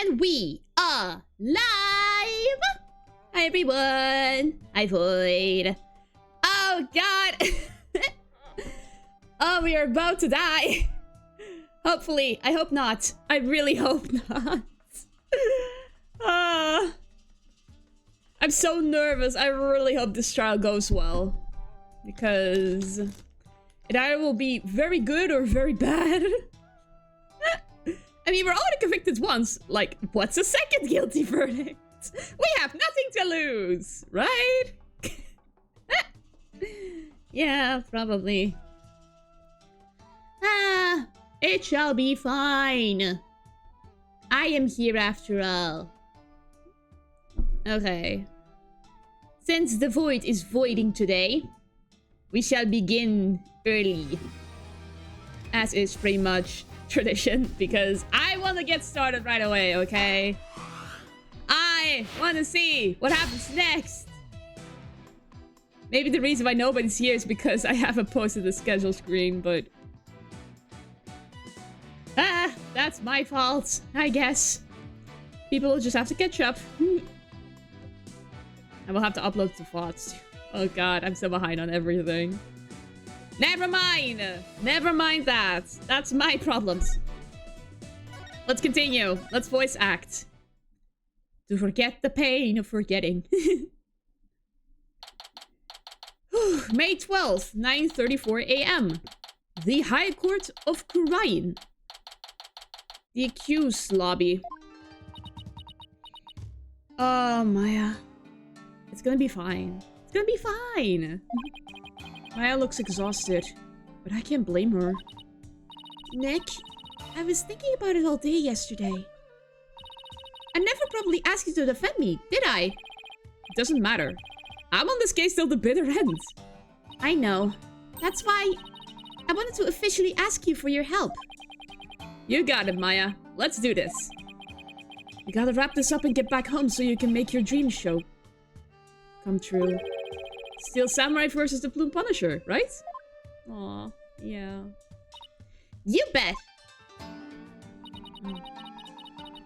And we are live! Hi everyone! Hi Void! Oh god! Oh, we are about to die! Hopefully, I hope not. I really hope not. I'm so nervous. I really hope this trial goes well. Because it either will be very good or very bad. I mean, we're already convicted once. Like, what's a second guilty verdict? We have nothing to lose, right? Yeah, probably. Ah, it shall be fine. I am here after all. Okay. Since the void is voiding today, we shall begin early. As is pretty much tradition, because I want to get started right away, okay? I want to see what happens next. Maybe the reason why nobody's here is because I haven't posted the schedule screen, but... Ah, that's my fault, I guess. People will just have to catch up. I will have to upload the VODs. Oh god, I'm so behind on everything. Never mind! Never mind that. That's my problems. Let's continue. Let's voice act. To forget the pain of forgetting. May 12th, 9:34 a.m. The High Court of Kurain. The accused lobby. Oh, Maya. It's gonna be fine. It's gonna be fine. Maya looks exhausted, but I can't blame her. Nick, I was thinking about it all day yesterday. I never probably asked you to defend me, did I? It doesn't matter. I'm on this case till the bitter end. I know. That's why I wanted to officially ask you for your help. You got it, Maya. Let's do this. You gotta wrap this up and get back home so you can make your dream show come true. Steel Samurai versus the Plume Punisher, right? Aw, yeah. You bet!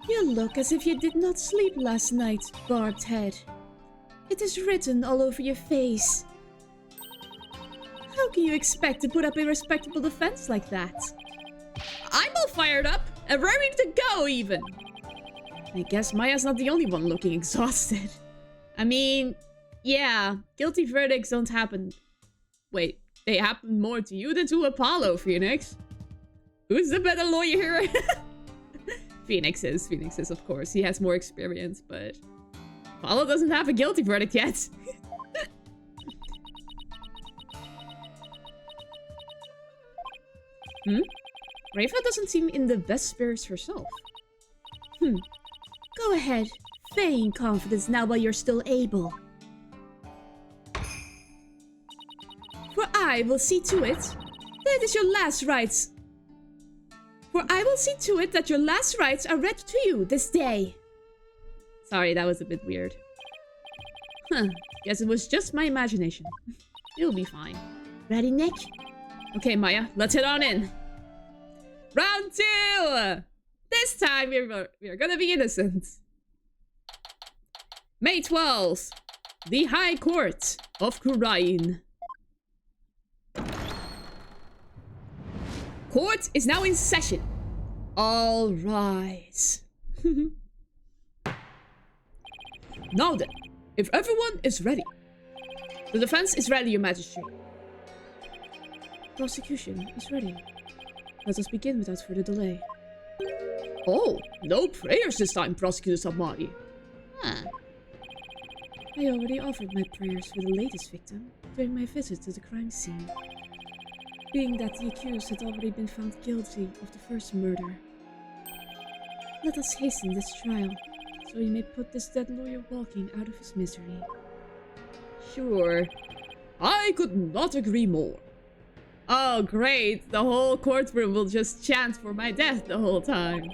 You look as if you did not sleep last night, barbed head. It is written all over your face. How can you expect to put up a respectable defense like that? I'm all fired up and raring to go, even. I guess Maya's not the only one looking exhausted. I mean, yeah, guilty verdicts don't happen. Wait, they happen more to you than to Apollo, Phoenix. Who's the better lawyer? Phoenix is, of course. He has more experience, but Apollo doesn't have a guilty verdict yet. Rafa doesn't seem in the best spirits herself. Go ahead. Feign confidence now while you're still able. For I will see to it that is your last rites. For I will see to it that your last rites are read to you this day. Sorry, that was a bit weird. Guess it was just my imagination. It'll be fine. Ready, Nick? Okay, Maya, let's head on in. Round 2! This time we're gonna be innocent. May 12th, the High Court of Kurain. Court is now in session. All rise. Now then, if everyone is ready. The defense is ready, Your Majesty. Prosecution is ready. Let us begin without further delay. Oh, no prayers this time, Prosecutor Samari. I already offered my prayers for the latest victim during my visit to the crime scene. Being that the accused had already been found guilty of the first murder. Let us hasten this trial, so we may put this dead lawyer walking out of his misery. Sure. I could not agree more. Oh, great. The whole courtroom will just chant for my death the whole time.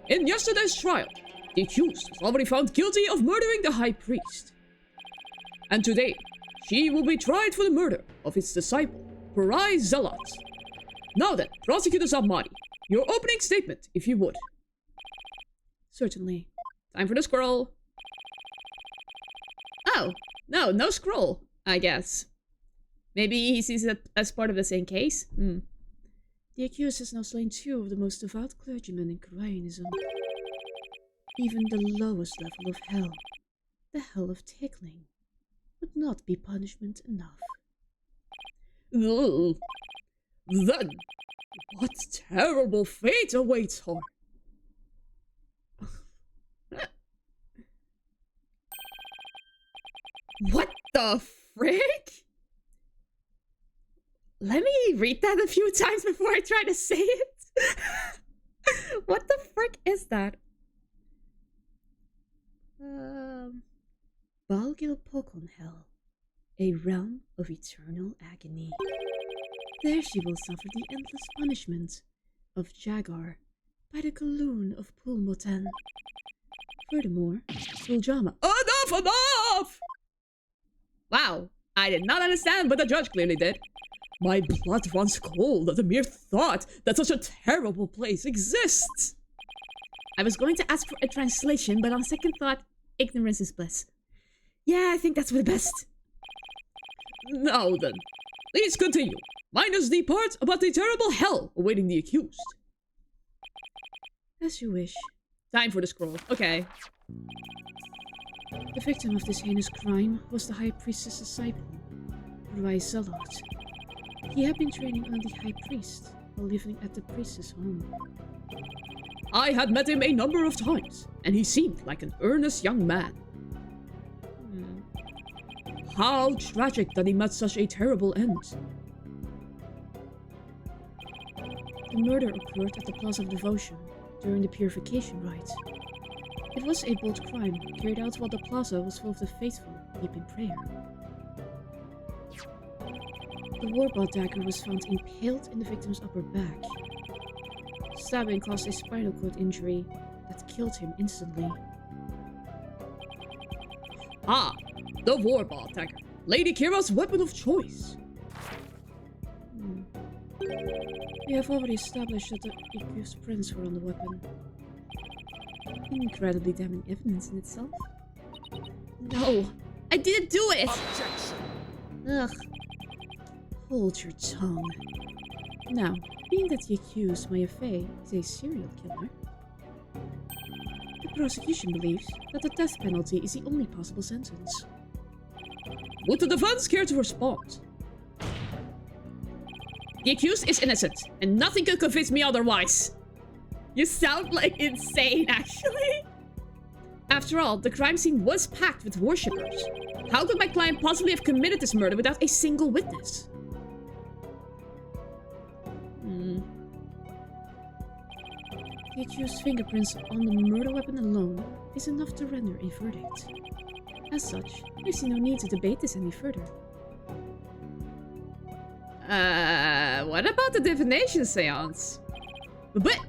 In yesterday's trial, the accused was already found guilty of murdering the high priest. And today, she will be tried for the murder of his disciple, TuMiiA Zealot. Now then, Prosecutor Sabmari, your opening statement, if you would. Certainly. Time for the scroll. Oh, no scroll, I guess. Maybe he sees it as part of the same case? The accused has now slain 2 of the most devout clergymen in Koreanism. Even the lowest level of hell, the hell of tickling, would not be punishment enough. Ugh. Then, what terrible fate awaits her? What the frick? Let me read that a few times before I try to say it. What the frick is that? Balgil Pokon Hell, a realm of eternal agony. There she will suffer the endless punishment of Jagar by the Kaloon of Pulmoten. Furthermore, Uljama. Enough! Wow, I did not understand, but the judge clearly did. My blood runs cold at the mere thought that such a terrible place exists. I was going to ask for a translation, but on second thought, ignorance is bliss. Yeah, I think that's for the best. Now then, please continue. Minus the part about the terrible hell awaiting the accused. As you wish. Time for the scroll. Okay. The victim of this heinous crime was the High Priestess' disciple, TuMiiA Zealot. He had been training under the High Priest while living at the priestess' home. I had met him a number of times, and he seemed like an earnest young man. How tragic that he met such a terrible end. The murder occurred at the Plaza of Devotion during the purification rite. It was a bold crime carried out while the plaza was full of the faithful deep in prayer. The warball dagger was found impaled in the victim's upper back. Stabbing caused a spinal cord injury that killed him instantly. Ah, the warball dagger, Lady Kira's weapon of choice. We have already established that the accused prints were on the weapon. Incredibly damning evidence in itself. No, I didn't do it! Objection! Ugh. Hold your tongue. Now, being that the accused, Maya Fey, is a serial killer, the prosecution believes that the death penalty is the only possible sentence. Would the defense care to respond? The accused is innocent, and nothing could convince me otherwise. You sound like insane, actually. After all, the crime scene was packed with worshippers. How could my client possibly have committed this murder without a single witness? The accused's fingerprints on the murder weapon alone is enough to render a verdict. As such, I see no need to debate this any further. What about the divination seance? But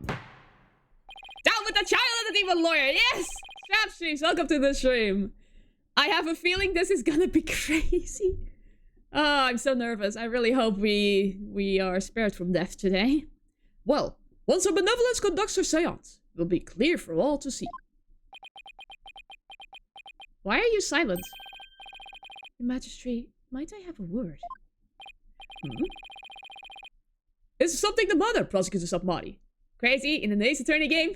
down with the child of the demon lawyer, yes! Strap streams, welcome to the stream. I have a feeling this is gonna be crazy. Oh, I'm so nervous. I really hope we are spared from death today. Well, once our benevolence conducts her seance, it will be clear for all to see. Why are you silent? Your Majesty, might I have a word? Is something the matter, Prosecutor Sabmari? Crazy in an Ace Attorney game?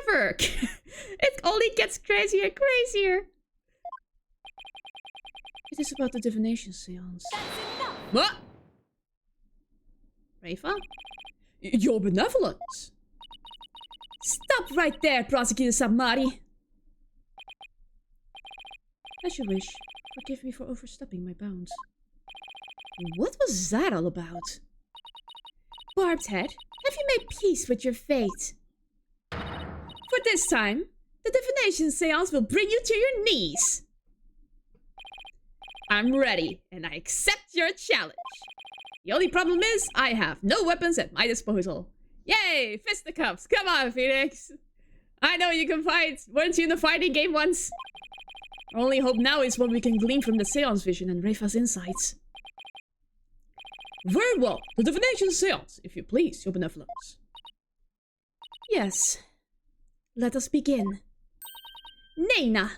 Never! It only gets crazier and crazier. It is about the divination seance. What? Rafa? Your benevolence? Stop right there, Prosecutor Sabmari. As you wish. Forgive me for overstepping my bounds. What was that all about? Barbed Head, have you made peace with your fate? For this time, the divination seance will bring you to your knees. I'm ready, and I accept your challenge. The only problem is, I have no weapons at my disposal. Yay! Fisticuffs! Come on, Phoenix! I know you can fight! Weren't you in a fighting game once? Our only hope now is what we can glean from the seance vision and Refa's insights. Very well. The divination seance, if you please, your benevolence. Yes. Let us begin. Nena!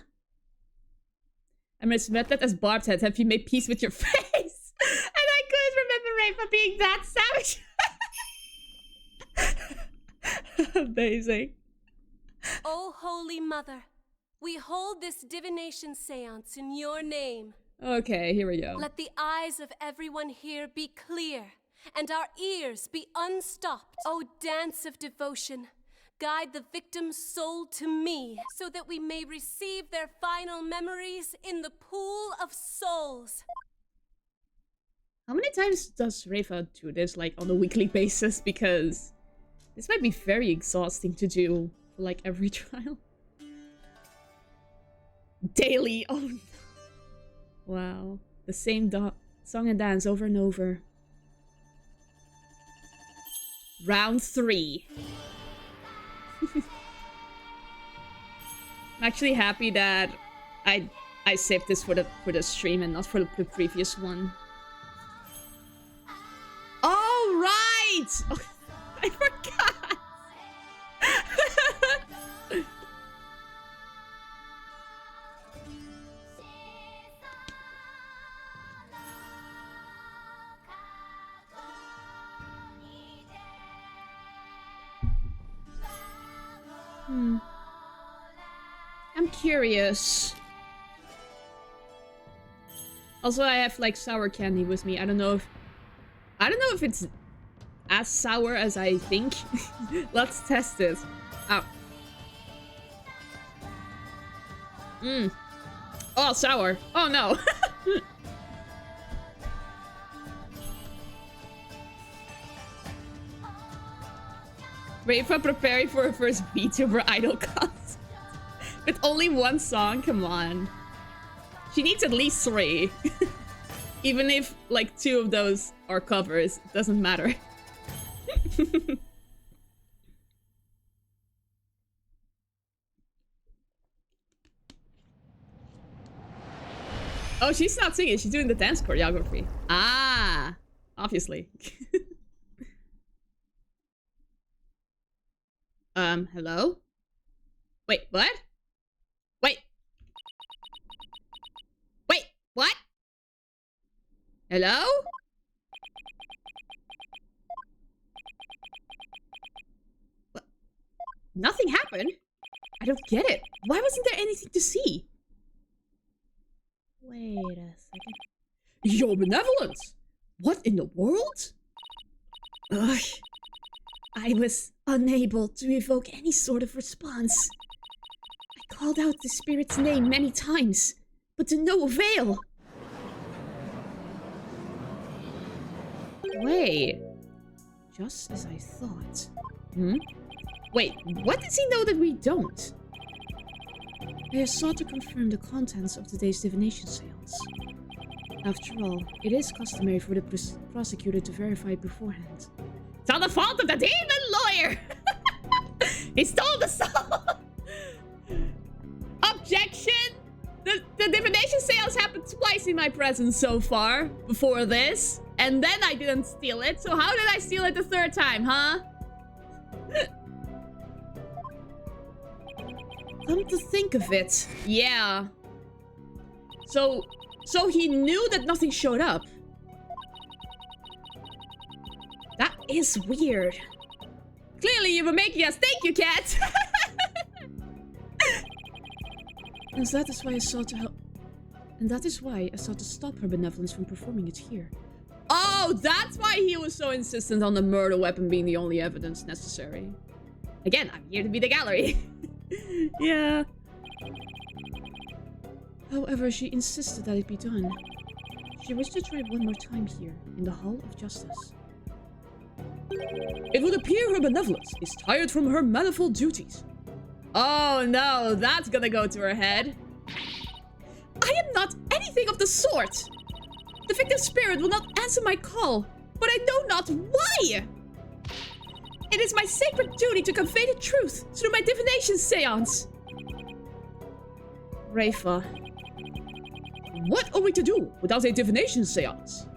I misread that as Barb said, have you made peace with your face? And I couldn't remember Refa being that savage. Amazing. O Holy Mother, we hold this divination seance in your name. Okay, here we go. Let the eyes of everyone here be clear, and our ears be unstopped. O dance of devotion, guide the victim's soul to me, so that we may receive their final memories in the pool of souls. How many times does Refa do this, like, on a weekly basis? Because this might be very exhausting to do for, like, every trial. Daily! Oh no. Wow. The same song and dance over and over. Round 3. I'm actually happy that I saved this for the stream and not for the previous one. Oh right! Oh, I forgot. I'm curious. Also, I have like sour candy with me. I don't know if it's as sour as I think. Let's test it. Oh. Oh, sour. Oh no. Refa preparing for her first VTuber idol concert. With only one song? Come on. She needs at least 3. Even if, like, 2 of those are covers, it doesn't matter. Oh, she's not singing. She's doing the dance choreography. Ah, obviously. Hello? Wait, what? Wait. Wait, what? Hello? What? Nothing happened? I don't get it. Why wasn't there anything to see? Wait a second. Your benevolence! What in the world? Ugh. I was unable to evoke any sort of response. I called out the spirit's name many times, but to no avail. Wait. Just as I thought. Wait, what does he know that we don't? I have sought to confirm the contents of today's divination seance. After all, it is customary for the prosecutor to verify beforehand. It's all the fault of the demon lawyer! He stole the song! Objection! The divination seance happened twice in my presence so far, before this. And then I didn't steal it, so how did I steal it the 3rd time, huh? Come to think of it. Yeah. So he knew that nothing showed up. That is weird. Clearly you were making us think, you cat! And that is why I sought to help. And that is why I sought to stop her benevolence from performing it here. Oh, that's why he was so insistent on the murder weapon being the only evidence necessary. Again, I'm here to be the gallery. Yeah. However, she insisted that it be done. She wished to try one more time here, in the Hall of Justice. It would appear her benevolence is tired from her manifold duties. Oh no, that's gonna go to her head. I am not anything of the sort! The victim's spirit will not answer my call, but I know not why. It is my sacred duty to convey the truth through my divination seance. Rafa. What are we to do without a divination seance?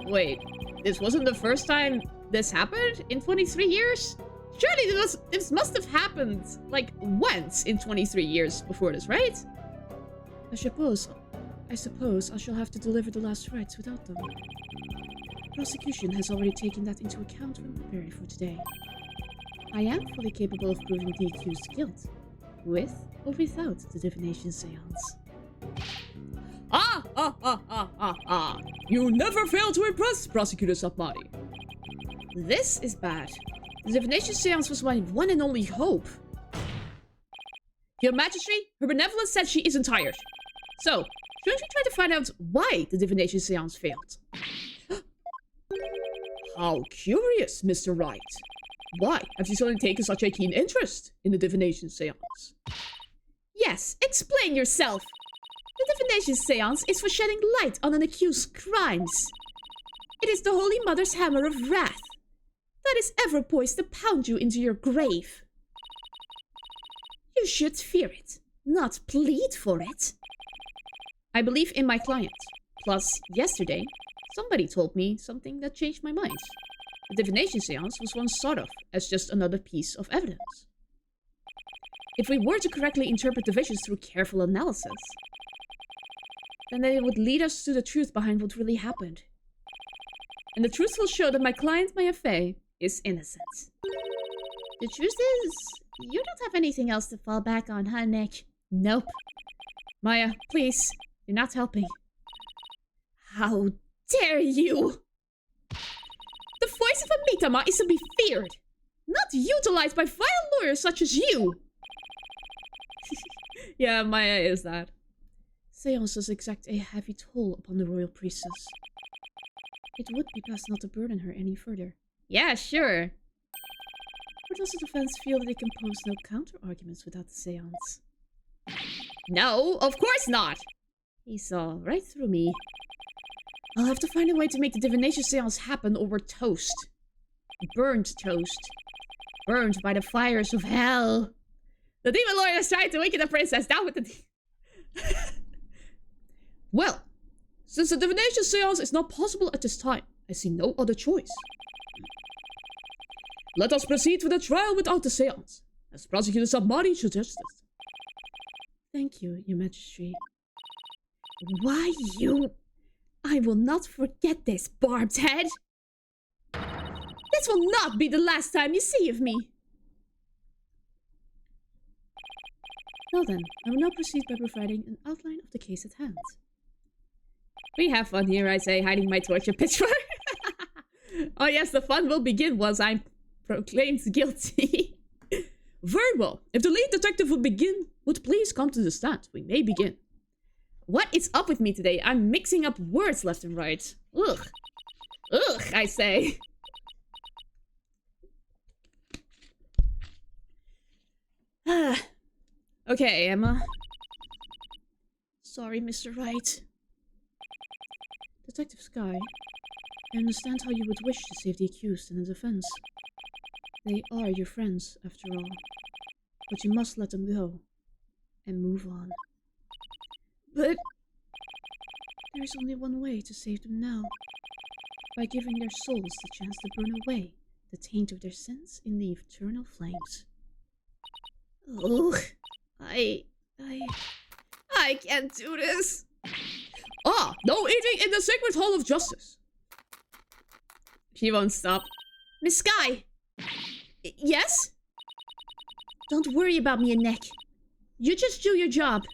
Wait, this wasn't the first time this happened in 23 years? Surely this must have happened, like, once in 23 years before this, right? I suppose I shall have to deliver the last rites without them. Prosecution has already taken that into account when preparing for today. I am fully capable of proving the accused's guilt, with or without the divination seance. You never fail to impress, Prosecutor Sapmari. This is bad. The divination seance was my one and only hope. Your Majesty, Her Benevolence said she isn't tired. So, shouldn't we try to find out why the divination seance failed? How curious, Mr. Wright. Why have you suddenly taken such a keen interest in the divination seance? Yes, explain yourself. The divination seance is for shedding light on an accused's crimes. It is the Holy Mother's hammer of wrath that is ever poised to pound you into your grave. You should fear it, not plead for it. I believe in my client. Plus, yesterday, somebody told me something that changed my mind. The divination seance was once thought of as just another piece of evidence. If we were to correctly interpret the visions through careful analysis, then they would lead us to the truth behind what really happened. And the truth will show that my client, Maya Fey, is innocent. The truth is, you don't have anything else to fall back on, huh, Nick? Nope. Maya, please, you're not helping. How dare you! The voice of a Mitama is to be feared, not utilized by vile lawyers such as you! Yeah, Maya is that. Seances exact a heavy toll upon the royal priestess. It would be best not to burden her any further. Yeah, sure. Or does the defense feel that they can pose no counter-arguments without the seance? No, of course not! He saw right through me. I'll have to find a way to make the divination seance happen or we're toast. Burnt toast. Burned by the fires of hell. The demon lord has tried to waken the princess down with the Well, since the divination seance is not possible at this time, I see no other choice. Let us proceed with the trial without the seance, as Prosecutor Sabmari suggested. Thank you, Your Majesty. Why you... I will not forget this, barbed head. This will not be the last time you see of me. Well then, I will now proceed by providing an outline of the case at hand. We have fun here, I say, hiding my torture pitchfork. Oh yes, the fun will begin once I'm proclaimed guilty. Very well. If the lead detective would please come to the stand, we may begin. What is up with me today? I'm mixing up words left and right. Ugh. Ugh, I say. Okay, Emma. Sorry, Mr. Wright. Detective Sky, I understand how you would wish to save the accused and the defense. They are your friends, after all. But you must let them go. And move on. But... there is only one way to save them now. By giving their souls the chance to burn away the taint of their sins in the eternal flames. Ugh. I can't do this. Ah, no eating in the Sacred Hall of Justice. She won't stop. Miss Sky. Yes? Don't worry about me and Nick. You just do your job.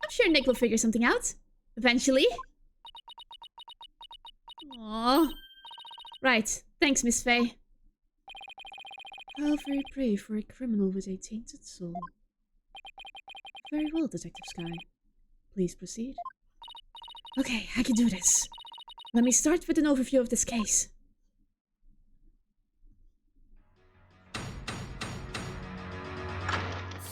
I'm sure Nick will figure something out. Eventually. Aww. Right. Thanks, Miss Fey. How very brave for a criminal with a tainted soul. Very well, Detective Sky. Please proceed. Okay, I can do this. Let me start with an overview of this case.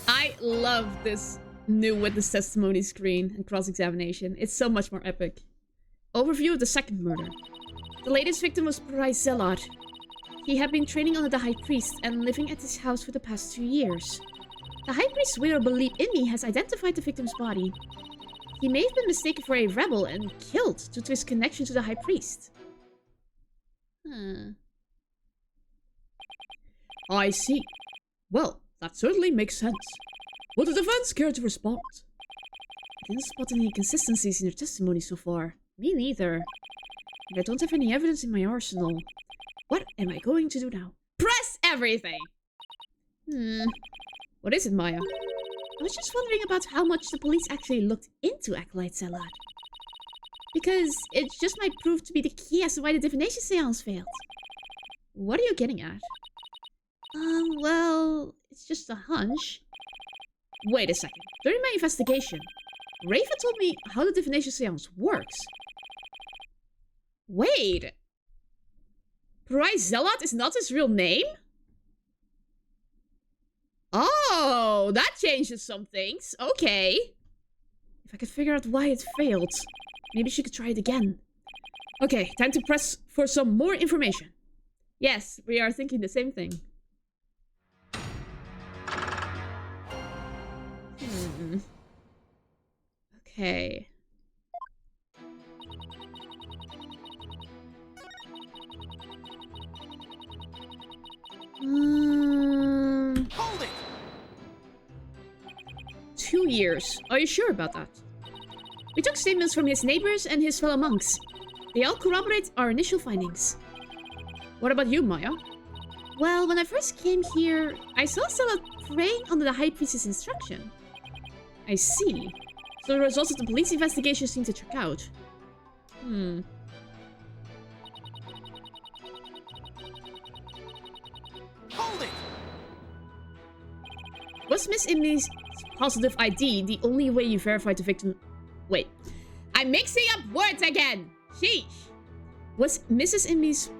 I love this new witness testimony screen and cross-examination. It's so much more epic. Overview of the second murder. The latest victim was Zealot. He had been training under the High Priest and living at his house for the past 2 years. The High Priest's widow Belief Imi has identified the victim's body. He may have been mistaken for a rebel and killed due to his connection to the High Priest. I see. Well, that certainly makes sense. Would the defense care to respond? I didn't spot any inconsistencies in your testimony so far. Me neither. And I don't have any evidence in my arsenal. What am I going to do now? Press everything! What is it, Maya? I was just wondering about how much the police actually looked into Acolyte Zealot. Because it just might prove to be the key as to why the divination seance failed. What are you getting at? Well, it's just a hunch. Wait a second. During my investigation, Rafa told me how the divination seance works. Wait. Zealot is not his real name? Oh, that changes some things. Okay. If I could figure out why it failed, maybe she could try it again. Okay, time to press for some more information. Yes, we are thinking the same thing. Okay. Hold it! 2 years. Are you sure about that? We took statements from his neighbors and his fellow monks. They all corroborate our initial findings. What about you, Maya? Well, when I first came here, I saw Zealot praying under the High Priest's instruction. I see. So the results of the police investigation seem to check out. Hold it! Was Miss Imi's positive ID the only way you verified the victim? Wait. I'm mixing up words again! Sheesh! Was Mrs. Imi's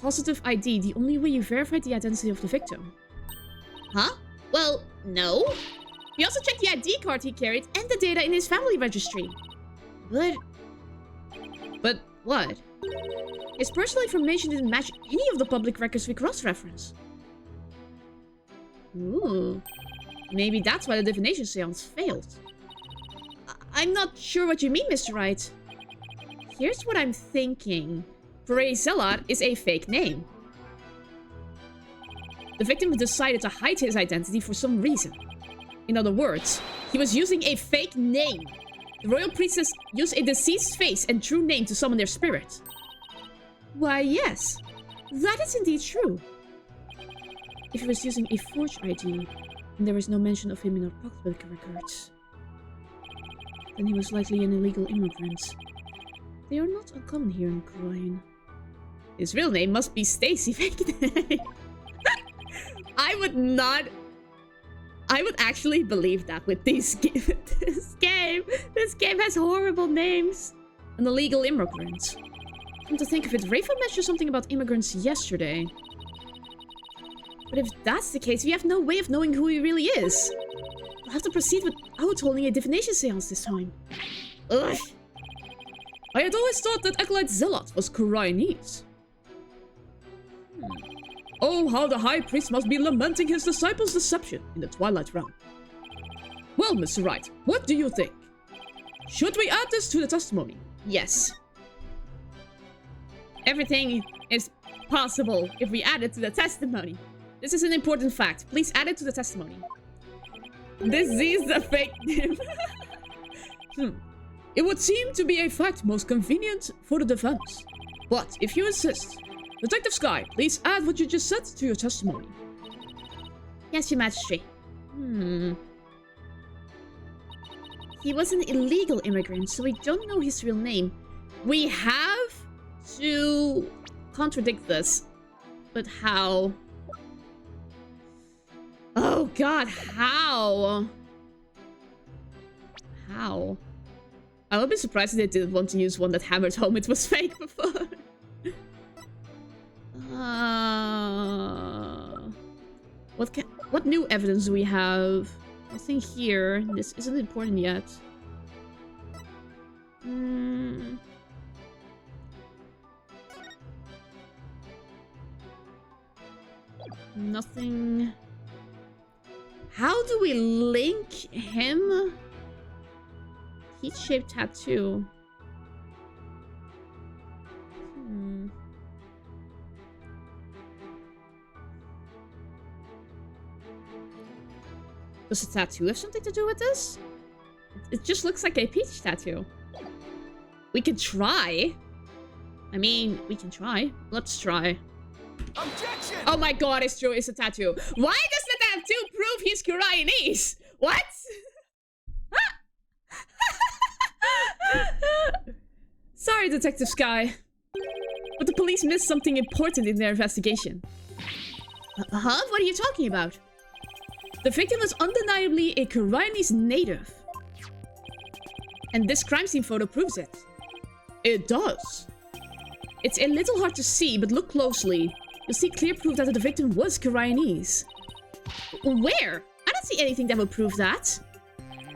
positive ID the only way you verified the identity of the victim? Huh? Well, no. We also checked the ID card he carried and the data in his family registry. But what? His personal information didn't match any of the public records we cross-reference. Ooh. Maybe that's why the divination seance failed. I'm not sure what you mean, Mr. Wright. Here's what I'm thinking. Zealot is a fake name. The victim decided to hide his identity for some reason. In other words, he was using a fake name. The royal priestess used a deceased face and true name to summon their spirit. Why, yes. That is indeed true. If he was using a forged ID, and there is no mention of him in our public records, then he was likely an illegal immigrant. They are not uncommon here in Croyne. His real name must be Stacy fake name. I would actually believe that with this game. This game has horrible names. An illegal immigrant. Come to think of it, Rafa mentioned something about immigrants yesterday. But if that's the case, we have no way of knowing who he really is. We'll have to proceed without holding a divination seance this time. Ugh. I had always thought that Acolyte Zealot was Croynese. Oh, how the High Priest must be lamenting his disciples' deception in the Twilight Realm. Well, Mr. Wright, what do you think? Should we add this to the testimony? Yes. Everything is possible if we add it to the testimony. This is an important fact. Please add it to the testimony. This is a fake name. It would seem to be a fact most convenient for the defense. But if you insist, Detective Sky, please add what you just said to your testimony. Yes, Your Majesty. He was an illegal immigrant, so we don't know his real name. We have to contradict this. But how? Oh god, how? How? I would be surprised if they didn't want to use one that hammered home it was fake before. What new evidence do we have? Nothing here. This isn't important yet. Nothing. How do we link him? Heat-shaped tattoo. Does the tattoo have something to do with this? It just looks like a peach tattoo. We can try. I mean, we can try. Let's try. Objection! Oh my god, it's true. It's a tattoo. Why does the tattoo prove he's Koreanese? What? Sorry, Detective Sky. But the police missed something important in their investigation. Huh? What are you talking about? The victim was undeniably a Koreanese native. And this crime scene photo proves it. It does. It's a little hard to see, but look closely. You'll see clear proof that the victim was Koreanese. Where? I don't see anything that would prove that.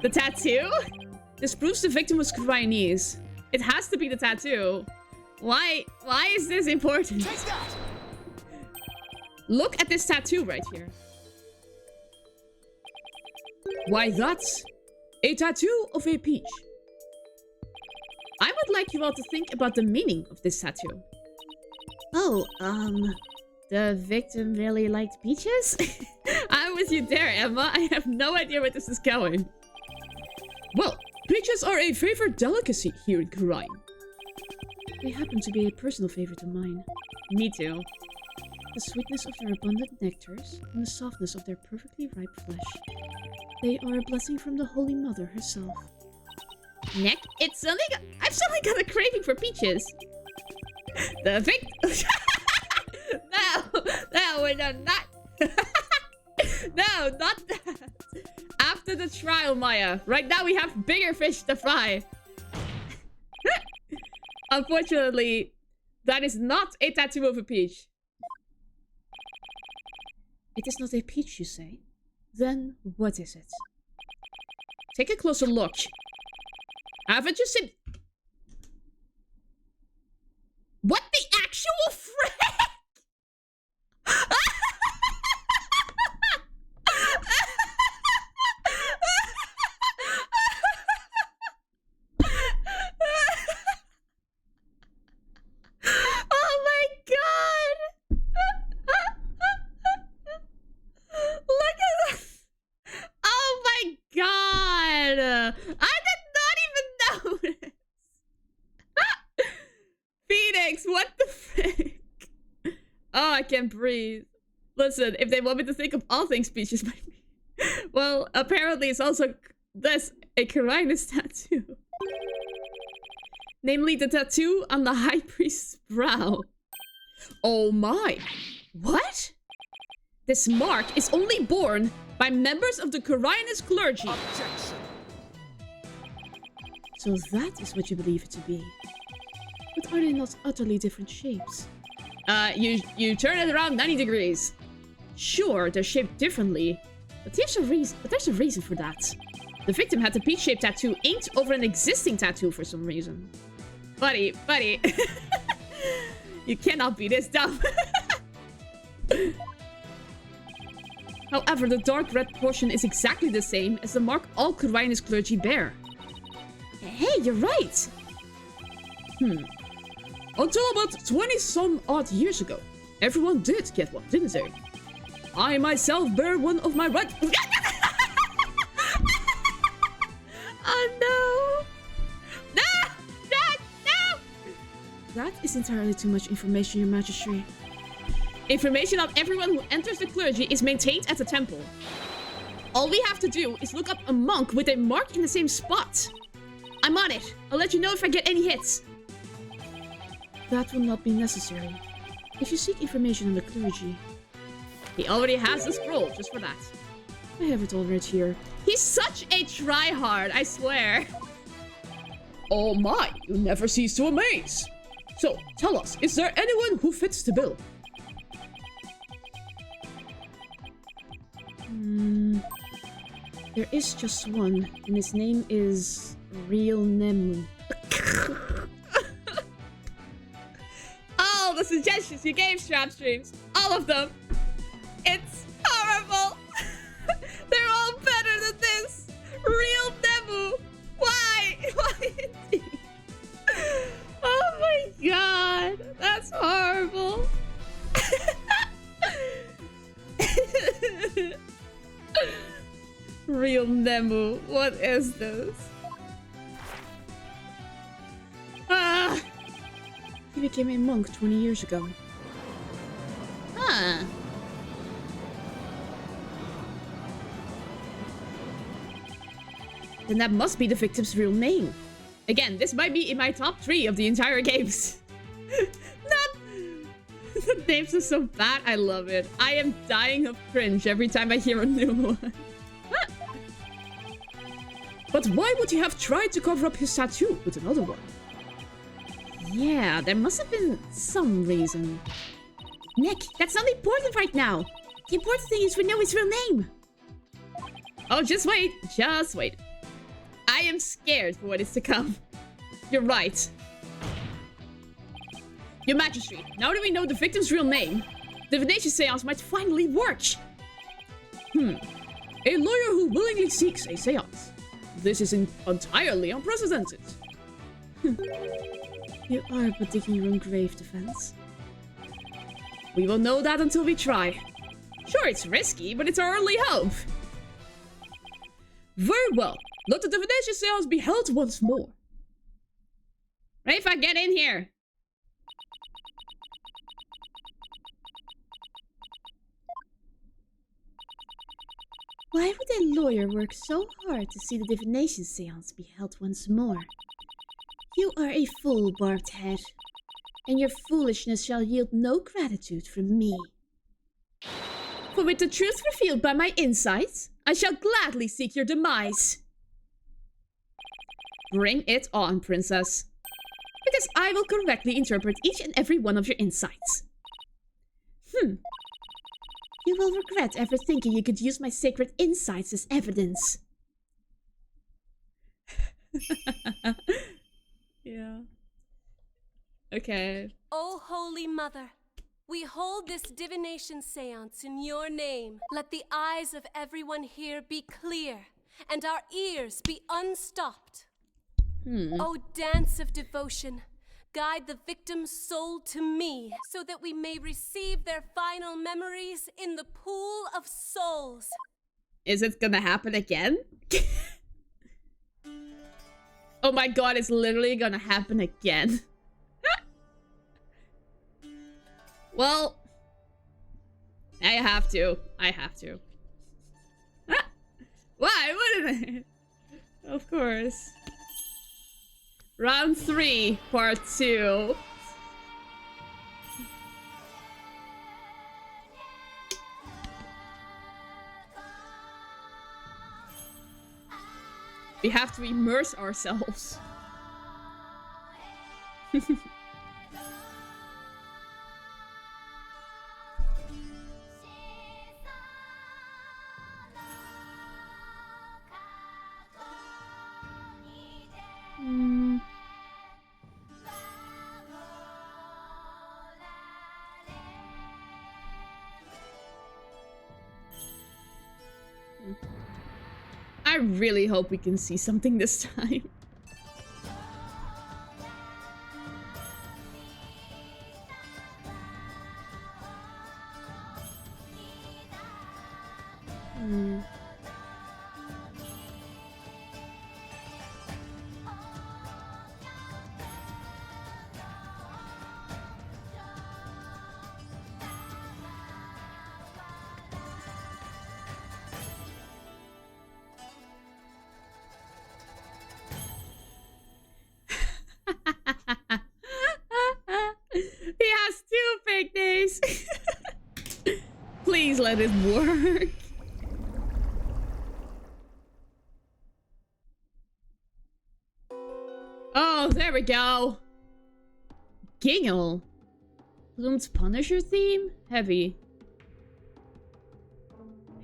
The tattoo? This proves the victim was Koreanese. It has to be the tattoo. Why is this important? Take that! Look at this tattoo right here. Why, that's a tattoo of a peach. I would like you all to think about the meaning of this tattoo. Oh, the victim really liked peaches? I'm with you there, Emma. I have no idea where this is going. Well, peaches are a favorite delicacy here in Korea. They happen to be a personal favorite of mine. Me too. The sweetness of their abundant nectars and the softness of their perfectly ripe flesh. They are a blessing from the Holy Mother herself. I've suddenly got a craving for peaches. The victim. No, we're not. No, not that. After the trial, Maya. Right now we have bigger fish to fry. Unfortunately, that is not a tattoo of a peach. It is not a peach, you say? Then what is it? Take a closer look. Haven't you seen... What the actual frick? Oh my god! Look at this! Oh my god! I did not even notice! Phoenix, what the frick? Oh, I can't breathe. Listen, if they want me to think of all things peaches might be... Well, apparently it's also this, a Koreanist tattoo. Namely, the tattoo on the High Priest's brow. Oh my! What? This mark is only borne by members of the Koreanist clergy. Objection! So that is what you believe it to be. But are they not utterly different shapes? You turn it around 90 degrees. Sure, they're shaped differently, but there's a reason for that. The victim had the peach-shaped tattoo inked over an existing tattoo for some reason. Buddy. You cannot be this dumb. However, the dark red portion is exactly the same as the mark all Koreanist clergy bear. Hey, you're right. Until about 20-some odd years ago, everyone did get one, didn't they? I myself bear one of my right... Oh no! No! That is entirely too much information, Your Majesty. Information on everyone who enters the clergy is maintained at the temple. All we have to do is look up a monk with a mark in the same spot. I'm on it. I'll let you know if I get any hits. That will not be necessary. If you seek information on the clergy... He already has the scroll, just for that. I have it all right here. He's such a tryhard, I swear. Oh my, you never cease to amaze. So, tell us, is there anyone who fits the bill? There is just one, and his name is... Real Nemu. All the suggestions you gave, Strap Streams. All of them. It's horrible. They're all better than this. Real Nemu. Why? Why? Oh my god. That's horrible. Real Nemu. What is this? Ah. He became a monk 20 years ago. Huh. Then that must be the victim's real name. Again, this might be in my top 3 of the entire games. The names are so bad, I love it. I am dying of cringe every time I hear a new one. But why would he have tried to cover up his tattoo with another one? Yeah, there must have been some reason. Nick, that's not important right now. The important thing is we know his real name. Oh, just wait. Just wait. I am scared for what is to come. You're right. Your Majesty, now that we know the victim's real name, divination seance might finally work. A lawyer who willingly seeks a seance. This is entirely unprecedented. You are but digging your own grave, Defense. We will know that until we try. Sure, it's risky, but it's our only hope. Very well. Let the divination seance be held once more. Rafa, get in here. Why would a lawyer work so hard to see the divination seance be held once more? You are a fool, barbed head, and your foolishness shall yield no gratitude from me. For with the truth revealed by my insight, I shall gladly seek your demise. Bring it on, princess. Because I will correctly interpret each and every one of your insights. You will regret ever thinking you could use my sacred insights as evidence. Yeah. Okay. O Holy Mother, we hold this divination seance in your name. Let the eyes of everyone here be clear, and our ears be unstopped. O dance of devotion, guide the victim's soul to me, so that we may receive their final memories in the pool of souls. Is it gonna happen again? Oh my god, it's literally gonna happen again. Well, I have to. I have to. Why wouldn't I? Of course. Round 3, part 2. We have to immerse ourselves. I really hope we can see something this time. He has 2 fake days. Please let it work. Oh, there we go. Gingle. Bloom's Punisher theme? Heavy.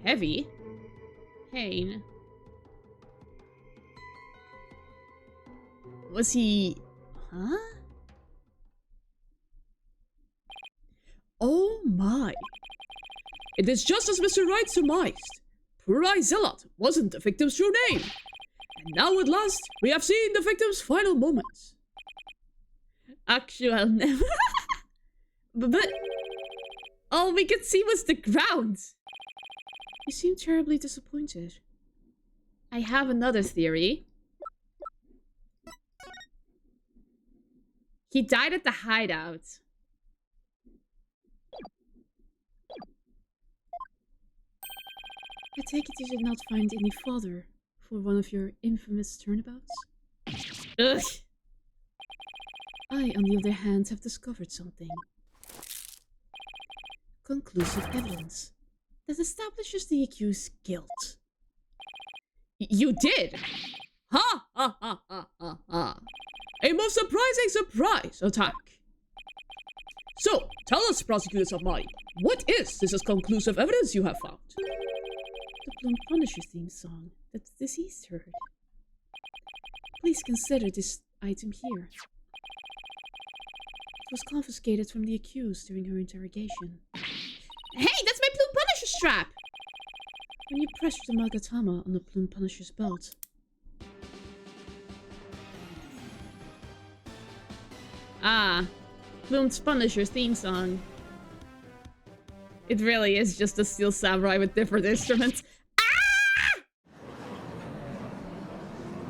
Heavy? Pain. Was he... Huh? Oh my. It is just as Mr. Wright surmised. Poor Zealot wasn't the victim's true name. And now at last, we have seen the victim's final moments. Actual name. But all we could see was the ground. You seem terribly disappointed. I have another theory. He died at the hideout. I take it you did not find any fodder for one of your infamous turnabouts? Ugh. I, on the other hand, have discovered something. Conclusive evidence that establishes the accused's guilt. You did? Ha ha ha ha ha ha. A most surprising surprise attack. So, tell us, Prosecutor Samari, what is this conclusive evidence you have found? The Bloom Punisher theme song that the deceased heard. Please consider this item here. It was confiscated from the accused during her interrogation. Hey, that's my Bloom Punisher strap! When you pressed the Magatama on the Bloom Punisher's belt. Ah, Bloom's Punisher theme song. It really is just a Steel Samurai with different instruments. Ah!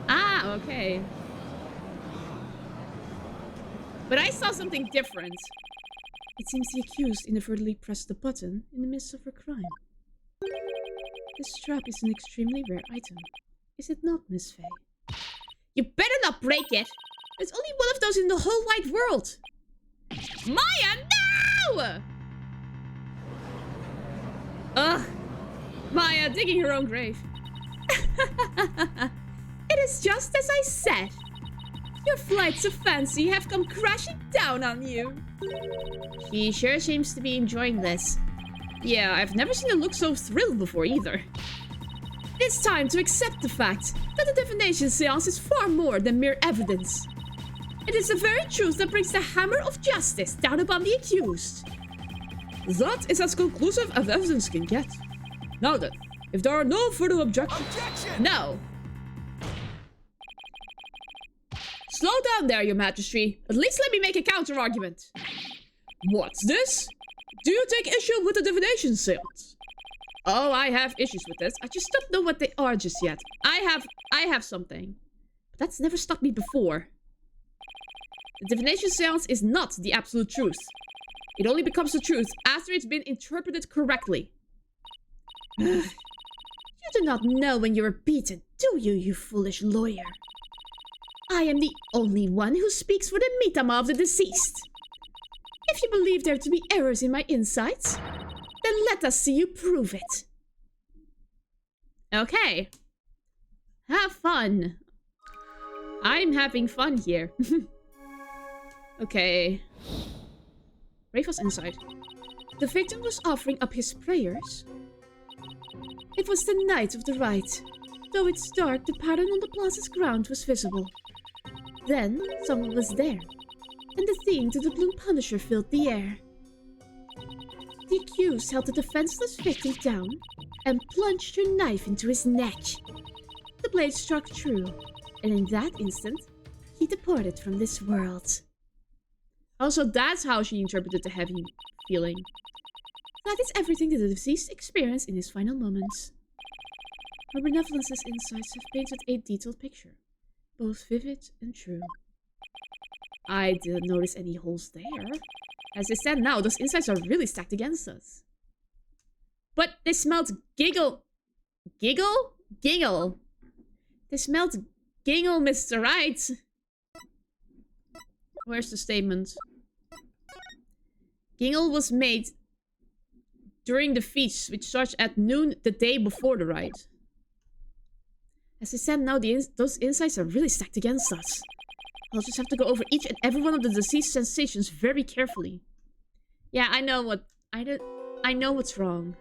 Ah, okay. But I saw something different. It seems the accused inadvertently pressed the button in the midst of her crime. This strap is an extremely rare item. Is it not, Miss Faye? You better not break it! There's only one of those in the whole wide world! Maya, no! Ugh. Maya digging her own grave. It is just as I said. Your flights of fancy have come crashing down on you. She sure seems to be enjoying this. Yeah, I've never seen her look so thrilled before either. It's time to accept the fact that the divination seance is far more than mere evidence. It is the very truth that brings the hammer of justice down upon the accused. That is as conclusive as evidence can get. Now then, if there are no further objections... Objection! No. Slow down there, your majesty. At least let me make a counter-argument. What's this? Do you take issue with the divination seance? Oh, I have issues with this. I just don't know what they are just yet. I have something. But that's never stopped me before. The divination seance is not the absolute truth. It only becomes the truth after it's been interpreted correctly. You do not know when you are beaten, do you, you foolish lawyer? I am the only one who speaks for the Mitama of the deceased. If you believe there to be errors in my insights, then let us see you prove it. Okay. Have fun. I'm having fun here. Okay. Rafa's insight. The victim was offering up his prayers. It was the night of the rite. Though it's dark, the pattern on the plaza's ground was visible. Then, someone was there, and the theme to the Bloom Punisher filled the air. The accused held the defenseless victim down and plunged her knife into his neck. The blade struck true, and in that instant, he departed from this world. Also, that's how she interpreted the heavy feeling. That is everything that the deceased experienced in his final moments. Her benevolence's insights have painted a detailed picture, both vivid and true. I didn't notice any holes there. As I said now, those insights are really stacked against us. But they smelled giggle. Giggle? Gingle. They smelled gingle, Mr. Right. Where's the statement? Gingle was made during the feast, which starts at noon the day before the rite. As I said now, those insights are really stacked against us. I'll just have to go over each and every one of the deceased sensations very carefully. Yeah, I know what's wrong.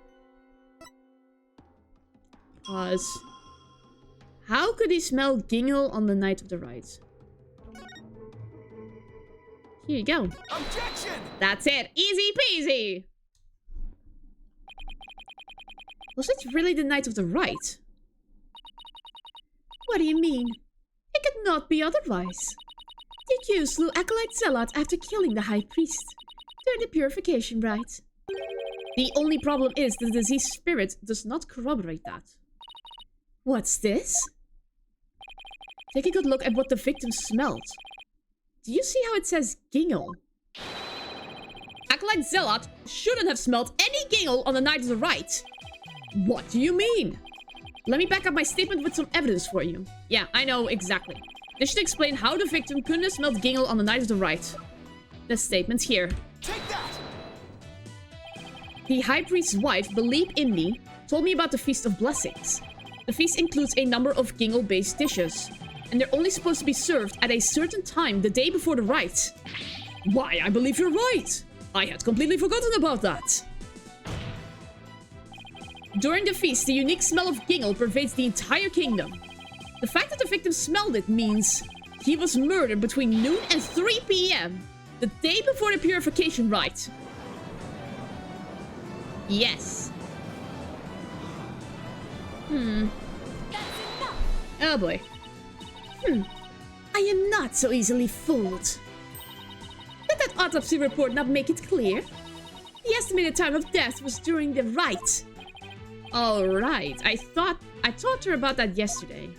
Pause. How could he smell gingle on the night of the rite? Here you go. Objection! That's it. Easy peasy. Was it really the night of the rite? What do you mean? It could not be otherwise. The accused slew Acolyte Zealot after killing the High Priest during the purification rite. The only problem is the diseased spirit does not corroborate that. What's this? Take a good look at what the victim smelled. Do you see how it says gingle? Acolyte Zealot shouldn't have smelled any gingle on the night of the rite. What do you mean? Let me back up my statement with some evidence for you. Yeah, I know, exactly. This should explain how the victim couldn't have smelled gingle on the night of the rite. The statement's here. Take that! The High Priest's wife, Believe in Me, told me about the Feast of Blessings. The feast includes a number of gingle-based dishes, and they're only supposed to be served at a certain time the day before the rite. Why, I believe you're right! I had completely forgotten about that. During the feast, the unique smell of gingle pervades the entire kingdom. The fact that the victim smelled it means he was murdered between noon and 3 p.m. the day before the purification rite. Yes. Oh boy. I am not so easily fooled. Did that autopsy report not make it clear? The estimated time of death was during the rite. Alright, I talked to her about that yesterday.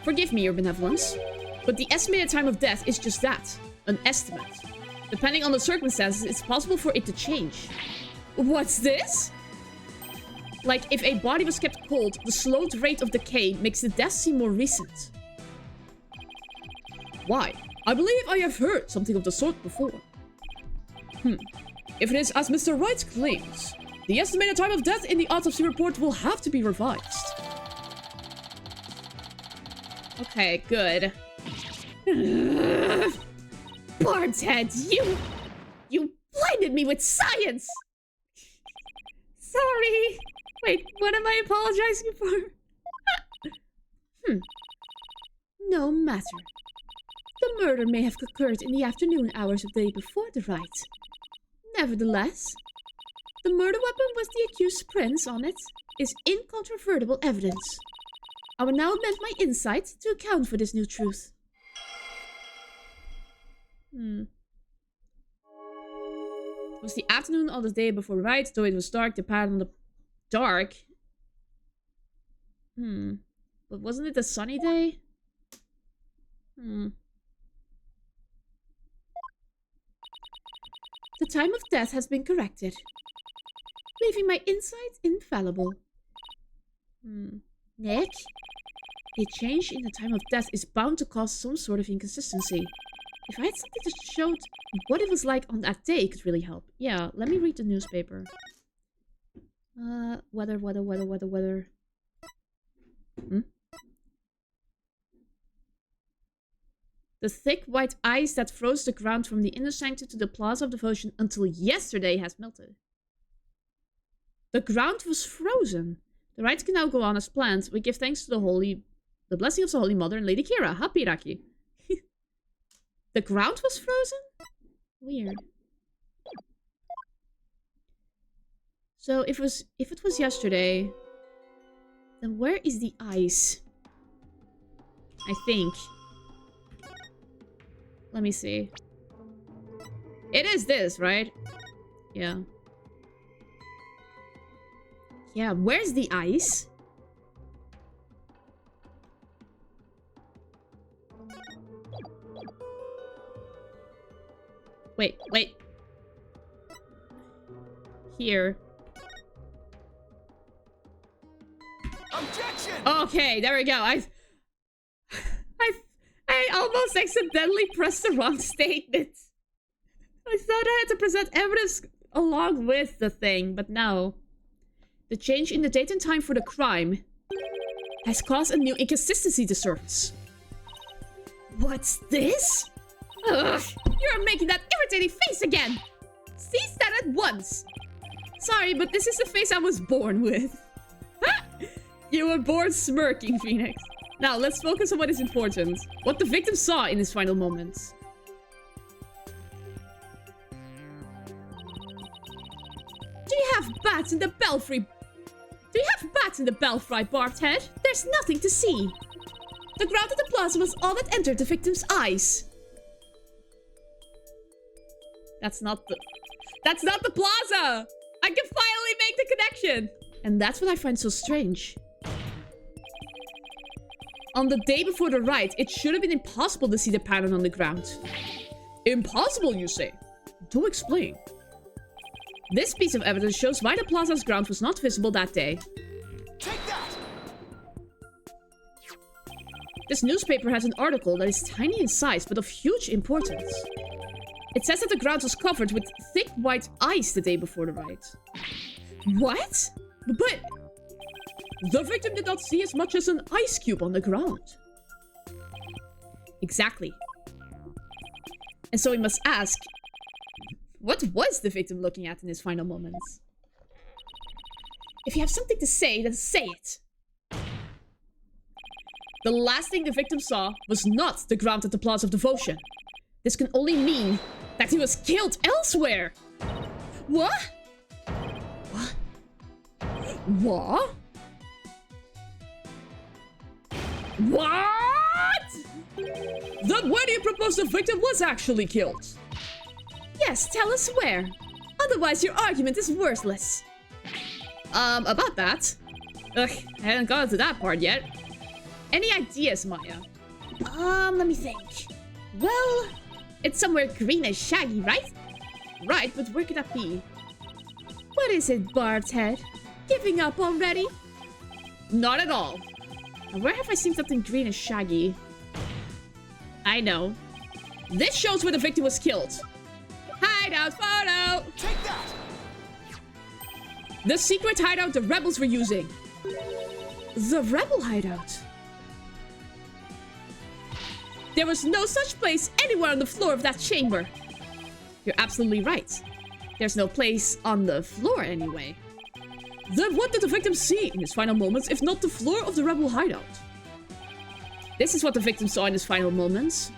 Forgive me, Your Benevolence, but the estimated time of death is just that, an estimate. Depending on the circumstances, it's possible for it to change. What's this? Like, if a body was kept cold, the slowed rate of decay makes the death seem more recent. Why? I believe I have heard something of the sort before. If it is as Mr. Wright claims, the estimated time of death in the autopsy report will have to be revised. Okay, good. Bard's head, you blinded me with science! Sorry! Wait, what am I apologizing for? No matter. The murder may have occurred in the afternoon hours of the day before the rite. Nevertheless, the murder weapon with the accused's prints on it is incontrovertible evidence. I will now amend my insight to account for this new truth. It was the afternoon of the day before the rite, though it was dark, the pattern on the dark. But wasn't it a sunny day? The time of death has been corrected, leaving my insight infallible. Nick? A change in the time of death is bound to cause some sort of inconsistency. If I had something that showed what it was like on that day, it could really help. Yeah, let me read the newspaper. Weather. The thick white ice that froze the ground from the inner sanctum to the Plaza of Devotion until yesterday has melted. The ground was frozen. The rites can now go on as planned. We give thanks to the blessing of the Holy Mother and Lady Kira. Happy Raki. The ground was frozen? Weird. So if it was yesterday, then where is the ice? I think. Let me see. It is this, right? Yeah. Yeah, where's the ice? Wait. Here. Objection! Okay, there we go. I almost accidentally pressed the wrong statement. I thought I had to present evidence along with the thing, but no. The change in the date and time for the crime has caused a new inconsistency to surface. What's this? Ugh, you're making that irritating face again! Cease that at once! Sorry, but this is the face I was born with. You were born smirking, Phoenix. Now, let's focus on what is important. What the victim saw in his final moments. Do you have bats in the belfry Do you have bats in the belfry, Barthead? There's nothing to see. The ground at the plaza was all that entered the victim's eyes. That's not the plaza! I can finally make the connection! And that's what I find so strange. On the day before the riot, it should have been impossible to see the pattern on the ground. Impossible, you say? Do explain. This piece of evidence shows why the plaza's ground was not visible that day. Take that! This newspaper has an article that is tiny in size but of huge importance. It says that the ground was covered with thick white ice the day before the riot. What? But the victim did not see as much as an ice cube on the ground. Exactly. And so we must ask, what was the victim looking at in his final moments? If you have something to say, then say it. The last thing the victim saw was not the ground at the Plaza of Devotion. This can only mean that he was killed elsewhere. What? What? What? What? Then where do you propose the victim was actually killed? Yes, tell us where. Otherwise, your argument is worthless. About that? Ugh, I haven't gotten to that part yet. Any ideas, Maya? Let me think. Well, it's somewhere green and shaggy, right? Right, but where could that be? What is it, Barthead? Giving up already? Not at all. Now, where have I seen something green and shaggy? I know. This shows where the victim was killed. Hideout photo! Take that! The secret hideout the rebels were using. The rebel hideout? There was no such place anywhere on the floor of that chamber. You're absolutely right. There's no place on the floor anyway. Then what did the victim see in his final moments if not the floor of the rebel hideout? This is what the victim saw in his final moments.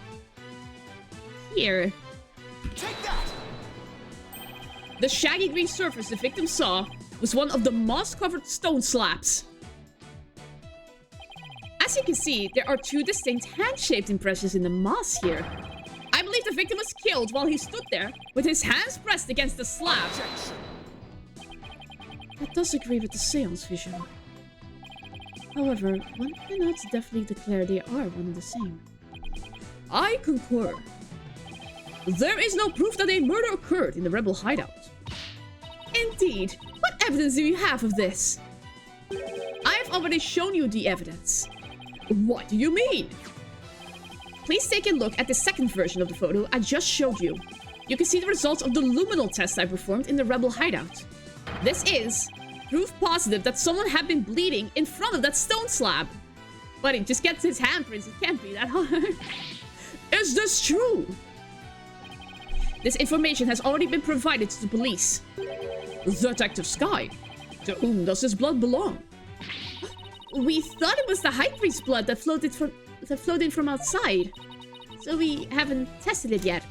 Here. Take that! The shaggy green surface the victim saw was one of the moss-covered stone slabs. As you can see, there are two distinct hand-shaped impressions in the moss here. I believe the victim was killed while he stood there with his hands pressed against the slab. Objection. That does agree with the seance vision. However, one cannot definitely declare they are one and the same. I concur. There is no proof that a murder occurred in the rebel hideout. Indeed. What evidence do you have of this? I have already shown you the evidence. What do you mean? Please take a look at the second version of the photo I just showed you. You can see the results of the luminol test I performed in the rebel hideout. This is proof positive that someone had been bleeding in front of that stone slab. But he just gets his handprints, it can't be that hard. Is this true? This information has already been provided to the police. Detective Sky, to whom does this blood belong? We thought it was the high priest's blood that flowed in from outside. So we haven't tested it yet.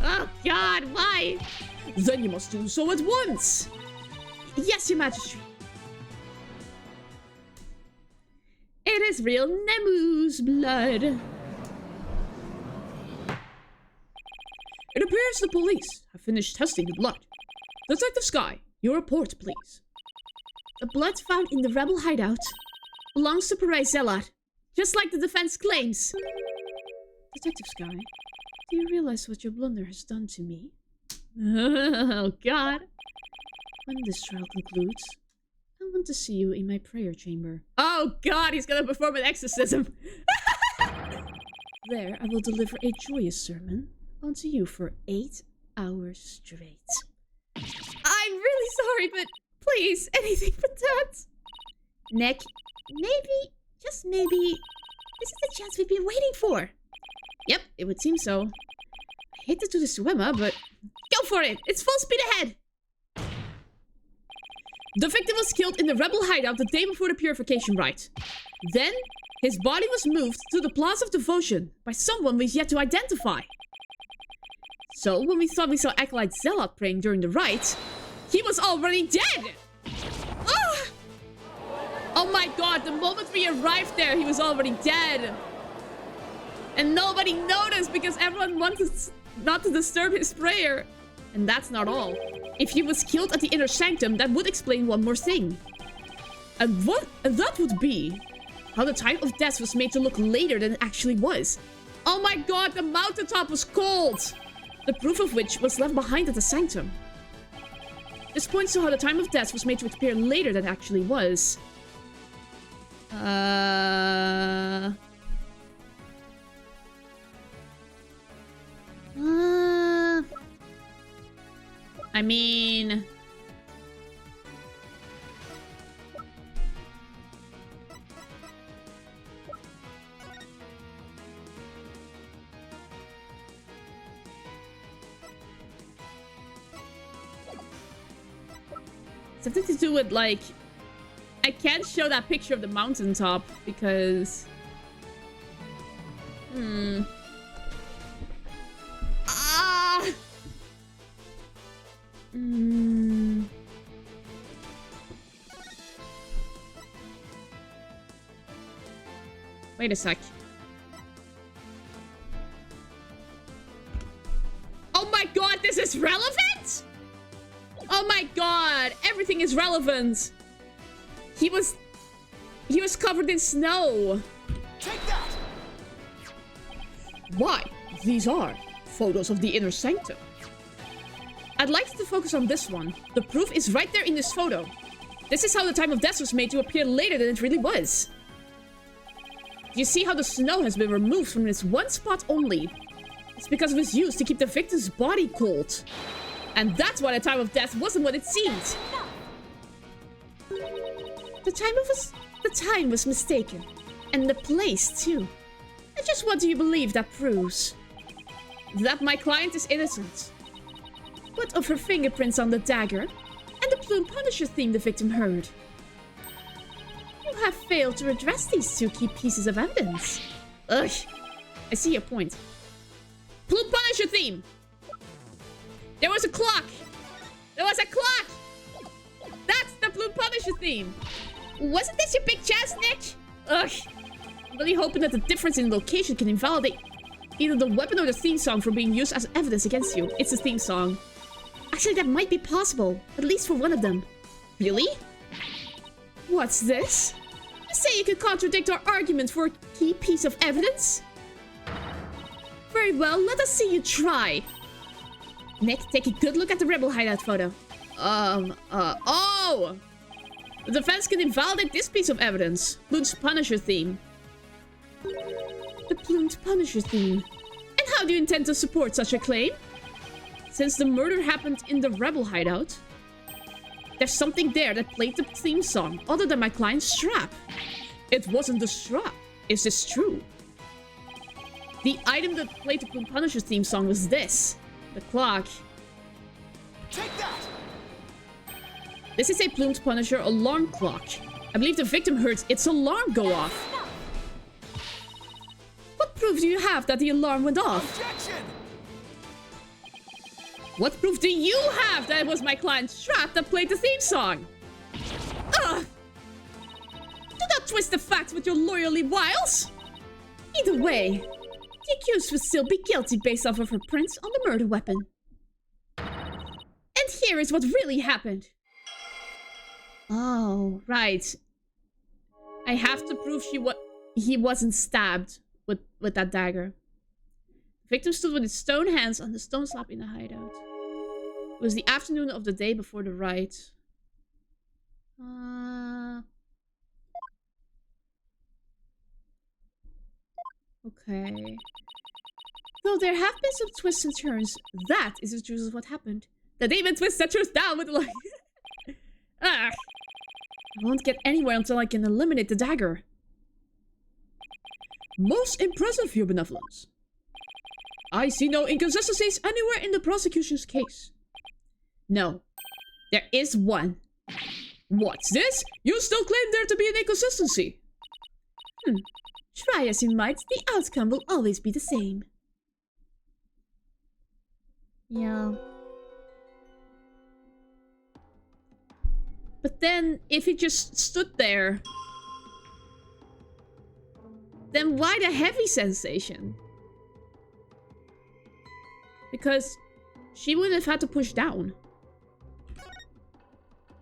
Oh god, why? Then you must do so at once. Yes, your majesty. It is real Nemu's blood. It appears the police have finished testing the blood. Detective Sky, your report, please. The blood found in the rebel hideout belongs to Perez Zealot, just like the defense claims. Detective Sky, do you realize what your blunder has done to me? Oh, God. When this trial concludes, I want to see you in my prayer chamber. Oh, God, he's gonna perform an exorcism. There, I will deliver a joyous sermon onto you for 8 hours straight. I'm really sorry, but please, anything but that. Nick, maybe, just maybe, this is the chance we've been waiting for. Yep, it would seem so. I hate to do this to Emma, but go for it. It's full speed ahead. The victim was killed in the rebel hideout the day before the purification rite. Then, his body was moved to the Plaza of Devotion by someone we've yet to identify. So, when we thought we saw Acolyte Zealot praying during the rite, he was already dead! Ah! Oh my god, the moment we arrived there, he was already dead. And nobody noticed because everyone wanted not to disturb his prayer. And that's not all. If he was killed at the inner sanctum, that would explain one more thing. And that would be how the time of death was made to look later than it actually was. Oh my god, the mountaintop was cold! The proof of which was left behind at the sanctum. This points to how the time of death was made to appear later than it actually was. I mean... something to do with, like... I can't show that picture of the mountaintop because... Wait a sec. Oh my god, this is relevant?! Oh my god, everything is relevant. He was covered in snow. Take that! Why? These are photos of the inner sanctum. I'd like to focus on this one. The proof is right there in this photo. This is how the time of death was made to appear later than it really was. Do you see how the snow has been removed from this one spot only? It's because it was used to keep the victim's body cold. And that's why the time of death wasn't what it seemed. The time was mistaken. And the place, too. And just what do you believe that proves? That my client is innocent. What of her fingerprints on the dagger? And the Plume Punisher theme the victim heard? You have failed to address these two key pieces of evidence. Ugh. I see your point. Plume Punisher theme! There was a clock! There was a clock! That's the Plume Punisher theme! Wasn't this your big chance, Nick? Ugh. I'm really hoping that the difference in location can invalidate either the weapon or the theme song for being used as evidence against you. It's the theme song. Actually, that might be possible. At least for one of them. Really? What's this? You say you could contradict our argument for a key piece of evidence? Very well, let us see you try. Nick, take a good look at the rebel hideout photo. Oh! The defense can invalidate this piece of evidence. Plume's Punisher theme. The Plumed Punisher theme. And how do you intend to support such a claim? Since the murder happened in the rebel hideout, there's something there that played the theme song other than my client's strap. It wasn't the strap. Is this true? The item that played the Plumed Punisher theme song was this. The clock. Take that! This is a Plumed Punisher alarm clock. I believe the victim heard its alarm go off. What proof do you have that the alarm went off? Objection! What proof do you have that it was my client's strap that played the theme song? Ugh! Do not twist the facts with your lawyerly wiles! Either way, the accused would still be guilty based off of her prints on the murder weapon. And here is what really happened. Oh, right. I have to prove he wasn't stabbed with that dagger. The victim stood with his stone hands on the stone slab in the hideout. It was the afternoon of the day before the riot. Okay. Though there have been some twists and turns, that is the truth of what happened. The demon twists that truth down with like... I won't get anywhere until I can eliminate the dagger. Most impressive, Your Benevolence. I see no inconsistencies anywhere in the prosecution's case. No, there is one. What's this? You still claim there to be an inconsistency. Try as you might, the outcome will always be the same. Yeah. But then, if he just stood there then why the heavy sensation? Because she wouldn't have had to push down.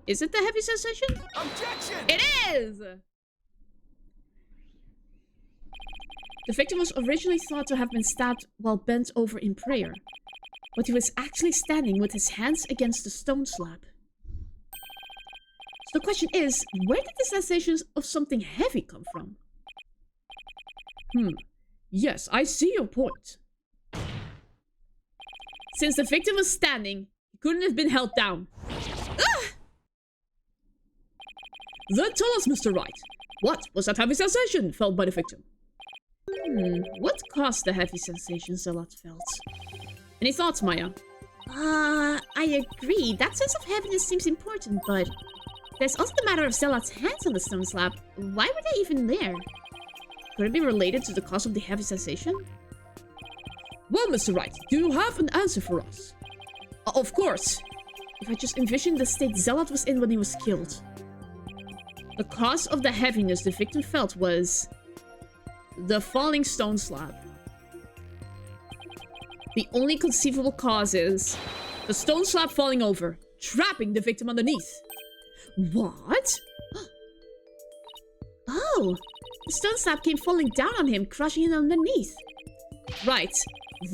Is it the heavy sensation? Objection! It is! The victim was originally thought to have been stabbed while bent over in prayer, but he was actually standing with his hands against the stone slab. So the question is, where did the sensations of something heavy come from? Yes, I see your point. Since the victim was standing, he couldn't have been held down. Ah! Then tell us, Mr. Wright, what was that heavy sensation felt by the victim? What caused the heavy sensation Zealot felt? Any thoughts, Maya? I agree. That sense of heaviness seems important, but there's also the matter of Zealot's hands on the stone slab. Why were they even there? Could it be related to the cause of the heavy sensation? Well, Mr. Wright, do you have an answer for us? Of course. If I just envisioned the state Zealot was in when he was killed. The cause of the heaviness the victim felt was the falling stone slab. The only conceivable cause is the stone slab falling over, trapping the victim underneath. What? Oh, the stone slab came falling down on him, crushing him underneath. Right,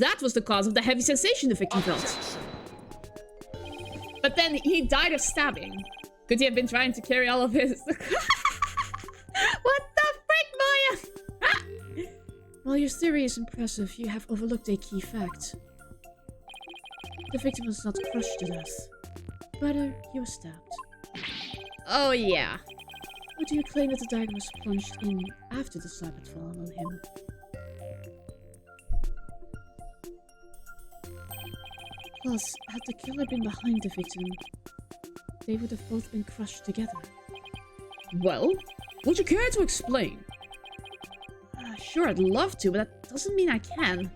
that was the cause of the heavy sensation the victim felt. But then he died of stabbing. Could he have been trying to carry all of his... What the frick, Maya? While your theory is impressive, you have overlooked a key fact. The victim was not crushed to death. Rather, he was stabbed. Oh, yeah. Or do you claim that the dagger was plunged in after the slab had fallen on him? Plus, had the killer been behind the victim, they would have both been crushed together. Well, would you care to explain? Sure, I'd love to, but that doesn't mean I can.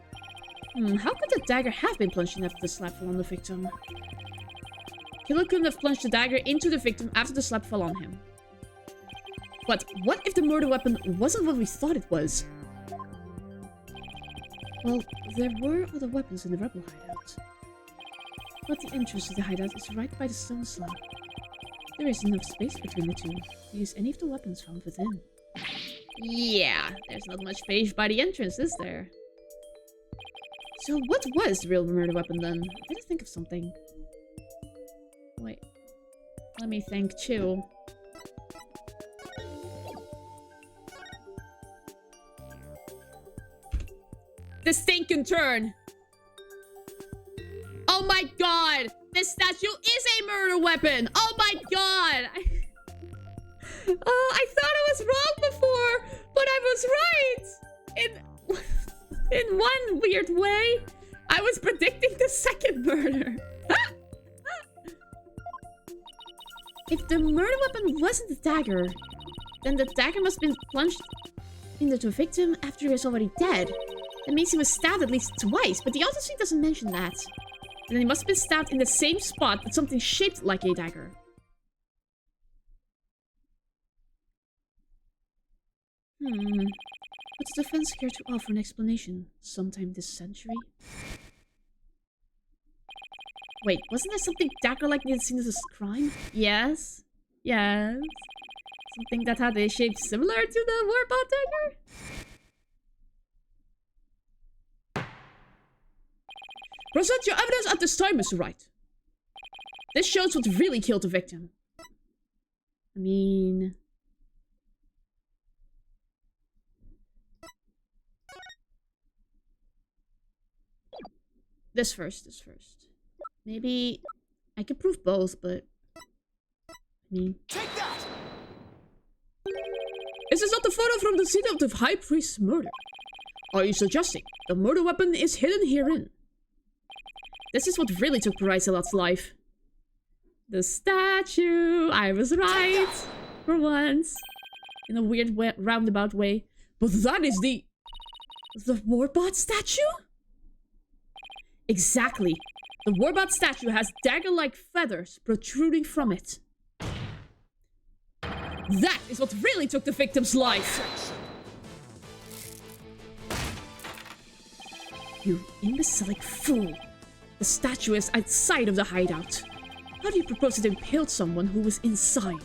How could the dagger have been plunged in after the slab fell on the victim? Killer couldn't have plunged the dagger into the victim after the slab fell on him. But what if the murder weapon wasn't what we thought it was? Well, there were other weapons in the rebel hideout. But the entrance to the hideout is right by the stone slab. There is enough space between the two to use any of the weapons found within. Yeah, there's not much space by the entrance, is there? So what was the real murder weapon then? I gotta think of something. Wait. Let me think too. This thing can turn! Oh my god! This statue is a murder weapon! Oh my god! Oh, I thought I was wrong before, but I was right! In one weird way, I was predicting the second murder. If the murder weapon wasn't the dagger, then the dagger must have been plunged into the victim after he was already dead. That means he was stabbed at least twice, but the autopsy doesn't mention that. And then he must have been stabbed in the same spot with something shaped like a dagger. Would the defense care to offer an explanation sometime this century? Wait, wasn't there something dagger-like near the scene of this crime? Yes. Yes. Something that had a shape similar to the Warbot dagger? Present your evidence at this time, Mr. Wright. This shows what really killed the victim. I mean... This first. Maybe I could prove both, but... I mean... Take that! Is this not the photo from the scene of the High Priest's murder? Are you suggesting the murder weapon is hidden herein? This is what really took Zealot's life. The statue! I was right! For once. In a weird roundabout way. But that is the Warbot statue? Exactly. The Warbot statue has dagger-like feathers protruding from it. That is what really took the victim's life! You imbecilic fool. The statue is outside of the hideout. How do you propose to impale someone who was inside?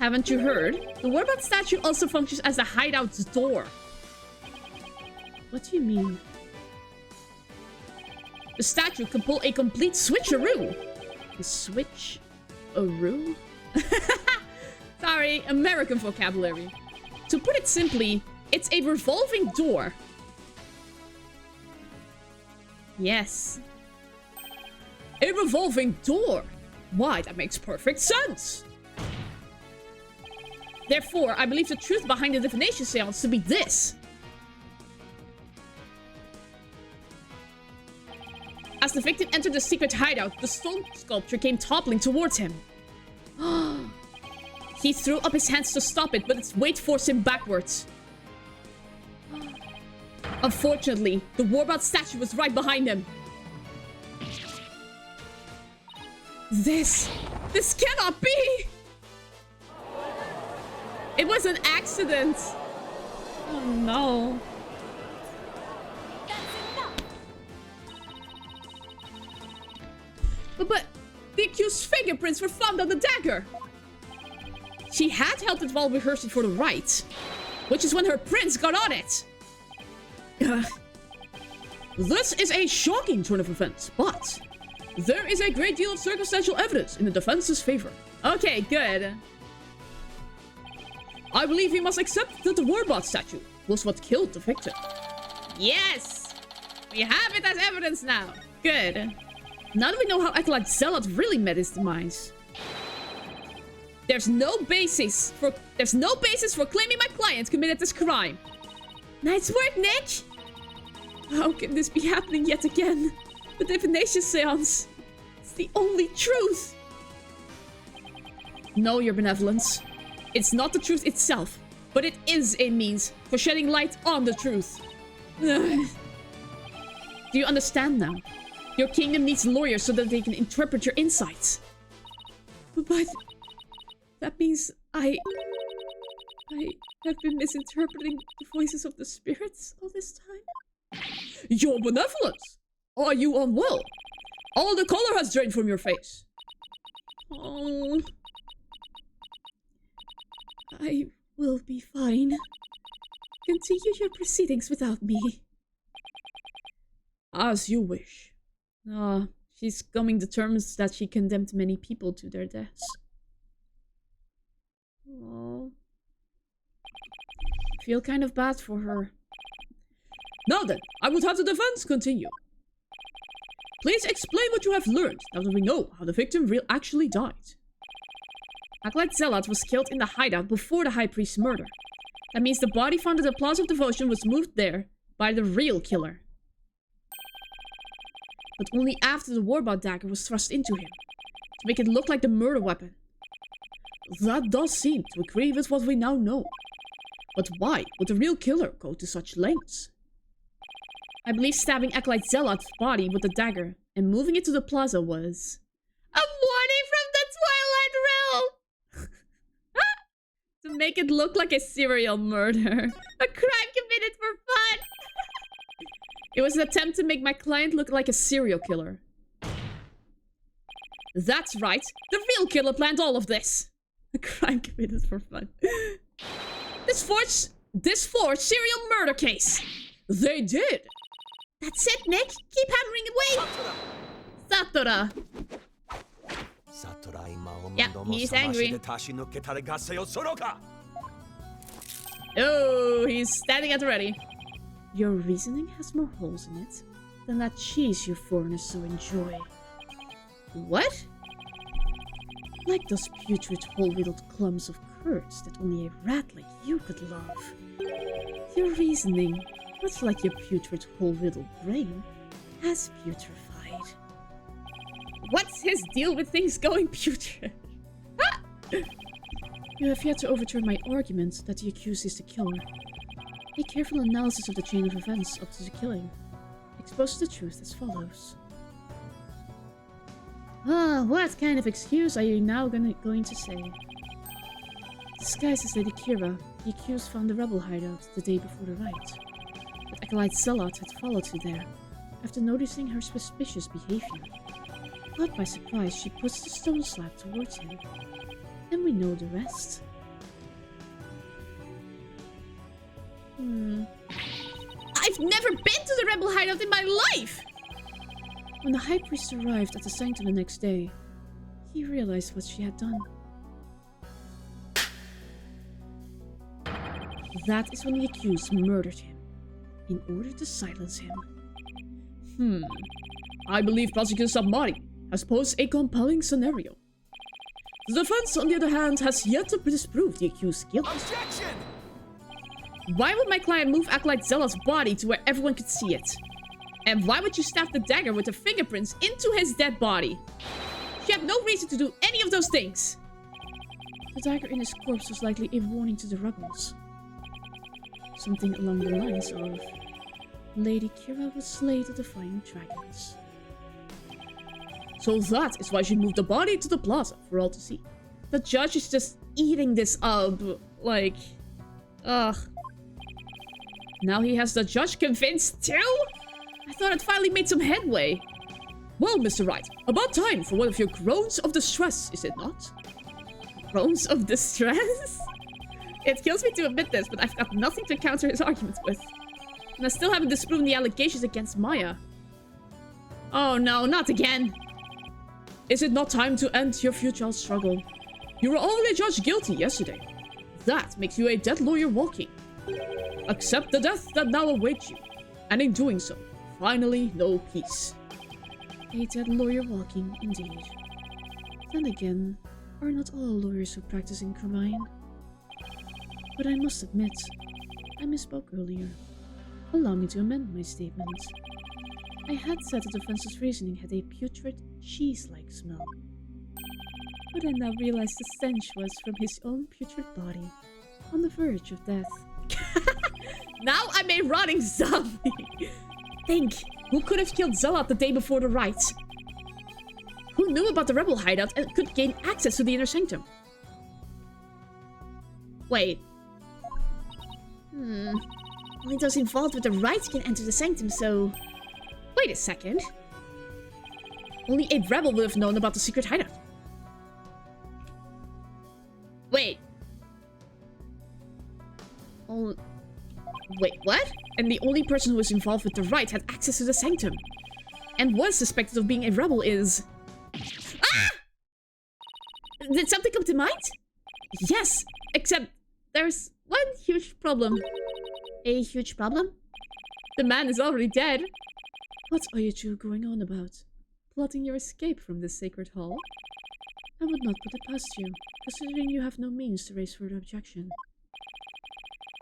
Haven't you heard? The Warbot statue also functions as the hideout's door. What do you mean? The statue can pull a complete switcheroo. A switch-a-roo? Sorry, American vocabulary. To put it simply, it's a revolving door. Yes. A revolving door. Why, that makes perfect sense. Therefore, I believe the truth behind the divination seance to be this. As the victim entered the secret hideout, the stone sculpture came toppling towards him. He threw up his hands to stop it, but its weight forced him backwards. Unfortunately, the Warbot statue was right behind him. This cannot be! It was an accident. Oh no. But the accused's fingerprints were found on the dagger. She had held it while rehearsing for the rite, which is when her prints got on it. This is a shocking turn of events, but there is a great deal of circumstantial evidence in the defense's favor. Okay, good. I believe we must accept that the Warbot statue was what killed the victim. Yes! We have it as evidence now. Good. Now that we know how Acolyte Zealot really met his demise. There's no basis for claiming my client committed this crime. Nice work, Nick! How can this be happening yet again? The divination seance. It's the only truth. No, your benevolence. It's not the truth itself, but it is a means for shedding light on the truth. Do you understand now? Your kingdom needs lawyers so that they can interpret your insights. But that means I have been misinterpreting the voices of the spirits all this time? Your benevolence! Are you unwell? All the color has drained from your face. Oh... I will be fine. Continue your proceedings without me. As you wish. She's coming to terms that she condemned many people to their deaths. Oh. I feel kind of bad for her. Now then, I would have the defense continue. Please explain what you have learned now that we know how the victim actually died. Acolyte Zealot was killed in the hideout before the High Priest's murder. That means the body found at the Plaza of Devotion was moved there by the real killer. But only after the Warbot dagger was thrust into him, to make it look like the murder weapon. That does seem to agree with what we now know. But why would the real killer go to such lengths? I believe stabbing Acolyte Zealot's body with the dagger and moving it to the plaza was a warning from the Twilight Realm! To make it look like a serial murder. A crime committed for fun! It was an attempt to make my client look like a serial killer. That's right. The real killer planned all of this. A crime committed for fun. This forged serial murder case. They did. That's it, Nick. Keep hammering away. Satora. Yeah, he's angry. Oh, he's standing at the ready. Your reasoning has more holes in it than that cheese you foreigners so enjoy. What? Like those putrid whole-riddled clumps of curds that only a rat like you could love. Your reasoning, much like your putrid whole-riddled brain, has putrefied. What's his deal with things going putrid? You have yet to overturn my argument that the accused is the killer. A careful analysis of the chain of events up to the killing exposes the truth as follows. What kind of excuse are you now going to say? Disguised as Lady Kira, the accused found the rebel hideout the day before the rite. But Acolyte Zealot had followed her there, after noticing her suspicious behavior. Caught by surprise, she pushed the stone slab towards him. And we know the rest. I've never been to the rebel hideout in my life! When the High Priest arrived at the sanctum the next day, he realized what she had done. That is when the accused murdered him, in order to silence him. I believe Prosecutor Sabmari has posed a compelling scenario. The defense, on the other hand, has yet to disprove the accused's guilt. Objection! Why would my client move Acolyte Zealot's body to where everyone could see it? And why would you stab the dagger with the fingerprints into his dead body? She had no reason to do any of those things. The dagger in his corpse was likely a warning to the rebels. Something along the lines of, Lady Kira would slay the Defying Dragons. So that is why she moved the body to the plaza for all to see. The judge is just eating this up, like... Ugh. Now he has the judge convinced too? I thought I'd finally made some headway. Well, Mr. Wright, about time for one of your groans of distress, is it not? Groans of distress? It kills me to admit this, but I've got nothing to counter his arguments with. And I still haven't disproven the allegations against Maya. Oh no, not again. Is it not time to end your futile struggle? You were already judged guilty yesterday. That makes you a dead lawyer walking. Accept the death that now awaits you. And in doing so, finally know peace. A dead lawyer walking, indeed. Then again, are not all lawyers who practice in crime? But I must admit, I misspoke earlier. Allow me to amend my statement. I had said the defense's reasoning had a putrid, cheese-like smell. But I now realize the stench was from his own putrid body, on the verge of death. Now I'm a rotting zombie! Think, who could have killed Zealot the day before the rites? Who knew about the rebel hideout and could gain access to the inner sanctum? Wait. Only those involved with the rites can enter the sanctum, so... Wait a second. Only a rebel would have known about the secret hideout. Wait. Oh... Wait, what? And the only person who was involved with the rites had access to the sanctum. And was suspected of being a rebel is... Ah! Did something come to mind? Yes, except there's one huge problem. A huge problem? The man is already dead. What are you two going on about? Plotting your escape from this sacred hall? I would not put it past you, considering you have no means to raise further objection.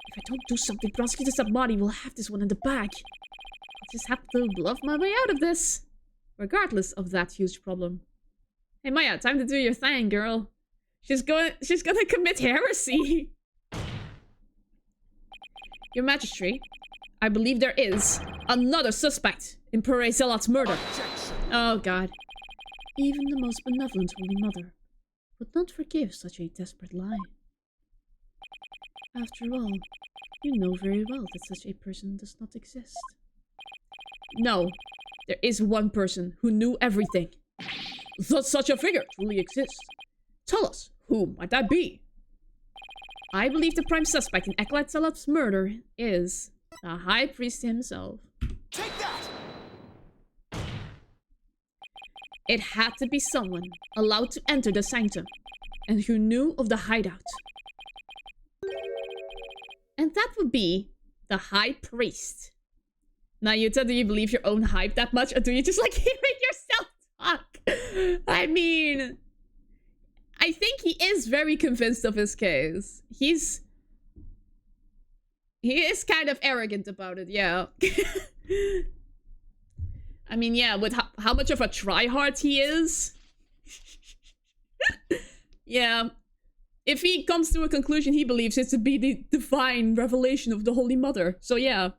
If I don't do something, Prosecutor Sabmari will have this one in the bag. I just have to bluff my way out of this. Regardless of that huge problem. Hey Maya, time to do your thing, girl. She's gonna commit heresy. Your Majesty, I believe there is another suspect in Pure Zealot's murder. Objection. Oh god. Even the most benevolent Holy Mother would not forgive such a desperate lie. After all, you know very well that such a person does not exist. No, there is one person who knew everything. That such a figure truly exists. Tell us, who might that be? I believe the prime suspect in Acolyte Zealot's murder is the High Priest himself. Take that! It had to be someone allowed to enter the sanctum and who knew of the hideout. And that would be the High Priest. Now, Yuta, do you believe your own hype that much? Or do you just like hearing yourself talk? I mean, I think he is very convinced of his case. He is kind of arrogant about it, yeah. I mean, yeah, with how much of a tryhard he is. Yeah. If he comes to a conclusion he believes it to be the divine revelation of the Holy Mother. So yeah.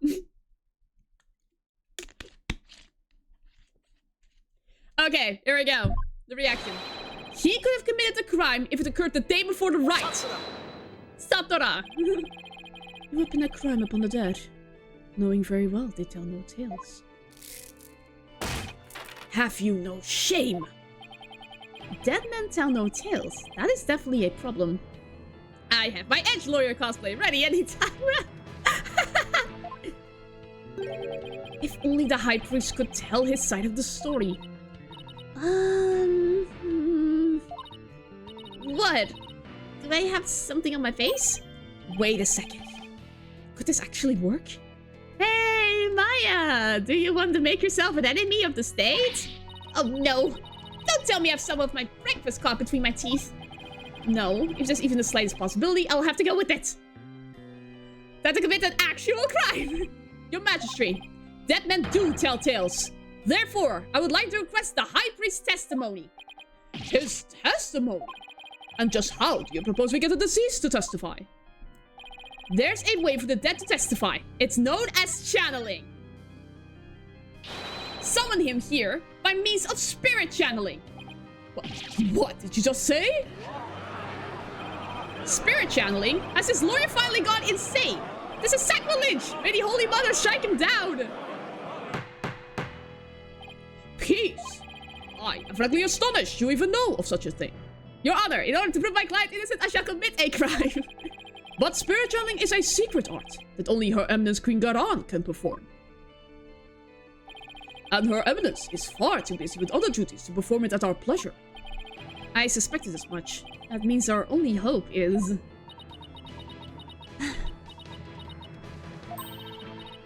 Okay, here we go. The reaction. He could have committed the crime if it occurred the day before the rite. Satora. You weapon a crime upon the dead. knowing very well they tell no tales. Have you no shame? Dead men tell no tales. That is definitely a problem. I have my edge lawyer cosplay ready anytime. If only the High Priest could tell his side of the story. What? Do I have something on my face? Wait a second. Could this actually work? Hey, Maya! Do you want to make yourself an enemy of the state? Oh no! Don't tell me I have some of my breakfast caught between my teeth. No, if there's even the slightest possibility, I'll have to go with it. That to commit an actual crime! Your Majesty, dead men do tell tales. Therefore, I would like to request the High Priest's testimony. His testimony? And just how do you propose we get the deceased to testify? There's a way for the dead to testify. It's known as channeling. Summon him here by means of spirit channeling. What did you just say? Spirit channeling? Has his lawyer finally gone insane? This is sacrilege! May the Holy Mother strike him down! Peace! I am frankly astonished you even know of such a thing. Your Honor, in order to prove my client innocent, I shall commit a crime. But spirit channeling is a secret art that only Her Eminence Queen Garan can perform. And Her Eminence is far too busy with other duties to perform it at our pleasure. I suspected as much. That means our only hope is...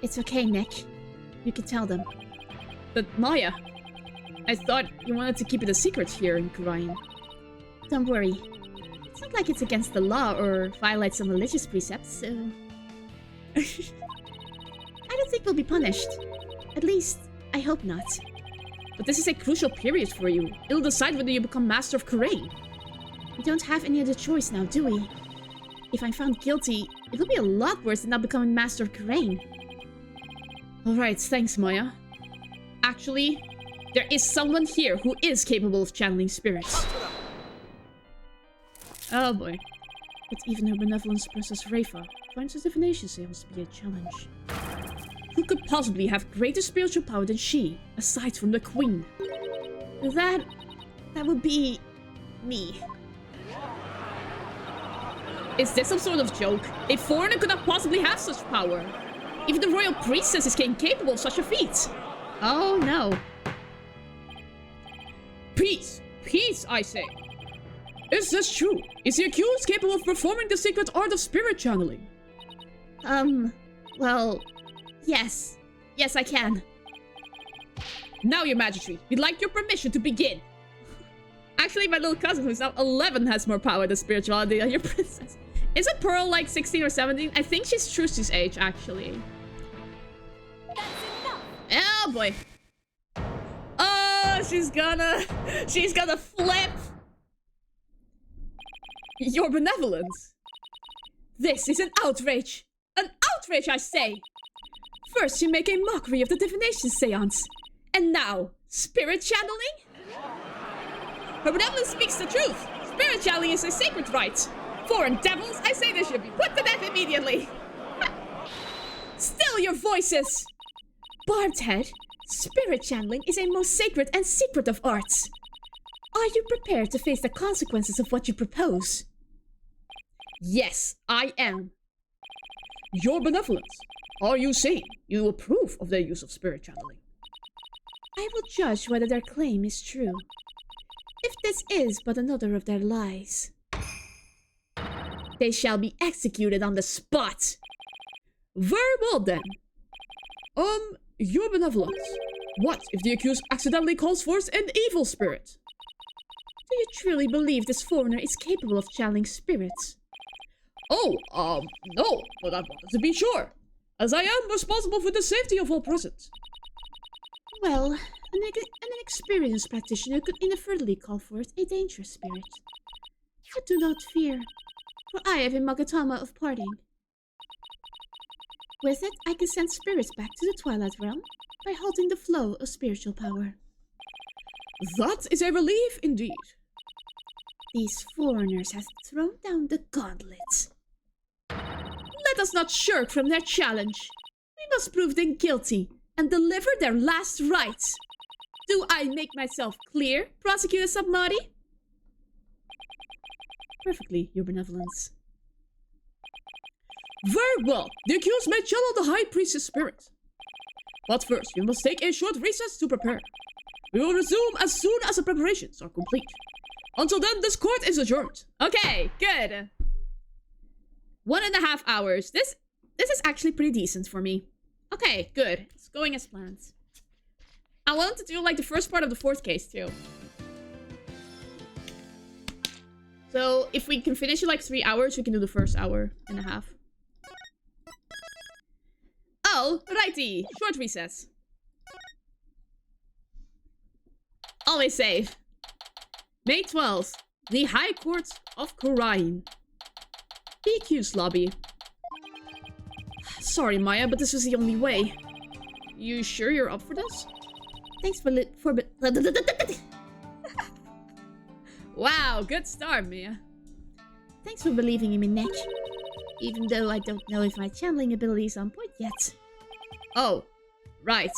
It's okay, Nick. You can tell them. But Maya, I thought you wanted to keep it a secret here in Karain. Don't worry. It's not like it's against the law or violates some religious precepts, so... I don't think we'll be punished. At least, I hope not. But this is a crucial period for you. It'll decide whether you become Master of Karain. We don't have any other choice now, do we? If I'm found guilty, it will be a lot worse than not becoming Master of Karain. Alright, thanks, Maya. Actually, there is someone here who is capable of channeling spirits. Oh boy. But even her benevolence Princess Rafa finds the divination seance to be a challenge. Who could possibly have greater spiritual power than she, aside from the Queen? That would be... me. Is this some sort of joke? A foreigner could not possibly have such power. Even the royal priestess is incapable of such a feat. Oh no. Peace! Peace, I say! Is this true? Is the accused capable of performing the secret art of spirit channeling? Well... yes. Yes, I can. Now, Your Majesty, we'd like your permission to begin. Actually, my little cousin, who's now 11, has more power than spirituality than your princess. Isn't Pearl like 16 or 17? I think she's Trucy's age, actually. Oh boy. Oh, she's gonna flip. Your benevolence. This is an outrage. An outrage, I say. First, you make a mockery of the divination seance. And now, spirit channeling? Her benevolence speaks the truth. Spirit channeling is a sacred rite. Foreign devils, I say they should be put to death immediately. Still your voices. Barbed Head, spirit channeling is a most sacred and secret of arts. Are you prepared to face the consequences of what you propose? Yes, I am. Your benevolence. Are you saying you approve of their use of spirit channeling? I will judge whether their claim is true. If this is but another of their lies, they shall be executed on the spot. Very well then. Your benevolence. What if the accused accidentally calls forth an evil spirit? Do you truly believe this foreigner is capable of channeling spirits? Oh, no, but I wanted to be sure, as I am responsible for the safety of all present. Well, an inexperienced practitioner could inadvertently call forth a dangerous spirit. But do not fear, for I have a Magatama of parting. With it, I can send spirits back to the Twilight Realm by halting the flow of spiritual power. That is a relief indeed. These foreigners have thrown down the gauntlet. Let us not shirk from their challenge. We must prove them guilty and deliver their last rites. Do I make myself clear, Prosecutor Subnaughty? Perfectly, Your Benevolence. Very well. The accused may channel the High Priest's spirit. But first, we must take a short recess to prepare. We will resume as soon as the preparations are complete. Until then, this court is adjourned. Okay, good. 1.5 hours. This is actually pretty decent for me. Okay, good. It's going as planned. I wanted to do like the first part of the 4th case too. So if we can finish in like 3 hours, we can do the first 1.5 hours. Oh, righty. Short recess. Always save. May 12th. The High Court of Khurain. The accused lobby. Sorry, Maya, but this was the only way. You sure you're up for this? Thanks for Wow, good start, Mia. Thanks for believing in me, Nick. Even though I don't know if my channeling ability is on point yet. Oh, right.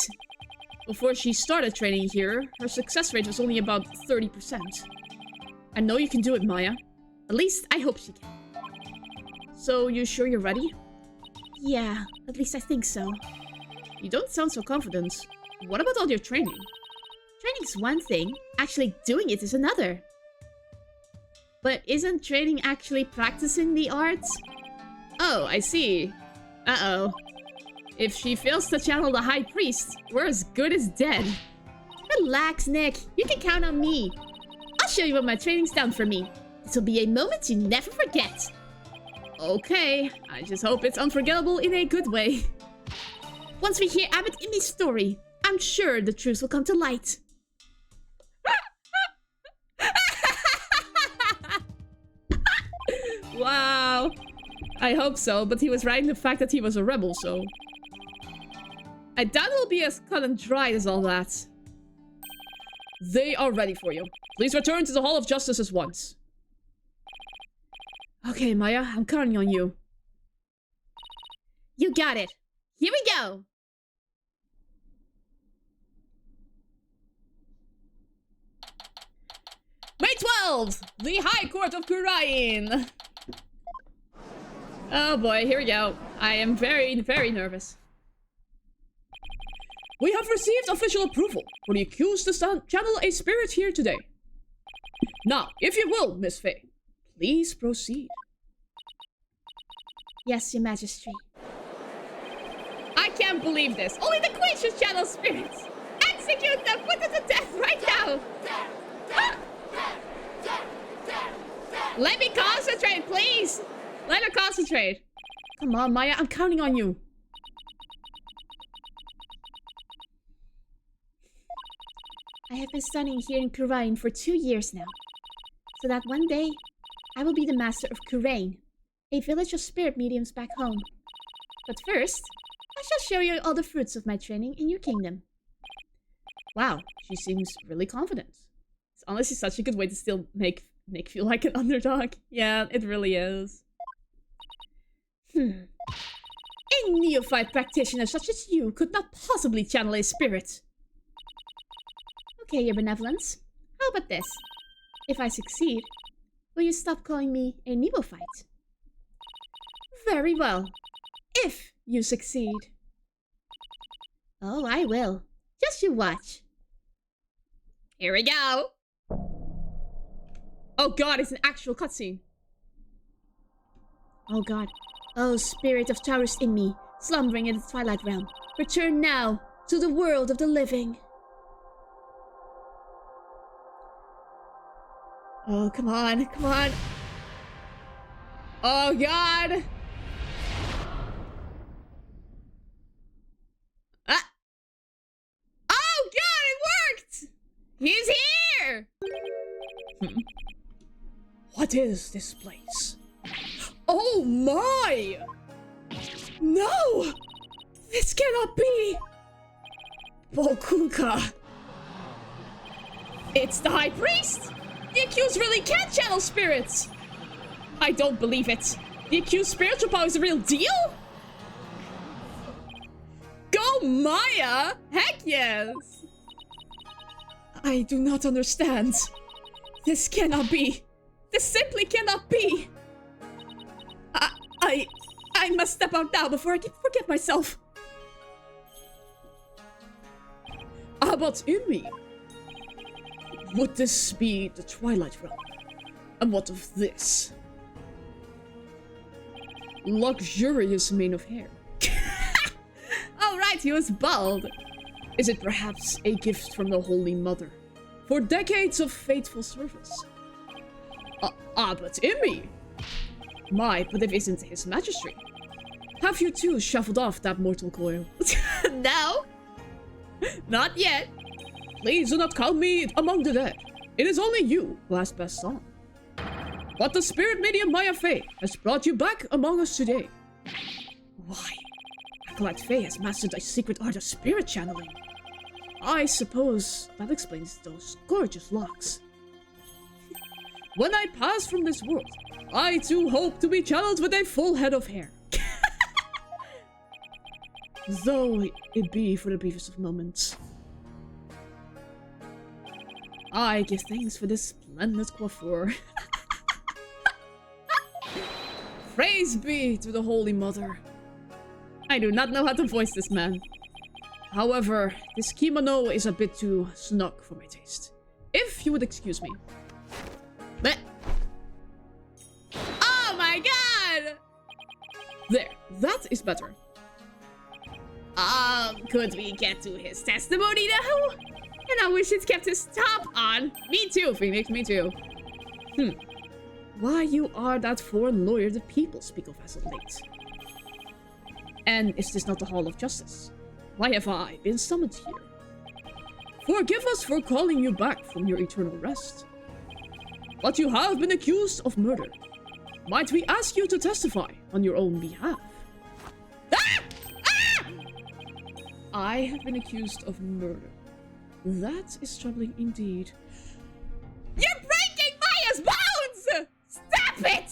Before she started training here, her success rate was only about 30%. I know you can do it, Maya. At least, I hope she can. So, you sure you're ready? Yeah, at least I think so. You don't sound so confident. What about all your training? Training's one thing, actually doing it is another. But isn't training actually practicing the arts? Oh, I see. Uh-oh. If she fails to channel the High Priest, we're as good as dead. Relax, Nick. You can count on me. I'll show you what my training's done for me. This will be a moment you never forget. Okay, I just hope it's unforgettable in a good way. Once we hear Abbott Imi's story, I'm sure the truth will come to light. Wow. I hope so, but he was right in the fact that he was a rebel, so... I doubt it'll be as cut and dried as all that. They are ready for you. Please return to the Hall of Justice at once. Okay, Maya, I'm counting on you. You got it. Here we go. May 12th, the High Court of Khurain. Oh boy, here we go. I am very, very nervous. We have received official approval for the accused to channel a spirit here today. Now, if you will, Miss Faye, please proceed. Yes, Your Majesty. I can't believe this. Only the Queen should channel spirits. Execute them! Put them to death right now! Let me concentrate, please! Let her concentrate. Come on, Maya, I'm counting on you. I have been studying here in Khurain for 2 years now, so that one day I will be the master of Khurain, a village of spirit mediums back home. But first, I shall show you all the fruits of my training in your kingdom. Wow, she seems really confident. It's honestly such a good way to still make Nick feel like an underdog. Yeah, it really is. A neophyte practitioner such as you could not possibly channel a spirit. Okay, Your Benevolence. How about this? If I succeed, will you stop calling me a neophyte? Very well. If you succeed. Oh, I will. Just you watch. Here we go. Oh god, it's an actual cutscene. Oh god. Oh, spirit of Taurus in me, slumbering in the Twilight Realm. Return now to the world of the living. Oh, come on, come on. Oh god. Ah. Oh god, it worked! He's here! What is this place? Oh my! No! This cannot be! Volkunka! It's the High Priest! The accused really can channel spirits! I don't believe it. The accused spiritual power is the real deal? Maya? Heck yes! I do not understand. This cannot be. This simply cannot be. I must step out now before I forget myself. But Imi, would this be the Twilight Realm? And what of this? Luxurious mane of hair. Oh right, he was bald. Is it perhaps a gift from the Holy Mother for decades of faithful service? But Imi! My, but it isn't his majesty. Have you too shuffled off that mortal coil? No! Not yet. Please do not count me among the dead. It is only you who has passed on. But the spirit medium Maya Fey has brought you back among us today. Why? Acolyte Fey has mastered a secret art of spirit channeling. I suppose that explains those gorgeous locks. When I pass from this world, I too hope to be channeled with a full head of hair. Though it be for the briefest of moments. I give thanks for this splendid coiffure. Praise be to the Holy Mother. I do not know how to voice this man. However, this kimono is a bit too snug for my taste. If you would excuse me. Blech. Oh my god! There, that is better. Could we get to his testimony now? And I wish he'd kept his top on. Me too, Phoenix, me too. Why you are that foreign lawyer the people speak of as of late? And is this not the Hall of Justice? Why have I been summoned here? Forgive us for calling you back from your eternal rest. But you have been accused of murder. Might we ask you to testify on your own behalf? Ah! Ah! I have been accused of murder. That is troubling indeed. You're breaking Maya's bones! Stop it!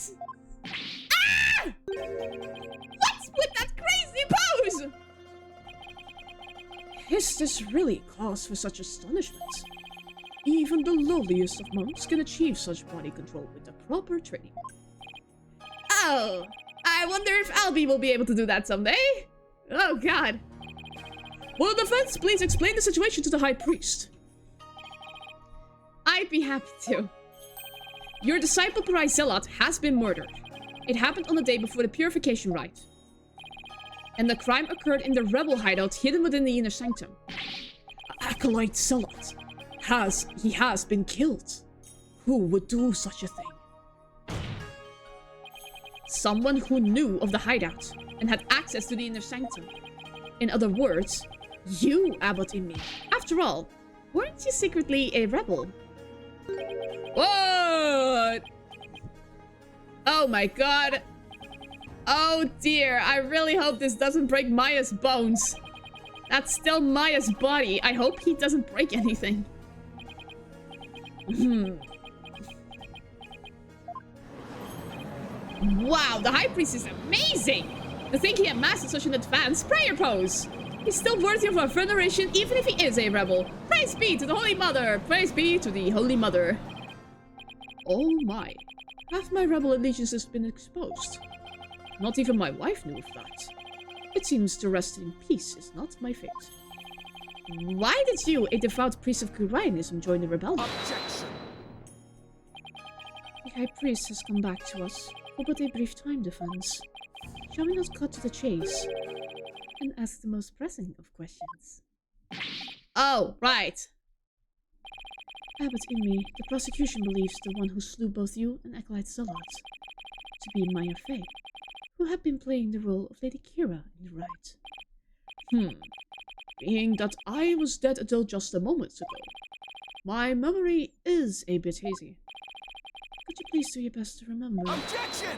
Ah! What's with that crazy pose? Is this really cause for such astonishment? Even the lowliest of monks can achieve such body control with the proper training. Oh, I wonder if Albie will be able to do that someday. Oh god. Will the defense please explain the situation to the High Priest? I'd be happy to. Your disciple Parai Zealot has been murdered. It happened on the day before the purification rite. And the crime occurred in the rebel hideout hidden within the inner sanctum. Acolyte Zealot. He has been killed. Who would do such a thing? Someone who knew of the hideout and had access to the inner sanctum. In other words, you, Abbot Imi. After all, weren't you secretly a rebel? What? Oh my god. Oh dear, I really hope this doesn't break Maya's bones. That's still Maya's body. I hope he doesn't break anything. Wow, the High Priest is amazing! To think he had mastered such an advanced prayer pose! He's still worthy of our veneration even if he is a rebel. Praise be to the Holy Mother! Praise be to the Holy Mother! Oh my. Have my rebel allegiances been exposed? Not even my wife knew of that. It seems to rest in peace is not my fate. Why did you, a devout priest of Kurayanism, join the rebellion? Objection! The High Priest has come back to us for but a brief time, defense. Shall we not cut to the chase and ask the most pressing of questions? Oh, right. Abbot Imi, the prosecution believes the one who slew both you and Acolyte Zealot to be Maya Fey, who had been playing the role of Lady Kira in the rite. Being that I was dead until just a moment ago, my memory is a bit hazy. Could you please do your best to remember? Objection!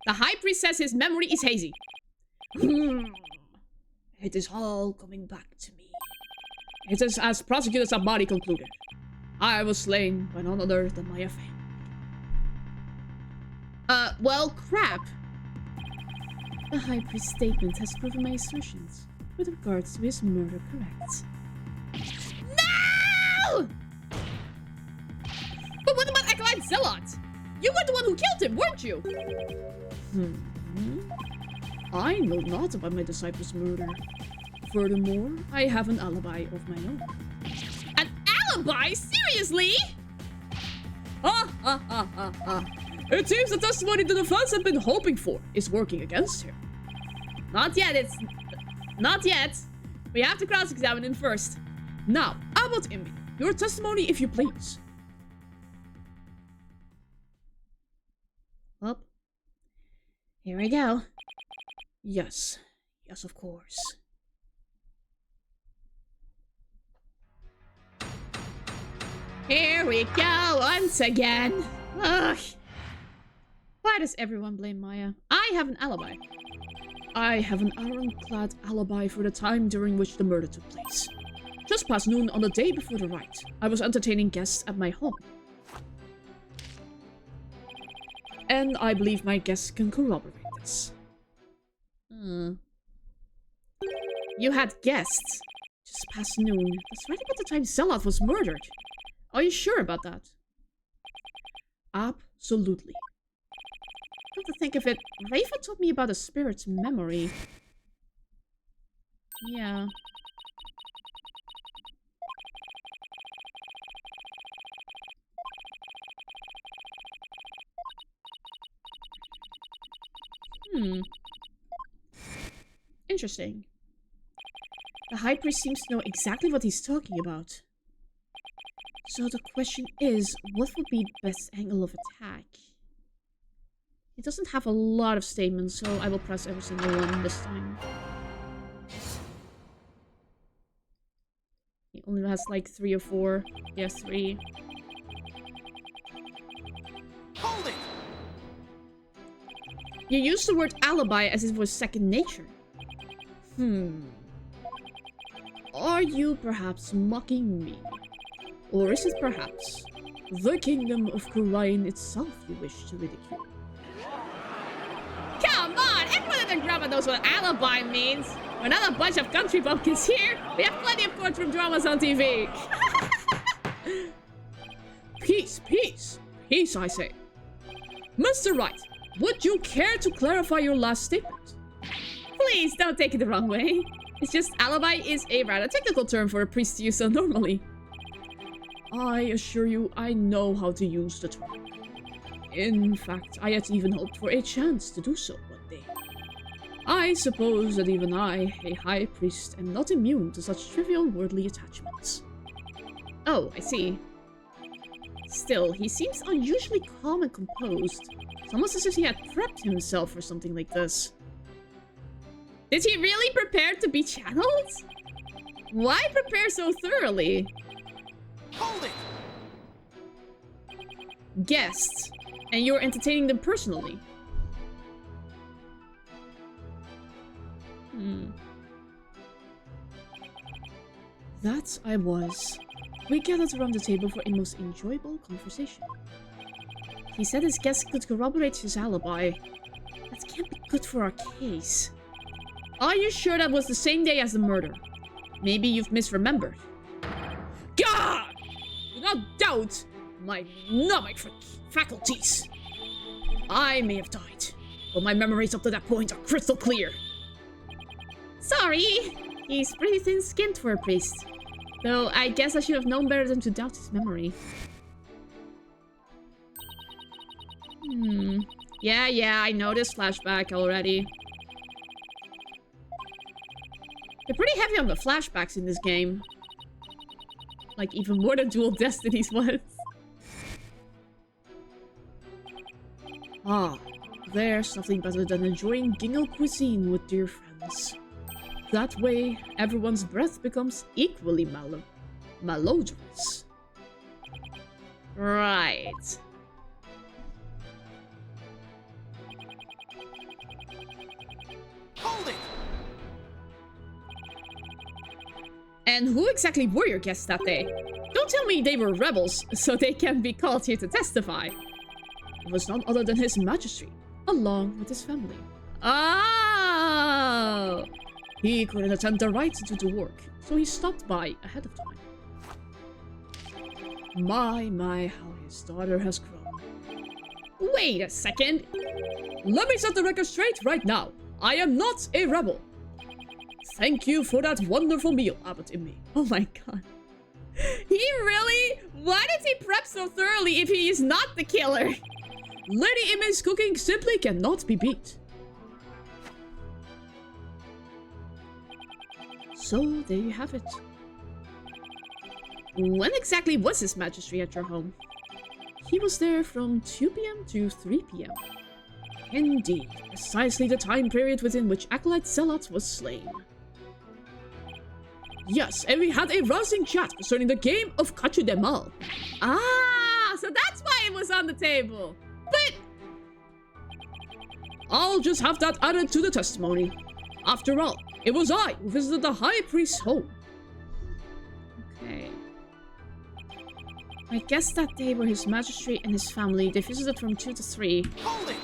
The High Priest says his memory is hazy. It is all coming back to me. It is as Prosecutor Sabari concluded. I was slain by none other than Maya Fey. Well, crap. The High Priest's statement has proven my assertions with regards to his murder correct. No! But what about Acolyte Zealot? You were the one who killed him, weren't you? I know not about my disciple's murder. Furthermore, I have an alibi of my own. An alibi? Seriously? It seems the testimony the defense had been hoping for is working against him. Not yet, Not yet. We have to cross-examine him first. Now, how about Imbi? Your testimony, if you please. Well, here we go. Yes. Yes, of course. Here we go once again. Ugh. Why does everyone blame Maya? I have an alibi. I have an ironclad alibi for the time during which the murder took place. Just past noon on the day before the riot, I was entertaining guests at my home. And I believe my guests can corroborate this. You had guests? Just past noon. That's right about the time Zealot was murdered. Are you sure about that? Absolutely. Come to think of it, Rafa told me about a spirit's memory. Yeah. Interesting. The High Priest seems to know exactly what he's talking about. So the question is, what would be the best angle of attack? It doesn't have a lot of statements, so I will press every single one this time. He only has like 3 or 4. Yeah, 3. Hold it! You used the word alibi as if it was second nature. Are you perhaps mocking me? Or is it perhaps the kingdom of Khurain itself you wish to ridicule? Come on! Everyone in the drama knows what alibi means! We're not a bunch of country bumpkins here! We have plenty of courtroom dramas on TV! Peace, peace! Peace, I say! Mr. Wright, would you care to clarify your last statement? Please, don't take it the wrong way. It's just alibi is a rather technical term for a priest to use so normally. I assure you, I know how to use the term. In fact, I had even hoped for a chance to do so one day. I suppose that even I, a high priest, am not immune to such trivial worldly attachments. Oh, I see. Still, he seems unusually calm and composed. It's almost as if he had prepped himself for something like this. Did he really prepare to be channeled? Why prepare so thoroughly? Hold it! Guests. And you're entertaining them personally. That I was. We gathered around the table for a most enjoyable conversation. He said his guests could corroborate his alibi. That can't be good for our case. Are you sure that was the same day as the murder? Maybe you've misremembered. God! Without doubt, my mnemonic faculties. I may have died, but my memories up to that point are crystal clear. Sorry! He's pretty thin-skinned for a priest. Though I guess I should have known better than to doubt his memory. Yeah, I know this flashback already. They're pretty heavy on the flashbacks in this game. Like, even more than Dual Destinies was. Ah, there's nothing better than enjoying gingham cuisine with dear friends. That way, everyone's breath becomes equally malodorous. Right. Hold it! And who exactly were your guests that day? Don't tell me they were rebels, so they can be called here to testify. It was none other than His Majesty, along with his family. Ah! He couldn't attend the rite due to work, so he stopped by ahead of time. My, how his daughter has grown. Wait a second. Let me set the record straight right now. I am not a rebel. Thank you for that wonderful meal, Abbot Immi. Oh my god. He really? Why does he prep so thoroughly if he is not the killer? Lady Immi's cooking simply cannot be beat. So, there you have it. When exactly was His Majesty at your home? He was there from 2 PM to 3 PM. Indeed, precisely the time period within which Acolyte Zealot was slain. Yes, and we had a rousing chat concerning the game of Kachu de Mal. Ah, so that's why it was on the table. But I'll just have that added to the testimony. After all, it was I who visited the High Priest's home. Okay. I guess that day where His Majesty and his family, they visited from 2 to 3. Hold it!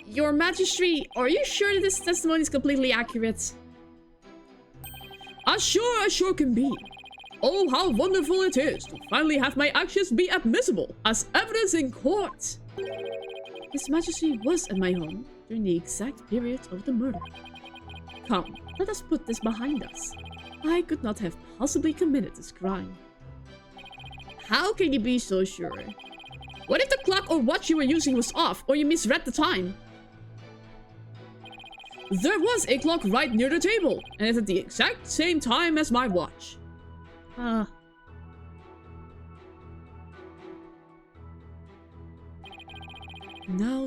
Your Majesty, are you sure that this testimony is completely accurate? As sure can be. Oh, how wonderful it is to finally have my actions be admissible as evidence in court. His Majesty was at my home during the exact period of the murder. Come, let us put this behind us. I could not have possibly committed this crime. How can you be so sure? What if the clock or watch you were using was off, or you misread the time? There was a clock right near the table, and it's at the exact same time as my watch. Now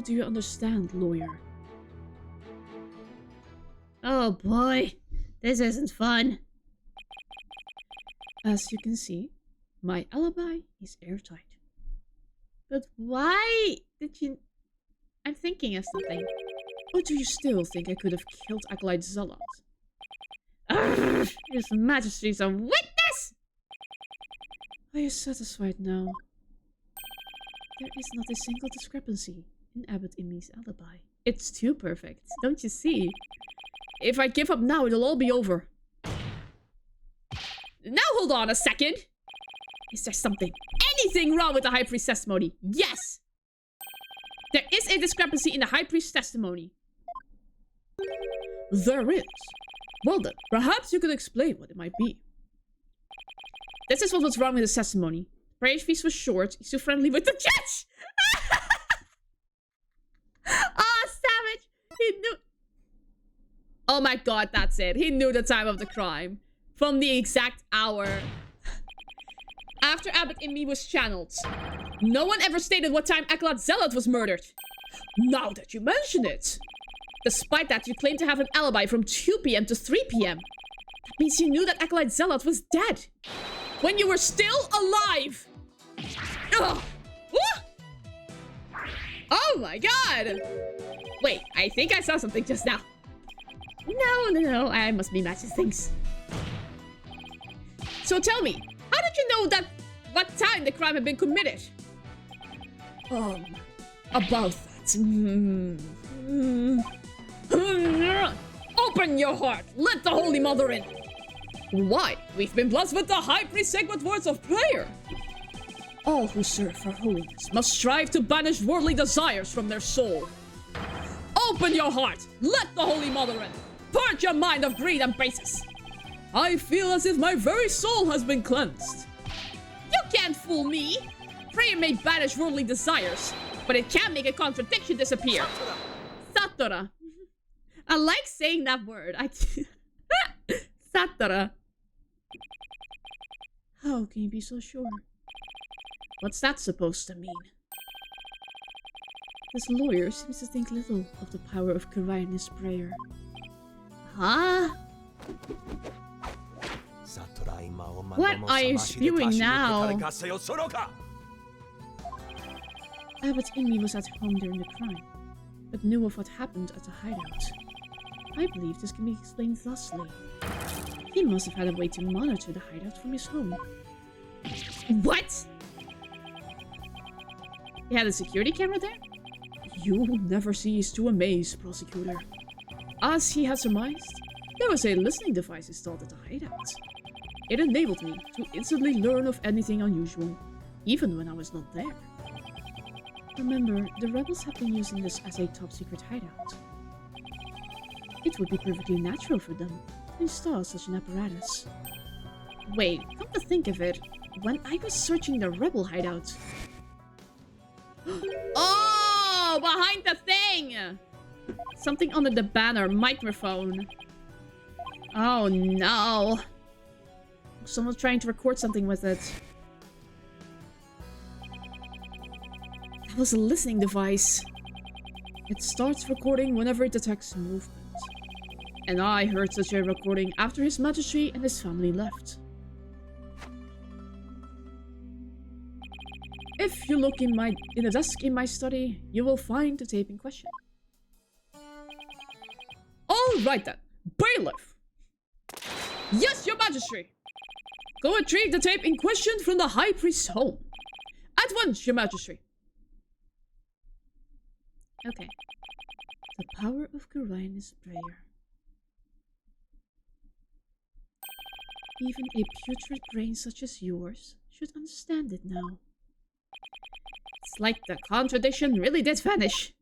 do you understand, lawyer? Oh boy, this isn't fun. As you can see, my alibi is airtight. But why did you... I'm thinking of something. Or do you still think I could have killed Acolyte Zealot? His Majesty's a witness! Are you satisfied now? There is not a single discrepancy in Abbot Immi's alibi. It's too perfect, don't you see? If I give up now, it'll all be over. Now hold on a second! Is there anything wrong with the High Priest's testimony? Yes! There is a discrepancy in the High Priest's testimony. There is. Well then, perhaps you could explain what it might be. This is what was wrong with his testimony. Prayer feast was short, he's too friendly with the judge! Oh, savage! He knew... Oh my god, that's it. He knew the time of the crime. From the exact hour. After Abbot Immi was channeled. No one ever stated what time Acolyte Zealot was murdered. Now that you mention it. Despite that, you claim to have an alibi from 2 PM to 3 PM. That means you knew that Acolyte Zealot was dead. When you were still alive. Ugh. Oh my god. Wait, I think I saw something just now. No, I must be matching things. So tell me, how did you know that what time the crime had been committed? About that. Open your heart. Let the Holy Mother in. Why? We've been blessed with the High Priest's sacred words of prayer. All who serve for holiness must strive to banish worldly desires from their soul. Open your heart. Let the Holy Mother in. Purge your mind of greed and baseness. I feel as if my very soul has been cleansed. You can't fool me. Prayer may banish worldly desires, but it can't make a contradiction disappear. Satora. I like saying that word. Satora. How can you be so sure? What's that supposed to mean? This lawyer seems to think little of the power of Karayan's prayer. Huh? What are you spewing now? Abbot Immi was at home during the crime, but knew of what happened at the hideout. I believe this can be explained thusly. He must have had a way to monitor the hideout from his home. What? He had a security camera there? You will never cease to amaze, prosecutor. As he had surmised, there was a listening device installed at the hideout. It enabled me to instantly learn of anything unusual, even when I was not there. Remember, the rebels have been using this as a top-secret hideout. It would be perfectly natural for them to install such an apparatus. Wait, come to think of it, when I was searching the rebel hideout... Oh, behind the thing! Something under the banner, microphone. Oh no. Someone's trying to record something with it. That was a listening device. It starts recording whenever it detects movement. And I heard such a recording after His Majesty and his family left. If you look in the desk in my study, you will find the tape in question. Alright then, Bailiff! Yes, your majesty! Go retrieve the tape in question from the High Priest's home. At once, your majesty! Okay. The power of Gorian's prayer. Even a putrid brain such as yours should understand it now. It's like the contradiction really did vanish.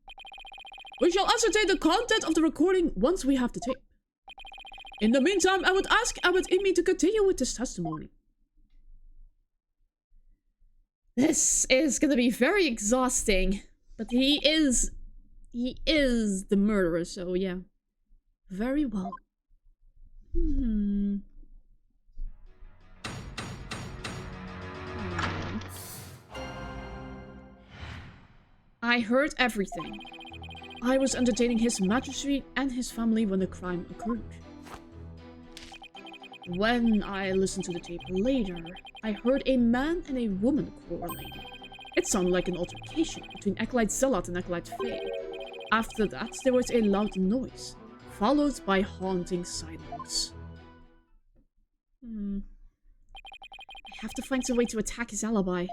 We shall ascertain the content of the recording once we have the tape. In the meantime, I would ask Abbot Imi to continue with his testimony. This is gonna be very exhausting, but he is the murderer, so yeah. Very well. I heard everything. I was entertaining His Majesty and his family when the crime occurred. When I listened to the tape later, I heard a man and a woman quarreling. It sounded like an altercation between Acolyte Zealot and Acolyte Faye. After that, there was a loud noise, followed by haunting silence. I have to find some way to attack his alibi.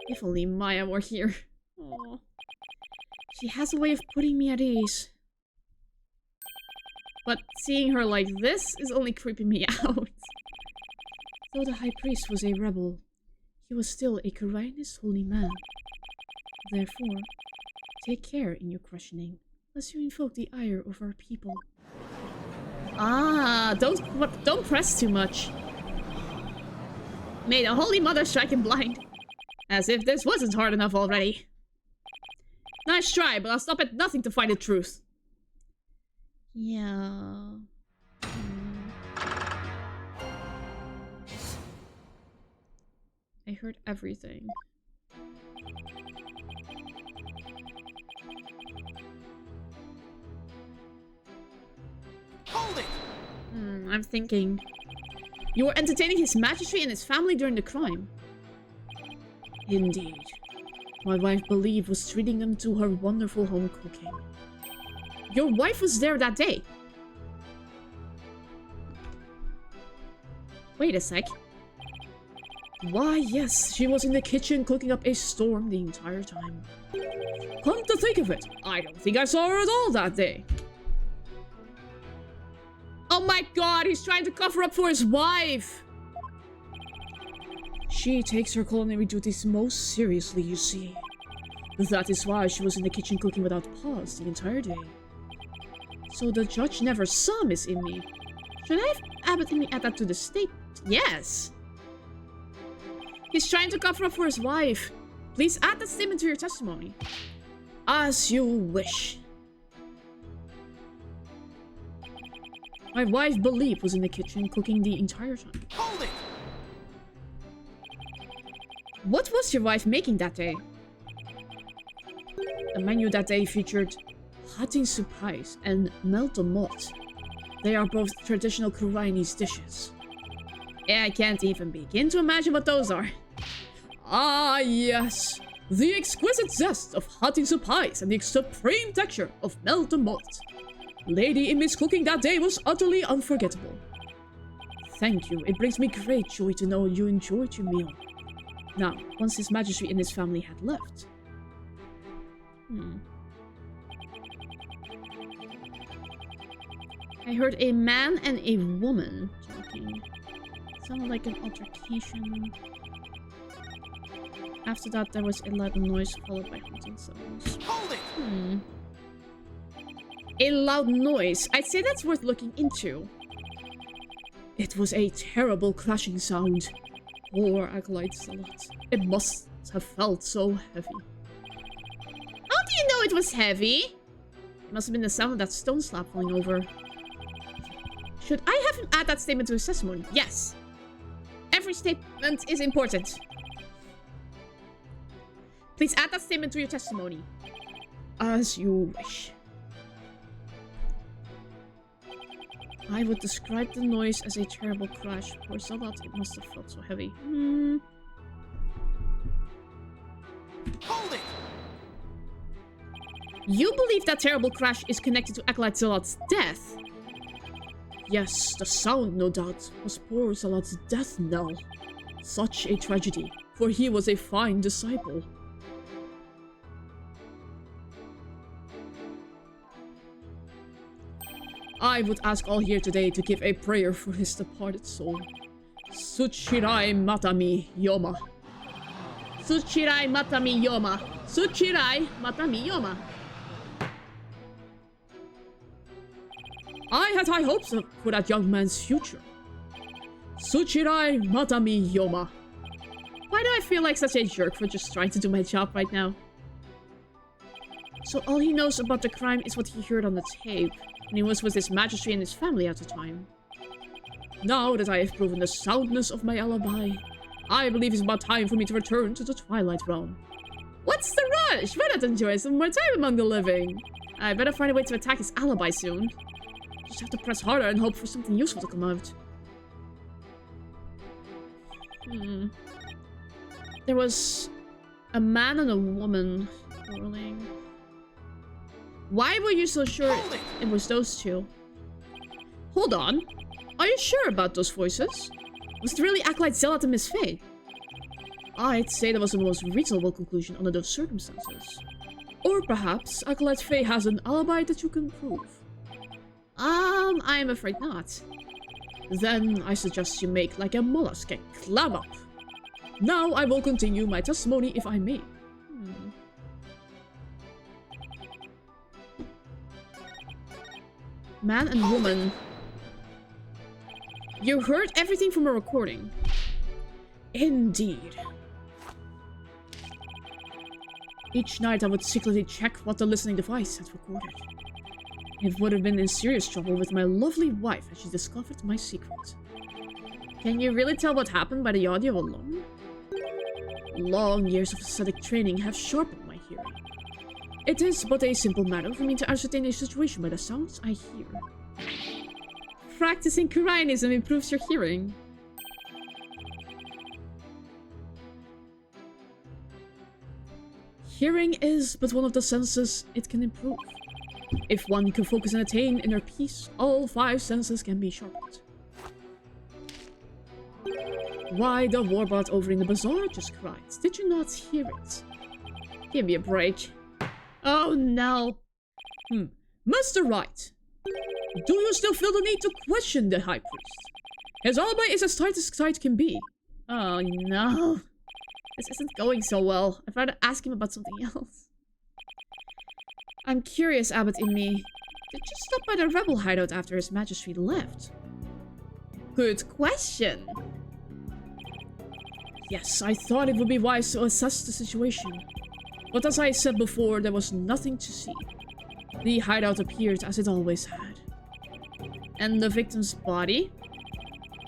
If only Maya were here. Aww. She has a way of putting me at ease. But seeing her like this is only creeping me out. Though the High Priest was a rebel, he was still a Karainist holy man. Therefore, take care in your questioning, lest you invoke the ire of our people. Ah, don't press too much. May the Holy Mother strike him blind. As if this wasn't hard enough already. Nice try, but I'll stop at nothing to find the truth. Yeah. I heard everything. Hold it! I'm thinking. You were entertaining His Majesty and his family during the crime. Indeed. My wife Believe was treating them to her wonderful home cooking. Your wife was there that day. Wait a sec. Why, yes, she was in the kitchen cooking up a storm the entire time. Come to think of it, I don't think I saw her at all that day. Oh my god, he's trying to cover up for his wife! She takes her culinary duties most seriously, you see. That is why she was in the kitchen cooking without pause the entire day. So the judge never saw Miss Imi. Should I have Abbot Imi add that to the state? Yes! He's trying to cover up for his wife. Please add that statement to your testimony. As you wish. My wife Believe was in the kitchen cooking the entire time. Hold it! What was your wife making that day? The menu that day featured Hatin supais and meltomot. They are both traditional Kurainese dishes. Yeah, I can't even begin to imagine what those are. Ah, yes. The exquisite zest of Hatin supais and the supreme texture of meltomot. Lady Imi's cooking that day was utterly unforgettable. Thank you. It brings me great joy to know you enjoyed your meal. Now, once His Majesty and his family had left... I heard a man and a woman talking. Sounded like an altercation. After that, there was a loud noise followed by hooting sounds. Hold it! A loud noise. I'd say that's worth looking into. It was a terrible crashing sound. Poor Acolyte Zealot. It must have felt so heavy. How do you know it was heavy? It must have been the sound of that stone slab falling over. Should I have him add that statement to his testimony? Yes. Every statement is important. Please add that statement to your testimony. As you wish. I would describe the noise as a terrible crash. Poor Zealot, it must have felt so heavy. Hold it! You believe that terrible crash is connected to Acolyte Zealot's death? Yes, the sound, no doubt, was poor Zealot's death knell. Such a tragedy, for he was a fine disciple. I would ask all here today to give a prayer for his departed soul. Suchirai Matami Yoma. Suchirai Matami Yoma. Suchirai Matami Yoma. I had high hopes for that young man's future. Suchirai Matami Yoma. Why do I feel like such a jerk for just trying to do my job right now? So all he knows about the crime is what he heard on the tape, and he was with his majesty and his family at the time. Now that I have proven the soundness of my alibi, I believe it's about time for me to return to the Twilight Realm. What's the rush? Why not enjoy some more time among the living? I better find a way to attack his alibi soon. Just have to press harder and hope for something useful to come out. There was a man and a woman quarreling. Why were you so sure it was those two? Hold on. Are you sure about those voices? Was it really Acolyte Zealot and Miss Faye? I'd say that was the most reasonable conclusion under those circumstances. Or perhaps Acolyte Faye has an alibi that you can prove. I am afraid not. Then I suggest you make like a mollusk and clam up. Now I will continue my testimony if I may. Man and woman. You heard everything from a recording. Indeed. Each night I would secretly check what the listening device had recorded. It would have been in serious trouble with my lovely wife as she discovered my secret. Can you really tell what happened by the audio alone? Long years of aesthetic training have sharpened my hearing. It is but a simple matter for me to ascertain a situation by the sounds I hear. Practicing Koreanism improves your hearing. Hearing is but one of the senses it can improve. If one can focus and attain inner peace, all 5 senses can be sharpened. Why, the warbot over in the bazaar just cried. Did you not hear it? Give me a break. Oh no. Mr. Wright, do you still feel the need to question the High Priest? His alibi is as tight can be. Oh no. This isn't going so well. I'd rather ask him about something else. I'm curious, Abbot in me. Did you stop by the rebel hideout after His Majesty left? Good question. Yes, I thought it would be wise to assess the situation. But as I said before, there was nothing to see. The hideout appeared as it always had. And the victim's body?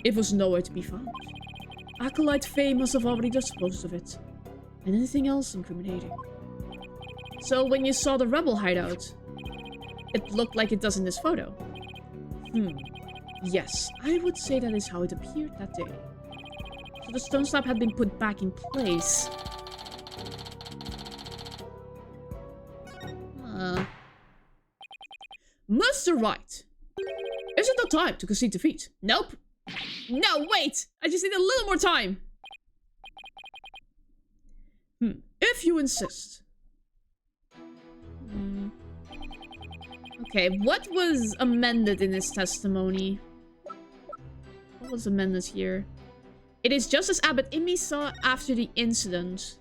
It was nowhere to be found. Acolyte Faye must have already disposed of it. And anything else incriminating. So when you saw the rebel hideout, it looked like it does in this photo. Yes, I would say that is how it appeared that day. So the stone slab had been put back in place. Mr. Wright! Is it not time to concede defeat? Nope. No, wait! I just need a little more time! If you insist. Okay, what was amended in his testimony? What was amended here? It is just as Abbot Imi saw after the incident.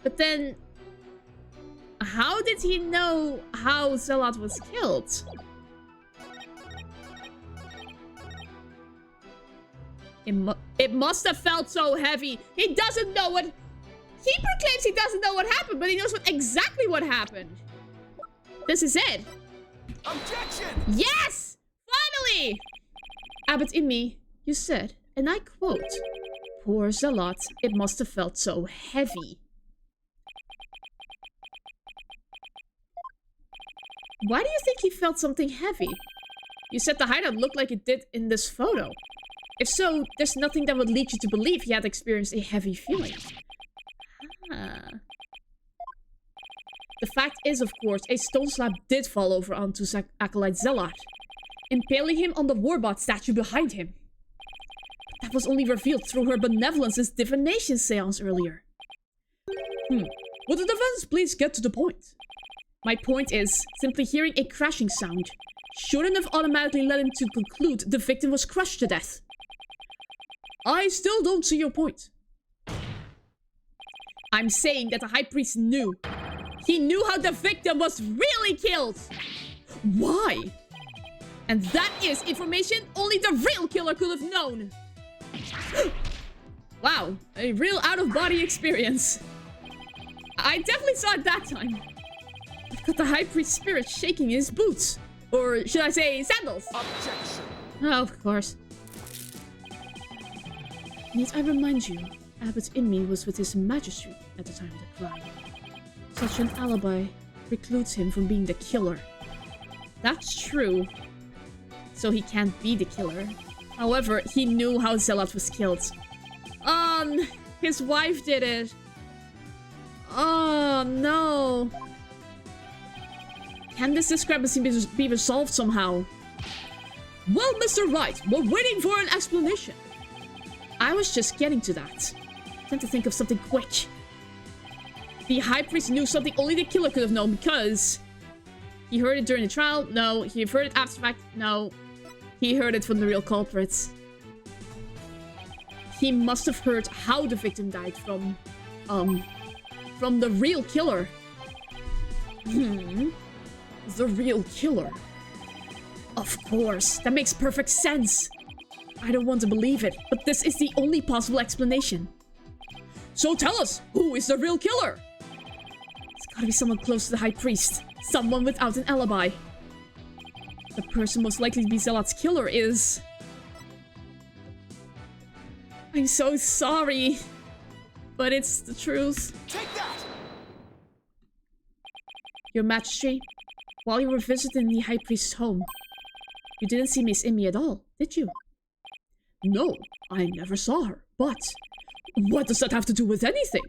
But then, how did he know how Zealot was killed? It must have felt so heavy. He doesn't know what... He proclaims he doesn't know what happened, but he knows exactly what happened. This is it. Objection! Yes! Finally! Abbot Imi, you said, and I quote, "Poor Zealot, it must have felt so heavy." Why do you think he felt something heavy? You said the hideout looked like it did in this photo. If so, there's nothing that would lead you to believe he had experienced a heavy feeling. Ah. The fact is, of course, a stone slab did fall over onto Acolyte Zealot, impaling him on the warbot statue behind him. But that was only revealed through her benevolence's divination seance earlier. Would the defense please get to the point? My point is, simply hearing a crashing sound shouldn't have automatically led him to conclude the victim was crushed to death. I still don't see your point. I'm saying that the High Priest knew. He knew how the victim was really killed. Why? And that is information only the real killer could have known. Wow, a real out-of-body experience. I definitely saw it that time. I've got the High Priest's spirit shaking in his boots. Or should I say sandals? Objection! Oh, of course. Need I remind you, Abbot Imi was with his magistrate at the time of the crime. Such an alibi precludes him from being the killer. That's true. So he can't be the killer. However, he knew how Zealot was killed. His wife did it. Oh, no. Can this discrepancy be resolved somehow? Well, Mr. Wright, we're waiting for an explanation. I was just getting to that. Trying to think of something quick. The High Priest knew something only the killer could have known because... He heard it during the trial? No. He heard it after the fact? No. He heard it from the real culprits. He must have heard how the victim died from the real killer. The real killer. Of course, that makes perfect sense. I don't want to believe it, but this is the only possible explanation. So tell us, who is the real killer? It's gotta be someone close to the High Priest. Someone without an alibi. The person most likely to be Zealot's killer is... I'm so sorry, but it's the truth. Take that! Your Majesty, while you were visiting the High Priest's home, you didn't see Miss Imi at all, did you? No, I never saw her, but what does that have to do with anything?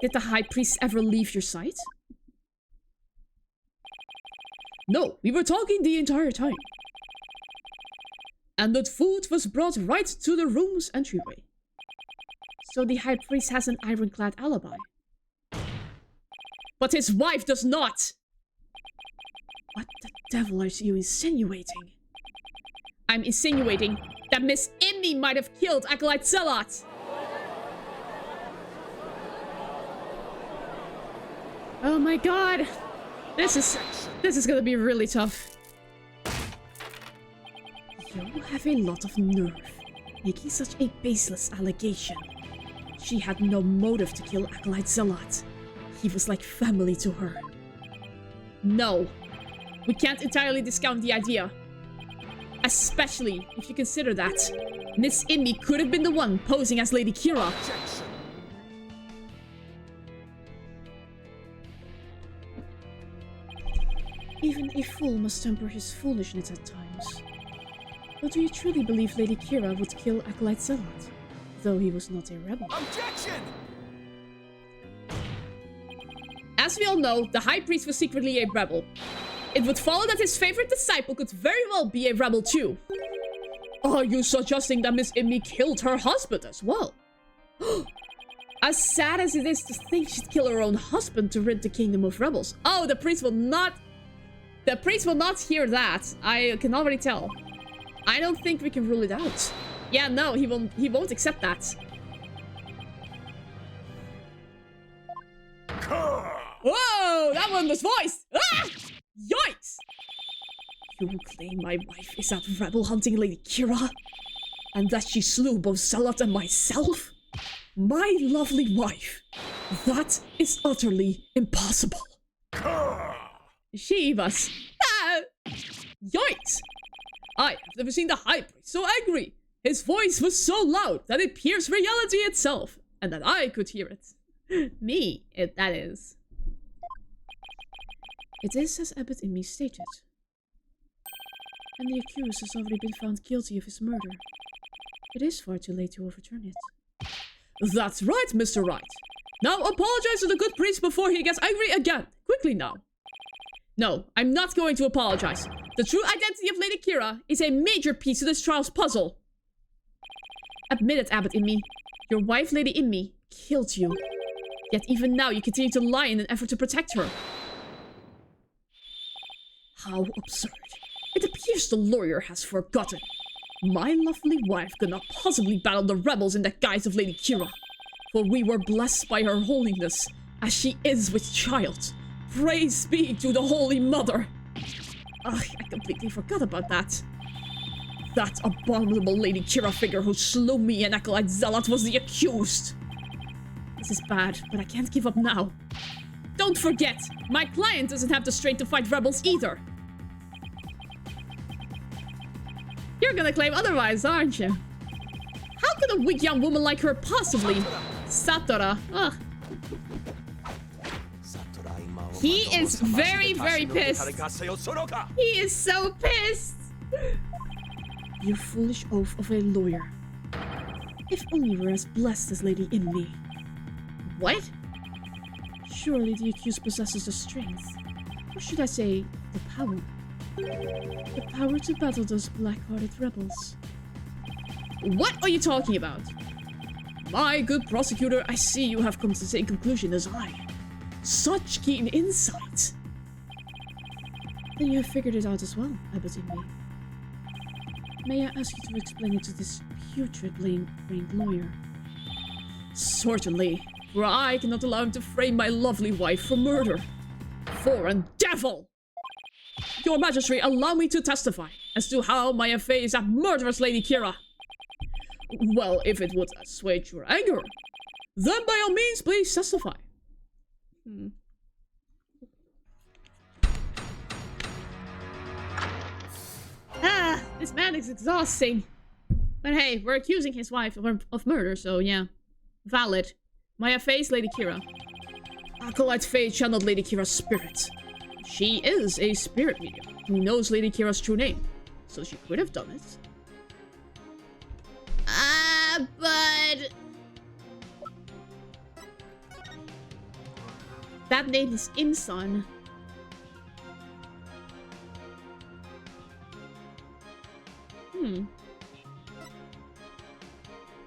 Did the High Priest ever leave your sight? No, we were talking the entire time. And that food was brought right to the room's entryway. So the High Priest has an ironclad alibi. But his wife does not! What the devil are you insinuating? I'm insinuating that Miss Imi might have killed Acolyte Zealot! Oh my god! This is gonna be really tough. You have a lot of nerve, making such a baseless allegation. She had no motive to kill Acolyte Zealot. He was like family to her. No, we can't entirely discount the idea. Especially if you consider that Miss Imi could have been the one posing as Lady Kira. Objection! Even a fool must temper his foolishness at times. But do you truly believe Lady Kira would kill Acolyte Zealot, though he was not a rebel? Objection! As we all know, the High Priest was secretly a rebel. It would follow that his favorite disciple could very well be a rebel too. Are you suggesting that Miss Imi killed her husband as well? As sad as it is to think she'd kill her own husband to rid the kingdom of rebels. Oh, the priest will not... The priest will not hear that. I can already tell. I don't think we can rule it out. Yeah, no, he won't accept that. Whoa, that one was voiced! Ah! Yikes! You claim my wife is that rebel hunting Lady Kira? And that she slew both Zealot and myself? My lovely wife. That is utterly impossible. She was... Ah! Yikes! I have never seen the High Priest so angry. His voice was so loud that it pierced reality itself. And that I could hear it. Me, that is. It is as Abbot and me stated. And the accused has already been found guilty of his murder. It is far too late to overturn it. That's right, Mr. Wright. Now apologize to the good priest before he gets angry again. Quickly now. No, I'm not going to apologize. The true identity of Lady Kira is a major piece of this trial's puzzle. Admit it, Abbot Immi. Your wife, Lady Immi, killed you. Yet even now you continue to lie in an effort to protect her. How absurd. It appears the lawyer has forgotten. My lovely wife could not possibly battle the rebels in the guise of Lady Kira. For we were blessed by her holiness, as she is with child. Praise be to the Holy Mother! Ugh, I completely forgot about that. That abominable Lady Kira figure who slew me and Acolyte Zealot was the accused. This is bad, but I can't give up now. Don't forget, my client doesn't have the strength to fight rebels either. You're gonna claim otherwise, aren't you? How could a weak young woman like her possibly... Satora. Ugh. He is very, very pissed. He is so pissed. You foolish oaf of a lawyer. If only we're as blessed as Lady Immi. What? Surely the accused possesses the strength, or should I say, the power. The power to battle those black-hearted rebels. What are you talking about? My good prosecutor, I see you have come to the same conclusion as I. Such keen insight. Then you have figured it out as well, Abbot Immi. May I ask you to explain it to this putrid-brained lawyer? Certainly, for I cannot allow him to frame my lovely wife for murder. Foreign devil! Your Majesty, allow me to testify as to how my affair is that murderous Lady Kira. Well, if it would assuage your anger, then by all means, please testify. Ah, this man is exhausting. But hey, we're accusing his wife of murder, so yeah. Valid. Maya Faye's Lady Kira. Acolyte Faye channeled Lady Kira's spirit. She is a spirit medium who knows Lady Kira's true name, so she could have done it. But... that name is Insun.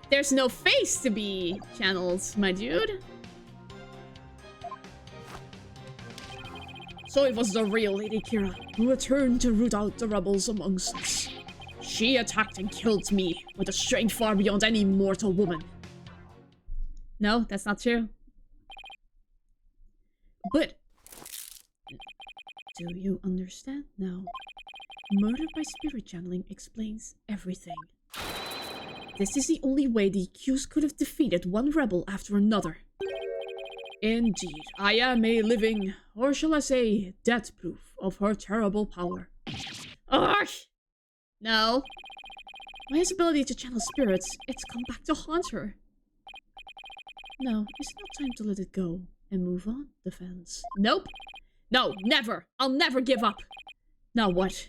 There's no face to be channeled, my dude. So it was the real Lady Kira who returned to root out the rebels amongst us. She attacked and killed me with a strength far beyond any mortal woman. No, that's not true. But... do you understand now? Murder by spirit channeling explains everything. This is the only way the accused could have defeated one rebel after another. Indeed, I am a living, or shall I say, dead proof of her terrible power. Ugh! No. Maya's ability to channel spirits, it's come back to haunt her. Now, is it not time to let it go and move on, defense? Nope. No, never. I'll never give up. Now what?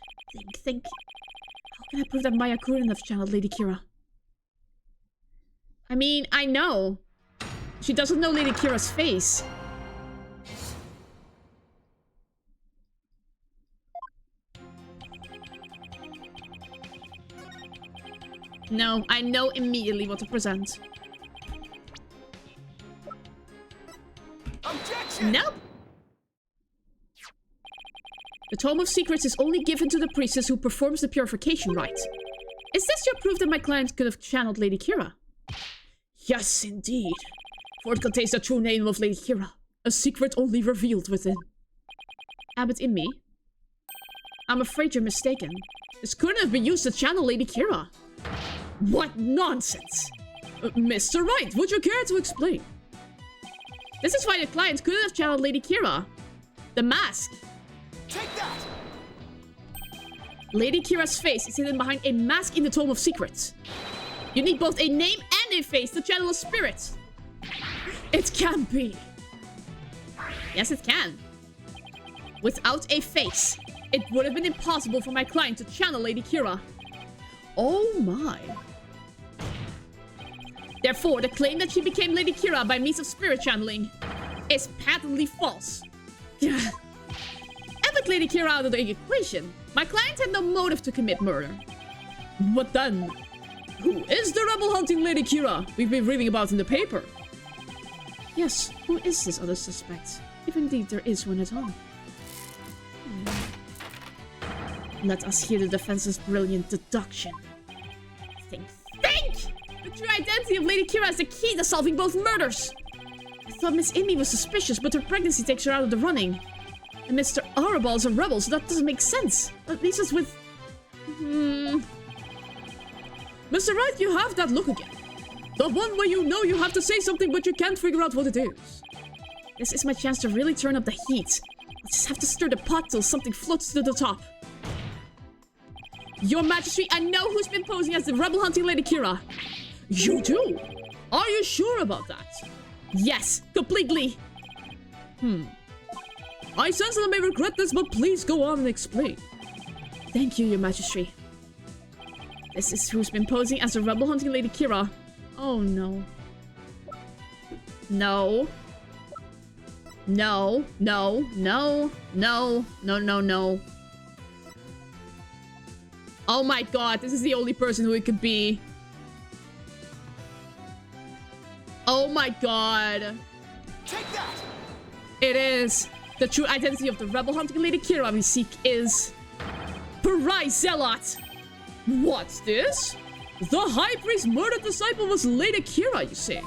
Think. How can I prove that Maya couldn't have channeled Lady Kira? I mean, I know. She doesn't know Lady Kira's face. No, I know immediately what to present. Nope. The Tome of Secrets is only given to the priestess who performs the purification rite. Is this your proof that my client could have channeled Lady Kira? Yes, indeed. For it contains the true name of Lady Kira. A secret only revealed within. Abbot in me? I'm afraid you're mistaken. This couldn't have been used to channel Lady Kira. What nonsense! Mr. Wright, would you care to explain? This is why the client couldn't have channeled Lady Kira. The mask. Take that! Lady Kira's face is hidden behind a mask in the Tome of Secrets. You need both a name and a face to channel a spirit. It can be. Yes, it can. Without a face, it would have been impossible for my client to channel Lady Kira. Oh my. Therefore, the claim that she became Lady Kira by means of spirit channeling is patently false. And with Lady Kira out of the equation, my client had no motive to commit murder. What then? Who is the rebel hunting Lady Kira we've been reading about in the paper? Yes, who is this other suspect? If indeed there is one at all. Let us hear the defense's brilliant deduction. Think! The true identity of Lady Kira is the key to solving both murders! I thought Miss Amy was suspicious, but her pregnancy takes her out of the running. And Mr. Arabal is a rebel, so that doesn't make sense. That leaves us with... Mr. Wright, you have that look again. The one where you know you have to say something, but you can't figure out what it is. This is my chance to really turn up the heat. I just have to stir the pot till something floats to the top. Your Majesty, I know who's been posing as the rebel hunting Lady Kira. You do? Are you sure about that? Yes, completely. I sense that I may regret this, but please go on and explain. Thank you, Your Majesty. This is who's been posing as the rebel hunting Lady Kira. Oh no. No. No, no, no, no, no, no, no. Oh my god, this is the only person who it could be. Oh my god. Take that! It is. The true identity of the rebel hunting Lady Kira we seek is... Parai Zealot! What's this? The High Priest's murdered disciple was Lady Kira, you say?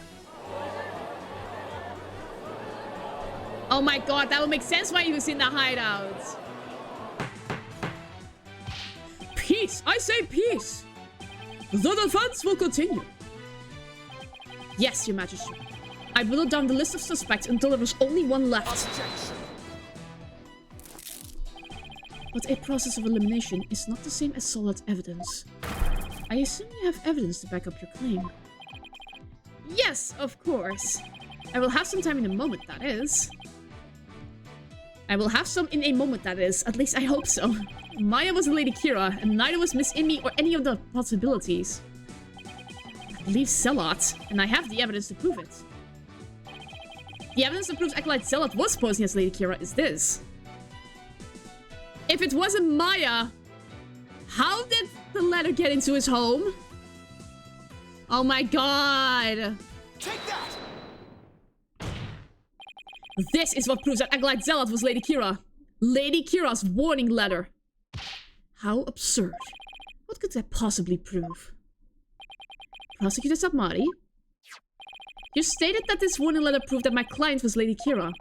Oh my god, that would make sense why he was in the hideout. Peace! I say peace! The defense will continue. Yes, Your Majesty. I whittled down the list of suspects until there was only one left. Objection! But a process of elimination is not the same as solid evidence. I assume you have evidence to back up your claim. Yes, of course. I will have some time in a moment, that is. I will have some in a moment, that is. At least I hope so. Maya wasn't Lady Kira, and neither was Miss Amy or any of the possibilities. I believe Zealot, and I have the evidence to prove it. The evidence that proves Acolyte Zealot was posing as Lady Kira is this. If it wasn't Maya, how did the letter get into his home? Oh my god. Take that! This is what proves that Acolyte Zealot was Lady Kira. Lady Kira's warning letter. How absurd. What could that possibly prove? Prosecutor Sabmari? You stated that this warning letter proved that my client was Lady Kira.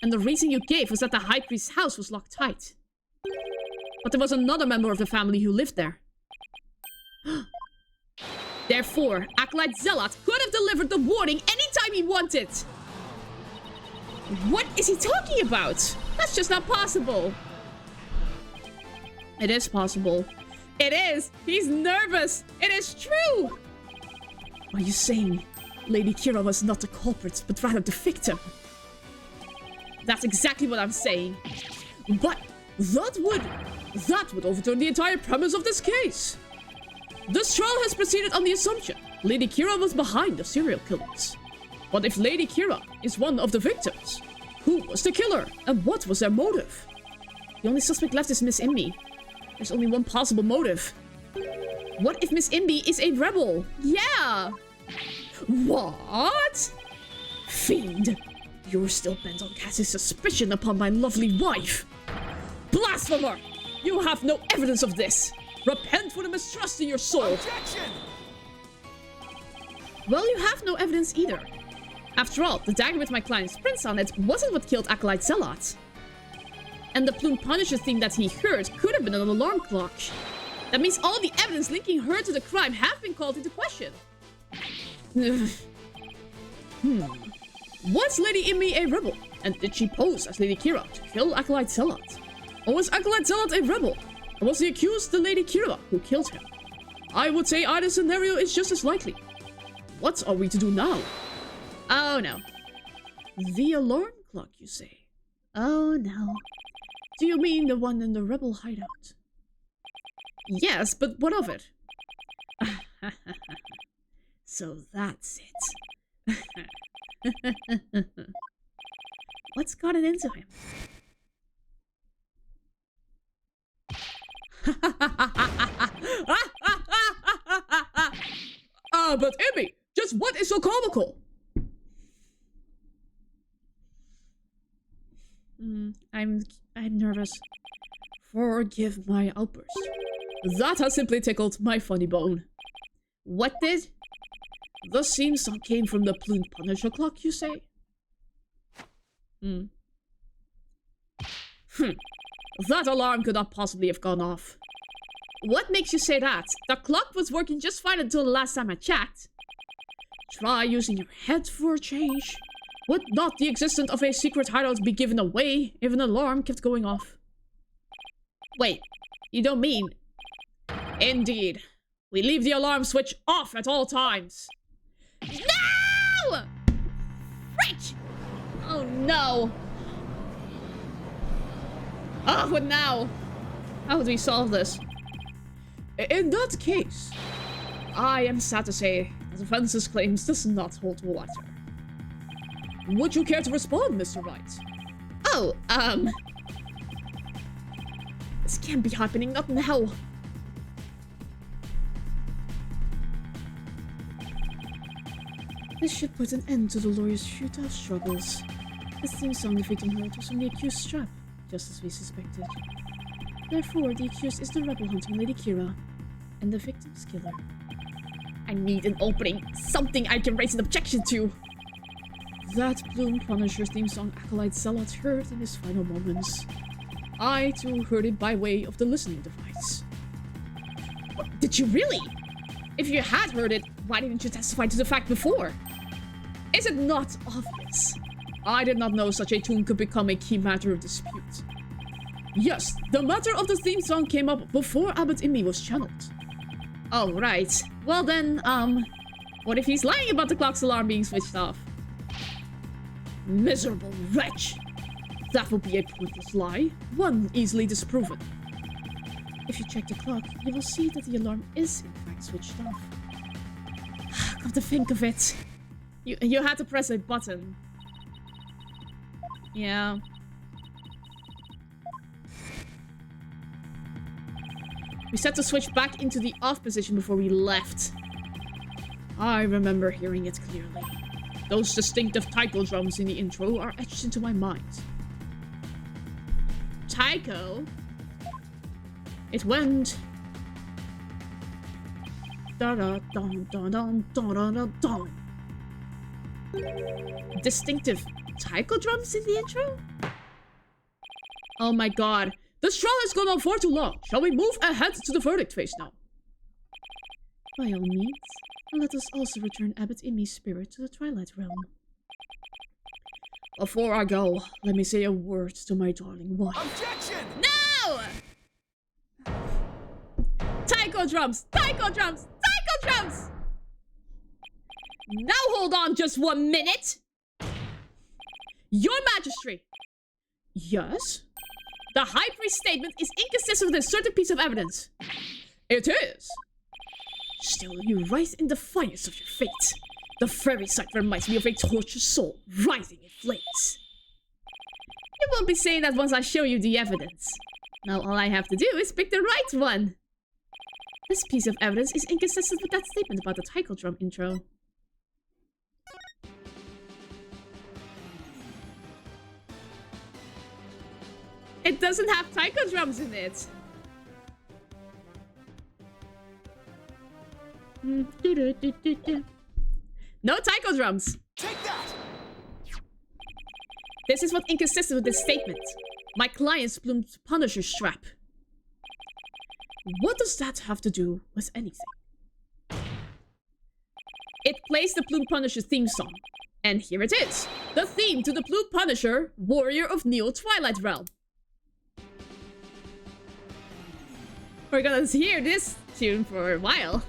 And the reason you gave was that the High Priest's house was locked tight. But there was another member of the family who lived there. Therefore, Acolyte Zealot could have delivered the warning anytime he wanted. What is he talking about? That's just not possible. It is possible. It is. He's nervous. It is true. Are you saying Lady Kira was not the culprit, but rather the victim? That's exactly what I'm saying. But that would overturn the entire premise of this case. This trial has proceeded on the assumption Lady Kira was behind the serial killings. But if Lady Kira is one of the victims, who was the killer and what was their motive? The only suspect left is Miss Imby. There's only one possible motive. What if Miss Imby is a rebel? Yeah! What? Fiend! You're still bent on casting suspicion upon my lovely wife. Blasphemer! You have no evidence of this. Repent for the mistrust in your soul. Objection! Well, you have no evidence either. After all, the dagger with my client's prints on it wasn't what killed Acolyte Zealot. And the Plume Punisher thing that he heard could have been an alarm clock. That means all the evidence linking her to the crime have been called into question. Was Lady Imi a rebel? And did she pose as Lady Kira to kill Acolyte Zealot? Or was Acolyte Zealot a rebel? And was the accused the Lady Kira who killed him? I would say either scenario is just as likely. What are we to do now? Oh no. The alarm clock, you say? Oh no. Do you mean the one in the rebel hideout? Yes, but what of it? So that's it. What's gotten into him? But Imi, just what is so comical? I'm nervous. Forgive my outburst. That has simply tickled my funny bone. What did? The theme song came from the Plume Punisher clock, you say? That alarm could not possibly have gone off. What makes you say that? The clock was working just fine until the last time I checked. Try using your head for a change. Would not the existence of a secret hideout be given away if an alarm kept going off? Wait, you don't mean... Indeed. We leave the alarm switch off at all times. No! Frick! Oh no. Oh, what now? How would we solve this? In that case, I am sad to say that the defense's claims does not hold water. Would you care to respond, Mr. Wright? Oh, this can't be happening, not now. This should put an end to the lawyer's futile struggles. The theme song the victim heard was from the accused's strap, just as we suspected. Therefore, the accused is the rebel hunting Lady Kira, and the victim's killer. I need an opening, something I can raise an objection to! That Plume Punisher theme song Acolyte Zealot heard in his final moments. I, too, heard it by way of the listening device. What, did you really? If you had heard it, why didn't you testify to the fact before? Is it not obvious? I did not know such a tune could become a key matter of dispute. Yes, the matter of the theme song came up before Abbot Imi was channeled. Oh, right. Well then, what if he's lying about the clock's alarm being switched off? Miserable wretch! That would be a pointless lie, one easily disproven. If you check the clock, you will see that the alarm is in fact switched off. Come to think of it, you had to press a button. Yeah. We set the switch back into the off position before we left. I remember hearing it clearly. Those distinctive taiko drums in the intro are etched into my mind. Taiko? It went... da-da-dum-dum-dum-dum-dum-dum. Distinctive taiko drums in the intro? Oh my god. This trial has gone on far too long. Shall we move ahead to the verdict phase now? By all means. And let us also return Abbot Imi's spirit to the Twilight Realm. Before I go, let me say a word to my darling wife. Objection! No! Taiko drums! Taiko drums! Taiko drums! Now hold on just 1 minute! Your Majesty! Yes? The High Priest's statement is inconsistent with a certain piece of evidence. It is. Still, you rise in defiance of your fate. The very sight reminds me of a tortured soul rising in flames. You won't be saying that once I show you the evidence. Now all I have to do is pick the right one. This piece of evidence is inconsistent with that statement about the taiko drum intro. It doesn't have taiko drums in it. No taiko drums. Take that! This is what inconsistent with this statement. My client's Plume Punisher strap. What does that have to do with anything? It plays the Plume Punisher theme song. And here it is. The theme to the Plume Punisher, Warrior of Neo Twilight Realm. We're gonna hear this tune for a while.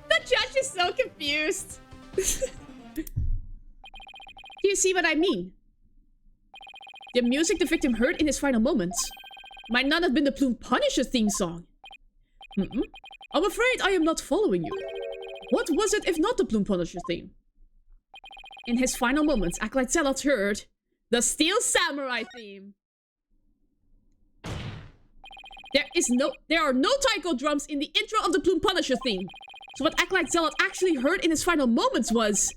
The judge is so confused. Do you see what I mean? The music the victim heard in his final moments might not have been the Plume Punisher theme song. I'm afraid I am not following you. What was it if not the Plume Punisher theme? In his final moments, Acolyte Zealot heard the Steel Samurai theme. There are no taiko drums in the intro of the Plume Punisher theme. So what Acolyte Zealot actually heard in his final moments was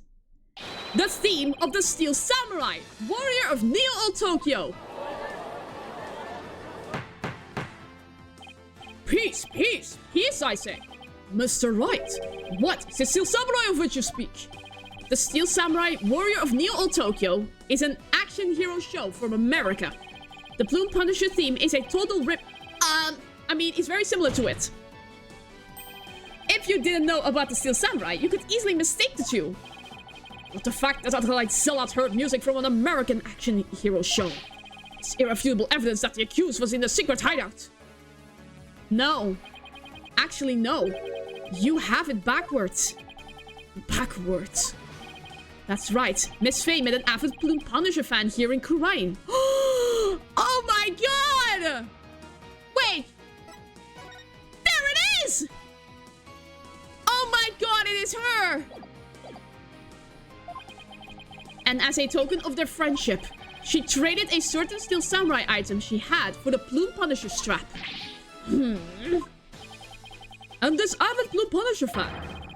the theme of the Steel Samurai, Warrior of Neo Old Tokyo. Peace, peace, peace, I say. Mr. Wright, what is the Steel Samurai of which you speak? The Steel Samurai, Warrior of Neo Old Tokyo is an action hero show from America. The Plume Punisher theme is a total rip. It's very similar to it. If you didn't know about the Steel Samurai, you could easily mistake the two. But the fact that Acolyte Zealot heard music from an American action hero show is irrefutable evidence that the accused was in the secret hideout. No. Actually, no. You have it backwards. Backwards. That's right. Miss Faye met an avid Plume Punisher fan here in Kurain. Oh my god! Wait! There it is! Oh my god, it is her! And as a token of their friendship, she traded a certain Steel Samurai item she had for the Plume Punisher strap. And this avid Plume Punisher fan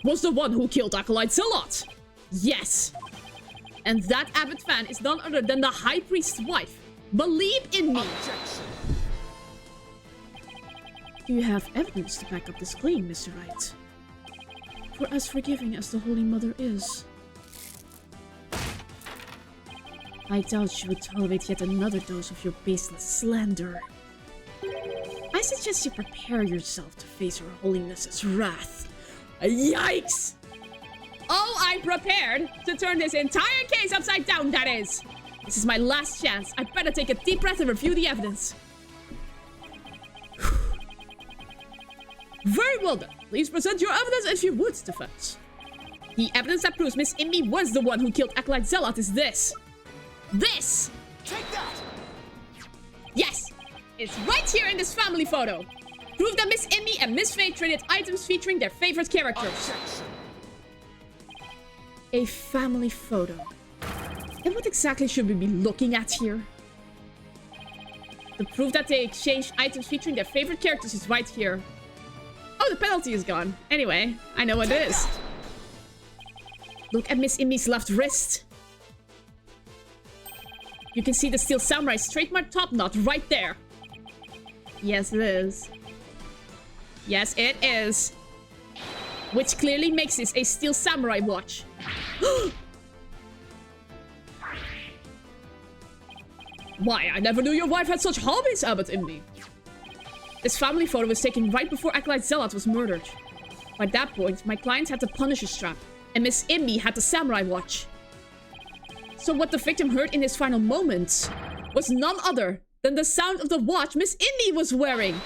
was the one who killed Acolyte Zealot. Yes. And that avid fan is none other than the High Priest's wife. Believe in me. Objection. Do you have evidence to back up this claim, Mr. Wright? For as forgiving as the Holy Mother is, I doubt she would tolerate yet another dose of your baseless slander. I suggest you prepare yourself to face her holiness's wrath. Yikes! Oh, I'm prepared to turn this entire case upside down, that is. This is my last chance. I better take a deep breath and review the evidence. Very well then. Please present your evidence if you would, defense. The evidence that proves Miss Imbi was the one who killed Acolyte Zealot is this. This! Take that! Yes! It's right here in this family photo. Prove that Miss Imbi and Miss Faye traded items featuring their favorite characters. Objection. a family photo. And what exactly should we be looking at here? The proof that they exchanged items featuring their favorite characters is right here. Oh, the penalty is gone. Anyway, I know what it is. Look at Miss Imbi's left wrist. You can see the Steel Samurai's trademark top knot right there. Yes, it is. Yes, it is. Which clearly makes this a Steel Samurai watch. Why, I never knew your wife had such hobbies, Abbot Imbi. This family photo was taken right before Acolyte Zealot was murdered. By that point, my client had the Punisher strap, and Miss Imbi had the Samurai watch. So what the victim heard in his final moments was none other than the sound of the watch Miss Imbi was wearing.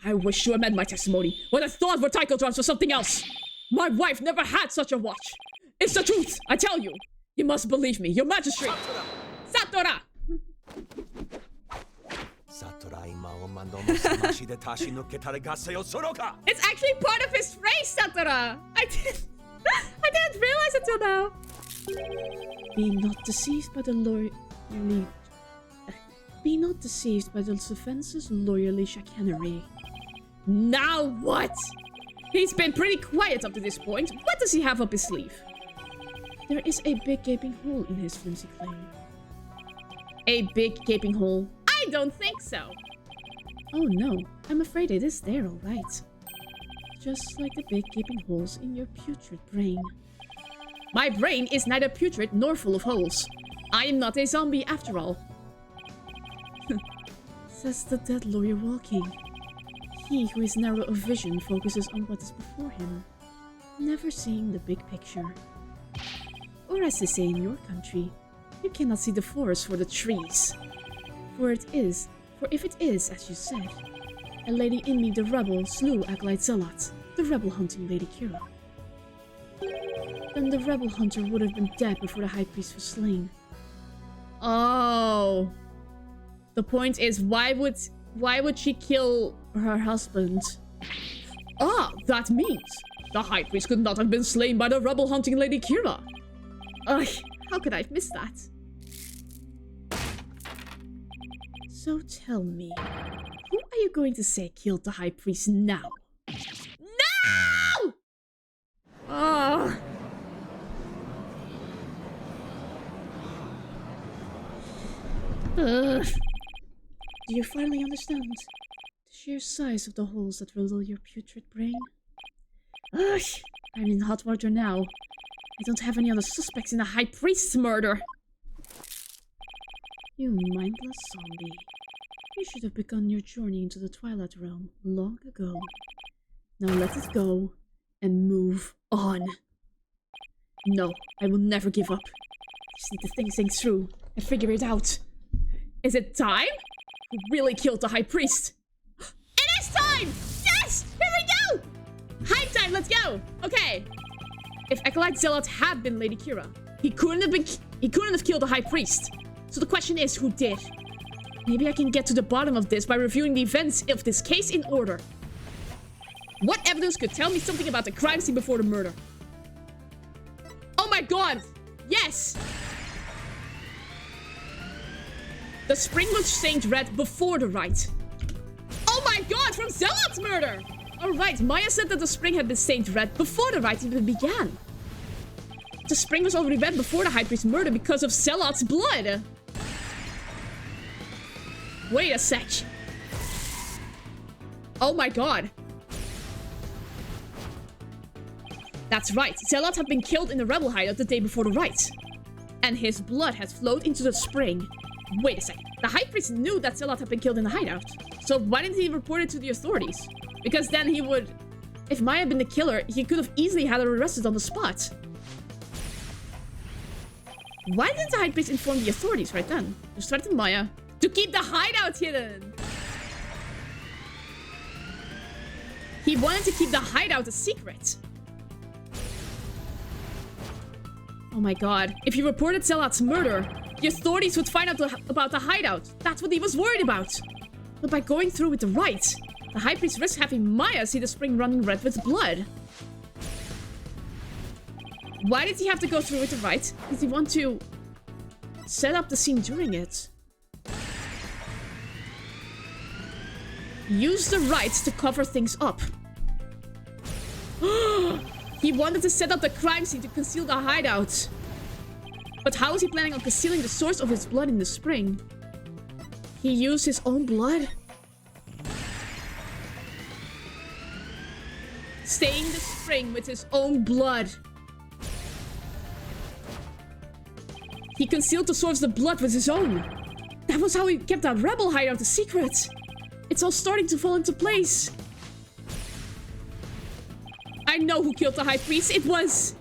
I wish to amend my testimony. What I thought were taiko drums was something else. My wife never had such a watch. It's the truth, I tell you. You must believe me, your majesty. Satora! It's actually part of his phrase, Satora! I didn't realize it till now. Be not deceived by the Be not deceived by the defense's lawyerly chicanery. Now what? He's been pretty quiet up to this point. What does he have up his sleeve? There is a big gaping hole in his flimsy claim. A big gaping hole? I don't think so. Oh no, I'm afraid it is there, alright. Just like the big gaping holes in your putrid brain. My brain is neither putrid nor full of holes. I am not a zombie after all. Says the dead lawyer walking. He who is narrow of vision focuses on what is before him, never seeing the big picture. Or as they say in your country, you cannot see the forest for the trees. For if it is, as you said, a lady in me the rebel slew Acolyte Zealot, the rebel hunting Lady Kira. Then the rebel hunter would have been dead before the high priest was slain. Oh. The point is, why would she kill her husband? Ah, that means the high priest could not have been slain by the rebel hunting Lady Kira. Ugh, how could I have missed that? So tell me, who are you going to say killed the high priest now? No! Oh. Do you finally understand the sheer size of the holes that riddle your putrid brain? Ugh, I'm in hot water now. I don't have any other suspects in the high priest's murder. You mindless zombie. You should have begun your journey into the Twilight Realm long ago. Now let it go and move on. No, I will never give up. I just need to think things through and figure it out. Is it time? Who really killed the high priest? It is time! Yes! Here we go! High time, let's go! Okay. If Acolyte Zealot had been Lady Kira, he couldn't have killed the high priest. So the question is, who did? Maybe I can get to the bottom of this by reviewing the events of this case in order. What evidence could tell me something about the crime scene before the murder? Oh my god! Yes! The spring was stained red before the rite. Oh my god, from Zealot's murder! Alright, Maya said that the spring had been stained red before the rite even began. The spring was already red before the high priest's murder because of Zealot's blood. Wait a sec. Oh my god. That's right, Zealot had been killed in the rebel hideout the day before the rite. And his blood had flowed into the spring. Wait a sec. The high priest knew that Zealot had been killed in the hideout. So why didn't he report it to the authorities? Because then he would... If Maya had been the killer, he could have easily had her arrested on the spot. Why didn't the high priest inform the authorities right then? Just threatened Maya to keep the hideout hidden. He wanted to keep the hideout a secret. Oh my god. If he reported Zealot's murder, the authorities would find out about the hideout. That's what he was worried about. But by going through with the rite, the high priest risks having Maya see the spring running red with blood. Why did he have to go through with the rite? Did he want to set up the scene during it? Use the rite to cover things up. He wanted to set up the crime scene to conceal the hideout. But how is he planning on concealing the source of his blood in the spring? He used his own blood? Staining the spring with his own blood. He concealed the source of the blood with his own. That was how he kept that rebel hideout a secret. It's all starting to fall into place. I know who killed the high priest. It was...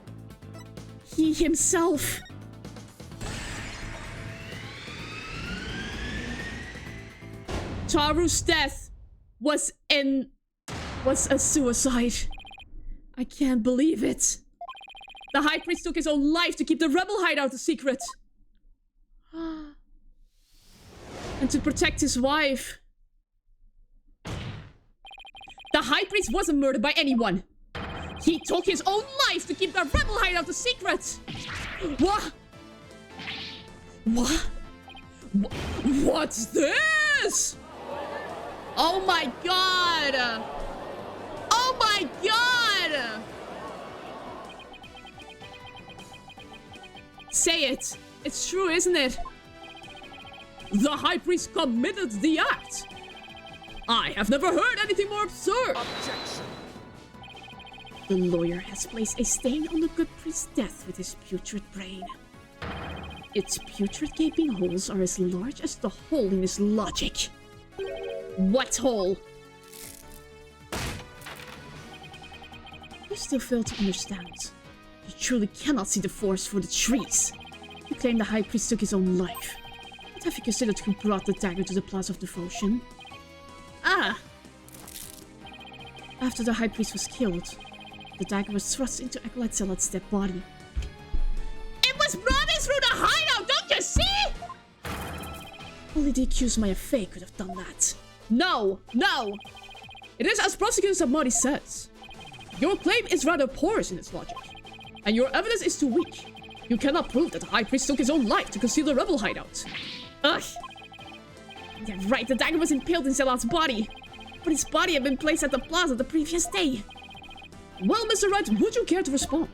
he himself. Taru's death was a suicide. I can't believe it. The high priest took his own life to keep the rebel hideout a secret. And to protect his wife. The high priest wasn't murdered by anyone. He took his own life to keep the rebel hideout a secret. What? What? What's this? Oh my god! Oh my god! Say it. It's true, isn't it? The High Priest committed the act. I have never heard anything more absurd. Objection. The lawyer has placed a stain on the good priest's death with his putrid brain. Its putrid gaping holes are as large as the hole in his logic. What hole? You still fail to understand. You truly cannot see the forest for the trees. You claim the High Priest took his own life. But have you considered who brought the dagger to the Plaza of Devotion? Ah! After the High Priest was killed, the dagger was thrust into Acolyte Zealot's dead body. It was brought in through the hideout, don't you see? Only the accused Maya Fey could have done that. No! No! It is as Prosecutor Samari says. Your claim is rather porous in its logic, and your evidence is too weak. You cannot prove that the High Priest took his own life to conceal the rebel hideout. Ugh! Yeah, right, the dagger was impaled in Zealot's body, but his body had been placed at the plaza the previous day. Well, Mr. Wright, would you care to respond?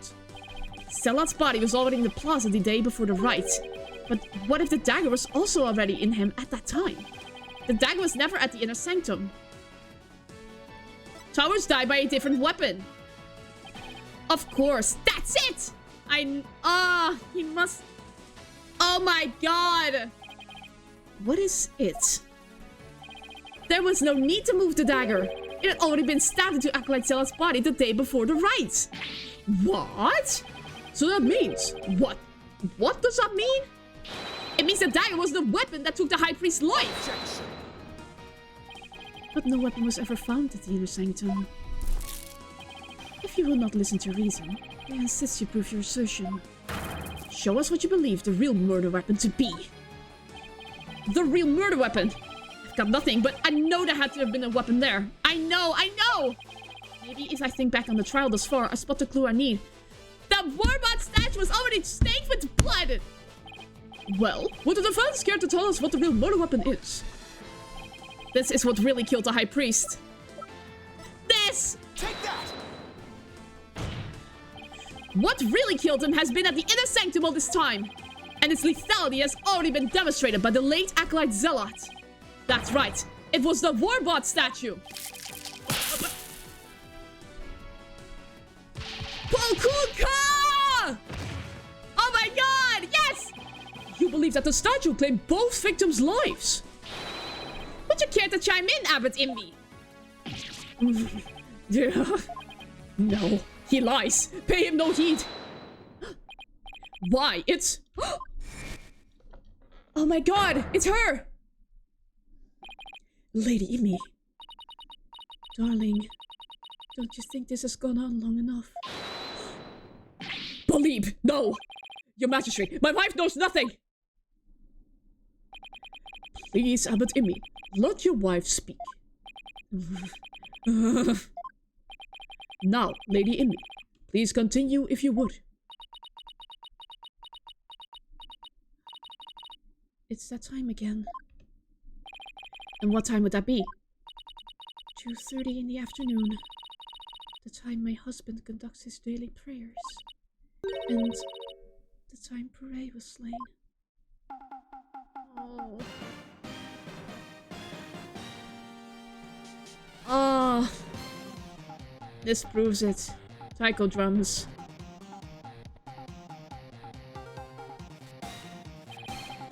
Zealot's body was already in the plaza the day before the rite, but what if the dagger was also already in him at that time? The dagger was never at the inner sanctum. Towers died by a different weapon. Of course, that's it! He must... Oh my god! What is it? There was no need to move the dagger. It had already been stabbed into Acolyte Zealot's body the day before the rite. What? So that means... What does that mean? It means the dagger was the weapon that took the High Priest's life. Objection. But no weapon was ever found at the inner sanctum. If you will not listen to reason, I insist you prove your assertion. Show us what you believe the real murder weapon to be. The real murder weapon! I've got nothing, but I know there had to have been a weapon there. I know! Maybe if I think back on the trial thus far, I spot the clue I need. The Warbot statue was already stained with blood! Well, would the defense care to tell us what the real murder weapon is? This is what really killed the High Priest. This! Take that! What really killed him has been at the inner sanctum all this time. And its lethality has already been demonstrated by the late Acolyte Zealot. That's right, it was the Warbot statue. Pokuka! Oh my god, yes! You believe that the statue claimed both victims' lives? Would you care to chime in, Abbot Imbi? No, he lies. Pay him no heed. Why? It's... Oh my god, it's her! Lady Imbi. Darling, don't you think this has gone on long enough? Believe, no! Your Majesty, my wife knows nothing! Please, Abbot Imbi, let your wife speak. Now, Lady Imbi, please continue if you would. It's that time again. And what time would that be? 2:30 in the afternoon. The time my husband conducts his daily prayers. And the time Puree was slain. Oh. Oh. This proves it. Taiko drums.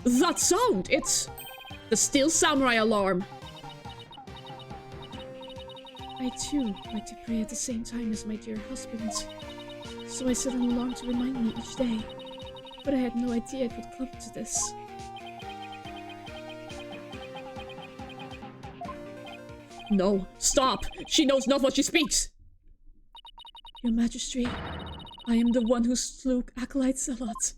That sound! It's the Steel Samurai alarm. I too like to pray at the same time as my dear husband. So I set an alarm to remind me each day. But I had no idea it would come to this. No, stop! She knows not what she speaks! Your Majesty, I am the one who slew Acolyte Zealot.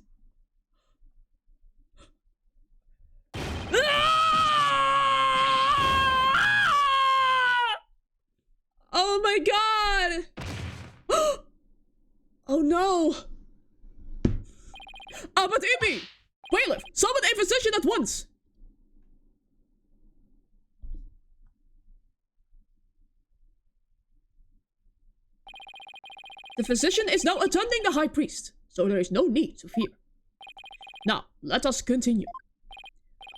Oh my god! Oh no! Abbot Imbi! Bailiff, summon a physician at once! The physician is now attending the High Priest, so there is no need to fear. Now, let us continue.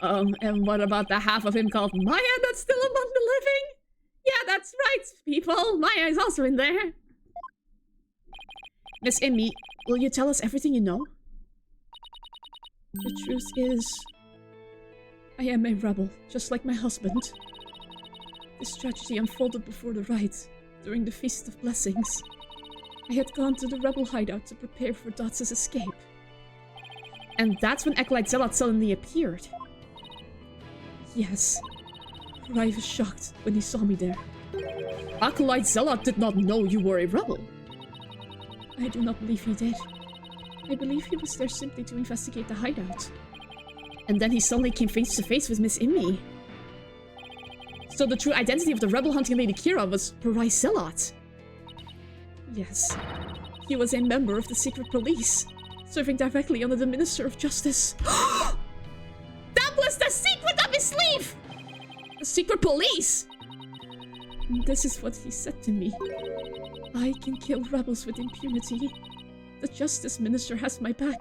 And what about the half of him called Maya that's still among the living? Yeah, that's right, people. Maya is also in there. Miss Immi, will you tell us everything you know? The truth is, I am a rebel, just like my husband. This tragedy unfolded before the rite, during the Feast of Blessings. I had gone to the rebel hideout to prepare for Dots' escape. And that's when Acolyte Zealot suddenly appeared. Yes. Rai was shocked when he saw me there. Acolyte Zealot did not know you were a rebel. I do not believe he did. I believe he was there simply to investigate the hideout. And then he suddenly came face to face with Miss Immi. So the true identity of the rebel hunting Lady Kira was Rai Zealot. Yes. He was a member of the secret police, serving directly under the Minister of Justice. That was the secret up his sleeve! The secret police! And this is what he said to me. I can kill rebels with impunity. The Justice Minister has my back.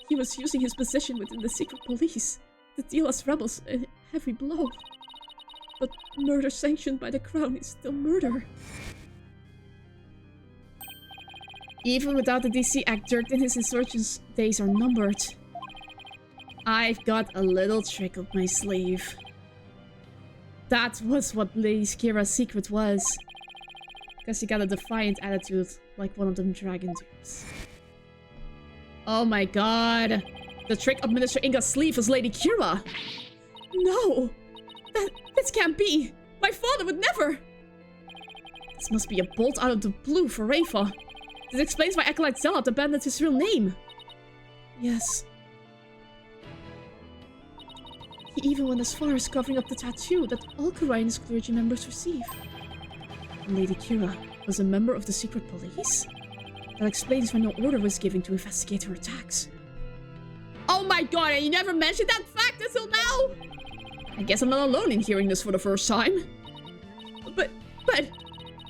He was using his position within the secret police to deal us rebels a heavy blow. But murder sanctioned by the Crown is still murder. Even without the DC Act, Dirk and his insurgents' days are numbered. I've got a little trick up my sleeve. That was what Lady Kira's secret was. Because he got a defiant attitude, like one of them dragon dupes. Oh my god. The trick up Minister Inga's sleeve was Lady Kira. No! This can't be! My father would never! This must be a bolt out of the blue for Rafa. This explains why Acolyte Zealot abandoned his real name. Yes. He even went as far as covering up the tattoo that all Karayan's clergy members receive. Lady Kira was a member of the secret police? That explains why no order was given to investigate her attacks. Oh my god, and you never mentioned that fact until now? I guess I'm not alone in hearing this for the first time. But,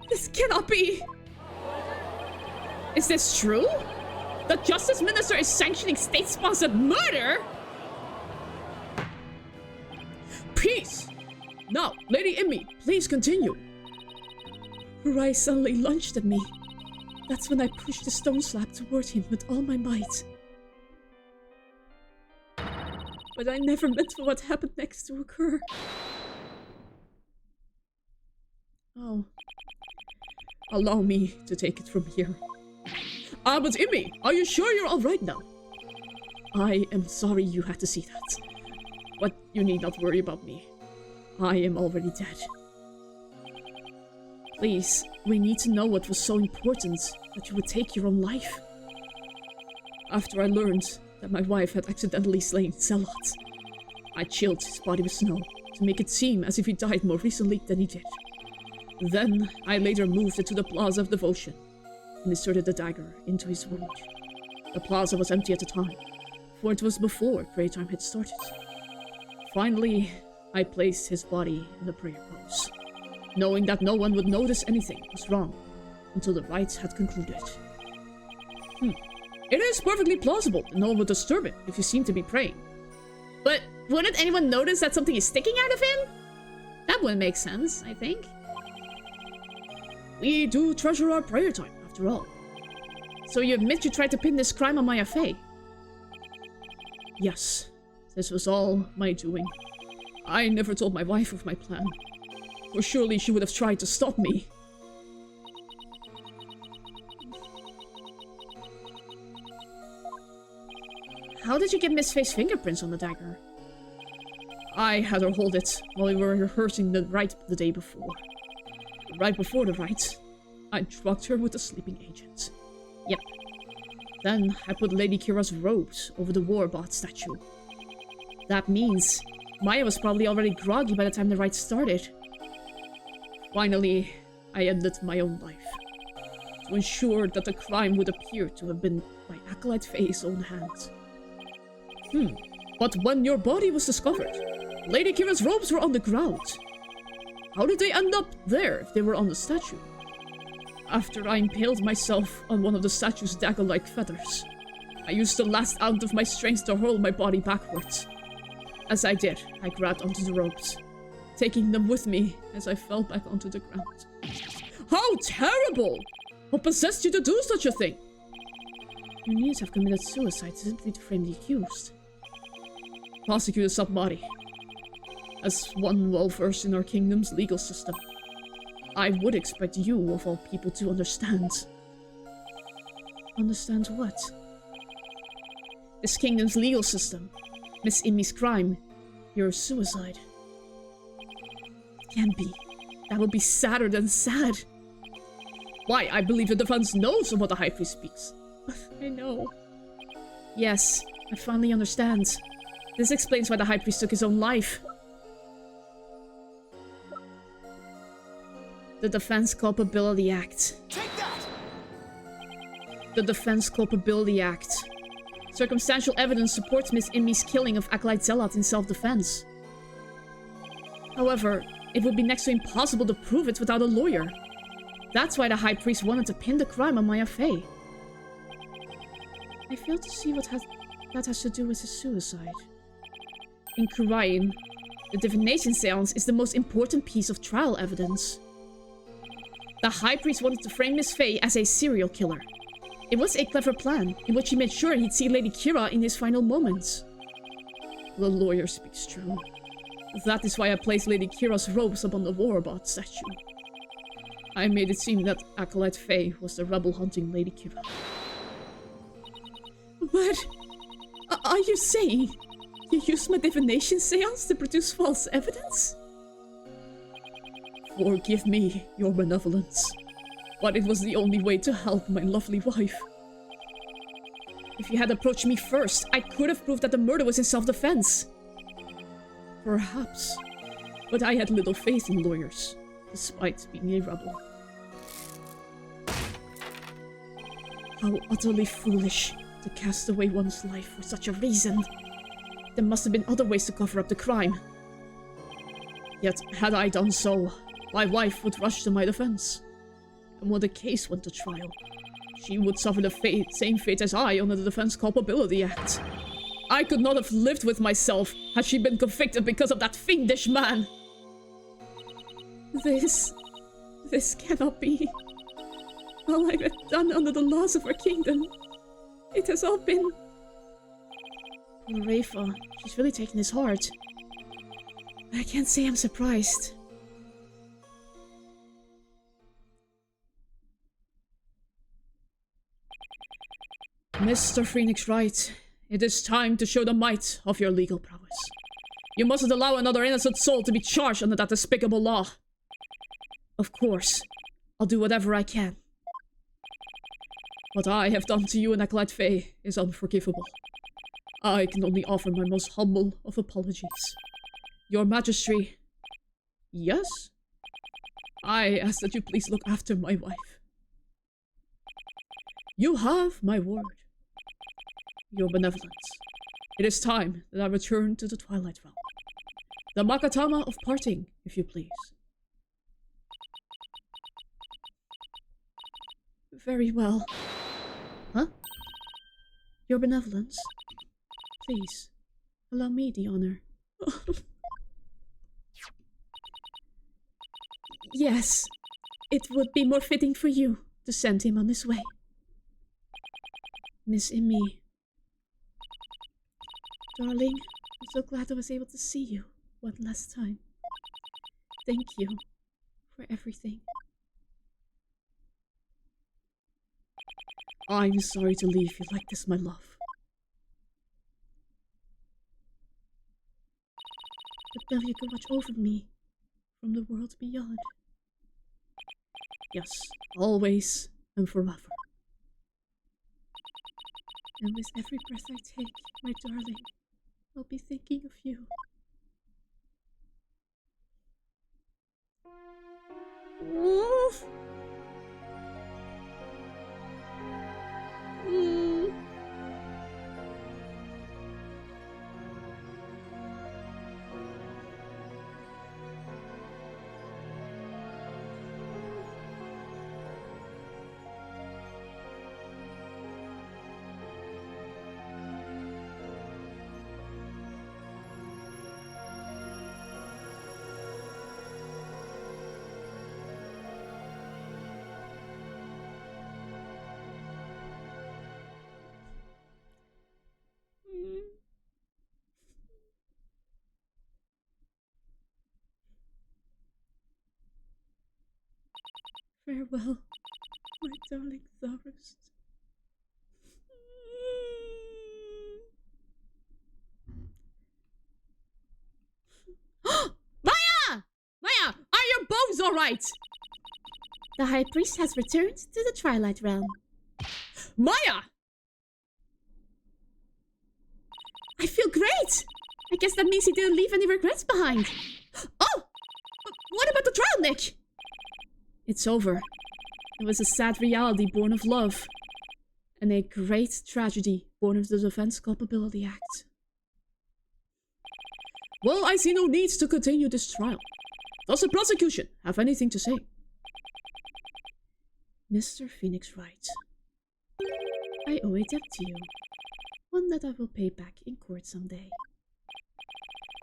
this cannot be! Is this true? The Justice Minister is sanctioning state-sponsored murder? Peace! Now, Lady Immi, please continue. Rai suddenly lunged at me. That's when I pushed the stone slab toward him with all my might. But I never meant for what happened next to occur. Oh. Allow me to take it from here. But Immi, are you sure you're alright now? I am sorry you had to see that. But you need not worry about me. I am already dead. Please, we need to know what was so important that you would take your own life. After I learned that my wife had accidentally slain Zealot, I chilled his body with snow to make it seem as if he died more recently than he did. Then, I later moved it to the Plaza of Devotion and inserted the dagger into his wound. The plaza was empty at the time, for it was before prayer time had started. Finally, I placed his body in the prayer pose, knowing that no one would notice anything was wrong until the rites had concluded. It is perfectly plausible that no one would disturb it if you seem to be praying. But wouldn't anyone notice that something is sticking out of him? That wouldn't make sense, I think. We do treasure our prayer time, after all. So you admit you tried to pin this crime on Maya Fey? Yes, this was all my doing. I never told my wife of my plan, for surely she would have tried to stop me. How did you get Miss Faye's fingerprints on the dagger? I had her hold it while we were rehearsing the rite the day before. Right before the rite, I drugged her with a sleeping agent. Yep. Then I put Lady Kira's robes over the Warbot statue. That means Maya was probably already groggy by the time the rite started. Finally, I ended my own life, to ensure that the crime would appear to have been by Acolyte Faye's own hand. But when your body was discovered, Lady Kira's robes were on the ground. How did they end up there if they were on the statue? After I impaled myself on one of the statue's dagger-like feathers, I used the last ounce of my strength to hurl my body backwards. As I did, I grabbed onto the ropes, taking them with me as I fell back onto the ground. How terrible! What possessed you to do such a thing? You need to have committed suicide simply to frame the accused. Prosecutor Submari, as one well-versed in our kingdom's legal system, I would expect you, of all people, to understand. Understand what? This kingdom's legal system. Miss Imi's crime. Your suicide. It can't be. That would be sadder than sad. Why, I believe the defense knows of what the High Priest speaks. I know. Yes, I finally understand. This explains why the High Priest took his own life. The Defense Culpability Act. Take that! The Defense Culpability Act. Circumstantial evidence supports Miss Imi's killing of Acolyte Zealot in self-defense. However, it would be next to impossible to prove it without a lawyer. That's why the High Priest wanted to pin the crime on Maya Fey. I fail to see what that has to do with his suicide. In Kurain, the divination seance is the most important piece of trial evidence. The High Priest wanted to frame Miss Fey as a serial killer. It was a clever plan, in which he made sure he'd see Lady Kira in his final moments. The lawyer speaks true. That is why I placed Lady Kira's robes upon the Warbot statue. I made it seem that Acolyte Fey was the rebel-hunting Lady Kira. What? Are you saying you used my divination seance to produce false evidence? Forgive me, your benevolence, but it was the only way to help my lovely wife. If you had approached me first, I could have proved that the murder was in self-defense. Perhaps, but I had little faith in lawyers, despite being a rebel. How utterly foolish to cast away one's life for such a reason. There must have been other ways to cover up the crime. Yet, had I done so, my wife would rush to my defense. And when the case went to trial, she would suffer the same fate as I under the Defense Culpability Act. I could not have lived with myself had she been convicted because of that fiendish man. This cannot be. All I've done under the laws of our kingdom, it has all been... Poor Rafa, she's really taking this hard. I can't say I'm surprised. Mr. Phoenix Wright, it is time to show the might of your legal prowess. You mustn't allow another innocent soul to be charged under that despicable law. Of course, I'll do whatever I can. What I have done to you and Acolyte Faye is unforgivable. I can only offer my most humble of apologies. Your Majesty... Yes? I ask that you please look after my wife. You have my word. Your benevolence. It is time that I return to the Twilight Realm. The Makatama of parting, if you please. Very well. Huh? Your benevolence. Please, allow me the honor. Yes, it would be more fitting for you to send him on his way. Miss Imi. Darling, I'm so glad I was able to see you one last time. Thank you for everything. I'm sorry to leave you like this, my love. But now you can watch over me from the world beyond. Yes, always and forever. And with every breath I take, my darling, I'll be thinking of you. Oof. Farewell, my darling Thorust. Maya! Maya, are your bones alright? The High Priest has returned to the Twilight Realm. Maya! I feel great! I guess that means he didn't leave any regrets behind. Oh! What about the trial, Nick? It's over. It was a sad reality born of love. And a great tragedy born of the Defense Culpability Act. Well, I see no need to continue this trial. Does the prosecution have anything to say? Mr. Phoenix Wright, I owe a debt to you. One that I will pay back in court someday.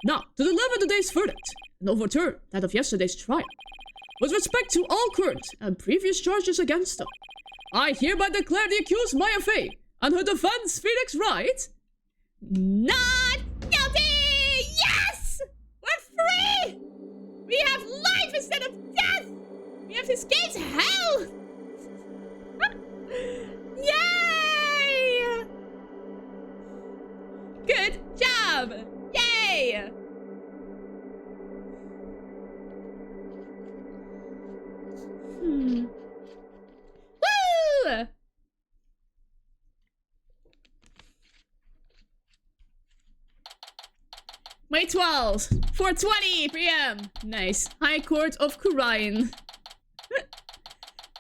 Now, to deliver today's verdict and overturn that of yesterday's trial. With respect to all current and previous charges against them, I hereby declare the accused Maya Fey and her defense Phoenix Wright not guilty! Yes! We're free! We have life instead of death! We have escaped hell! Yay! Good job! Yay! Woo! May 12th, 4:20 p.m. Nice. High Court of Kurion.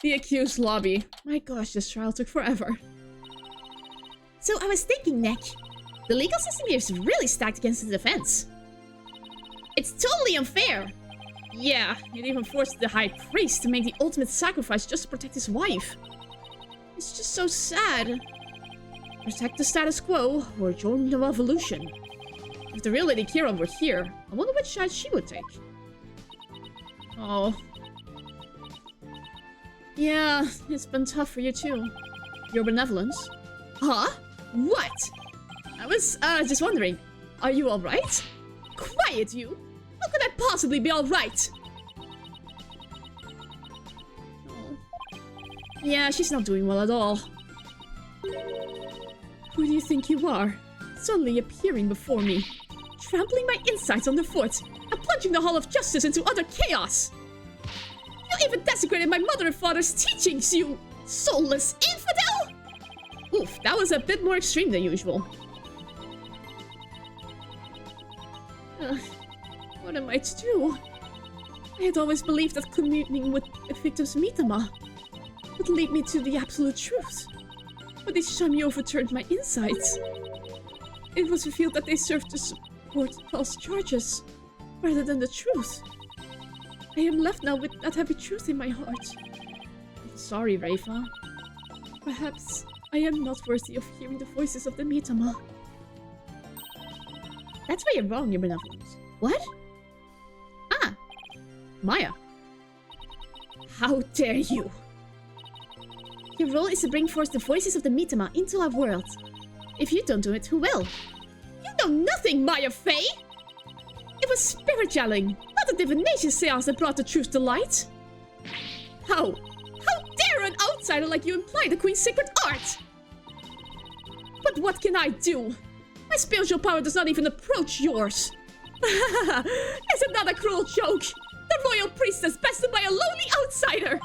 The accused lobby. My gosh, this trial took forever. So I was thinking, Nick, the legal system here is really stacked against the defense. It's totally unfair. Yeah, it even forced the High Priest to make the ultimate sacrifice just to protect his wife. It's just so sad. Protect the status quo or join the revolution. If the real Lady Kira were here, I wonder which side she would take. Oh. Yeah, it's been tough for you too. Your benevolence. Huh? What? I was, just wondering. Are you alright? Quiet, you! How could I possibly be alright? Oh. Yeah, she's not doing well at all. Who do you think you are? Suddenly appearing before me. Trampling my insides underfoot and plunging the Hall of Justice into utter chaos. You even desecrated my mother and father's teachings, you soulless infidel! Oof, that was a bit more extreme than usual. What am I to do? I had always believed that communing with a victim's mitama would lead me to the absolute truth. But each time you overturned my insights, it was revealed that they served to support false charges rather than the truth. I am left now with that heavy truth in my heart. I'm sorry, Reifa. Perhaps I am not worthy of hearing the voices of the mitama. That's where you're wrong, your benevolence. What? Ah! Maya. How dare you! Your role is to bring forth the voices of the mitama into our world. If you don't do it, who will? You know nothing, Maya Fey! It was spirit gelling, not a divination seance that brought the truth to light. How dare an outsider like you imply the Queen's sacred art? But what can I do? My spiritual power does not even approach yours. Is it not a cruel joke? The royal priestess bested by a lowly outsider!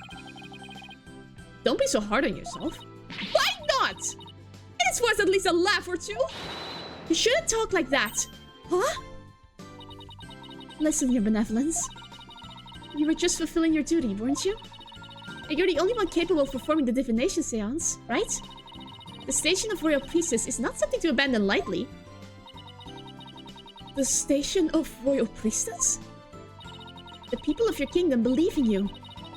Don't be so hard on yourself. Why not? It is worth at least a laugh or two. You shouldn't talk like that. Huh? Listen, your benevolence. You were just fulfilling your duty, weren't you? And you're the only one capable of performing the divination seance, right? The station of royal priestess is not something to abandon lightly. The station of royal priestess? The people of your kingdom believe in you.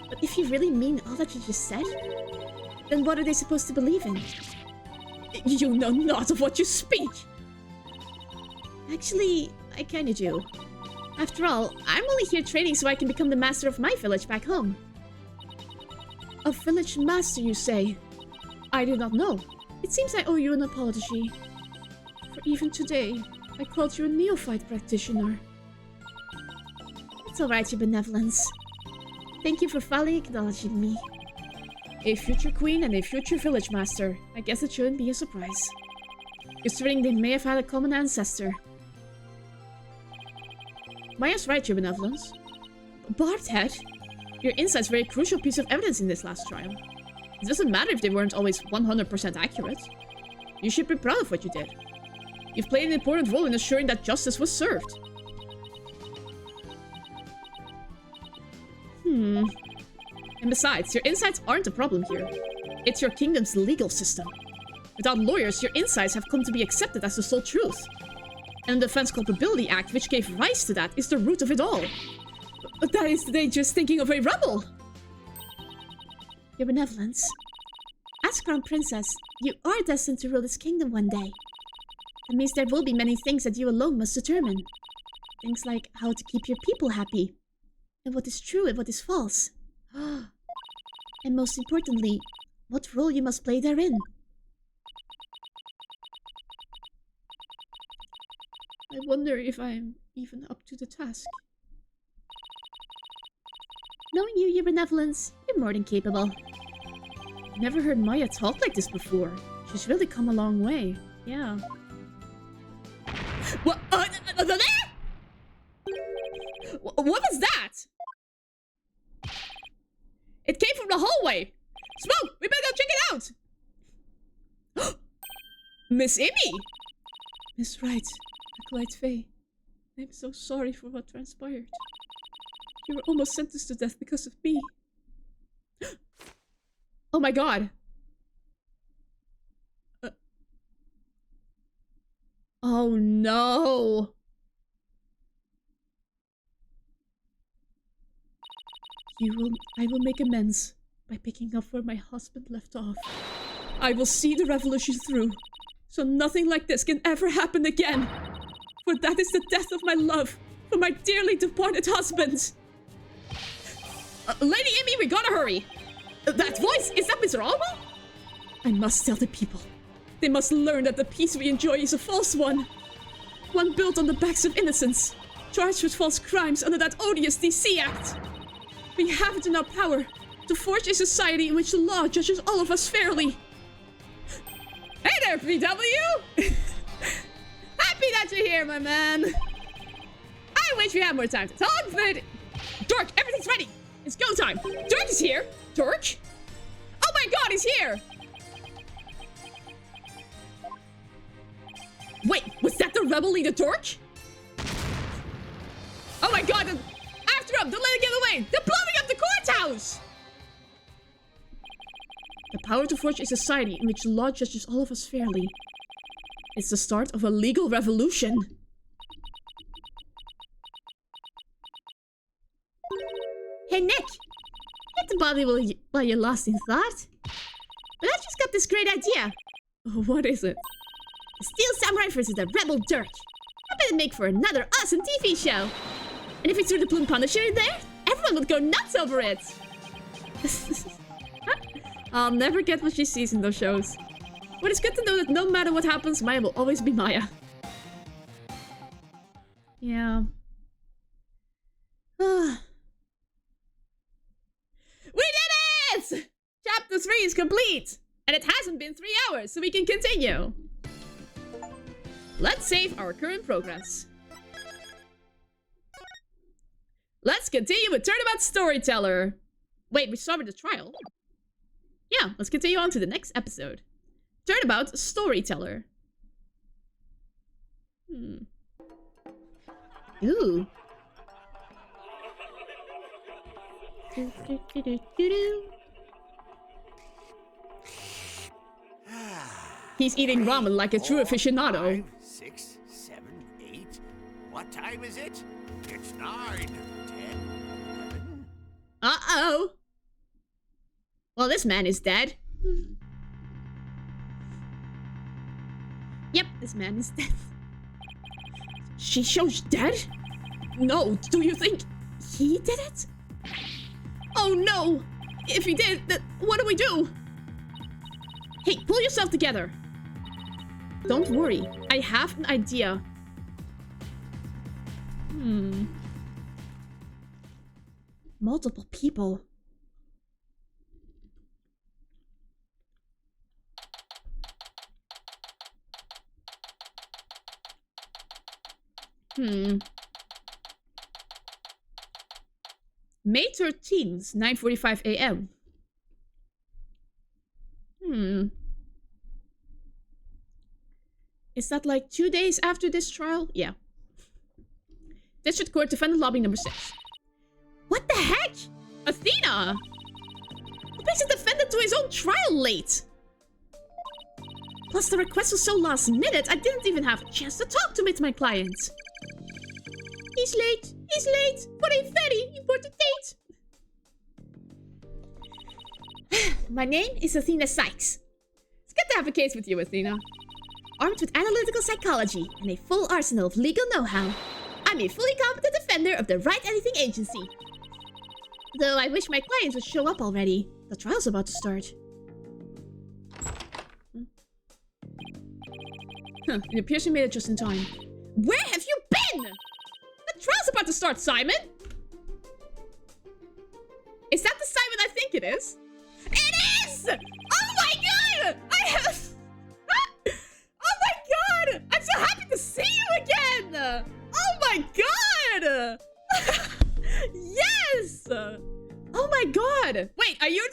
But if you really mean all that you just said, then what are they supposed to believe in? You know not of what you speak! Actually, I kinda do. After all, I'm only here training so I can become the master of my village back home. A village master, you say? I do not know. It seems I owe you an apology. For even today, I called you a neophyte practitioner. It's alright, your benevolence. Thank you for finally acknowledging me. A future queen and a future village master. I guess it shouldn't be a surprise. Considering they may have had a common ancestor. Maya's right, your benevolence. Barthead, your insight's a very crucial piece of evidence in this last trial. It doesn't matter if they weren't always 100% accurate. You should be proud of what you did. You've played an important role in assuring that justice was served. And besides, your insights aren't a problem here. It's your kingdom's legal system. Without lawyers, your insights have come to be accepted as the sole truth. And the Defense Culpability Act, which gave rise to that, is the root of it all. But that is they just thinking of a rebel! Your benevolence. As Crown Princess, you are destined to rule this kingdom one day. That means there will be many things that you alone must determine. Things like how to keep your people happy. And what is true and what is false. And most importantly, what role you must play therein. I wonder if I'm even up to the task. Knowing you, your benevolence, you're more than capable. I've never heard Maya talk like this before. She's really come a long way. Yeah. What? What was that? It came from the hallway. Smoke, we better go check it out. Miss Immy. Miss Wright, Acolyte Faye, I'm so sorry for what transpired. You were almost sentenced to death because of me. Oh my god. Oh no. I will make amends by picking up where my husband left off. I will see the revolution through, so nothing like this can ever happen again. For that is the death of my love for my dearly departed husband. Lady Immy, we gotta hurry. That voice, is that Mr. Alma? I must tell the people. They must learn that the peace we enjoy is a false one. One built on the backs of innocents, charged with false crimes under that odious DC Act. We have it in our power to forge a society in which the law judges all of us fairly. Hey there, PW! Happy that you're here, my man. I wish we had more time to talk, but... Dork, everything's ready. It's go time. Dork is here. Dork? Oh my god, he's here! Wait, was that the rebel leader Dork? Oh my god, after him, don't let it get away! They're blowing up the courthouse! The power to forge a society in which the law judges all of us fairly. It's the start of a legal revolution. Hey Nick, hit the body while you're lost in thought. But I just got this great idea. What is it? The Steel Samurai versus the Rebel Dirk. I bet it'd make for another awesome TV show. And if we threw the Bloom Punisher in there, everyone would go nuts over it. I'll never get what she sees in those shows. But it's good to know that no matter what happens, Maya will always be Maya. Yeah. We did it! Chapter 3 is complete! And it hasn't been 3 hours, so we can continue. Let's save our current progress. Let's continue with Turnabout Storyteller. Wait, we started the trial? Yeah, let's continue on to the next episode. Turnabout Storyteller. Ooh. He's eating ramen like a true aficionado. 5, 6, 7, 8. What time is it? It's 9, 10, 11. Uh-oh. Well, this man is dead. Yep, this man is dead. Shisho's dead? No, do you think he did it? Oh no! If he did, then what do we do? Hey, pull yourself together. Don't worry, I have an idea. Multiple people. May 13th, 9:45 a.m. Is that like 2 days after this trial? Yeah. District Court, defendant lobby number 6. What the heck? Athena! What makes a defendant to his own trial late? Plus, the request was so last minute, I didn't even have a chance to talk to my client. He's late. He's late for a very important date. My name is Athena Sykes. It's good to have a case with you, Athena. Armed with analytical psychology and a full arsenal of legal know-how, I'm a fully competent defender of the Right Anything Agency. Though I wish my clients would show up already. The trial's about to start. It appears you made it just in time. Where have you been? The trial's about to start, Simon! Is that the Simon I think it is? It is! Oh my god! Oh my god! I'm so happy to see you again! Oh my god! Yes! Oh my god! Wait, are you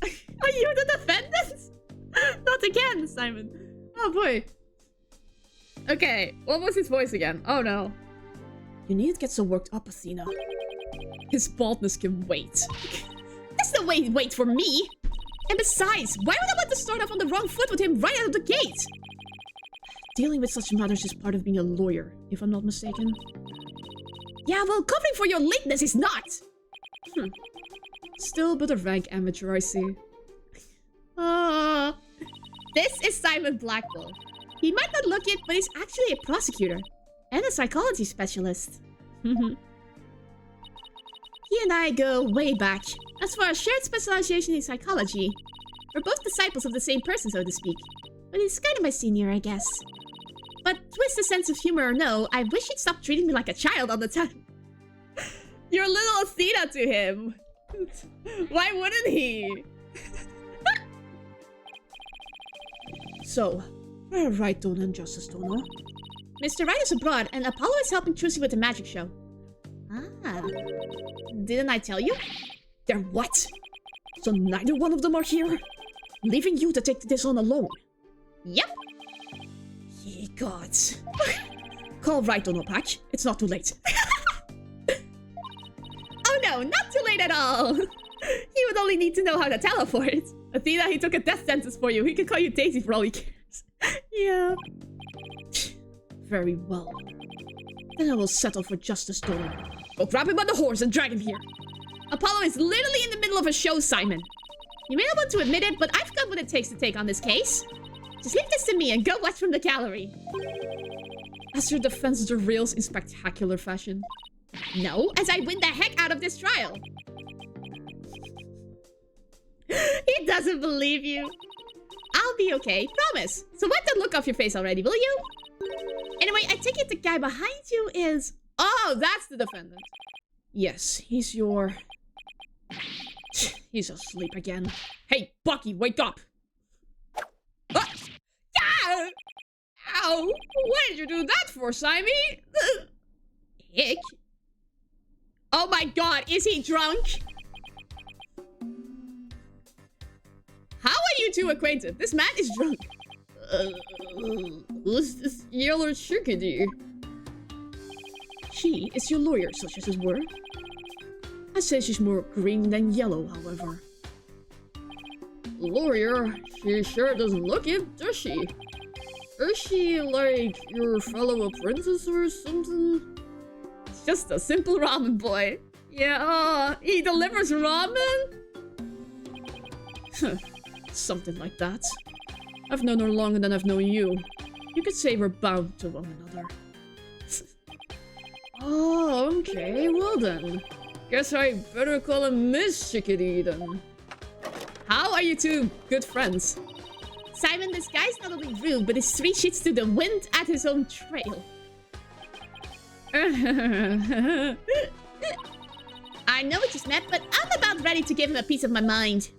the defendant? Not again, Simon. Oh boy. Okay, what was his voice again? Oh no. You need to get so worked up, Athena. His baldness can wait. There's no way wait for me! And besides, why would I want to start off on the wrong foot with him right out of the gate? Dealing with such matters is part of being a lawyer, if I'm not mistaken. Yeah, well, covering for your lateness is not! Still but a rank amateur, I see. This is Simon Blackwell. He might not look it, but he's actually a prosecutor. And a psychology specialist. He and I go way back. As for our shared specialization in psychology, we're both disciples of the same person, so to speak. But he's kind of my senior, I guess. But twist a sense of humor or no, I wish he'd stop treating me like a child all the time. You're little Athena to him. Why wouldn't he? So, where are Right Donor and Justice Donor? Mr. Right is abroad, and Apollo is helping Trucy with the magic show. Ah. Didn't I tell you? They're what? So neither one of them are here? Leaving you to take this on alone? Yep. Ye gods. Call Right Donor back. It's not too late. Oh no, not too late at all. He would only need to know how to teleport. Athena, he took a death sentence for you. He can call you Daisy for all he cares. Yeah. Very well. Then I will settle for Justice Donor. Go grab him by the horse and drag him here. Apollo is literally in the middle of a show, Simon. You may not want to admit it, but I've got what it takes to take on this case. Just leave this to me and go watch from the gallery. As your defense derails in spectacular fashion. No, as I win the heck out of this trial. He doesn't believe you. I'll be okay, promise. So wipe that look off your face already, will you? Anyway, I take it the guy behind you is... Oh, that's the defendant. Yes, he's your... He's asleep again. Hey, Bucky, wake up! Ah! Ah! Ow! What did you do that for, Simon? Hick? Oh my god, is he drunk? How are you two acquainted? This man is drunk. Who's this yellow chickadee? She is your lawyer, such as it were. I'd say she's more green than yellow, however. Lawyer? She sure doesn't look it, does she? Is she like your fellow apprentice or something? It's just a simple ramen boy. Yeah, he delivers ramen? Something like that. I've known her longer than I've known you. You could say we're bound to one another. Oh, okay, well then. Guess I better call him Miss Chickadee then. How are you two good friends? Simon, this guy's not only rude, but is 3 sheets to the wind at his own trail. I I know we just met, but I'm about ready to give him a piece of my mind.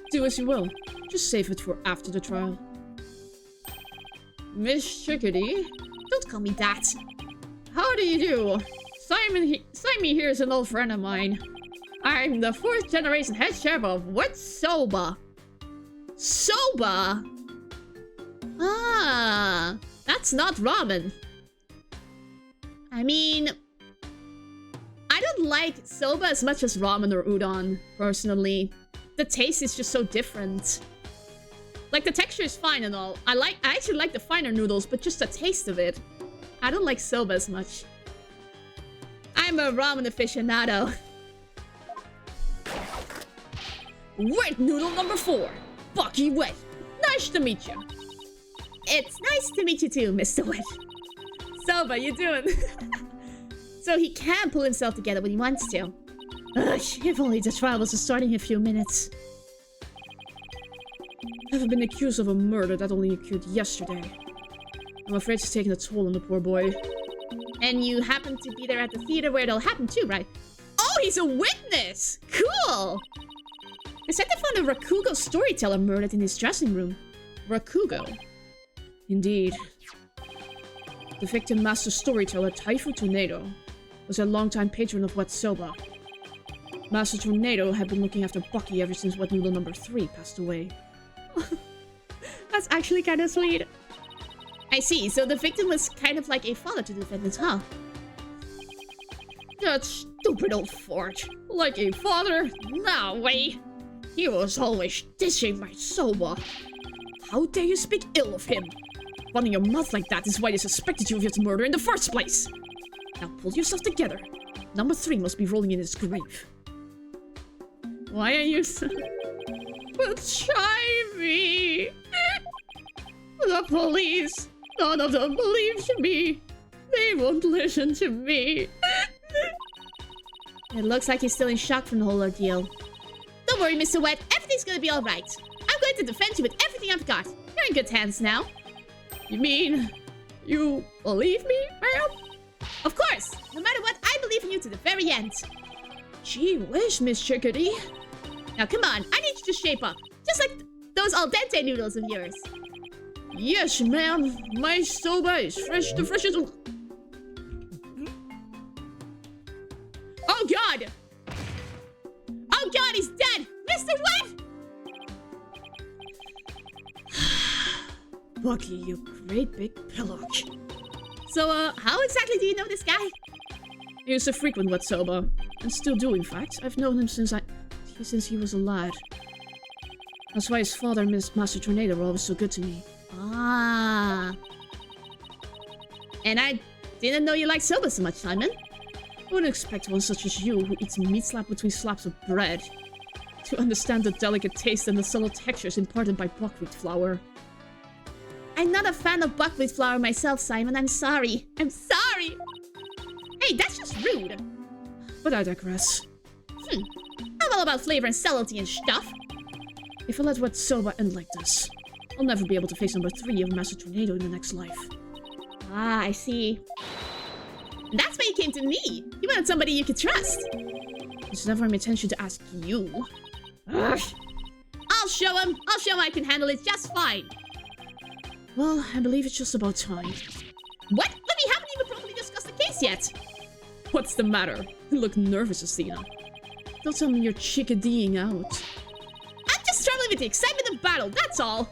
Do as you will. Just save it for after the trial. Miss Chickadee? Don't call me that. How do you do? Simon here is an old friend of mine. I'm the 4th generation head chef of Vtuber. Soba? Ah, that's not ramen. I mean, I don't like soba as much as ramen or udon, personally. The taste is just so different. Like, the texture is fine and all. I actually like the finer noodles, but just the taste of it. I don't like soba as much. I'm a ramen aficionado. Wet noodle number 4. Bucky Wet. Nice to meet you. It's nice to meet you too, Mr. Wet. Soba, you doing? So he can pull himself together when he wants to. Ugh, if only the trial was starting in a few minutes. I've been accused of a murder that only occurred yesterday. I'm afraid it's taken a toll on the poor boy. And you happen to be there at the theater where it all happened too, right? Oh, he's a witness! Cool! They said they found a Rakugo storyteller murdered in his dressing room. Rakugo? Indeed. The victim, master storyteller Taifu Tornado, was a longtime patron of Vtuber. Master Tornado had been looking after Bucky ever since Wet Noodle number 3 passed away. That's actually kind of sweet. I see, so the victim was kind of like a father to the defendants, huh? That stupid old fart. Like a father? No way. He was always dishing my soba. How dare you speak ill of him? Running your mouth like that is why they suspected you of his murder in the first place. Now pull yourself together. Number 3 must be rolling in his grave. Why are you so... But me. The police. None of them believes me. They won't listen to me. It looks like he's still in shock from the whole ordeal. Don't worry, Mr. Wet. Everything's gonna be alright. I'm going to defend you with everything I've got. You're in good hands now. You mean you believe me, ma'am? Of course! No matter what, I believe in you to the very end. Gee whiz, Miss Chickadee. Now come on, I need you to shape up. Just like those al dente noodles of yours. Yes, ma'am. My soba is fresh to freshest. Oh god! Oh god, he's dead! Mr. Wet! Bucky, you great big pillock. So, how exactly do you know this guy? He is a frequent Vtuber, and still do, in fact. I've known him since he was a lad. That's why his father and Master Tornado were always so good to me. Ah. And I didn't know you liked soba so much, Simon. I wouldn't expect one such as you, who eats meat slap between slaps of bread, to understand the delicate taste and the subtle textures imparted by buckwheat flour. I'm not a fan of buckwheat flour myself, Simon. I'm sorry. I'm sorry! Hey, that's just rude. But I digress. I'm all about flavor and subtlety and stuff. If I let Vtuber end like this, I'll never be able to face number 3 of Master Tornado in the next life. Ah, I see. And that's why you came to me. You wanted somebody you could trust. It's never my intention to ask you. Ugh. I'll show him. I'll show him I can handle it just fine. Well, I believe it's just about time. What? But we haven't even properly discussed the case yet. What's the matter? You look nervous, Athena. Don't tell me you're chickadeeing out. I'm just struggling with the excitement of battle, that's all.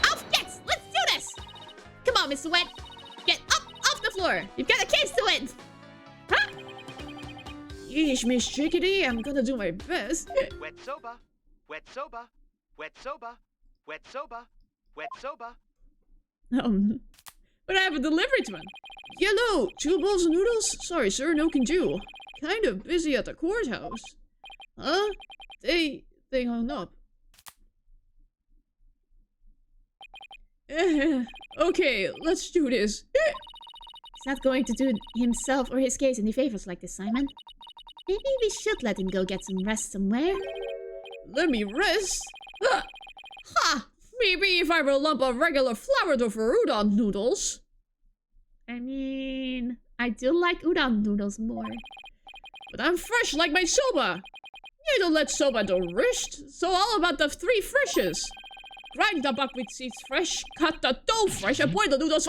Off gets! Let's do this! Come on, Mr. Wet. Get up off the floor. You've got a case to win. Huh? Yeesh, Miss Chickadee, I'm gonna do my best. Wet soba, wet soba, wet soba, wet soba, wet soba. But I have a delivery to man. Yellow, 2 bowls of noodles? Sorry, sir, no can do. Kind of busy at the courthouse. Huh? They hung up. Okay, let's do this. He's not going to do himself or his case any favors like this, Simon. Maybe we should let him go get some rest somewhere. Let me rest? Ha! Maybe if I were a lump of regular flour dough for udon noodles. I mean, I do like udon noodles more. But I'm fresh like my soba. You don't let soba do wrist. So all about the 3 freshes. Grind the buckwheat seeds fresh, cut the dough fresh, and boil the noodles.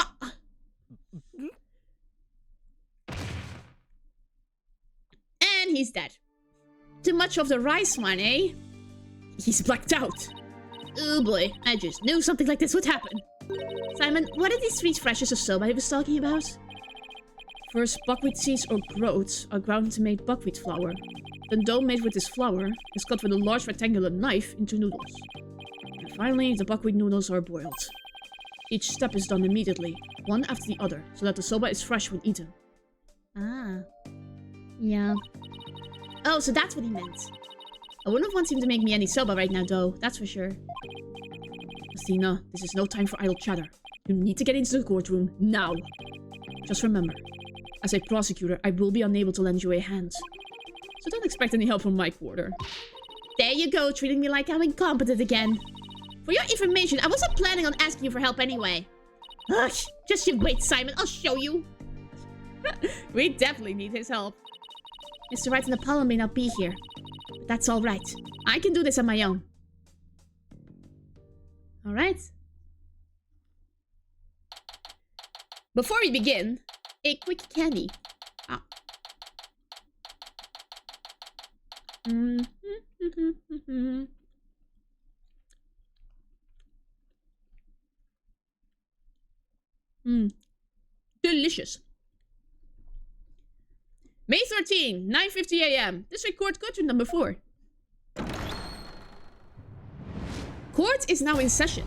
And he's dead. Too much of the rice one, eh? He's blacked out. Oh boy, I just knew something like this would happen. Simon, what are these 3 freshes of soba he was talking about? First, buckwheat seeds or groats are ground to make buckwheat flour. Then dough made with this flour is cut with a large rectangular knife into noodles. And finally, the buckwheat noodles are boiled. Each step is done immediately, one after the other, so that the soba is fresh when eaten. Ah. Yeah. Oh, so that's what he meant. I wouldn't want him to make me any soba right now, though. That's for sure. Christina, this is no time for idle chatter. You need to get into the courtroom, now. Just remember, as a prosecutor, I will be unable to lend you a hand. So don't expect any help from my quarter. There you go, treating me like I'm incompetent again. For your information, I wasn't planning on asking you for help anyway. Ugh, just you wait, Simon. I'll show you. We definitely need his help. Mr. Wright and Apollo may not be here. But that's alright. I can do this on my own. Alright. Before we begin, a quick candy. Ah. Delicious. May 13, 9:50 a.m. District Court Courtroom number 4. Court is now in session.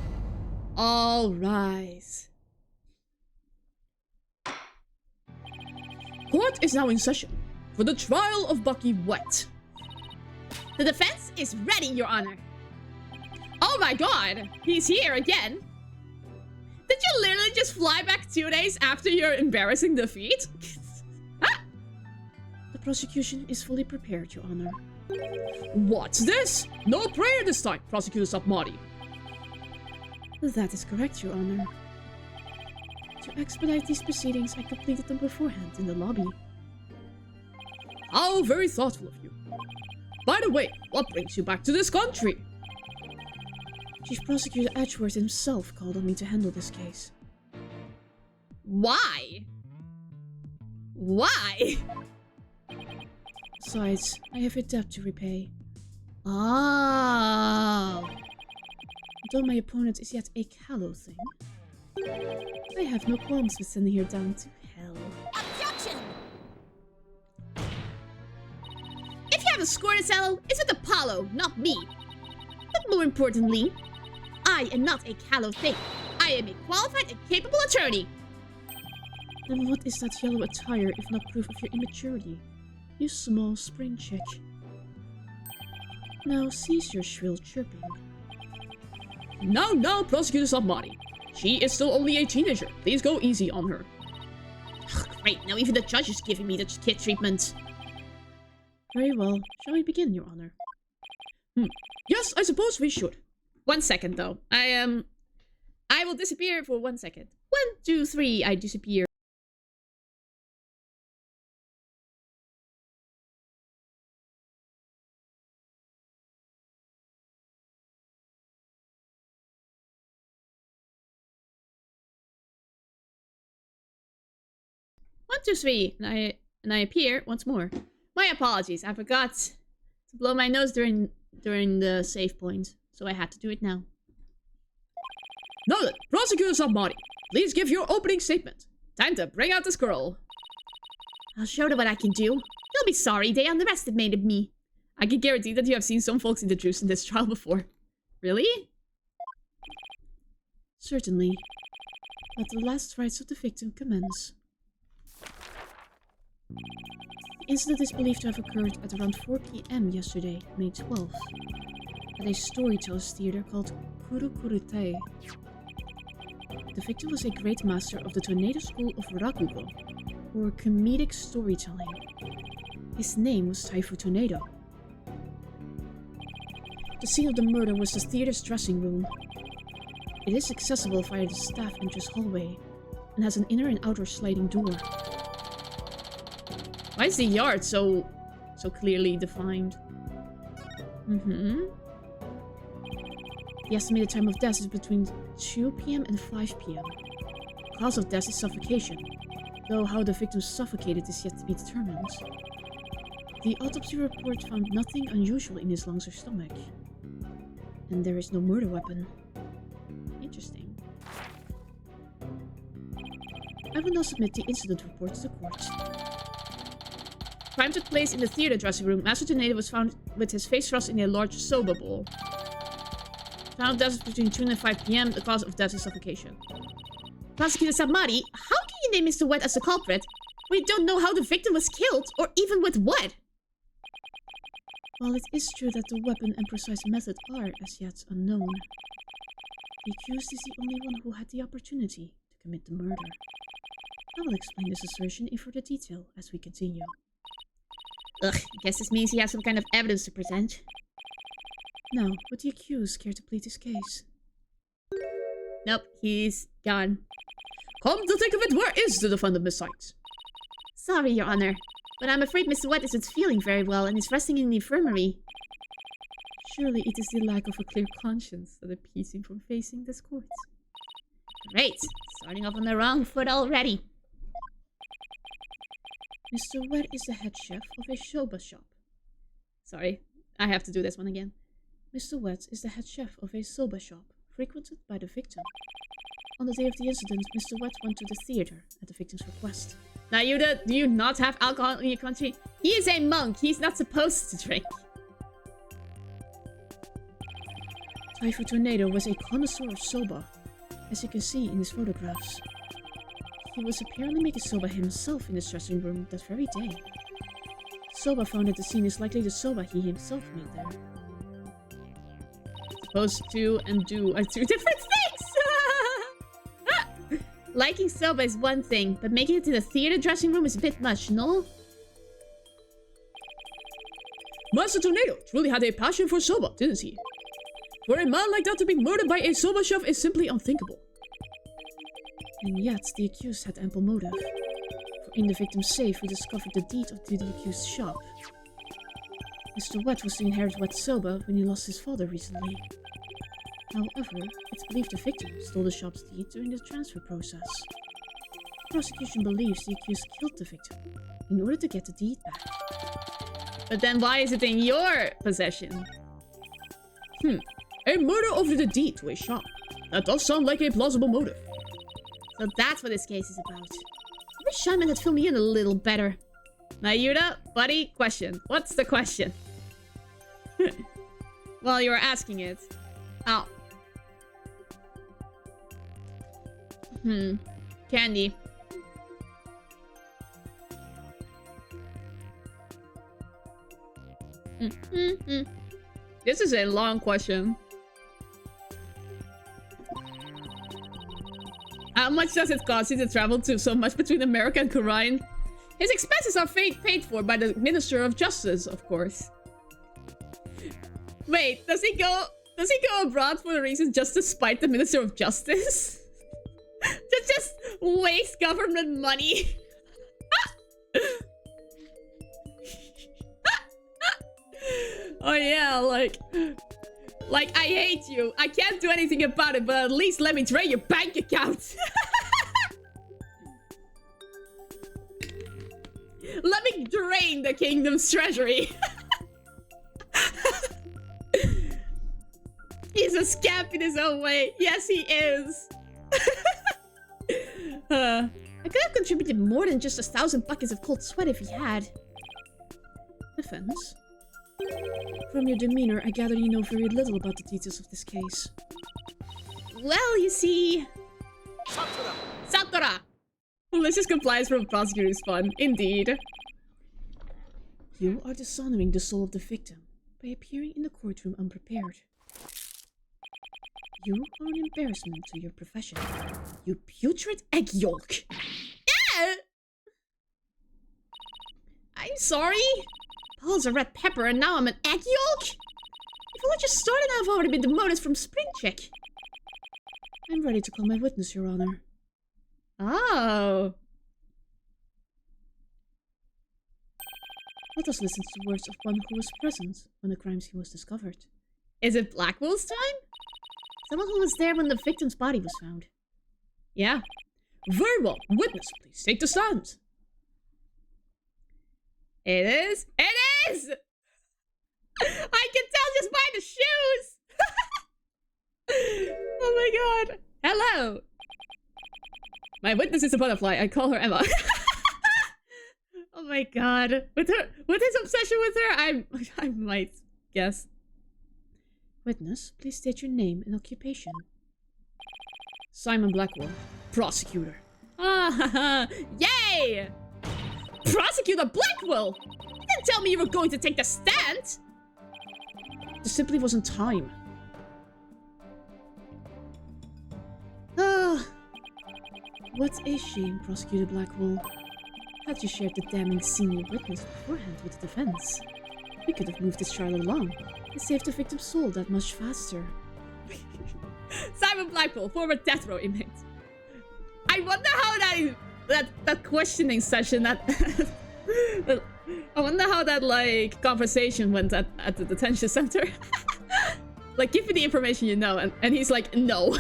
All rise. Court is now in session for the trial of Bucky Wet. The defense is ready, Your Honor. Oh my god, he's here again. Did you literally just fly back 2 days after your embarrassing defeat? Huh? The prosecution is fully prepared, Your Honor. What's this? No prayer this time, Prosecutor Sapmati. That is correct, Your Honor. To expedite these proceedings, I completed them beforehand in the lobby. How very thoughtful of you. By the way, what brings you back to this country? Chief Prosecutor Edgeworth himself called on me to handle this case. Why? Why? Besides, I have a debt to repay. Oh. Though my opponent is yet a callow thing, I have no qualms with sending her down to hell. Objection! If you have a score to settle, it's with Apollo, not me. But more importantly, I am not a callow thing. I am a qualified and capable attorney. Then what is that yellow attire if not proof of your immaturity? You small spring chick. Now cease your shrill chirping. Now, Prosecutor Sapmati. She is still only a teenager. Please go easy on her. Ugh, great, now even the judge is giving me the kid treatment. Very well. Shall we begin, Your Honor? Yes, I suppose we should. 1 second, though. I will disappear for 1 second. 1, 2, 3, I disappear. One, two, three, and I appear once more. My apologies, I forgot to blow my nose during the save point, so I had to do it now. Now then, Prosecutor Sapmati, please give your opening statement. Time to bring out this girl. I'll show them what I can do. They'll be sorry they underestimated me. I can guarantee that you have seen some folks in the juice in this trial before. Really? Certainly. Let the last rites of the victim commence. The incident is believed to have occurred at around 4 p.m. yesterday, May 12th, at a storyteller's theater called Kurukurutei. The victim was a great master of the tornado school of Rakugo, or comedic storytelling. His name was Taifu Tornado. The scene of the murder was the theater's dressing room. It is accessible via the staff entrance hallway, and has an inner and outer sliding door. Why is the yard so so clearly defined. The estimated time of death is between 2 p.m. and 5 p.m. The cause of death is suffocation, though how the victim suffocated is yet to be determined. The autopsy report found nothing unusual in his lungs or stomach. And there is no murder weapon. Interesting. I will now submit the incident report to the court. Crime took place in the theater dressing room. Master TuMiiA was found with his face thrust in a large soba bowl. Time of death is between 2 and 5 p.m. The cause of death is suffocation. Prosecutor Samari, how can you name Mr. Wet as the culprit when you don't know how the victim was killed, or even with what? While it is true that the weapon and precise method are as yet unknown, the accused is the only one who had the opportunity to commit the murder. I will explain this assertion in further detail as we continue. Ugh, I guess this means he has some kind of evidence to present. Now, would the accused care to plead his case? Nope, he's gone. Come to think of it, where is the defendant, Miss Sykes? Sorry, Your Honor, but I'm afraid Mr. Wet isn't feeling very well and is resting in the infirmary. Surely it is the lack of a clear conscience that impedes him from facing this court. Great! Starting off on the wrong foot already. Mr. Wet is the head chef of a soba shop. Sorry, I have to do this one again. Mr. Wet is the head chef of a soba shop, frequented by the victim. On the day of the incident, Mr. Wet went to the theater at the victim's request. Now, do you not have alcohol in your country? He is a monk. He's not supposed to drink. Typhoon Tornado was a connoisseur of soba, as you can see in his photographs. He was apparently making soba himself in his dressing room that very day. Soba found at the scene is likely the soba he himself made there. Supposed to and do are two different things! Liking soba is one thing, but making it in a theater dressing room is a bit much, no? Master TuMiiA truly had a passion for soba, didn't he? For a man like that to be murdered by a soba chef is simply unthinkable. And yet, the accused had ample motive. For in the victim's safe, we discovered the deed to the accused's shop. Mr. Wet was to inherit Wet soba when he lost his father recently. However, it's believed the victim stole the shop's deed during the transfer process. The prosecution believes the accused killed the victim in order to get the deed back. But then why is it in your possession? A murder over the deed to a shop. That does sound like a plausible motive. So that's what this case is about. I wish Simon had filled me in a little better. Now, Yuta, buddy, question. What's the question? Well, you were asking it. Oh. Candy. This is a long question. How much does it cost you to travel to so much between America and Korean? His expenses are paid for by the Minister of Justice, of course. Wait, does he go abroad for a reason just to spite the Minister of Justice? To just waste government money? Oh yeah, like I hate you. I can't do anything about it, but at least let me drain your bank account. Let me drain the kingdom's treasury. He's a scamp in his own way. Yes, he is. I could have contributed more than just 1,000 buckets of cold sweat if he had. Defense. From your demeanor, I gather you know very little about the details of this case. Well, you see... Sakura! Malicious compliance from a prosecutor is fun. Indeed. You are dishonoring the soul of the victim by appearing in the courtroom unprepared. You are an embarrassment to your profession. You putrid egg yolk! Yeah! I'm sorry? Paul's a red pepper and now I'm an egg yolk? If I just started, I've already been demoted from Spring Chick. I'm ready to call my witness, Your Honor. Oh. Let us listen to the words of one who was present when the crime scene was discovered. Is it Blackwell's time? Someone who was there when the victim's body was found. Yeah. Very well. Witness, please take the stand. It is. It is! I can tell just by the shoes! Oh my god. Hello. My witness is a butterfly. I call her Emma. Oh my god. With his obsession with her, I might guess. Witness, please state your name and occupation. Simon Blackwell, prosecutor. Ah, yay! Prosecutor Blackwell! You didn't tell me you were going to take the stand! There simply wasn't time. What a shame, Prosecutor Blackwell. Had you shared the damning senior witness beforehand with the defense, we could have moved this trial along and saved the victim's soul that much faster. Simon Blackwell, former death row inmate. I wonder how that questioning session, I wonder how that, like, conversation went at the detention center. Like, give me the information you know, and he's like, no.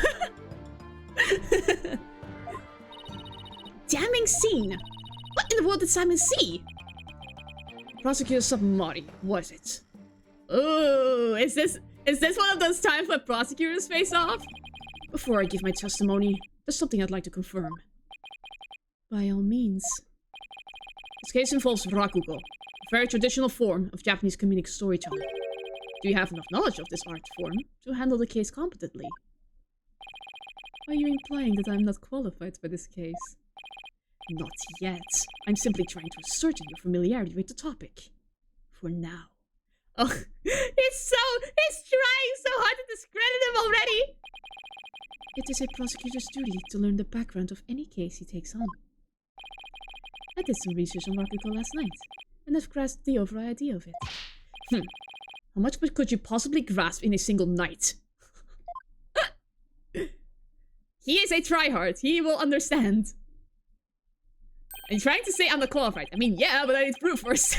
Damning scene! What in the world did Simon see? Prosecutor Submari, what is it? Ooh, is this one of those times when prosecutors face off? Before I give my testimony, there's something I'd like to confirm. By all means. This case involves rakugo, a very traditional form of Japanese comedic storytelling. Do you have enough knowledge of this art form to handle the case competently? Are you implying that I'm not qualified for this case? Not yet. I'm simply trying to ascertain your familiarity with the topic. For now. Oh, he's trying so hard to discredit him already! It is a prosecutor's duty to learn the background of any case he takes on. I did some research on rakugo last night, and I've grasped the overall idea of it. How much could you possibly grasp in a single night? He is a tryhard. He will understand. I'm trying to say I'm not qualified. I mean, yeah, but I need proof first.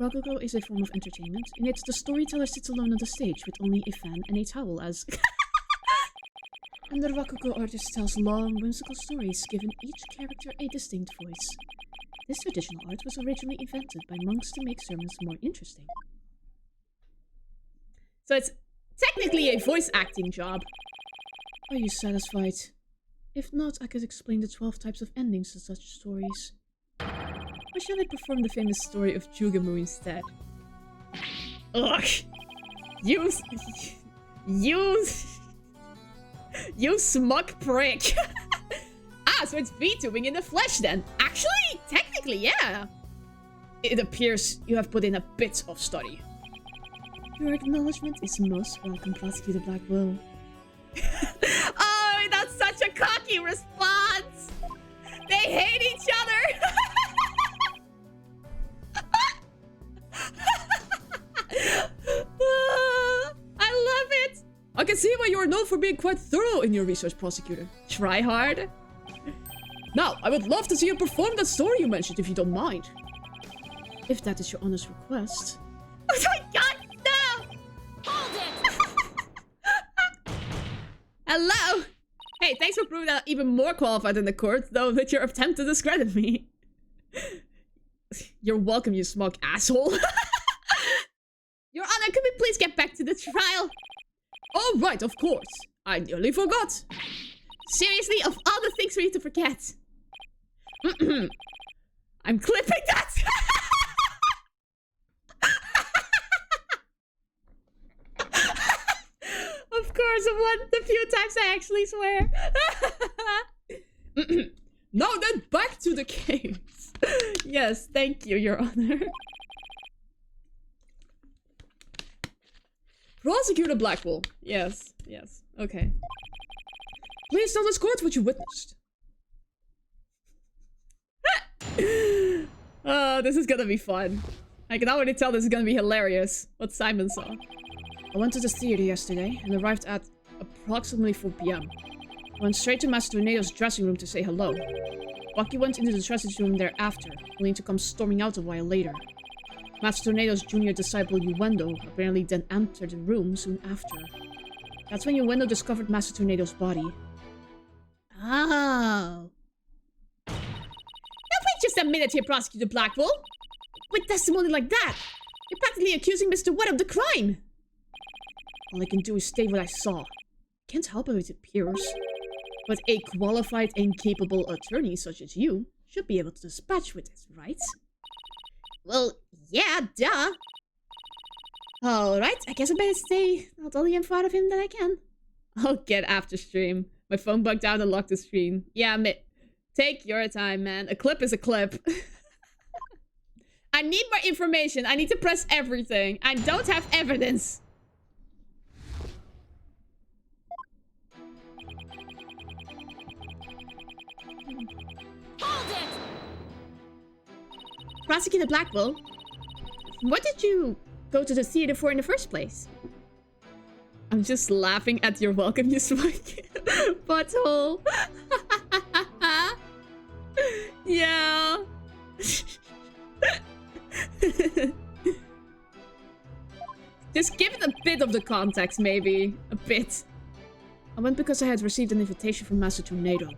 Rakugo is a form of entertainment in which the storyteller sits alone on the stage with only a fan and a towel as... And the rakugo artist tells long, whimsical stories, giving each character a distinct voice. This traditional art was originally invented by monks to make sermons more interesting. So it's technically a voice acting job. Are you satisfied? If not, I could explain the 12 types of endings to such stories. Or shall I perform the famous story of Jugamu instead? Ugh! You smug prick! Ah, so it's VTubing in the flesh then. Actually, technically, yeah. It appears you have put in a bit of study. Your acknowledgement is most welcome, Prosecutor Blackwell. Oh, that's such a cocky response! They hate each other! I love it! I can see why you are known for being quite thorough in your research, Prosecutor. Try hard. Now, I would love to see you perform that story you mentioned, if you don't mind. If that is your honor's request. Oh my god, no! Hold it! Hello! Hey, thanks for proving that I'm even more qualified in the court, though, with your attempt to discredit me. You're welcome, you smug asshole. Your Honor, could we please get back to the trial? Oh, right, of course. I nearly forgot. Seriously, of all the things for you to forget. I'm clipping that! Of course, the few times I actually swear. Now then, back to the case. Yes, thank you, Your Honor. Prosecutor Blackwell. Yes, yes, okay. Please tell this court what you witnessed. Oh, this is gonna be fun. I can already tell this is gonna be hilarious, what Simon saw. I went to the theater yesterday and arrived at approximately 4 p.m. I went straight to Master Tornado's dressing room to say hello. Bucky went into the dressing room thereafter, only to come storming out a while later. Master Tornado's junior disciple Uendo apparently then entered the room soon after. That's when Uendo discovered Master Tornado's body. Oh. Now wait just a minute here, Prosecutor Blackwell! With testimony like that, you're practically accusing Mr. Wet of the crime! All I can do is state what I saw. Can't help how it appears. But a qualified and capable attorney such as you should be able to dispatch with it, right? Well, yeah, duh. Alright, I guess I better stay not all the info out of him that I can. I'll get after stream. My phone bugged out and locked the screen. Yeah, take your time, man. A clip is a clip. I need more information. I need to press everything. I don't have evidence. Hold it! Prosecutor Blackwell, what did you go to the theater for in the first place? I'm just laughing at your welcome, you spike. Butthole. Yeah. Just give it a bit of the context, maybe. A bit. I went because I had received an invitation from Master Tornado.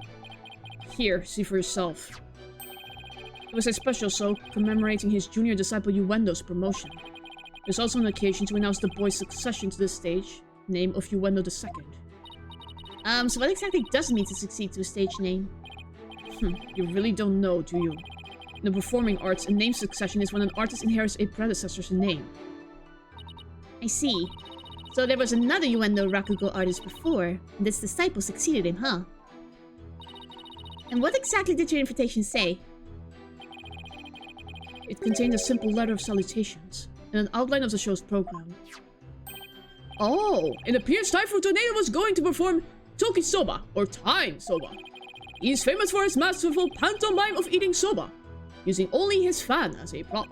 Here, see for yourself. It was a special show commemorating his junior disciple Uendo's promotion. It was also an occasion to announce the boy's succession to the stage name of Uendo II. So what exactly does it mean to succeed to a stage name? You really don't know, do you? In the performing arts, a name succession is when an artist inherits a predecessor's name. I see. So there was another Uendo Rakugo artist before, and this disciple succeeded him, huh? And what exactly did your invitation say? It contained a simple letter of salutations, and an outline of the show's program. Oh, it appears time for Tornado was going to perform Toki Soba, or Time Soba. He is famous for his masterful pantomime of eating soba, using only his fan as a prop.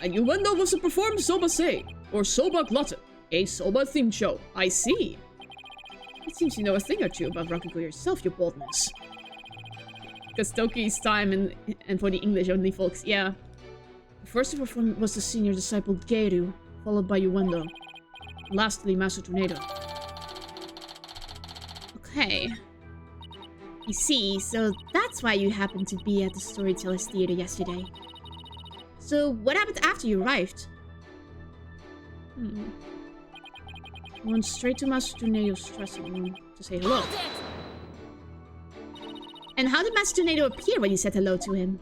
And Uendo was to perform Soba Sei, or Soba Glutton, a soba themed show. I see. It seems you know a thing or two about Rakugo yourself, your boldness. Because Toki's time and for the English only folks, yeah. The first to perform was the senior disciple Geiru, followed by Uendo. Lastly, Master Tornado. Okay. I see, so that's why you happened to be at the Storyteller's Theater yesterday. So, what happened after you arrived? I went straight to Master Tornado's dressing room to say hello. And how did Master Tornado appear when you said hello to him?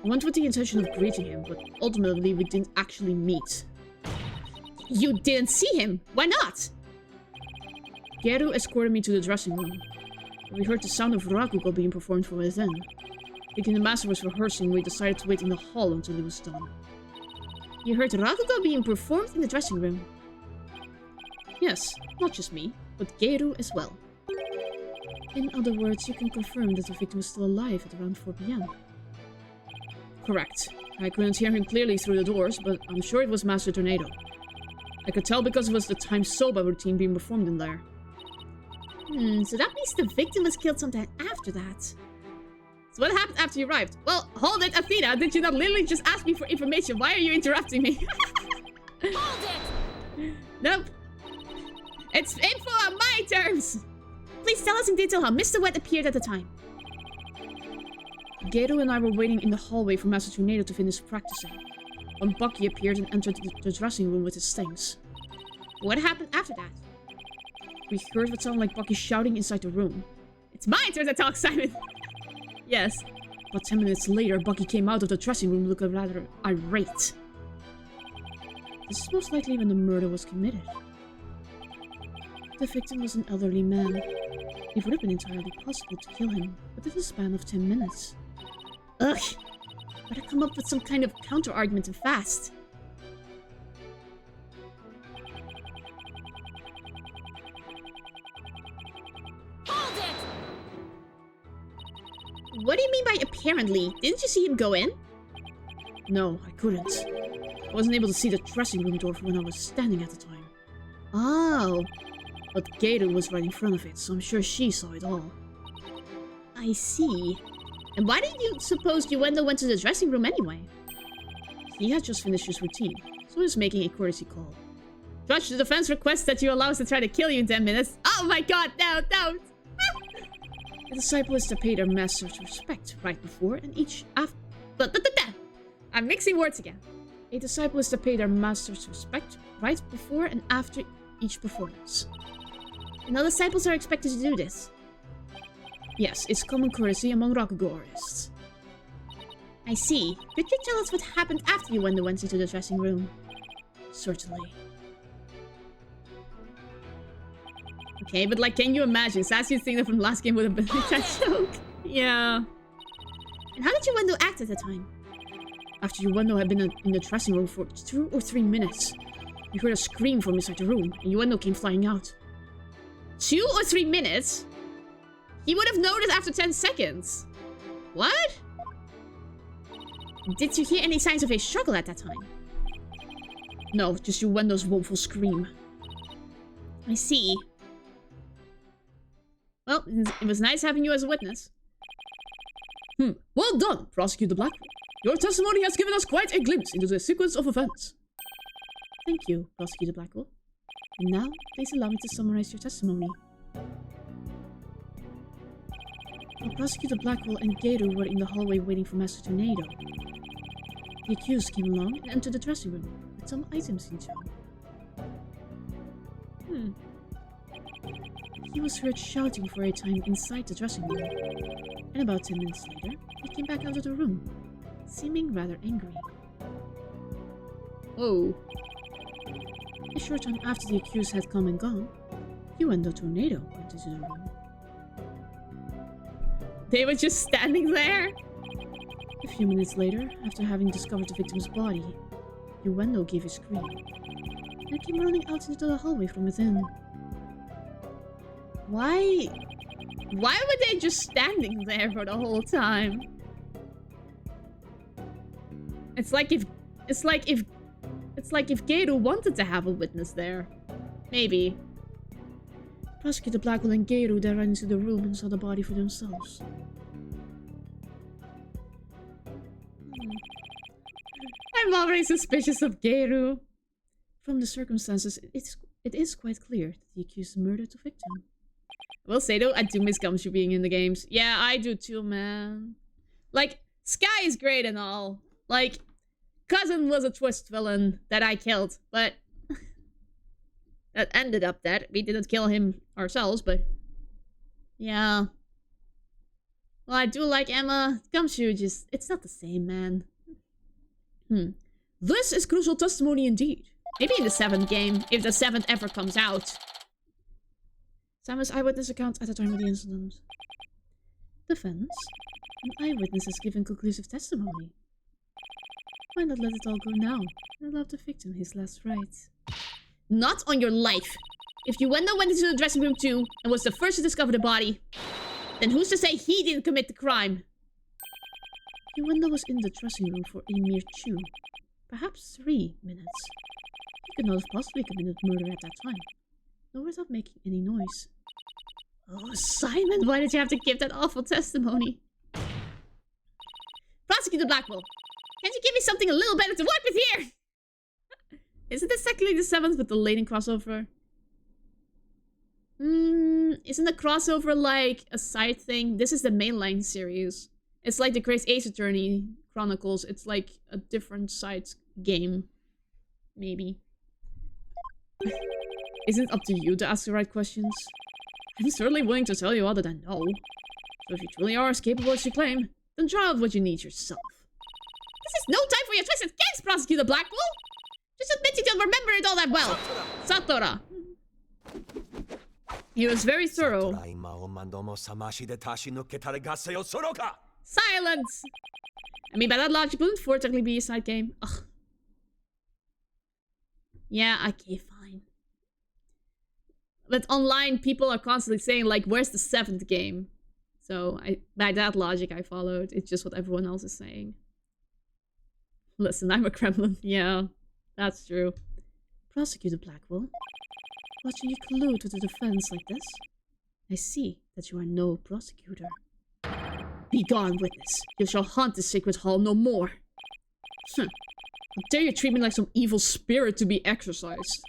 I went with the intention of greeting him, but ultimately we didn't actually meet. You didn't see him? Why not? Geiru escorted me to the dressing room. We heard the sound of Rakugo being performed from within. Thinking the master was rehearsing, we decided to wait in the hall until it was done. You heard Rakugo being performed in the dressing room? Yes, not just me, but Geiru as well. In other words, you can confirm that the victim was still alive at around 4 PM. Correct. I couldn't hear him clearly through the doors, but I'm sure it was Master Tornado. I could tell because it was the Time Soba routine being performed in there. So that means the victim was killed sometime after that. So what happened after you arrived? Well, hold it, Athena! Did you not literally just ask me for information? Why are you interrupting me? Hold it! Nope. It's info on my terms! Please tell us in detail how Mr. Wet appeared at the time. Geiru and I were waiting in the hallway for Master Tornado to finish practicing, when Bucky appeared and entered the dressing room with his things. What happened after that? We heard what sounded like Bucky shouting inside the room. It's my turn to talk, Simon! Yes. About 10 minutes later, Bucky came out of the dressing room looking rather irate. This is most likely when the murder was committed. The victim was an elderly man. It would have been entirely possible to kill him within the span of 10 minutes. Ugh! Better come up with some kind of counter-argument and fast. Hold it! What do you mean by apparently? Didn't you see him go in? No, I couldn't. I wasn't able to see the dressing room door from when I was standing at the time. Oh. But Geiru was right in front of it, so I'm sure she saw it all. I see. And why did you suppose Uendo went to the dressing room anyway? He had just finished his routine, so he was making a courtesy call. Judge, the defense requests that you allow us to try to kill you in 10 minutes. Oh my god, no, don't! The disciple is to pay their master's respect right before and each after. I'm mixing words again. A disciple is to pay their master's respect right before and after each performance. And all disciples are expected to do this. Yes, it's common courtesy among Rakugo artists. I see. Could you tell us what happened after you went into the dressing room? Certainly. Okay, but like, can you imagine? Sasuke's thing from last game would have been like that joke. Yeah. And how did Uendo act at the time? After Uendo had been in the dressing room for 2 or 3 minutes, you heard a scream from inside the room, and Uendo came flying out. 2 or 3 minutes? He would have noticed after 10 seconds. What? Did you hear any signs of a struggle at that time? No, just Uendo's woeful scream. I see. Well, it was nice having you as a witness. Well done, Prosecutor Blackwell. Your testimony has given us quite a glimpse into the sequence of events. Thank you, Prosecutor Blackwell. And now, please allow me to summarize your testimony. While Prosecutor Blackwell and Geru were in the hallway waiting for Master Tornado, the accused came along and entered the dressing room with some items in tow. He was heard shouting for a time inside the dressing room, and about 10 minutes later, he came back out of the room, seeming rather angry. Oh. A short time after the accused had come and gone, Uendo Tornado went into the room. They were just standing there? A few minutes later, after having discovered the victim's body, Uendo gave a scream, and came running out into the hallway from within. Why were they just standing there for the whole time? It's like if Geru wanted to have a witness there. Maybe. Prosecutor Blackwell and Geru then ran into the room and saw the body for themselves. I'm already suspicious of Geru. From the circumstances, it is quite clear that the accused murdered the victim. I will say though, I do miss Gumshoe being in the games. Yeah, I do too, man. Like, Sky is great and all. Like, Cousin was a twist villain that I killed, but that ended up dead. We didn't kill him ourselves, but yeah. Well, I do like Emma. Gumshoe just, it's not the same, man. This is crucial testimony indeed. Maybe in the 7th game, if the 7th ever comes out. Samus' eyewitness account at the time of the incident. Defense? An eyewitness has given conclusive testimony. Why not let it all go now and allow the victim his last rites? Not on your life! If Uendo went into the dressing room too and was the first to discover the body, then who's to say he didn't commit the crime? Uendo was in the dressing room for a mere 2, perhaps 3 minutes. He could not have possibly committed murder at that time, nor without making any noise. Oh, Simon, why did you have to give that awful testimony? Prosecutor Blackwell, can't you give me something a little better to work with here? Isn't this technically the 7th with the Layton crossover? Isn't the crossover like a side thing? This is the mainline series. It's like the Great Ace Attorney Chronicles. It's like a different side game. Maybe. Isn't it up to you to ask the right questions? I'm certainly willing to tell you other than no. So if you truly are as capable as you claim, then try out what you need yourself. This is no time for your twisted games, Prosecutor Blackwell! Just admit you don't remember it all that well! Satora! He was very thorough. Silence! I mean, by that logic, wouldn't 4 technically be a side game? Ugh. Yeah, okay, fine. But online, people are constantly saying, like, where's the 7th game? So, by that logic, I followed. It's just what everyone else is saying. Listen, I'm a Kremlin. Yeah, that's true. Prosecutor Blackwell, watching you collude with the defense like this, I see that you are no prosecutor. Begone, witness. You shall haunt the sacred hall no more. How dare you treat me like some evil spirit to be exorcised?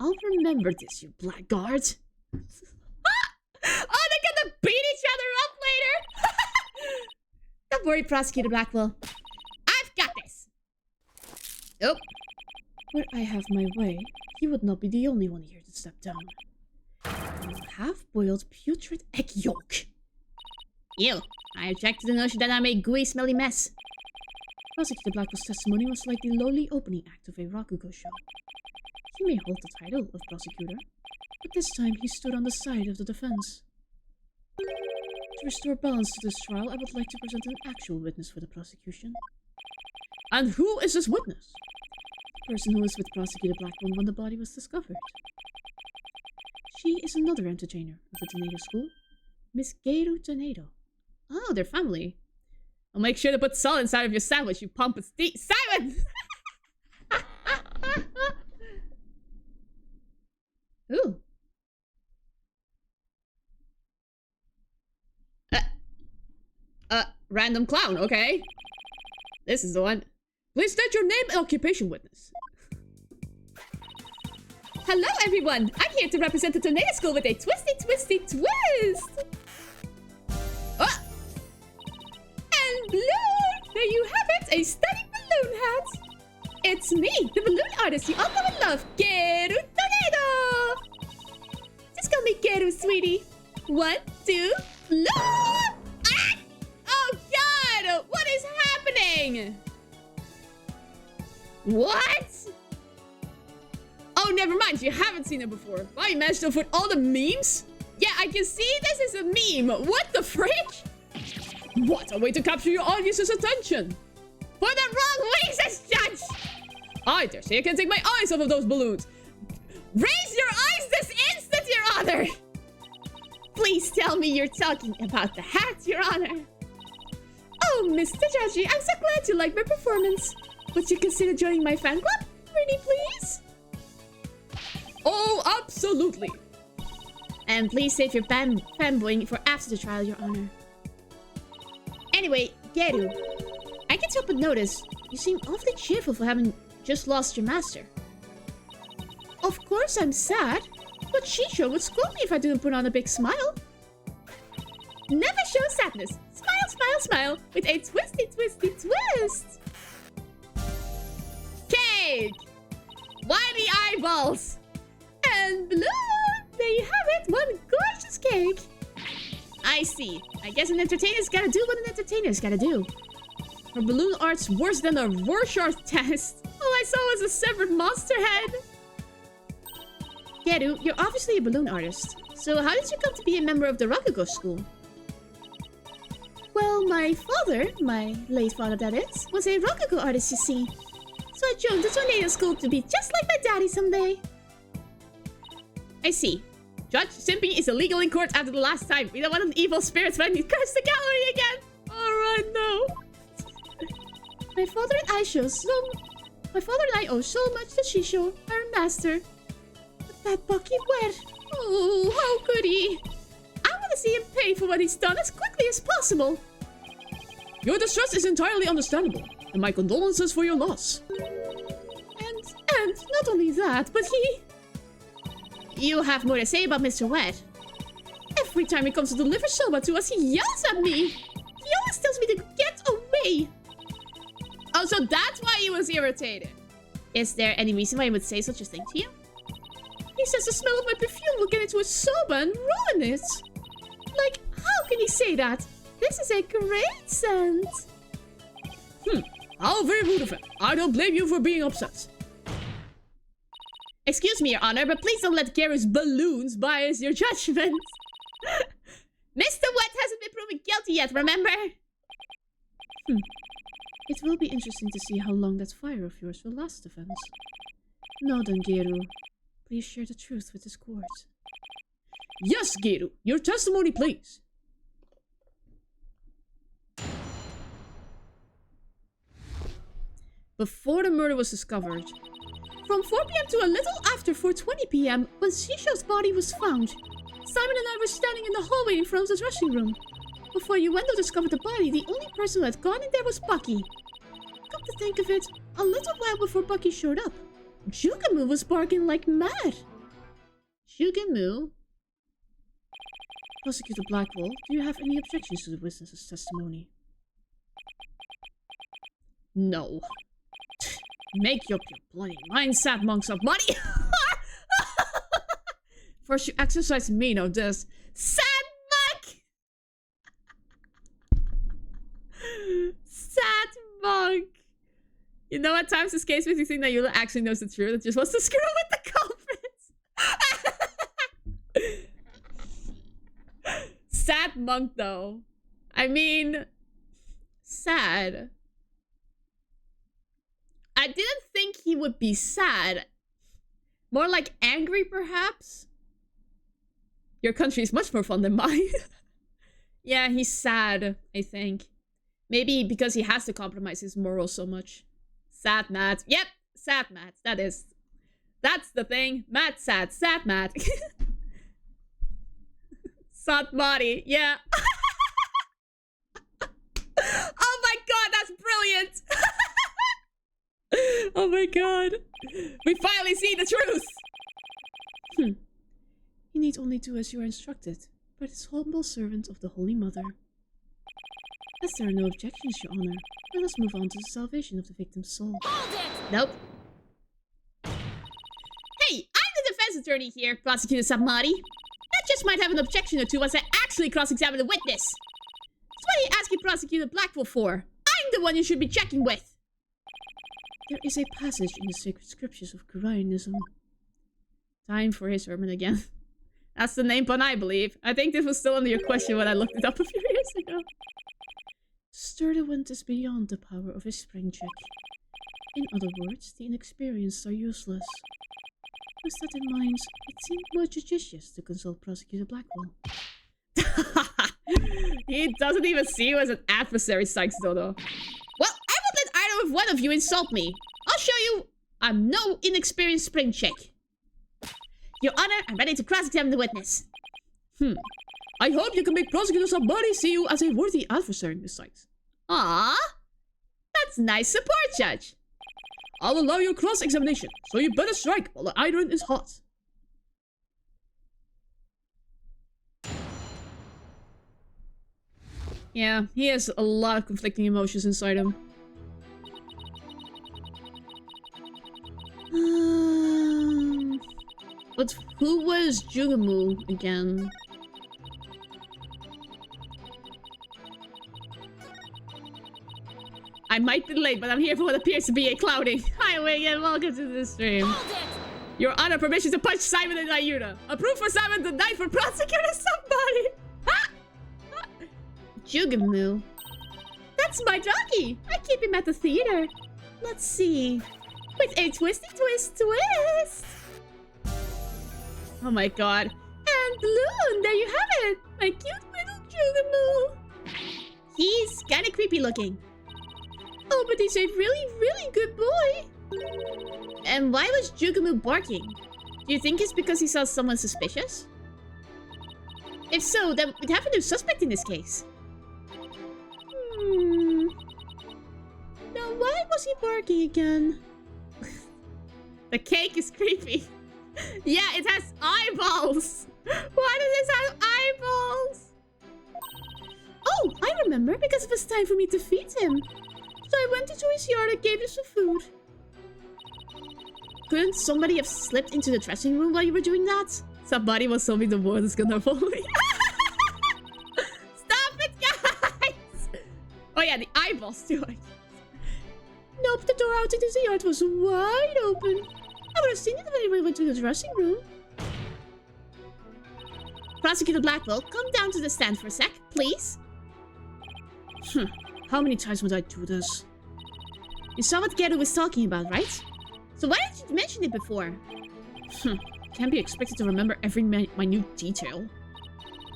I'll remember this, you blackguard. Oh, they're gonna beat each other up later! Don't worry, Prosecutor Blackwell. I've got this! Oh. Where I have my way, you would not be the only one here to step down. Half-boiled putrid egg yolk. Ew. I object to the notion that I'm a gooey, smelly mess. Prosecutor Blackwell's testimony was like the lowly opening act of a Rakugo show. He may hold the title of prosecutor, but this time he stood on the side of the defense. To restore balance to this trial, I would like to present an actual witness for the prosecution. And who is this witness? The person who was with Prosecutor Blackwell when the body was discovered. She is another entertainer of the Tornado School, Miss Geiru Tornado. Oh, they're family. I'll make sure to put salt inside of your sandwich, you pompous Simon! Ooh. Random clown, okay. This is the one. Please state your name and occupation, witness. Hello, everyone. I'm here to represent the Tornado School with a twisty twist. Oh! And balloon! There you have it, a stunning balloon hat. It's me, the balloon artist you all know and love, Geiru Tornado. Just call me Geiru, sweetie. 1, 2, blow! Ah! Oh God! What is happening? What? Oh, never mind. You haven't seen it before. Wow, you managed to avoid all the memes? Yeah, I can see this is a meme. What the frick? What a way to capture your audience's attention. For the wrong reasons, Judge! I dare say I can take my eyes off of those balloons. Raise your eyes this instant, Your Honor! Please tell me you're talking about the hat, Your Honor. Oh, Mr. Judge, I'm so glad you like my performance. Would you consider joining my fan club? Pretty please? Oh, absolutely. And please save your fanboying for after the trial, Your Honor. Anyway, Geiru, I can't help but notice you seem awfully cheerful for having just lost your master. Of course I'm sad, but Shisho would scold me if I didn't put on a big smile. Never show sadness. Smile, smile, smile with a twisty twist. Cake! Why the eyeballs? And blue! There you have it, one gorgeous cake. I see. I guess an entertainer's gotta do what an entertainer's gotta do. Her balloon art's worse than a Rorschach test. All I saw was a severed monster head. Geiru, you're obviously a balloon artist. So how did you come to be a member of the Rakugo school? Well, my father, my late father that is, was a Rakugo artist, you see. So I joined the Tornado School to be just like my daddy someday. I see. Judge, simping is illegal in court after the last time. We don't want an evil spirit threatening to curse the gallery again. Alright, no. My father and I owe so much to Shisho, our master. But that bucket wet. Oh, how could he? I want to see him pay for what he's done as quickly as possible. Your distress is entirely understandable, and my condolences for your loss. And not only that, but he... You have more to say about Mr. Wet. Every time he comes to deliver soba to us, he yells at me. He always tells me to get away. Oh, so that's why he was irritated. Is there any reason why he would say such a thing to you? He says the smell of my perfume will get into his soba and ruin it. Like, how can he say that? This is a great scent. How very rude of him. I don't blame you for being upset. Excuse me, Your Honor, but please don't let Geiru's balloons bias your judgment. Mr. Wet hasn't been proven guilty yet, remember? It will be interesting to see how long that fire of yours will last, defense. Now then, Geiru, please share the truth with this court. Yes, Geiru, your testimony, please. Before the murder was discovered, from 4 p.m. to a little after 4:20 p.m. when Shisho's body was found, Simon and I were standing in the hallway in front of the dressing room. Before you went to discover the body, the only person who had gone in there was Bucky. Come to think of it, a little while before Bucky showed up, Jugamoo was barking like mad. Jugamoo? Prosecutor Blackwell, do you have any objections to the witness's testimony? No. Make up your bloody mind, sad monks of money! First you exercise me, now this. Sad monk! Sad monk! You know, at times this case makes you think that Yula actually knows the truth and just wants to screw with the culprits. Sad monk, though. I mean, sad. I didn't think he would be sad. More like angry, perhaps? Your country is much more fun than mine. Yeah, he's sad, I think. Maybe because he has to compromise his morals so much. Sad Matt. Yep, sad Matt. That's the thing. Matt sad. Sad Matt. Sad body. Yeah. Oh my god, that's brilliant. Oh my god. We finally see the truth. You need only do as you are instructed, by this humble servant of the Holy Mother. As there are no objections, Your Honor, let us move on to the salvation of the victim's soul. Nope. Hey, I'm the defense attorney here, Prosecutor Samari. I just might have an objection or two once I actually cross-examine the witness. That's what are you asking Prosecutor Blackwell for? I'm the one you should be checking with. There is a passage in the sacred scriptures of Koreanism. Time for his sermon again. That's the name pun, I believe. I think this was still under your question when I looked it up a few years ago. To stir the wind is beyond the power of a spring check. In other words, the inexperienced are useless. With that in mind, it seemed more judicious to consult Prosecutor Blackwell. He doesn't even see you as an adversary, Sykes Dodo. Well, I won't let either of one of you insult me. I'll show you I'm no inexperienced spring check. Your Honor, I'm ready to cross-examine the witness. I hope you can make Prosecutor Sabari see you as a worthy adversary, Miss Sykes. Aww. That's nice support, Judge. I'll allow your cross-examination, so you better strike while the iron is hot. Yeah, he has a lot of conflicting emotions inside him. But who was Jugamoo again? I might be late, but I'm here for what appears to be a clouding. Hi, Wigan. Welcome to the stream. Your Honor, permission to punch Simon and Ayuda. Approved for Simon, denied for prosecutor somebody. Jugamoo. That's my doggy. I keep him at the theater. Let's see. With a twisty twist twist. Oh my god. And Bloom, there you have it. My cute little Jugamoo. He's kind of creepy looking. Oh, but he's a really, really good boy. And why was Jugamoo barking? Do you think it's because he saw someone suspicious? If so, then we'd have a new suspect in this case. Now, why was he barking again? The cake is creepy. Yeah, it has eyeballs. Why does this have eyeballs? Oh, I remember, because it was time for me to feed him. So I went into his yard and gave him some food. Couldn't somebody have slipped into the dressing room while you were doing that? Somebody was telling me the world is gonna fall. Stop it, guys! Oh yeah, the eyeballs too. Nope, the door out into the yard was wide open. I would have seen it if anyone went to the dressing room. Prosecutor Blackwell, come down to the stand for a sec, please. How many times would I do this? You saw what Geru was talking about, right? So why didn't you mention it before? Can't be expected to remember every minute detail.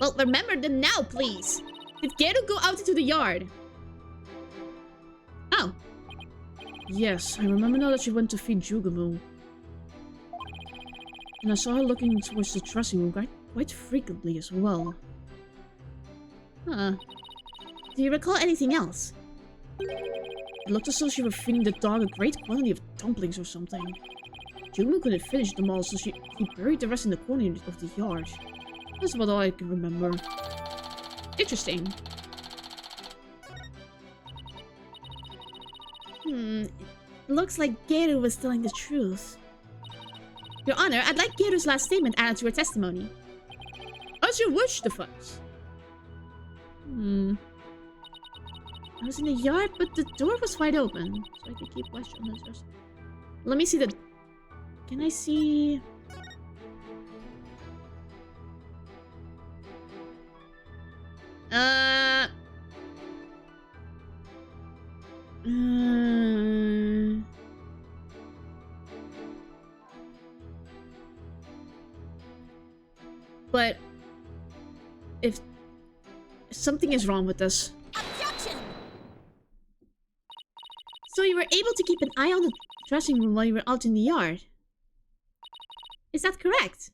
Well, remember them now, please. Did Geru go out into the yard? Oh. Yes, I remember now that she went to feed Jugamoo. And I saw her looking towards the dressing room quite frequently as well. Huh. Do you recall anything else? It looked as though she were feeding the dog a great quantity of dumplings or something. Jumu couldn't finish them all, so he buried the rest in the corner of the yard. That's about all I can remember. Interesting. It looks like Geru was telling the truth. Your Honor, I'd like Geru's last statement added to her testimony. As you wish, Defense. I was in the yard, but the door was wide open. So I could keep watch on the doors. Let me see the... Can I see... But... If... Something is wrong with this. Objection! So you were able to keep an eye on the dressing room while you were out in the yard? Is that correct?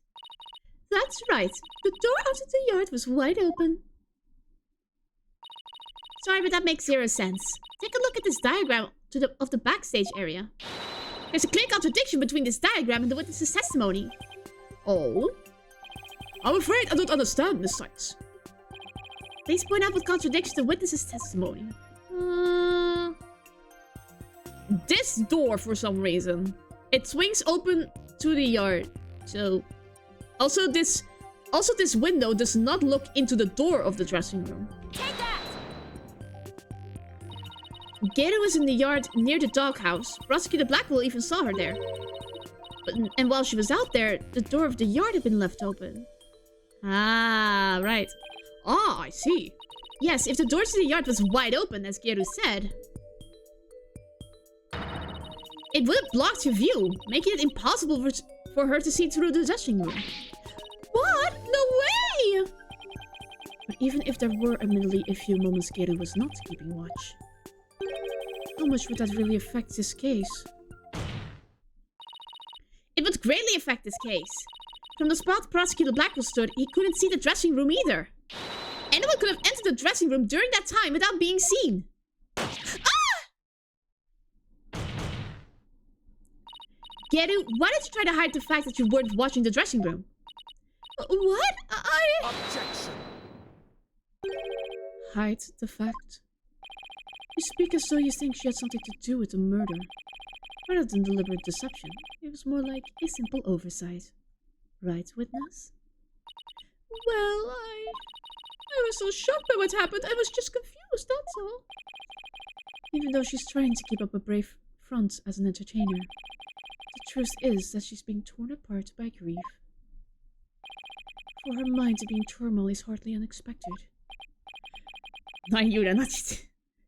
That's right. The door out of the yard was wide open. Sorry, but that makes zero sense. Take a look at this diagram of the backstage area. There's a clear contradiction between this diagram and the witness's testimony. Oh? I'm afraid I don't understand, Miss Sykes. Please point out what contradicts the witness's testimony. This door, for some reason. It swings open to the yard. So... Also, this window does not look into the door of the dressing room. Take that! Geru was in the yard near the doghouse. Prosecutor Blackwell even saw her there. And while she was out there, the door of the yard had been left open. Ah, right. Ah, I see. Yes, if the door to the yard was wide open, as Geru said, it would have blocked her view, making it impossible for her to see through the dressing room. What? No way! But even if there were admittedly a few moments Geru was not keeping watch, how much would that really affect this case? It would greatly affect this case. From the spot Prosecutor Blackwell stood, he couldn't see the dressing room either. Anyone could have entered the dressing room during that time without being seen. Geru, why did you try to hide the fact that you weren't watching the dressing room? What? Objection! Hide the fact? You speak as though you think she had something to do with the murder. Rather than deliberate deception, it was more like a simple oversight. Right, witness? Well, I was so shocked by what happened, I was just confused, that's all. Even though she's trying to keep up a brave front as an entertainer, the truth is that she's being torn apart by grief. For her mind to be in turmoil is hardly unexpected.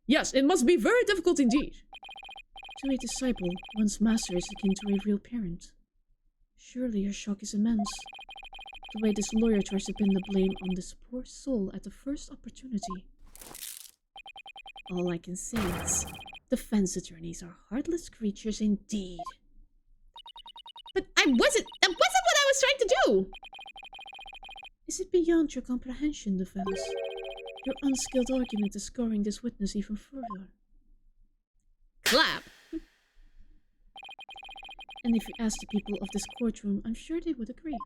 Yes, it must be very difficult indeed. To a disciple, one's master is akin to a real parent. Surely her shock is immense. The way this lawyer tries to pin the blame on this poor soul at the first opportunity. All I can say is, defense attorneys are heartless creatures indeed. But that wasn't what I was trying to do! Is it beyond your comprehension, defense? Your unskilled argument is scarring this witness even further. Clap! And if you ask the people of this courtroom, I'm sure they would agree.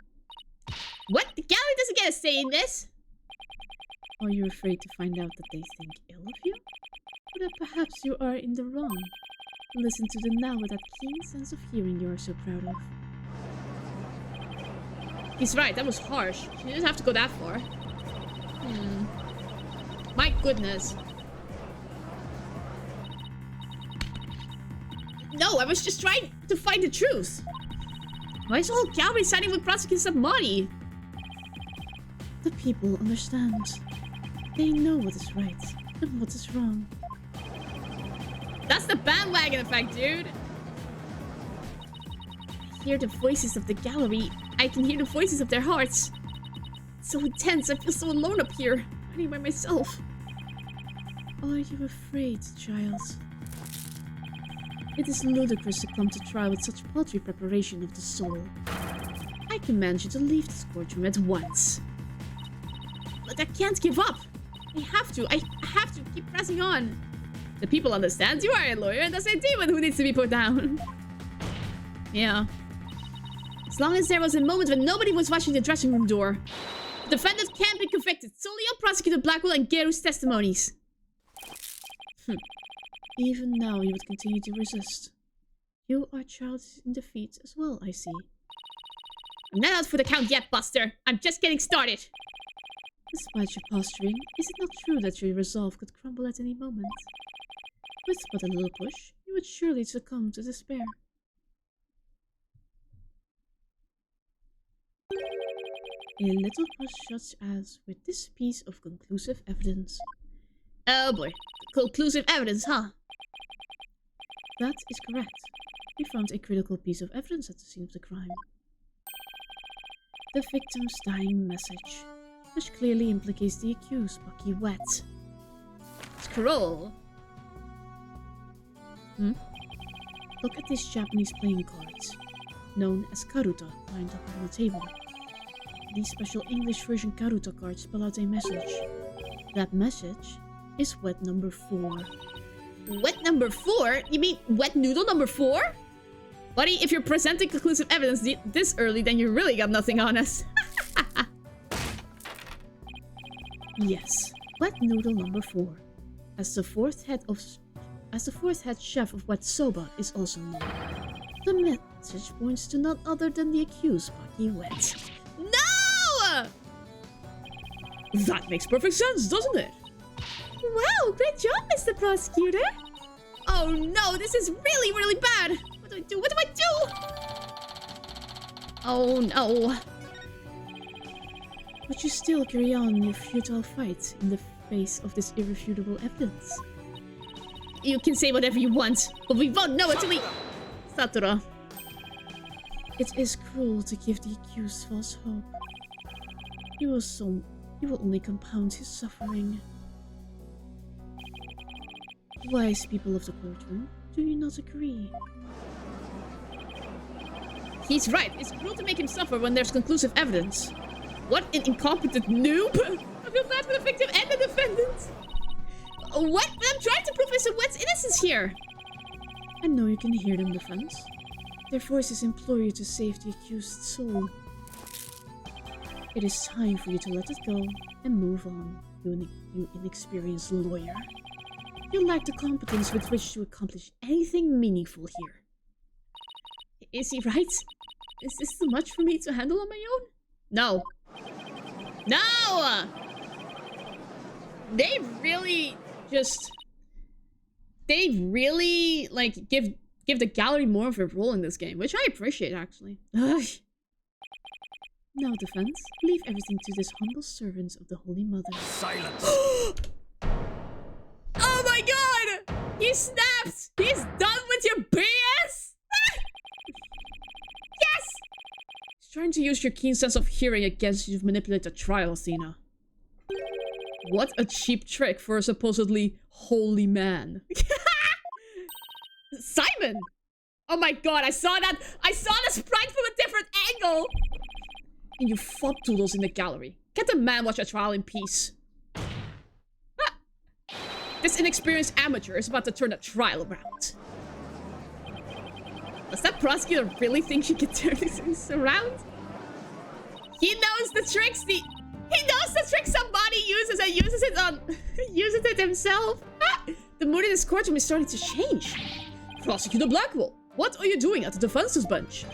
What? The gallery doesn't get a say in this? Are you afraid to find out that they think ill of you? Or that perhaps you are in the wrong? Listen to them now with that keen sense of hearing you are so proud of. He's right, that was harsh. She didn't have to go that far. My goodness. No, I was just trying to find the truth. Why is the whole gallery siding with Prosecutor Sabmati? The people understand. They know what is right and what is wrong. That's the bandwagon effect, dude. I hear the voices of the gallery. I can hear the voices of their hearts. It's so intense. I feel so alone up here, fighting by myself. Are you afraid, child? It is ludicrous to come to trial with such paltry preparation of the soul. I command you to leave this courtroom at once. But I can't give up. I have to keep pressing on. The people understand you are a lawyer and there's a demon who needs to be put down. Yeah. As long as there was a moment when nobody was watching the dressing room door. The defendant can't be convicted. Solely on Prosecutor Blackwell and Geru's testimonies. Even now, you would continue to resist. You are childish in defeat as well, I see. I'm not out for the count yet, Buster. I'm just getting started. Despite your posturing, is it not true that your resolve could crumble at any moment? With but a little push, you would surely succumb to despair. A little push such as with this piece of conclusive evidence. Oh boy. Conclusive evidence, huh? That is correct. We found a critical piece of evidence at the scene of the crime. The victim's dying message, which clearly implicates the accused, Bucky Wet. Scroll. Look at these Japanese playing cards, known as karuta, lined up on the table. These special English version karuta cards spell out a message. That message is wet number 4. Wet number 4? You mean wet noodle number 4? Buddy, if you're presenting conclusive evidence this early, then you really got nothing on us. Yes, wet noodle number 4. As the fourth head chef of Wet Soba is also known. The message points to none other than the accused, Bucky Wet. No! That makes perfect sense, doesn't it? Wow, great job, Mr. Prosecutor. Oh no, this is really, really bad. What do I do? What do I do? Oh no. But you still carry on your futile fight in the face of this irrefutable evidence. You can say whatever you want, but we won't know until we... Satura. It is cruel to give the accused false hope. You will only compound his suffering. Wise people of the courtroom, do you not agree? He's right. It's cruel to make him suffer when there's conclusive evidence. What an incompetent noob! I feel bad for the victim and the defendant. What? I'm trying to prove Mr. Wet's innocence here. I know you can hear them, defense. Their voices implore you to save the accused's soul. It is time for you to let it go and move on, you inexperienced lawyer. You lack the competence with which to accomplish anything meaningful here. Is he right? Is this too much for me to handle on my own? No. No! They really just... They really, like, give the gallery more of a role in this game, which I appreciate, actually. Ugh. Now, defense, leave everything to this humble servant of the Holy Mother. Silence! Oh my god! He snapped! He's done with your BS! Yes! He's trying to use your keen sense of hearing against you to manipulate the trial, Athena. What a cheap trick for a supposedly holy man. Simon! Oh my god, I saw that! I saw the sprite from a different angle! And you fop doodles in the gallery. Get the man watch a trial in peace. Ah. This inexperienced amateur is about to turn the trial around. Does that prosecutor really think she can turn this around? He knows the tricks he knows the trick somebody uses and uses it himself. Ah. The mood in this courtroom is starting to change. Prosecutor Blackwell, what are you doing at the defense's bench?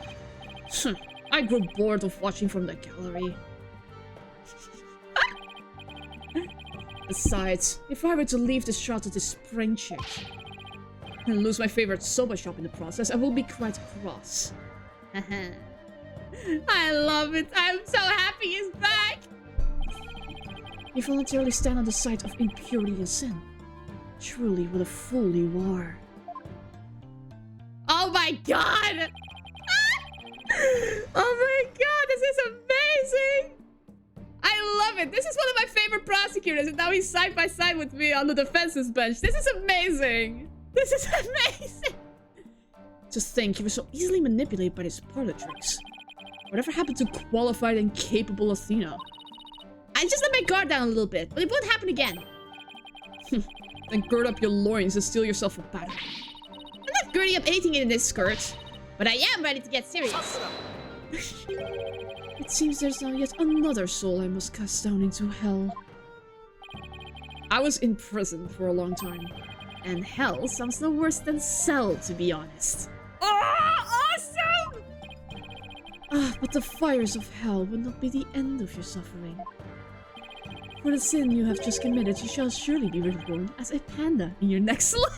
I grew bored of watching from the gallery. Besides, if I were to leave this trial to this spring chick and lose my favorite soba shop in the process, I will be quite cross. I love it. I'm so happy he's back. You voluntarily stand on the side of impurity and sin. Truly, what a fool you are. Oh my god! Oh my god, this is amazing! I love it. This is one of my favorite prosecutors, and now he's side by side with me on the defense's bench. This is amazing. This is amazing. To think he was so easily manipulated by his parlor tricks. Whatever happened to qualified and capable Athena? I just let my guard down a little bit, but it won't happen again. Then gird up your loins and steel yourself a battle. I'm not girding up anything in this skirt, but I am ready to get serious. It seems there's now yet another soul I must cast down into hell. I was in prison for a long time. And hell sounds no worse than cell, to be honest. Oh, awesome! But the fires of hell will not be the end of your suffering. For the sin you have just committed, you shall surely be reborn as a panda in your next life.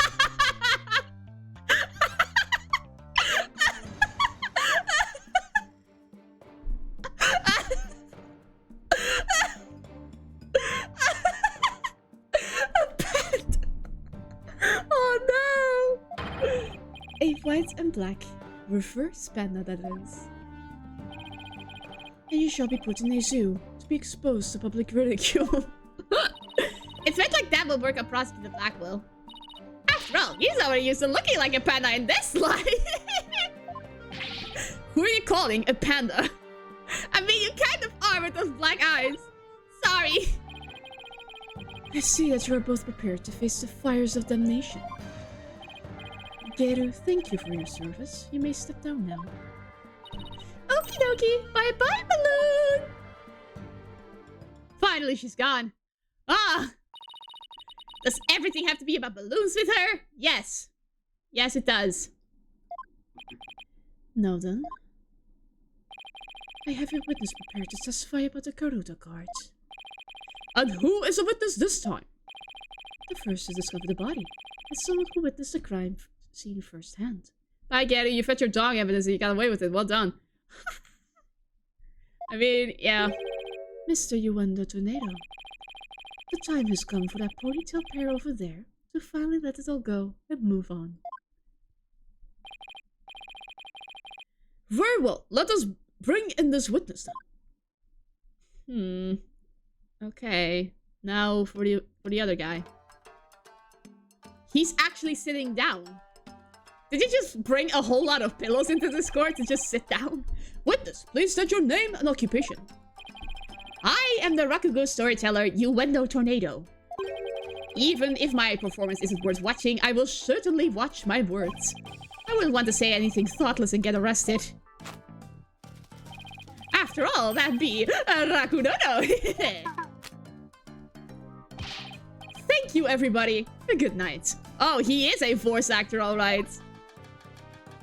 Oh no! A white and black reverse panda, that is. And you shall be put in a zoo to be exposed to public ridicule. It's meant like that will work on Prosecutor Blackwell. After all, he's already used to looking like a panda in this life. Who are you calling a panda? I mean, you kind of are with those black eyes. Sorry. I see that you are both prepared to face the fires of damnation. Geru, thank you for your service. You may step down now. Okie dokie. Bye-bye, balloon. Finally, she's gone. Ah! Does everything have to be about balloons with her? Yes. Yes, it does. Now then. I have a witness prepared to testify about the Garuda guards. And who is a witness this time? The first to discover the body, and someone who witnessed the crime scene firsthand. I get it, you fed your dog evidence and you got away with it. Well done. I mean, yeah. Mr. Uendo Tornado, the time has come for that ponytail pair over there to finally let it all go and move on. Very well, let us bring in this witness then. Okay. Now for the other guy. He's actually sitting down. Did you just bring a whole lot of pillows into this court to just sit down? Witness, please state your name and occupation. I am the Rakugo storyteller, Uendo Tornado. Even if my performance isn't worth watching, I will certainly watch my words. I wouldn't want to say anything thoughtless and get arrested. After all, that'd be Rakudono. Thank you, everybody. Good night. Oh, he is a voice actor, all right.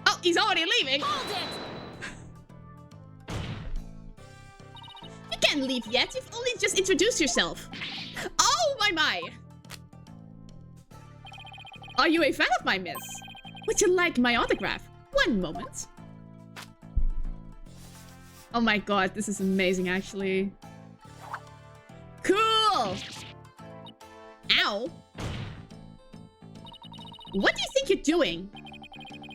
Oh, he's already leaving. Hold it! You can't leave yet. You've only just introduced yourself. Oh, my. Are you a fan of mine, miss? Would you like my autograph? One moment. Oh my god, this is amazing, actually. Cool! Ow! What do you think you're doing?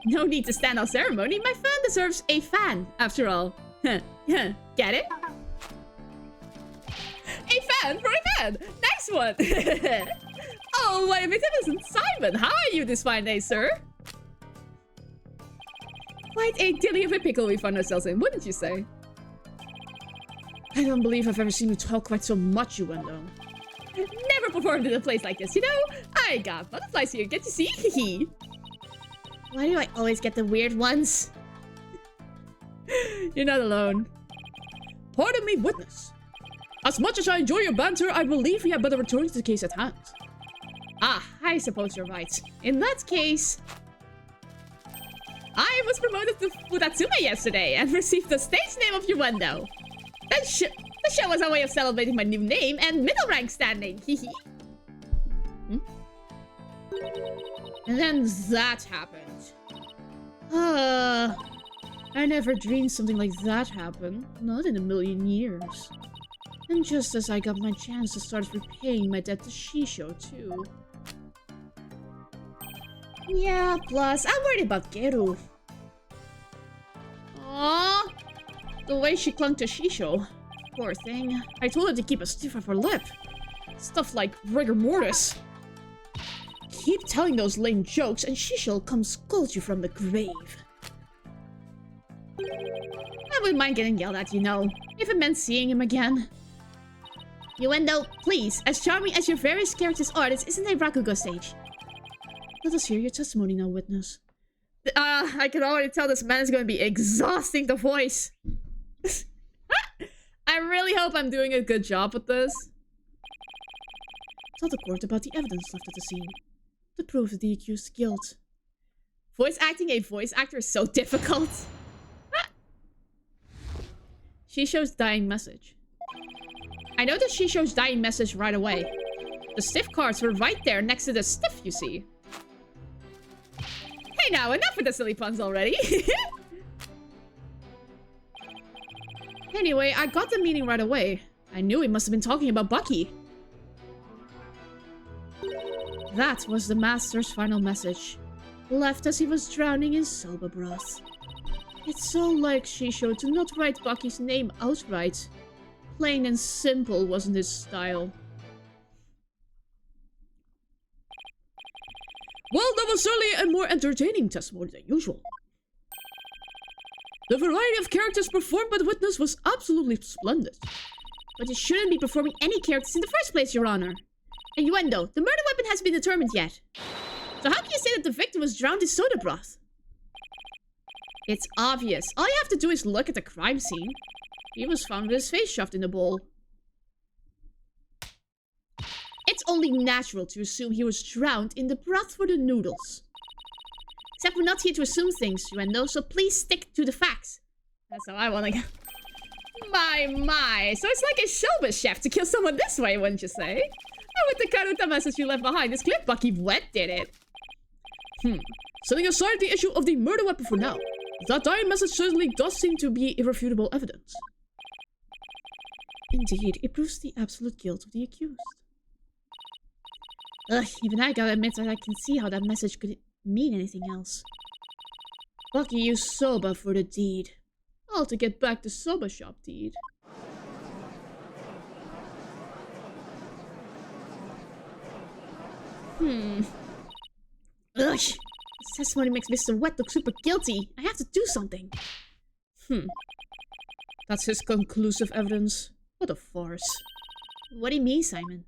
No need to stand on ceremony. My fan deserves a fan, after all. Get it? A fan for a fan! Nice one! Oh, my magnificent Simon! How are you this fine day, sir? Quite a dilly of a pickle we find ourselves in, wouldn't you say? I don't believe I've ever seen you talk quite so much, Uendo. Never performed in a place like this, you know? I got butterflies here, get to see? Why do I always get the weird ones? You're not alone. Pardon me, witness. As much as I enjoy your banter, I believe we had better return to the case at hand. Ah, I suppose you're right. In that case... I was promoted to Futatsume yesterday and received the stage name of Uendo. The show was a way of celebrating my new name and middle rank standing. And then that happened. I never dreamed something like that happened. Not in a million years. And just as I got my chance to start repaying my debt to Shisho, too. Yeah, plus, I'm worried about Geru. Aww. The way she clung to Shisho. Poor thing. I told her to keep a stiff upper lip. Stuff like rigor mortis. Keep telling those lame jokes and Shisho'll come scold you from the grave. I wouldn't mind getting yelled at, you know, if it meant seeing him again. Yuendo, please, as charming as your various characters are, this isn't a Rakugo stage. Let us hear your testimony now, witness. I can already tell this man is going to be exhausting to voice. I really hope I'm doing a good job with this. Tell the court about the evidence left at the scene. To prove the accused's guilt. Voice acting a voice actor is so difficult. She shows dying message. I noticed she shows dying message right away. The stiff cards were right there next to the stiff, you see. Hey now, enough with the silly puns already. Anyway, I got the meaning right away. I knew he must have been talking about Bucky. That was the Master's final message. Left as he was drowning in soba broth. It's so like Shisho to not write Bucky's name outright. Plain and simple wasn't his style. Well, that was certainly a more entertaining testimony than usual. The variety of characters performed by the witness was absolutely splendid. But you shouldn't be performing any characters in the first place, Your Honor. Innuendo, the murder weapon hasn't been determined yet. So how can you say that the victim was drowned in soda broth? It's obvious. All you have to do is look at the crime scene. He was found with his face shoved in the bowl. It's only natural to assume he was drowned in the broth for the noodles. Except we're not here to assume things, Yuendo, so please stick to the facts. That's how I want to go. My. So it's like a showbiz chef to kill someone this way, wouldn't you say? And with the Karuta message you left behind, it's clear Bucky Wet did it. Setting aside the issue of the murder weapon for now, that dying message certainly does seem to be irrefutable evidence. Indeed, it proves the absolute guilt of the accused. Ugh, even I gotta admit that I can see how that message could mean anything else. Bucky used soba for the deed. All to get back the soba shop deed. Ugh. This testimony makes Mr. Wet look super guilty. I have to do something. That's his conclusive evidence. What a farce. What do you mean, Simon?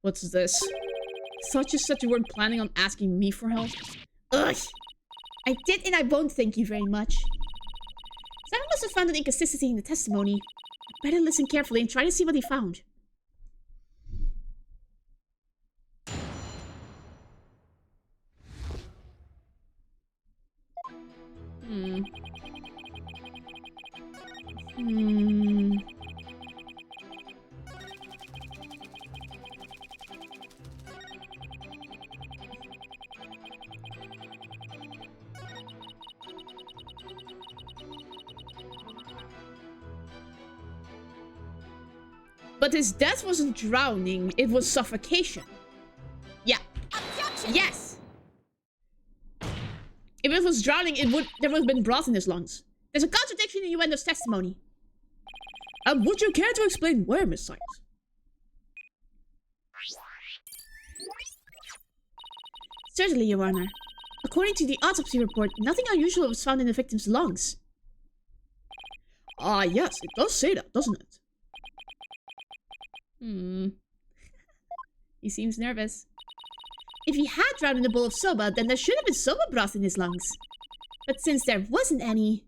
What's this? Thought you said you weren't planning on asking me for help? Ugh! I did and I won't thank you very much. Simon must have found an inconsistency in the testimony. I'd better listen carefully and try to see what he found. But his death wasn't drowning, it was suffocation. Yeah. Objection! Yes! If it was drowning, there would have been broth in his lungs. There's a contradiction in Yuendo's testimony. And would you care to explain where, Miss Sykes? Certainly, Your Honor. According to the autopsy report, nothing unusual was found in the victim's lungs. Ah, yes, it does say that, doesn't it? He seems nervous. If he had drowned in a bowl of soba, then there should have been soba broth in his lungs. But since there wasn't any,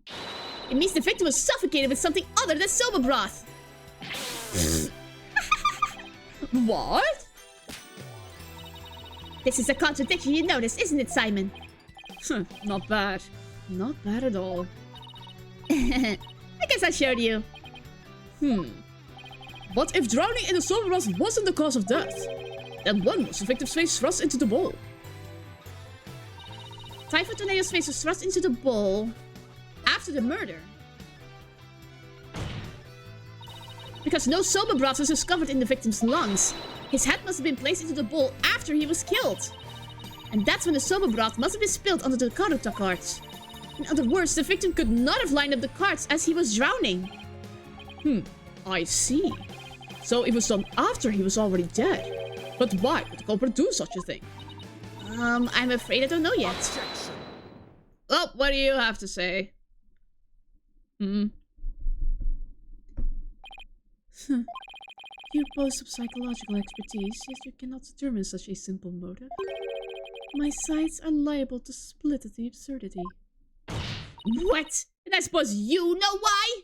it means the victim was suffocated with something other than soba broth. What? This is a contradiction you notice, isn't it, Simon? Not bad. Not bad at all. I guess I showed you. But if drowning in the soba broth wasn't the cause of death, then when was the victim's face thrust into the bowl? Typhoon Tornado's face was thrust into the bowl after the murder. Because no soba broth was discovered in the victim's lungs. His head must have been placed into the bowl after he was killed. And that's when the soba broth must have been spilled onto the Karuta cards. In other words, the victim could not have lined up the cards as he was drowning. I see. So it was done after he was already dead. But why would the culprit do such a thing? I'm afraid I don't know yet. Objection. Well, what do you have to say? You boast of psychological expertise, yet you cannot determine such a simple motive. My sides are liable to split at the absurdity. What? And I suppose you know why?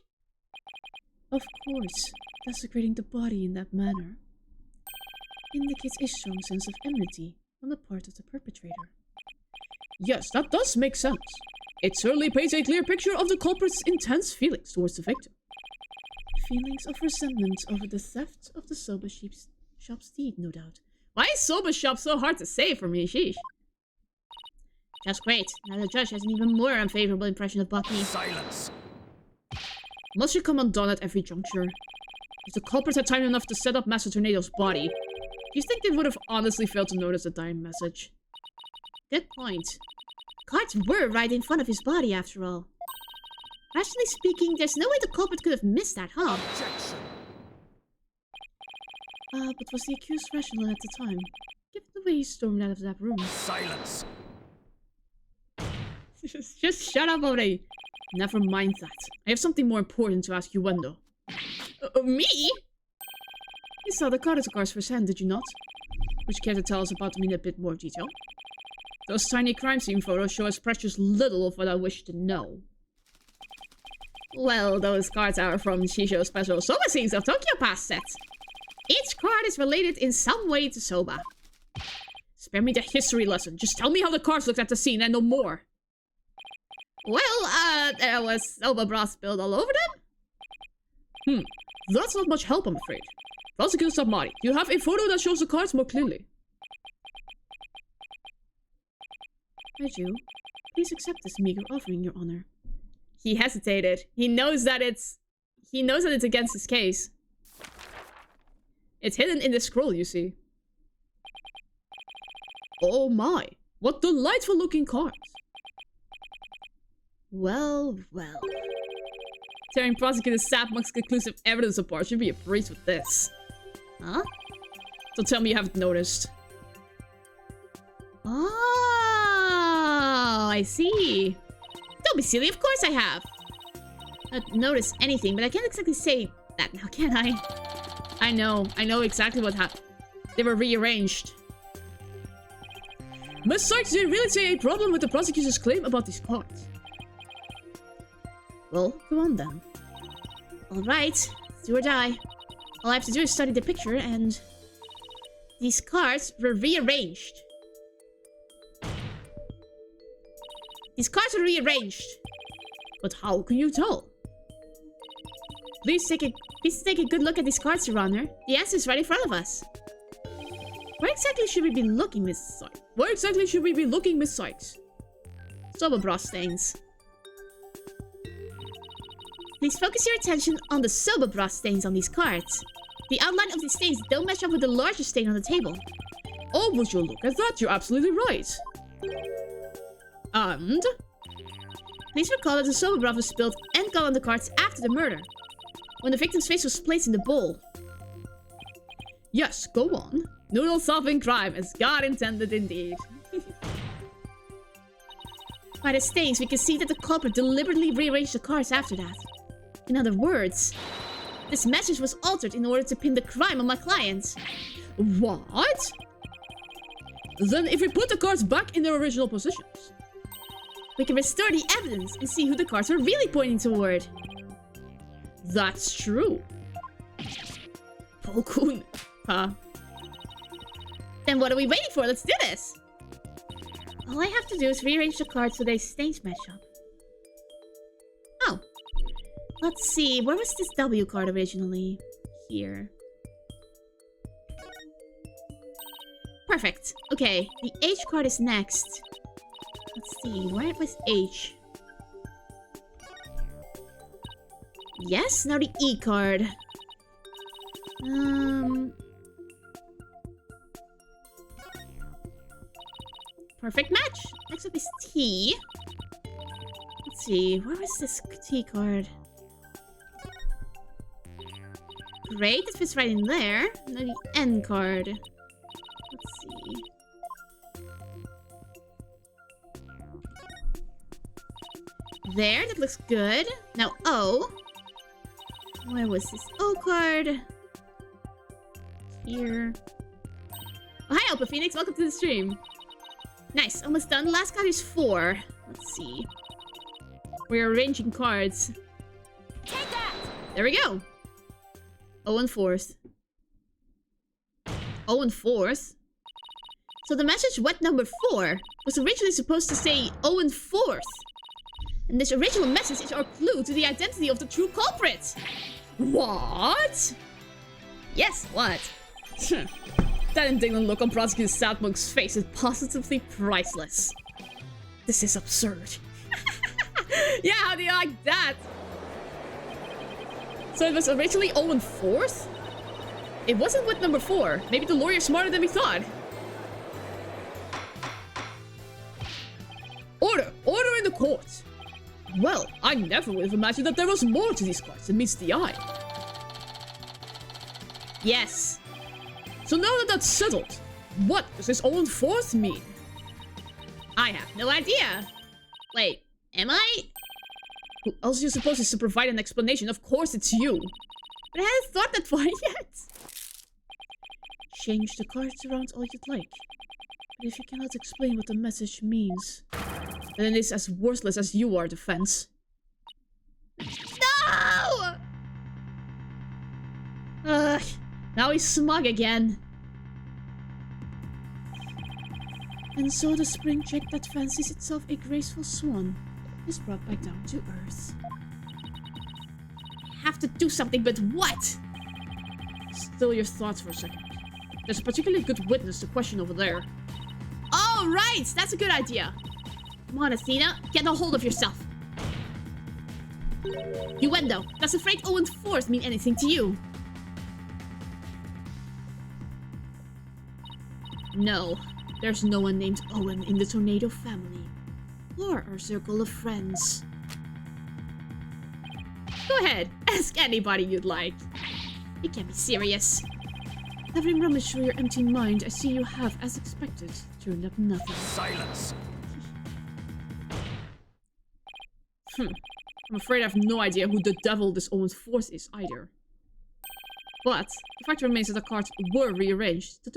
Of course, desecrating the body in that manner indicates a strong sense of enmity on the part of the perpetrator. Yes, that does make sense. It certainly paints a clear picture of the culprit's intense feelings towards the victim. Feelings of resentment over the theft of the soba shop's deed, no doubt. Why is soba shop so hard to say for me, sheesh? Just great. Now the judge has an even more unfavorable impression of Bucky. Silence! Must she come undone at every juncture? If the culprit had time enough to set up Master Tornado's body, do you think they would have honestly failed to notice the dying message? Good point. Cards were right in front of his body, after all. Rationally speaking, there's no way the culprit could have missed that, huh? Objection! But was the accused rational at the time, given the way he stormed out of that room? Silence! Just shut up already. Never mind that. I have something more important to ask you, Wendo. Me? You saw the card cards firsthand, did you not? Would you care to tell us about them in a bit more detail? Those tiny crime scene photos show us precious little of what I wish to know. Well, those cards are from Shisho's special Soba Scenes of Tokyo Pass set. Each card is related in some way to Soba. Spare me the history lesson. Just tell me how the cards looked at the scene and no more. Well, there was Soba broth spilled all over them. That's not much help, I'm afraid. Prosecutor Sabmari, you have a photo that shows the cards more clearly. I do. Please accept this meager offering, Your Honor. He hesitated. He knows that it's against his case. It's hidden in the scroll, you see. Oh my, what delightful looking cards. Well, well. Tearing Prosecutor Sapmonk's conclusive evidence apart should be a breeze with this. Huh? So tell me you haven't noticed. Oh, I see. Don't be silly, of course I have. Not noticed anything, but I can't exactly say that now, can I? I know exactly what happened. They were rearranged. Miss Sykes, do you really see a problem with the prosecutor's claim about these cards? Well, go on then. Alright, do or die. All I have to do is study the picture and... these cards were rearranged. These cards were rearranged. But how can you tell? Please take a good look at these cards, Your Honor. The answer is right in front of us. Where exactly should we be looking, Miss Sykes? Where exactly should we be looking, Miss Sykes? Soba broth stains. Please focus your attention on the soba broth stains on these cards. The outline of these stains don't match up with the larger stain on the table. Oh, would you look at that? You're absolutely right. And? Please recall that the soba broth was spilled and got on the cards after the murder, when the victim's face was placed in the bowl. Yes, go on. Noodle solving crime, as God intended indeed. By the stains, we can see that the culprit deliberately rearranged the cards after that. In other words, this message was altered in order to pin the crime on my client. What? Then if we put the cards back in their original positions, we can restore the evidence and see who the cards were really pointing toward. That's true. Pokun. Huh? Then what are we waiting for? Let's do this! All I have to do is rearrange the cards so their stains match up. Oh. Let's see, where was this W card originally? Here. Perfect. Okay, the H card is next. Let's see, where was H? Yes, now the E card. Perfect match. Next up is T. Let's see, where was this T card? Great, it fits right in there. Now the N card. Let's see. There, that looks good. Now O. Where was this O card? here. Oh, hi, Alpha Phoenix. Welcome to the stream. Nice. Almost done. Last card is 4. Let's see. We're arranging cards. Take that! There we go. 0 and 4th. 0 and 4th? So the message wet number 4 was originally supposed to say 0 and 4th. And this original message is our clue to the identity of the true culprit. What? Yes, what? That indignant look on Prosecutor Sadmonk's face is positively priceless. This is absurd. Yeah, how do you like that? So it was originally 0 and 4th? It wasn't with number 4. Maybe the lawyer's smarter than we thought. Order! Order in the court! Well, I never would have imagined that there was more to these cards than meets the eye. Yes. So now that that's settled, what does this 0 and 4th mean? I have no idea. Wait, am I? Who else are you supposed to provide an explanation? Of course it's you. But I hadn't thought that far yet. Change the cards around all you'd like. But if you cannot explain what the message means, then it is as worthless as you are, defense. No! Ugh, now he's smug again. And so the spring chick that fancies itself a graceful swan is brought back down to earth. Have to do something, but what? Still your thoughts for a second. There's a particularly good witness to question over there. Oh, right! That's a good idea. Come on, Athena. Get a hold of yourself. Uendo, does afraid 0 and 4th mean anything to you? No. There's no one named Owen in the Tornado family. Or our circle of friends. Go ahead. Ask anybody you'd like. It can't be serious. Having rummaged through your empty mind, I see you have, as expected, turned up nothing. Silence! I'm afraid I have no idea who the devil this 0 and 4th is either. But the fact remains that the cards were rearranged to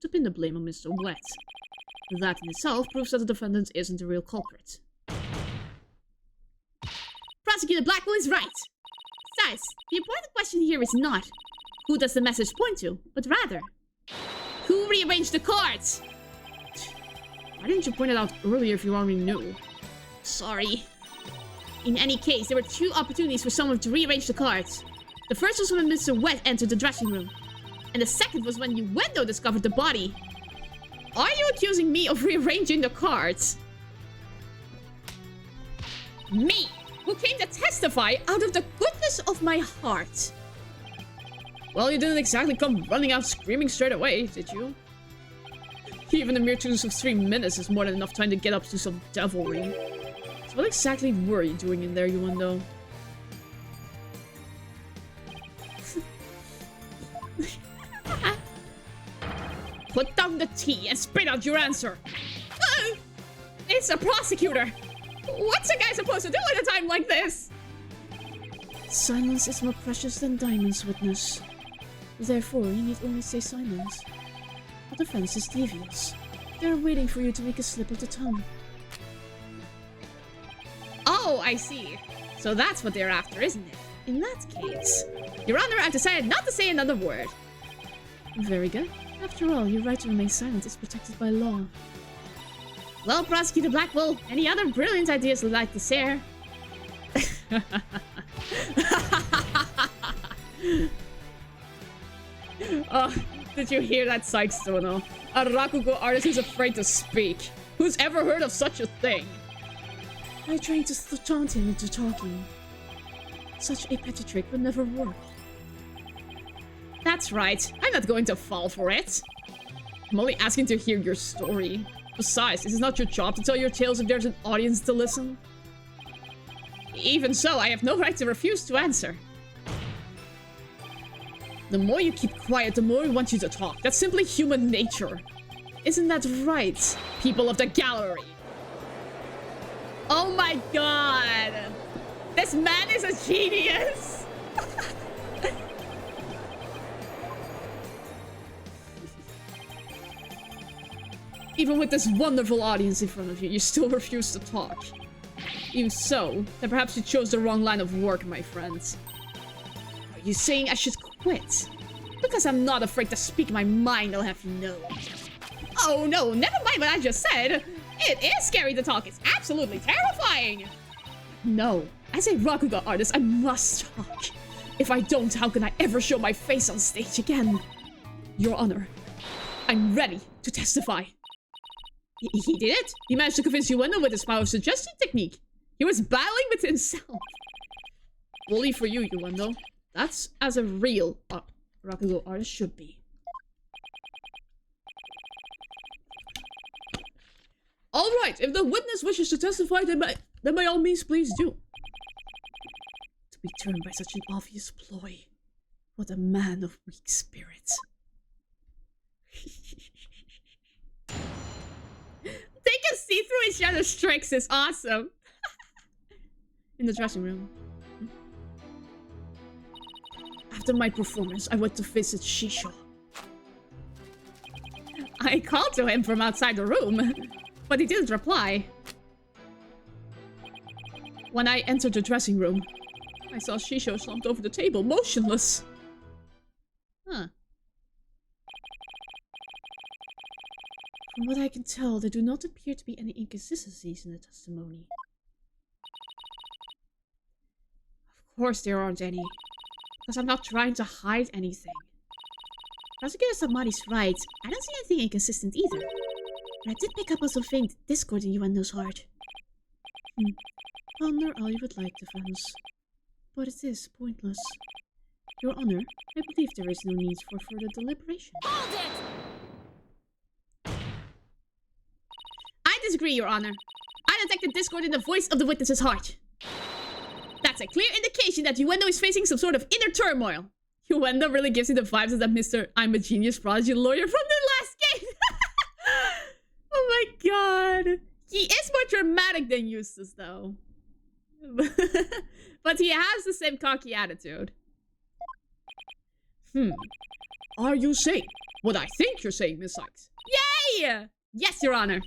pin the blame on Mr. Wet. That in itself proves that the defendant isn't the real culprit. Prosecutor Blackwell is right! Besides, the important question here is not who does the message point to, but rather, who rearranged the cards? Why didn't you point it out earlier if you already knew? Sorry. In any case, there were 2 opportunities for someone to rearrange the cards. The first was when Mr. Wet entered the dressing room. And the second was when Uendo discovered the body. Are you accusing me of rearranging the cards? Me, who came to testify out of the goodness of my heart. Well, you didn't exactly come running out screaming straight away, did you? Even a mere choice of 3 minutes is more than enough time to get up to some devilry. So what exactly were you doing in there, Uendo? Put down the tea and spit out your answer. It's a prosecutor. What's a guy supposed to do at a time like this? Silence is more precious than diamonds, witness. Therefore, you need only say silence. The defense is devious. They're waiting for you to make a slip of the tongue. Oh, I see. So that's what they're after, isn't it? In that case, Your Honor, I've decided not to say another word. Very good. After all, your right to remain silent is protected by law. Well, Prosecutor Blackwell, any other brilliant ideas you'd like to share? Oh, did you hear that, Sykes Sono? A Rakugo artist who's afraid to speak. Who's ever heard of such a thing? I tried to taunt him into talking. Such a petty trick would never work. That's right. I'm not going to fall for it. I'm only asking to hear your story. Besides, this is not your job to tell your tales if there's an audience to listen. Even so, I have no right to refuse to answer. The more you keep quiet, the more we want you to talk. That's simply human nature. Isn't that right, people of the gallery? Oh my god! This man is a genius! Even with this wonderful audience in front of you, you still refuse to talk. Even so, then perhaps you chose the wrong line of work, my friends. Are you saying I should quit? Because I'm not afraid to speak my mind, I'll have you know. Oh no, never mind what I just said. It is scary to talk. It's absolutely terrifying. No, as a Rakugo artist, I must talk. If I don't, how can I ever show my face on stage again? Your Honor, I'm ready to testify. He did it. He managed to convince Ueno with his power of suggestion technique. He was battling with himself. Bully for you, Ueno. That's as a real Rakugo artist should be. Alright, if the witness wishes to testify, then by all means, please do. To be turned by such an obvious ploy. What a man of weak spirit. They can see through each other's tricks is awesome. In the dressing room. After my performance, I went to visit Shisho. I called to him from outside the room, but he didn't reply. When I entered the dressing room, I saw Shisho slumped over the table, motionless. Huh. From what I can tell, there do not appear to be any inconsistencies in the testimony. Of course there aren't any. Because I'm not trying to hide anything. Prosecutor Samari's right. I don't see anything inconsistent either. But I did pick up on some faint discord in Ueno's heart. Ponder all you would like, defense. But it is pointless. Your Honor, I believe there is no need for further deliberation. Hold it! I disagree, Your Honor. I detected discord in the voice of the witness's heart. That's a clear indication that Ueno is facing some sort of inner turmoil. Ueno really gives you the vibes of that Mr. I'm a genius prodigy lawyer from the last game. Oh my god. He is more dramatic than Eustace, though. But he has the same cocky attitude. Are you saying what I think you're saying, Miss Sykes? Yay! Yes, Your Honor.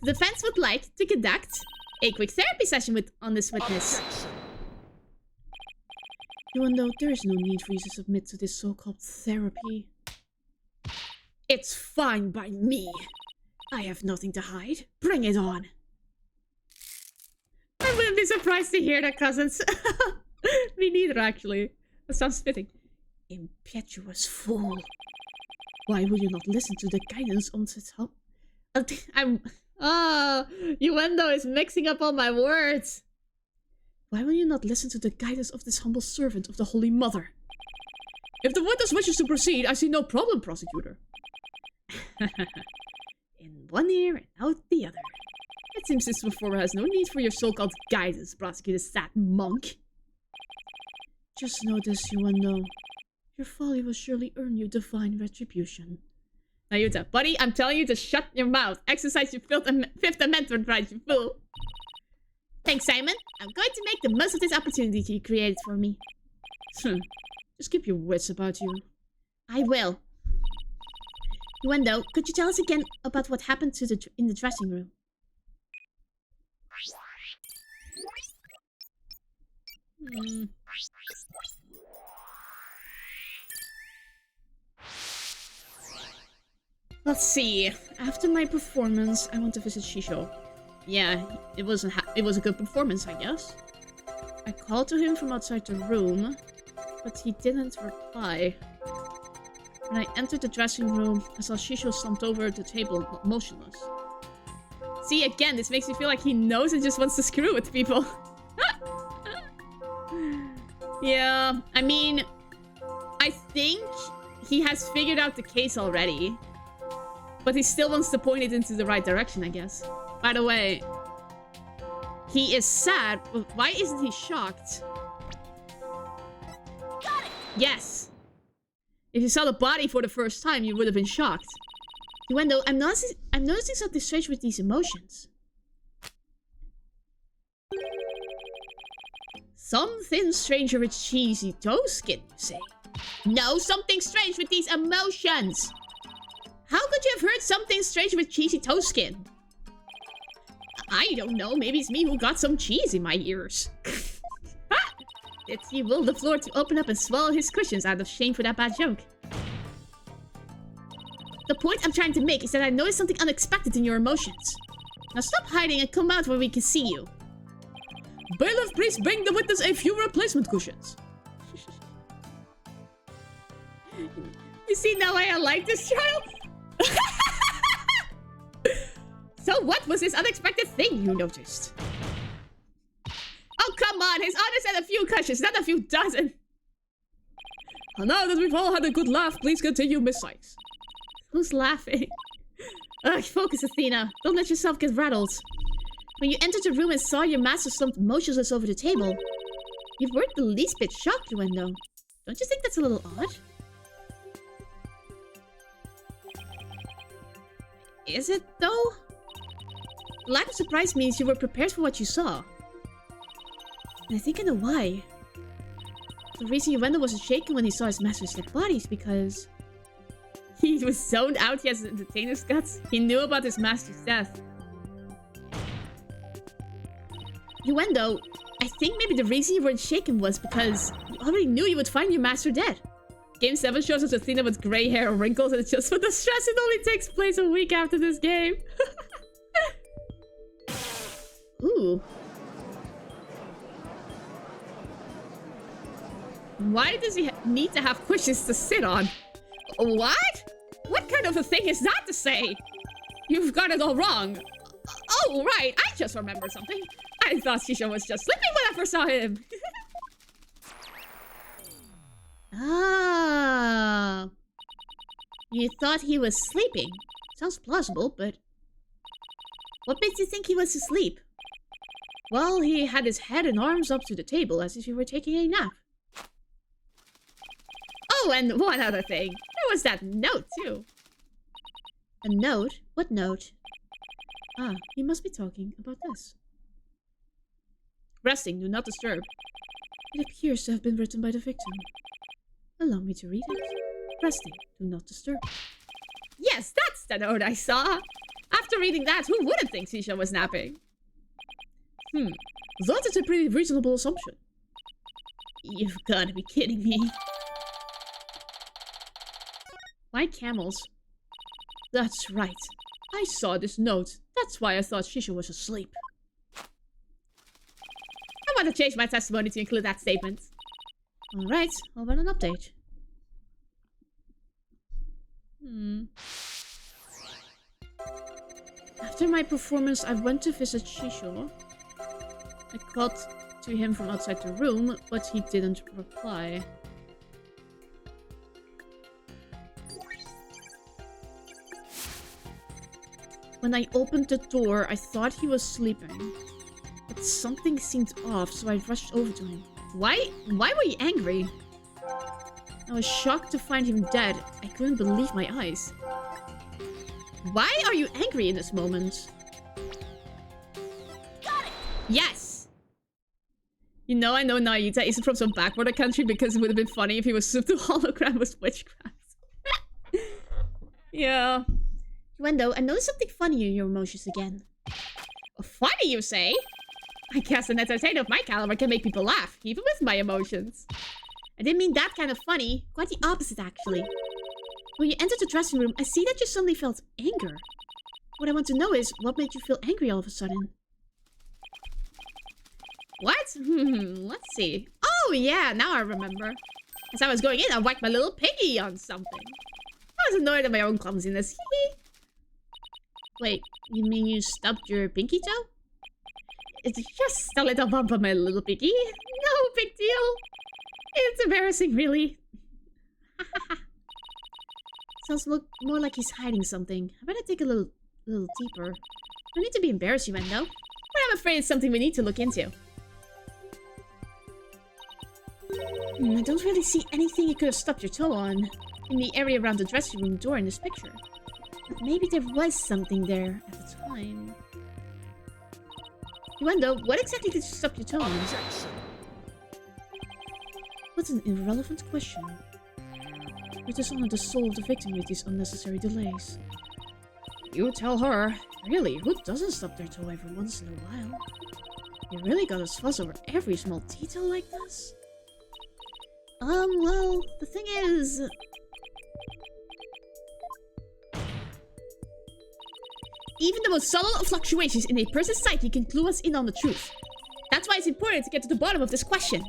The defense would like to conduct a quick therapy session on this witness. Ueno, there is no need for you to submit to this so-called therapy. It's fine by me. I have nothing to hide. Bring it on. I wouldn't be surprised to hear that, cousins. Me neither, actually. That sounds fitting. Impetuous fool. Why will you not listen to the guidance on its help? Ueno is mixing up all my words. Why will you not listen to the guidance of this humble servant of the Holy Mother? If the witness wishes to proceed, I see no problem, prosecutor. In one ear and out the other. It seems this performer has no need for your so-called guidance, prosecutor sad monk. Just know this, Ueno. Your folly will surely earn you divine retribution. Nayuta, buddy, I'm telling you to shut your mouth. Exercise your Fifth Amendment right, you fool. Thanks, Simon. I'm going to make the most of this opportunity you created for me. Just keep your wits about you. I will. Ueno, could you tell us again about what happened in the dressing room? Let's see. After my performance, I went to visit Shisho. Yeah, it was a good performance, I guess. I called to him from outside the room, but he didn't reply. When I entered the dressing room, I saw Shisho slumped over the table, motionless. See, again, this makes me feel like he knows and just wants to screw with people. Yeah, I mean, I think he has figured out the case already. But he still wants to point it into the right direction, I guess. By the way, he is sad, but why isn't he shocked? Got it! Yes! If you saw the body for the first time, you would have been shocked. Ueno, I'm noticing something strange with these emotions. Something strange with cheesy toe skin, you say? No, something strange with these emotions! How could you have heard something strange with cheesy toe skin? I don't know. Maybe it's me who got some cheese in my ears. He willed the floor to open up and swallow his cushions out of shame for that bad joke. The point I'm trying to make is that I noticed something unexpected in your emotions. Now stop hiding and come out where we can see you. Bailiff, please bring the witness a few replacement cushions. You see now why I like this child? So what was this unexpected thing you noticed? Oh, come on. His honor said a few cushions, not a few dozen. Now that we've all had a good laugh, please continue, Miss Sykes. Who's laughing? Ugh, focus, Athena. Don't let yourself get rattled. When you entered the room and saw your master slumped motionless over the table, you weren't the least bit shocked, Yuendo. Don't you think that's a little odd? Is it, though? Lack of surprise means you were prepared for what you saw. And I think I know why. The reason Yuendo wasn't shaken when he saw his master's dead body is because... he was zoned out, he has the entertainer's guts. He knew about his master's death. Yuendo, I think maybe the reason you weren't shaken was because you already knew you would find your master dead. Game 7 shows us Athena with grey hair or wrinkles, and it's just for the stress. It only takes place a week after this game. Ooh. Why does he need to have cushions to sit on? What? What kind of a thing is that to say? You've got it all wrong. Oh, right. I just remembered something. I thought Shisho was just sleeping when I first saw him. Ah. You thought he was sleeping. Sounds plausible, but... what makes you think he was asleep? Well, he had his head and arms up to the table as if he were taking a nap. Oh, and one other thing. There was that note, too. A note? What note? Ah, he must be talking about this. Resting, do not disturb. It appears to have been written by the victim. Allow me to read it. Resting, do not disturb. Yes, that's the note I saw. After reading that, who wouldn't think Shisha was napping? That is a pretty reasonable assumption. You've got to be kidding me. Why camels? That's right. I saw this note. That's why I thought Shisha was asleep. I want to change my testimony to include that statement. Alright, I'll run an update. After my performance, I went to visit Shisho. I called to him from outside the room, but he didn't reply. When I opened the door, I thought he was sleeping. But something seemed off, so I rushed over to him. Why were you angry? I was shocked to find him dead. I couldn't believe my eyes. Why are you angry in this moment? Got it! Yes! You know, I know Naita isn't from some backwater country because it would have been funny if he was assumed the hologram was witchcraft. Yeah. Yuendo, I noticed something funny in your emotions again. Funny, you say? I guess an entertainer of my caliber can make people laugh, even with my emotions. I didn't mean that kind of funny. Quite the opposite, actually. When you entered the dressing room, I see that you suddenly felt anger. What I want to know is, what made you feel angry all of a sudden? What? Let's see. Oh, yeah, now I remember. As I was going in, I whacked my little piggy on something. I was annoyed at my own clumsiness. Wait, you mean you stubbed your pinky toe? It's just a little bump on my little piggy. No big deal. It's embarrassing, really. Sounds more like he's hiding something. I better take a little deeper. No need to be embarrassed, Yuendo. But I'm afraid it's something we need to look into. I don't really see anything you could have stubbed your toe on in the area around the dressing room door in this picture. But maybe there was something there at the time. Yuendo, what exactly did you stub your toe on? Objection. What's an irrelevant question? You dishonor the soul of the victim with these unnecessary delays. You tell her. Really, who doesn't stub their toe every once in a while? You really got us fuss over every small detail like this? Well, the thing is... Even the most subtle of fluctuations in a person's psyche can clue us in on the truth. That's why it's important to get to the bottom of this question.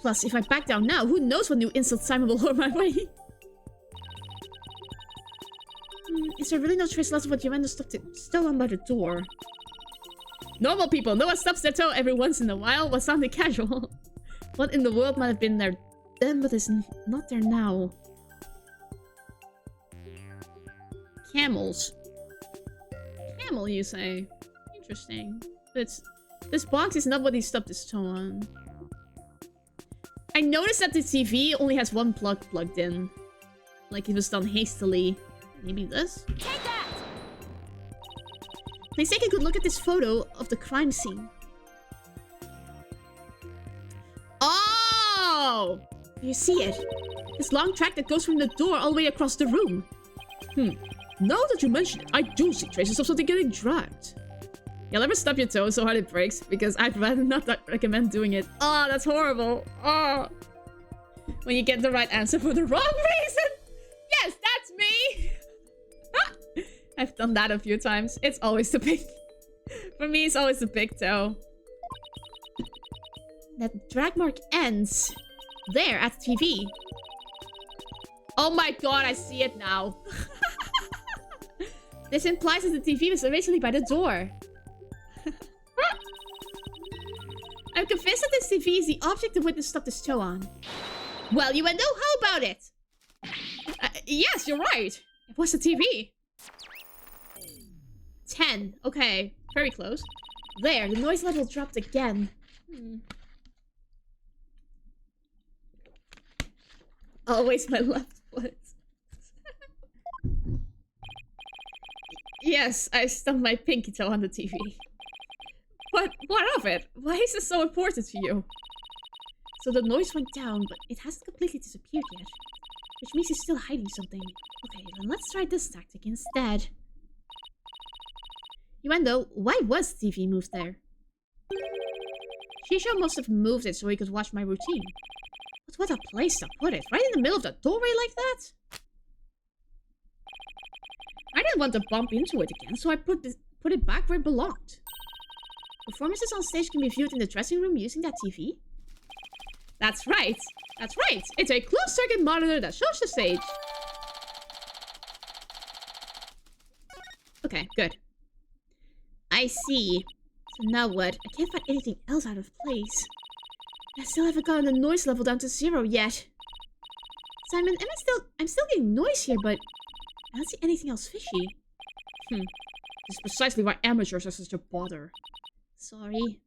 Plus, if I back down now, who knows what new insult Simon will throw my way? Is there really no trace left of what you end up still on by the door? Normal people, no one stubs their toe every once in a while. What sounded casual? What in the world might have been there then, but is not there now? Camels. Camel, you say? Interesting. But this box is not what he stubbed his toe on. I noticed that the TV only has one plug plugged in. Like it was done hastily. Maybe this? Take that! Please take a good look at this photo of the crime scene. Oh! You see it? This long track that goes from the door all the way across the room. Now that you mention it, I do see traces of something getting dragged. You'll ever stub your toe so hard it breaks? Because I'd rather not recommend doing it. Oh, that's horrible. Oh. When you get the right answer for the wrong reason. Yes, that's me. I've done that a few times. It's always the big... For me, it's always the big toe. That drag mark ends there at the TV. Oh my god, I see it now. This implies that the TV was originally by the door. I'm convinced that this TV is the object the witness stubbed his toe on. Well, you know, how about it? Yes, you're right. It was the TV. 10. Okay, very close. There, the noise level dropped again. Always my left foot. Yes, I stubbed my pinky toe on the TV. But what of it? Why is this so important to you? So the noise went down, but it hasn't completely disappeared yet. Which means he's still hiding something. Okay, then let's try this tactic instead. Yuendo, why was the TV moved there? Shisho must have moved it so he could watch my routine. But what a place to put it, right in the middle of the doorway like that? I didn't want to bump into it again, so I put it back where it belonged. Performances on stage can be viewed in the dressing room using that TV? That's right! That's right! It's a closed-circuit monitor that shows the stage! Okay, good. I see. So now what? I can't find anything else out of place. I still haven't gotten the noise level down to 0 yet. Simon, I'm still getting noise here, but I don't see anything else fishy. This is precisely why amateurs are such a bother. Sorry.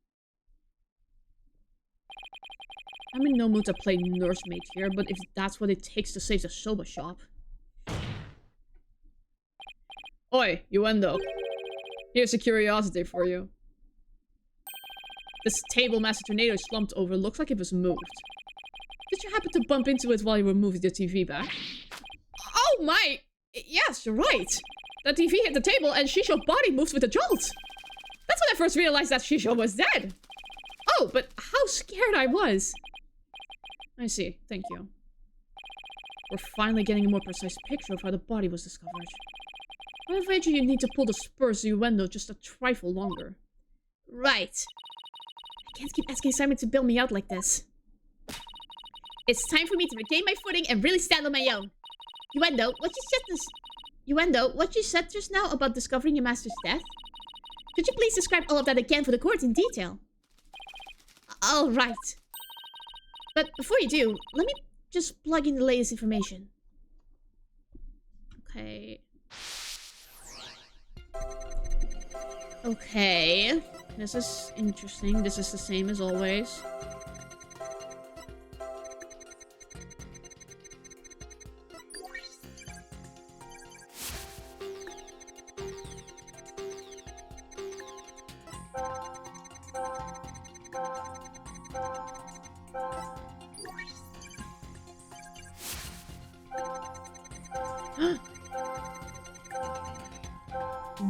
I'm in no mood to play nursemaid here, but if that's what it takes to save the soba shop. Oi, Yuendo. Here's a curiosity for you. This table Master Tornado slumped over looks like it was moved. Did you happen to bump into it while you were moving the TV back? Oh my! Yes, you're right. The TV hit the table and Shisho's body moved with a jolt. That's when I first realized that Shisho was dead. Oh, but how scared I was. I see. Thank you. We're finally getting a more precise picture of how the body was discovered. I'm afraid you need to pull the spurs of Yuendo just a trifle longer. Right. I can't keep asking Simon to bail me out like this. It's time for me to regain my footing and really stand on my own. Yuendo, what you said just now about discovering your master's death? Could you please describe all of that again for the court in detail? All right. But before you do, let me just plug in the latest information. Okay. Okay. This is interesting. This is the same as always.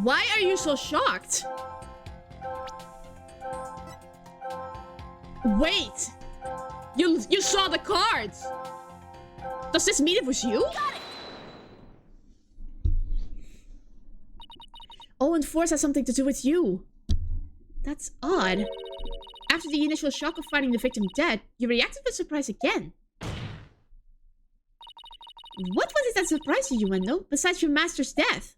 Why are you so shocked? Wait! You saw the cards! Does this mean it was you? Oh, and force has something to do with you. That's odd. After the initial shock of finding the victim dead, you reacted with surprise again. What was it that surprised you, Wendell, besides your master's death?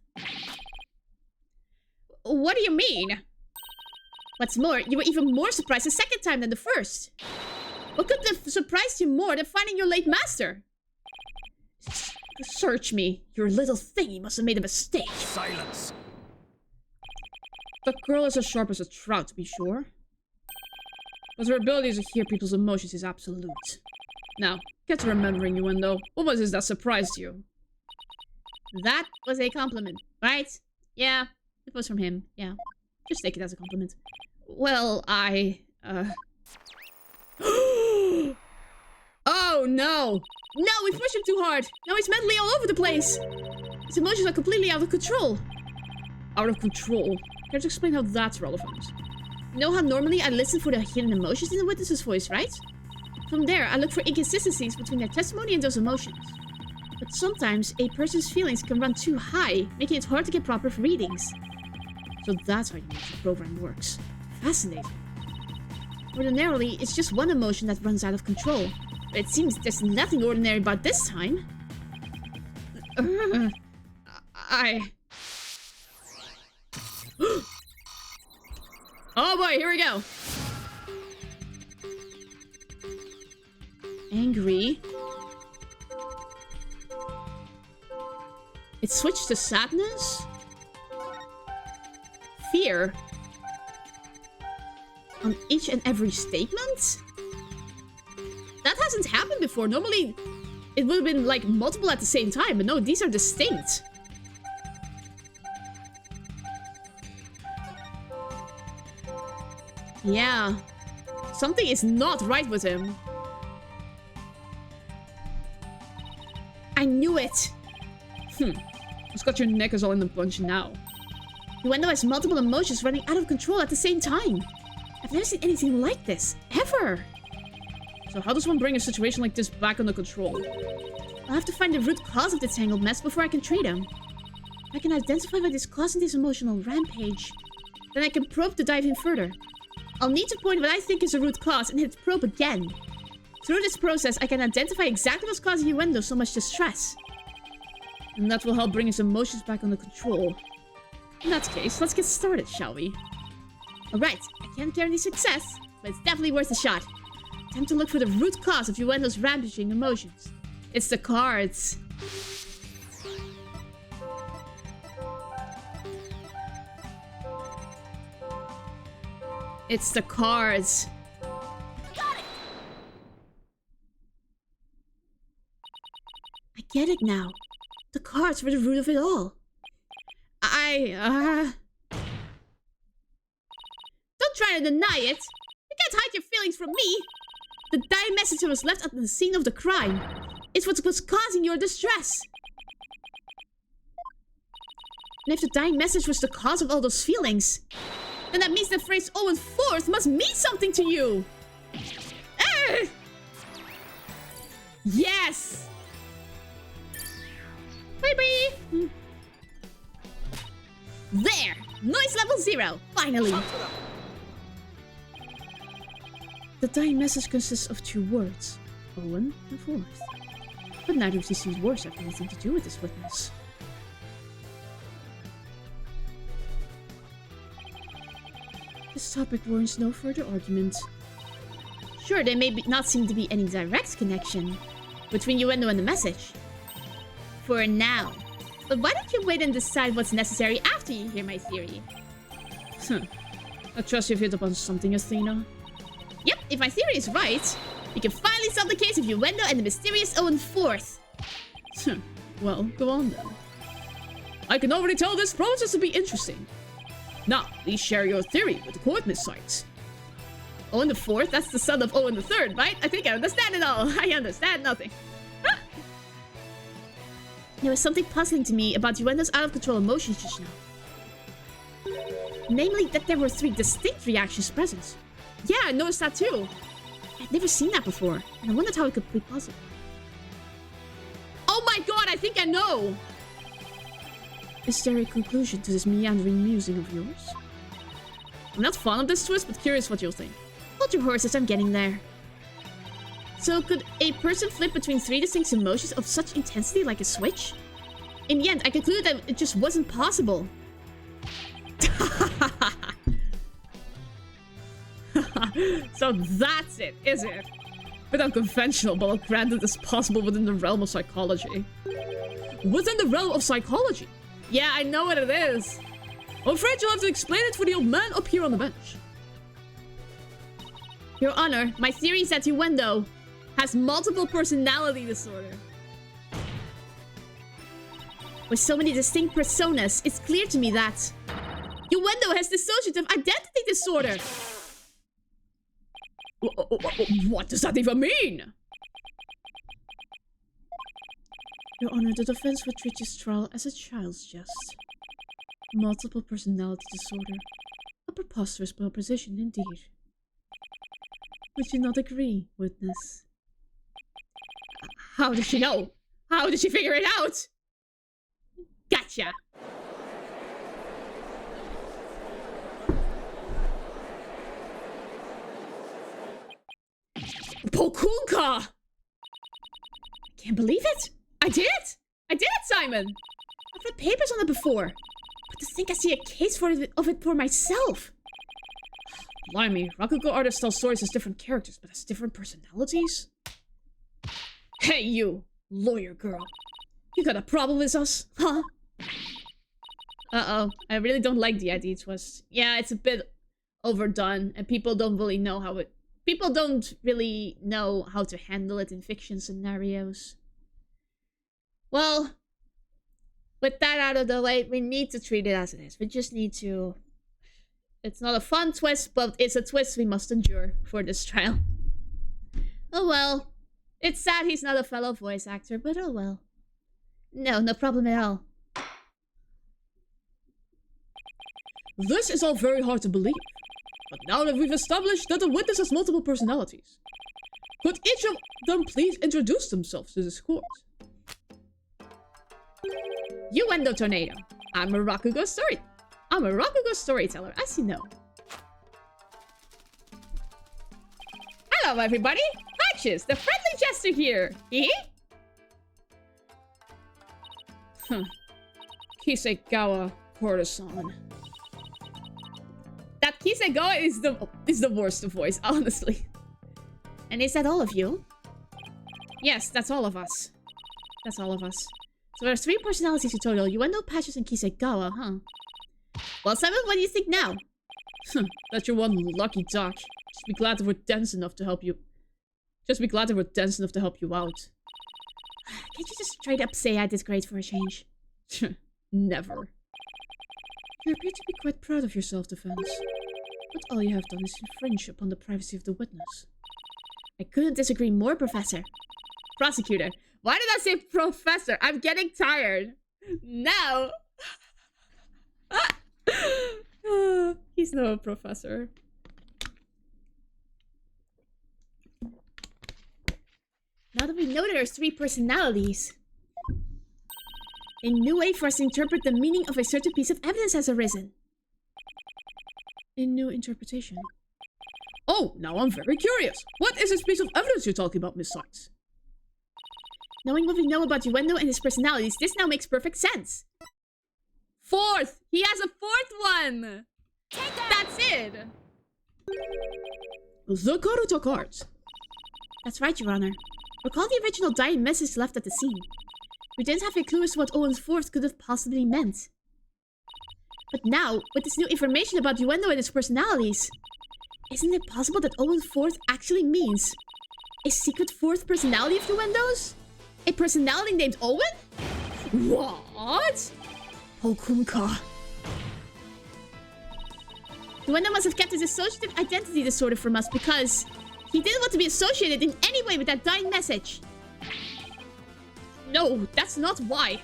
What do you mean? What's more, you were even more surprised the second time than the first. What could have surprised you more than finding your late master? Search me. Your little thingy must have made a mistake. Silence. The girl is as sharp as a trout, to be sure. But her ability to hear people's emotions is absolute. Now, get to remembering, Yuendo. What was it that surprised you? That was a compliment, right? Yeah, it was from him, yeah. Just take it as a compliment. Well, Oh, no! No, we pushed him too hard! Now he's mentally all over the place! His emotions are completely out of control. Out of control? Care to explain how that's relevant? You know how normally I listen for the hidden emotions in the witness's voice, right? From there, I look for inconsistencies between their testimony and those emotions. But sometimes, a person's feelings can run too high, making it hard to get proper readings. So that's how the program works. Fascinating. Ordinarily, it's just one emotion that runs out of control. But it seems there's nothing ordinary about this time. Oh boy, here we go. Angry. It switched to sadness? Fear? On each and every statement? That hasn't happened before. Normally, it would have been like multiple at the same time, but no, these are distinct. Yeah. Something is not right with him. I knew it. What's got your knickers all in the bunch now? Yuendo has multiple emotions running out of control at the same time. I've never seen anything like this, ever. So how does one bring a situation like this back under control? I'll have to find the root cause of the tangled mess before I can treat him. If I can identify what is causing this emotional rampage, then I can probe to dive in further. I'll need to point what I think is the root cause and hit probe again. Through this process, I can identify exactly what's causing Yuendo so much distress. And that will help bring his emotions back under control. In that case, let's get started, shall we? Alright, I can't guarantee success, but it's definitely worth a shot. Time to look for the root cause of Yuendo's rampaging emotions. It's the cards. It's the cards. Got it! I get it now. The cards were the root of it all. Don't try to deny it. You can't hide your feelings from me. The dying message that was left at the scene of the crime is what was causing your distress. And if the dying message was the cause of all those feelings, then that means the phrase Owen Forth must mean something to you. Yes! Bye-bye! There! Noise level 0! Finally! The dying message consists of 2 words. Owen and Forth. But neither of these words have anything to do with this witness. This topic warrants no further argument. Sure, there may not seem to be any direct connection between Yuendo and the message. For now. But why don't you wait and decide what's necessary after you hear my theory? I trust you've hit upon something, Athena. Yep, if my theory is right, we can finally solve the case of Yuendo and the mysterious Owen Forth. Well, go on then. I can already tell this promises to be interesting. Now, please share your theory with the coordinate sites. Owen the Fourth, that's the son of Owen the Third, right? I think I understand it all. I understand nothing. There was something puzzling to me about Yuendo's out-of-control emotions just now. Namely, that there were 3 distinct reactions present. Yeah, I noticed that too. I'd never seen that before, and I wondered how it could be possible. Oh my god, I think I know! Is there a conclusion to this meandering musing of yours? I'm not fond of this twist, but curious what you'll think. Hold your horses, I'm getting there. So could a person flip between 3 distinct emotions of such intensity like a switch? In the end, I concluded that it just wasn't possible. So that's it, is it? Bit unconventional, but I'll grant it is possible within the realm of psychology. Within the realm of psychology? Yeah, I know what it is. I'm afraid you'll have to explain it for the old man up here on the bench. Your Honor, my theory is that Yuendo has multiple personality disorder. With so many distinct personas, it's clear to me that Yuendo has dissociative identity disorder. What does that even mean? Your Honor, the defense would treat this trial as a child's jest. Multiple personality disorder. A preposterous proposition indeed. Would you not agree, witness? How did she know? How did she figure it out? Gotcha. Pokunka! Can't believe it! I did it! I did it, Simon! I've read papers on it before. But to think I see a case of it for myself. Blimey, Rakugo artists tell stories as different characters, but as different personalities? Hey, you, lawyer girl. You got a problem with us, huh? Uh-oh, I really don't like the ID twist. Yeah, it's a bit overdone, and people don't really know how to handle it in fiction scenarios. Well, with that out of the way, we need to treat it as it is. We just need to... It's not a fun twist, but it's a twist we must endure for this trial. Oh well. It's sad he's not a fellow voice actor, but oh well. No problem at all. This is all very hard to believe. But now that we've established that the witness has multiple personalities, could each of them please introduce themselves to this court? Yuendo Tornado. I'm a Rakugo storyteller, as you know. Hello, everybody. Patches, the friendly jester here. Kisegawa courtesan. That Kisegawa is the worst of voice, honestly. And is that all of you? Yes, that's all of us. That's all of us. So there's 3 personalities in total. Yuendo, Patches, and Kisegawa, huh? Well, Simon, what do you think now? That you're one lucky duck. Just be glad that we're dense enough to help you. Can't you just straight up say I did great for a change? Never. You appear to be quite proud of your self-defense. But all you have done is infringe upon the privacy of the witness. I couldn't disagree more, Professor. Prosecutor. Why did I say Professor? I'm getting tired. No. He's no professor. Now that we know that there's 3 personalities, a new way for us to interpret the meaning of a certain piece of evidence has arisen. A new interpretation. Oh, now I'm very curious. What is this piece of evidence you're talking about, Miss Sykes? Knowing what we know about Yuendo and his personalities, this now makes perfect sense. 4th! He has a 4th one! That's it! The Karuta cards. That's right, Your Honor. Recall the original dying message left at the scene. We didn't have a clue as to what Owen's 4th could have possibly meant. But now, with this new information about Yuendo and his personalities, isn't it possible that Owen's 4th actually means a secret 4th personality of Yuendo's? A personality named Owen? What? Pokunka. Yuendo must have kept his dissociative identity disorder from us because he didn't want to be associated in any way with that dying message. No, that's not why.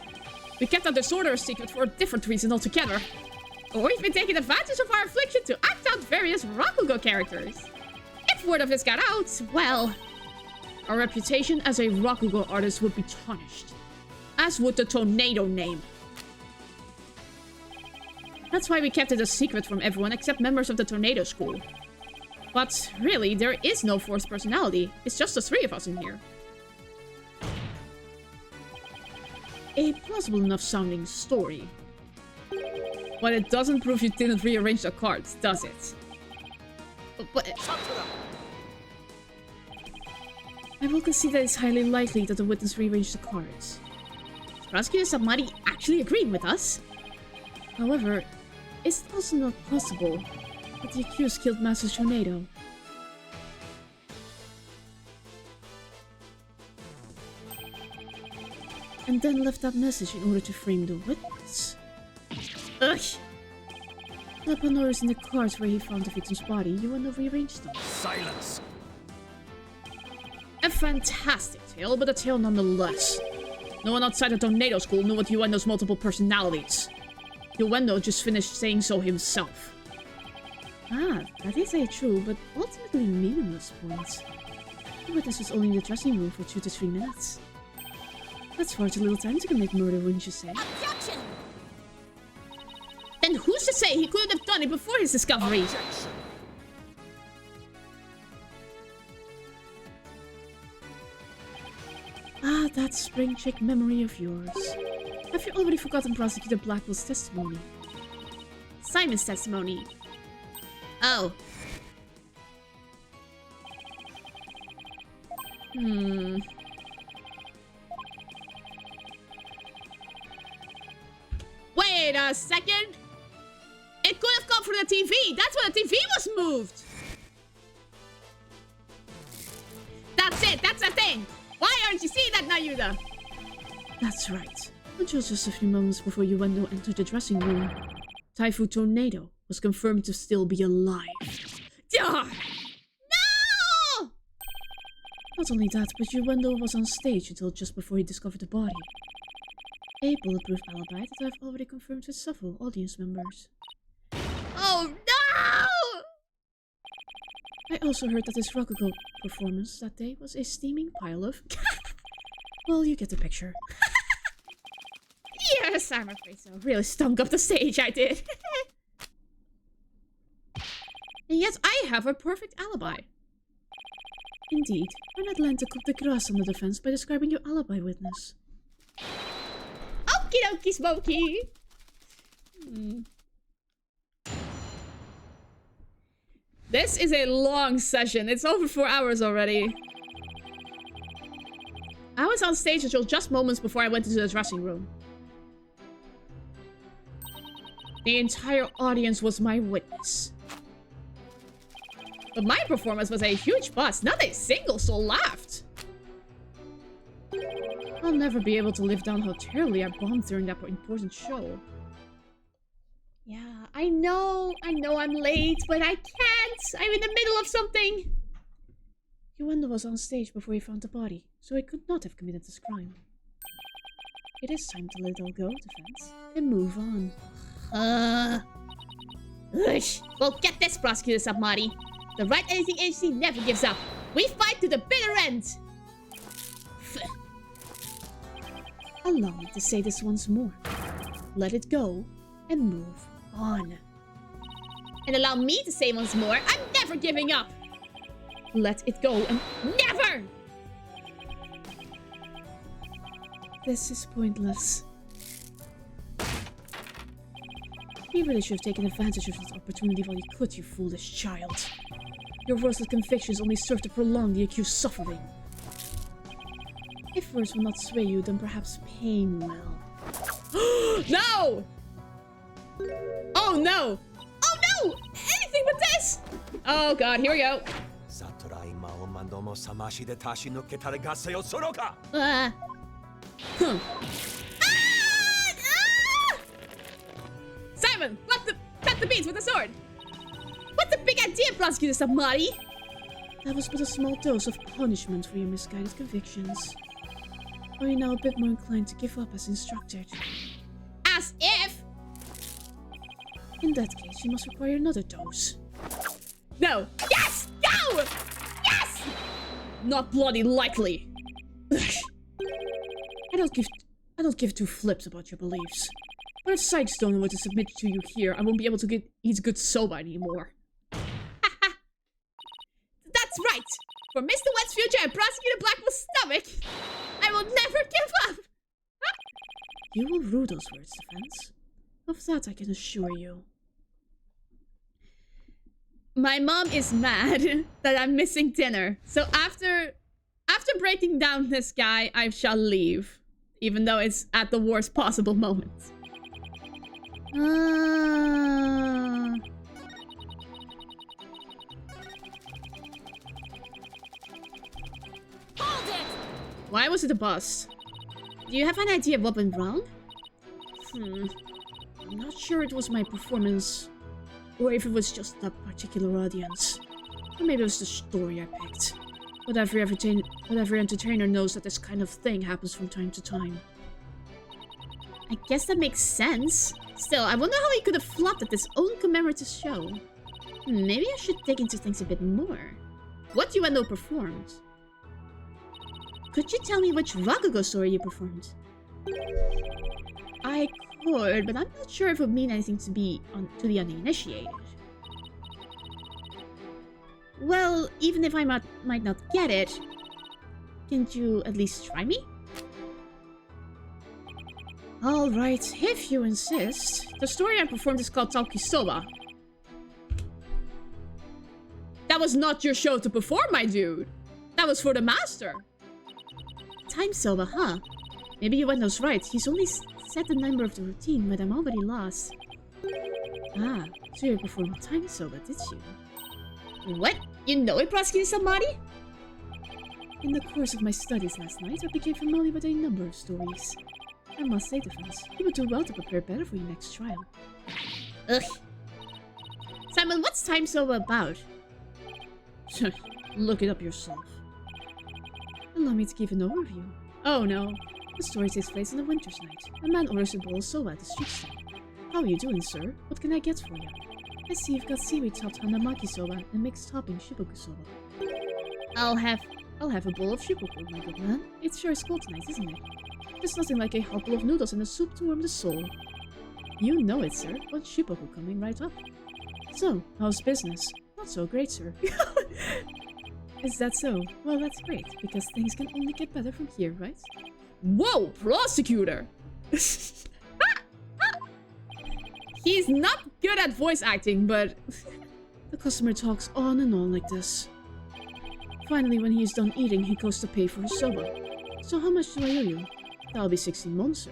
We kept our disorder a secret for a different reason altogether. But we've been taking advantage of our affliction to act out various Rakugo characters. If word of this got out, well, our reputation as a Rakugo artist would be tarnished. As would the tornado name. That's why we kept it a secret from everyone except members of the tornado school. But really, there is no fourth personality. It's just the three of us in here. A plausible enough sounding story. But it doesn't prove you didn't rearrange the cards, does it? But... I will concede that it's highly likely that the witness rearranged the cards. Prosecutor Samari actually agreed with us. However, it's also not possible that the accused killed Master Tornado. And then left that message in order to frame the witness. Ugh! Upon noticing the cards where he found the victim's body, you want to rearrange them. Silence! A fantastic tale, but a tale nonetheless. No one outside the tornado school knew what Uendo's multiple personalities. Uendo just finished saying so himself. Ah, that is a true, but ultimately meaningless point. The witness was only in the dressing room for 2 to 3 minutes. That's far too little time to commit murder, wouldn't you say? Objection! Then who's to say he couldn't have done it before his discovery? Objection! Ah, that spring chick memory of yours. Have you already forgotten Prosecutor Blackwell's testimony? Simon's testimony. Oh. Wait a second! It could have come from the TV! That's when the TV was moved! That's it! That's the thing! Why aren't you seeing that, Nayuda? That's right. Until just a few moments before Uendo entered the dressing room, Typhoon Tornado was confirmed to still be alive. No! Not only that, but Uendo was on stage until just before he discovered the body. A bulletproof alibi that I've already confirmed with several audience members. Oh no! I also heard that his Rakugo performance that day was a steaming pile of... Well, you get the picture. Yes, I'm afraid so. Really stunk up the stage, I did. And yet I have a perfect alibi. Indeed, when Atlanta cut the grass on the defense by describing your alibi witness. Okie dokie smoky. This is a long session. It's over 4 hours already. I was on stage until just moments before I went into the dressing room. The entire audience was my witness. But my performance was a huge bust. Not a single soul laughed. I'll never be able to live down how terribly I bombed during that important show. Yeah, I know I'm late, but I can't. I'm in the middle of something. Uendo was on stage before he found the body, so he could not have committed this crime. It is time to let it all go, defense, and move on. Well, get this, Prosecutor Submari. The Right Anything agency never gives up. We fight to the bitter end. Allow me to say this once more. Let it go and move on. And allow me to say once more, I'm never giving up. Let it go and never! This is pointless. You really should have taken advantage of this opportunity while you could, you foolish child. Your worthless convictions only serve to prolong the accused's suffering. If words will not sway you, then perhaps pain will. No! Oh no! Oh no! Anything but this! Oh god, here we go. Simon, cut the beats with the sword. What's the big idea, Prosecutor Submari? That was but a small dose of punishment for your misguided convictions. Are you now a bit more inclined to give up as instructed? As if! In that case, you must require another dose. No. Yes! Go! Yes! Not bloody likely. I don't give two flips about your beliefs. But if Sidestone were to submit to you here, I won't be able to eat good soba anymore. That's right. For Mr. Wet's future and Prosecutor Blackwell's stomach, I will never give up. You will rue those words, Defense. Of that I can assure you. My mom is mad that I'm missing dinner. So after breaking down this guy, I shall leave. Even though it's at the worst possible moment. Hold it! Why was it a bust? Do you have an idea of what went wrong? I'm not sure it was my performance, or if it was just that particular audience. Or maybe it was the story I picked. But every entertainer knows that this kind of thing happens from time to time. I guess that makes sense. Still, I wonder how he could have flopped at this own commemorative show. Maybe I should dig into things a bit more. What you and Endo performed? Could you tell me which Rakugo story you performed? I could, but I'm not sure if it would mean anything to the uninitiated. Well, even if I might not get it, can't you at least try me? Alright, if you insist. The story I performed is called Talkisoba. That was not your show to perform, my dude. That was for the master. Time Soba, huh? Maybe Uendo's right. He's only set the number of the routine, but I'm already lost. Ah, so you performed Time Soba, did you? What? You know it, Prosecutor somebody? In the course of my studies last night, I became familiar with a number of stories. I must say, Defense, you would do well to prepare better for your next trial. Ugh. Simon, what's Time Soba about? Look it up yourself. Allow me to give an overview. Oh no. The story takes place on a winter's night. A man orders a bowl of soba at the street stall. How are you doing, sir? What can I get for you? I see you've got seaweed-topped hanamaki soba and mixed topping shippuku soba. I'll have a bowl of shippuku, my good man. It's sure is cold tonight, isn't it? There's nothing like a hot bowl of noodles and a soup to warm the soul. You know it, sir. One shippuku coming right up. So, how's business? Not so great, sir. Is that so? Well, that's great, because things can only get better from here, right? Whoa, Prosecutor! He's not good at voice acting, but... The customer talks on and on like this. Finally, when he is done eating, he goes to pay for his soba. So how much do I owe you? That'll be 16 mon, sir.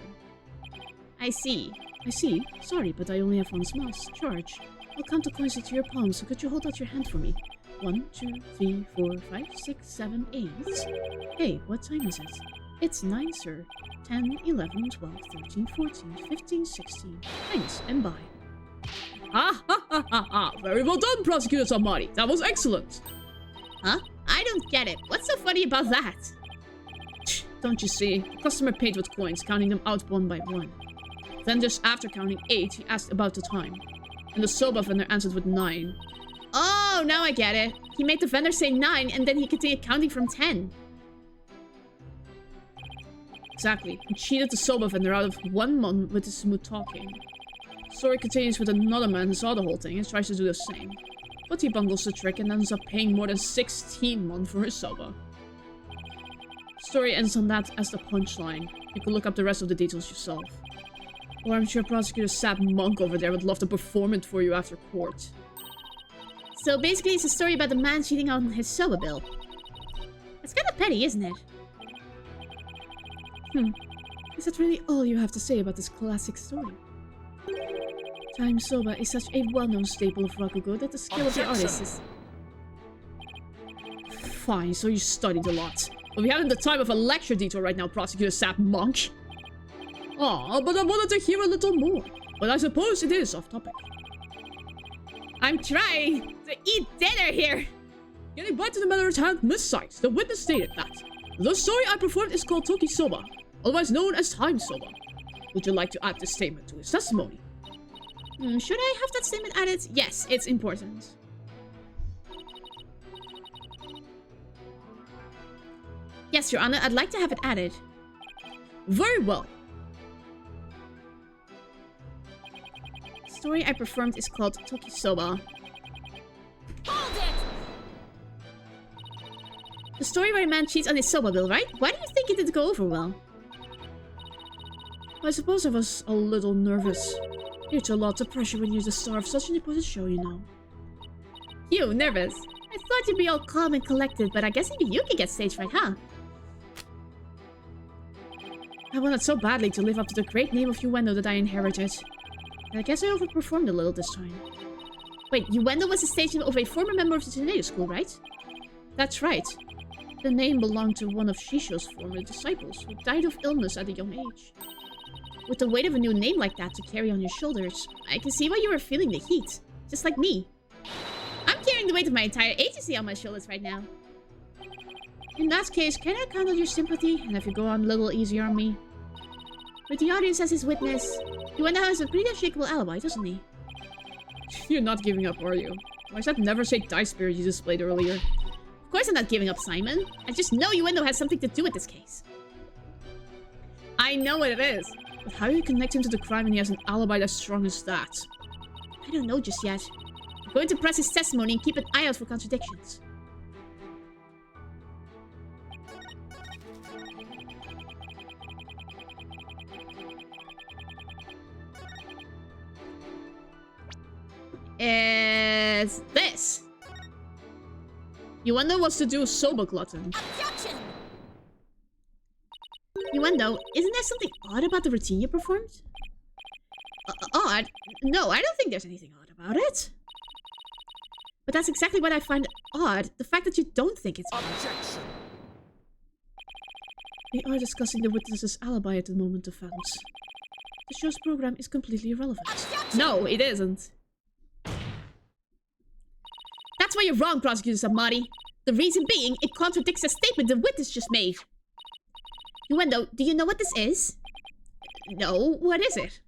I see. I see? Sorry, but I only have one small charge. I'll count the coins into your palm, so could you hold out your hand for me? 1, 2, 3, 4, 5, 6, 7, 8. Hey, what time is it? It's 9, sir. 10, 11, 12, 13, 14, 15, 16. Thanks, and bye. Ha ha ha ha ha! Very well done, Prosecutor somebody. That was excellent. Huh? I don't get it. What's so funny about that? Don't you see? The customer paid with coins, counting them out one by one. Then just after counting 8, he asked about the time. And the soba vendor answered with 9. Oh, now I get it. He made the vendor say 9 and then he continued counting from 10. Exactly. He cheated the soba vendor out of 1 mon with his smooth talking. The story continues with another man who saw the whole thing and tries to do the same. But he bungles the trick and ends up paying more than 16 mon for his soba. The story ends on that as the punchline. You can look up the rest of the details yourself. Or I'm sure Prosecutor Sap Monk over there would love to perform it for you after court. So basically it's a story about the man cheating on his soba bill. It's kind of petty, isn't it? Is that really all you have to say about this classic story? Time soba is such a well-known staple of Rakugo that the skill of the artist is... Fine, so you studied a lot. But we haven't the time of a lecture detour right now, Prosecutor Sap Monk. Aw, but I wanted to hear a little more. But I suppose it is off topic. I'm trying to eat dinner here. Getting back to the matter at hand, Miss Sykes, the witness stated that the story I performed is called Toki Soba, otherwise known as Time Soba. Would you like to add this statement to his testimony? Should I have that statement added? Yes, it's important. Yes, Your Honor, I'd like to have it added. Very well. The story I performed is called Tokisoba. Hold it! The story where a man cheats on his soba bill, right? Why do you think it didn't go over well? I suppose I was a little nervous. It's a lot of pressure when you're the star of such an important show, you know. You, nervous? I thought you'd be all calm and collected, but I guess even you can get stage fright, huh? I wanted so badly to live up to the great name of Uendo that I inherited. I guess I overperformed a little this time. Wait, Uendo was the stage name of a former member of the tornado school, right? That's right. The name belonged to one of Shisho's former disciples, who died of illness at a young age. With the weight of a new name like that to carry on your shoulders, I can see why you were feeling the heat. Just like me. I'm carrying the weight of my entire agency on my shoulders right now. In that case, can I count on your sympathy and have you go on a little easier on me? With the audience as his witness, Uendo has a pretty unshakable alibi, doesn't he? You're not giving up, are you? Why is that never say dice spirit you displayed earlier? Of course I'm not giving up, Simon. I just know Uendo has something to do with this case. I know what it is. But how do you connect him to the crime when he has an alibi as strong as that? I don't know just yet. I'm going to press his testimony and keep an eye out for contradictions. It's this. Uendo wants to do a soba glutton. Objection! Uendo, isn't there something odd about the routine you performed? Odd? No, I don't think there's anything odd about it. But that's exactly what I find odd. The fact that you don't think it's odd. Objection! We are discussing the witness's alibi at the moment, offense. The show's program is completely irrelevant. Objection! No, it isn't. That's why you're wrong, Prosecutor Samari. The reason being, it contradicts a statement the witness just made. Uendo, do you know what this is? No, what is it?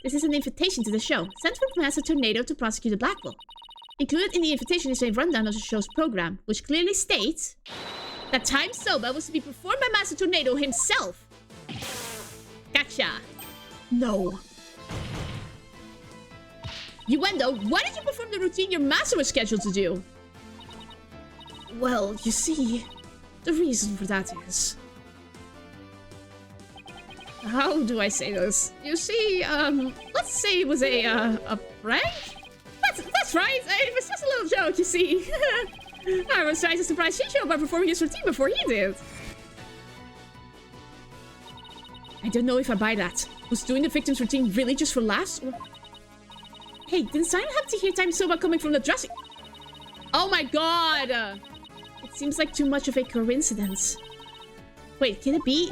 This is an invitation to the show, sent from Master Tornado to Prosecutor Blackwell. Included in the invitation is a rundown of the show's program, which clearly states that Time Soba was to be performed by Master Tornado himself. Gotcha. No. Uendo, why did you perform the routine your master was scheduled to do? Well, you see, the reason for that is... How do I say this? You see, let's say it was a prank? That's right, it was just a little joke, you see. I was trying to surprise Shisho by performing his routine before he did. I don't know if I buy that. Was doing the victim's routine really just for laughs? Or... Hey, didn't Simon happen to hear Time Soba coming from the dressing... Oh my god! It seems like too much of a coincidence. Wait, can it be...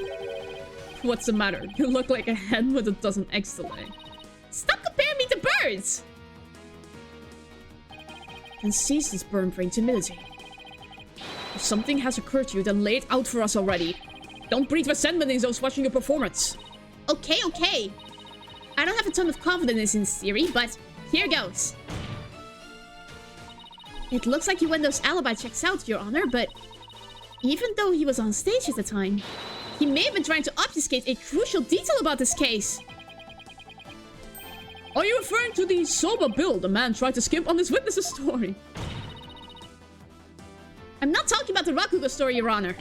What's the matter? You look like a hen with a dozen eggs to lay. Stop comparing me to birds! And seize this burn for timidity. If something has occurred to you, then lay it out for us already. Don't breed resentment in those watching your performance. Okay, okay. I don't have a ton of confidence in this theory, but here goes. It looks like Uendo's alibi checks out, Your Honor, but even though he was on stage at the time, he may have been trying to obfuscate a crucial detail about this case. Are you referring to the Soba Bill the man tried to skimp on his witness's story? I'm not talking about the Rakugo story, Your Honor.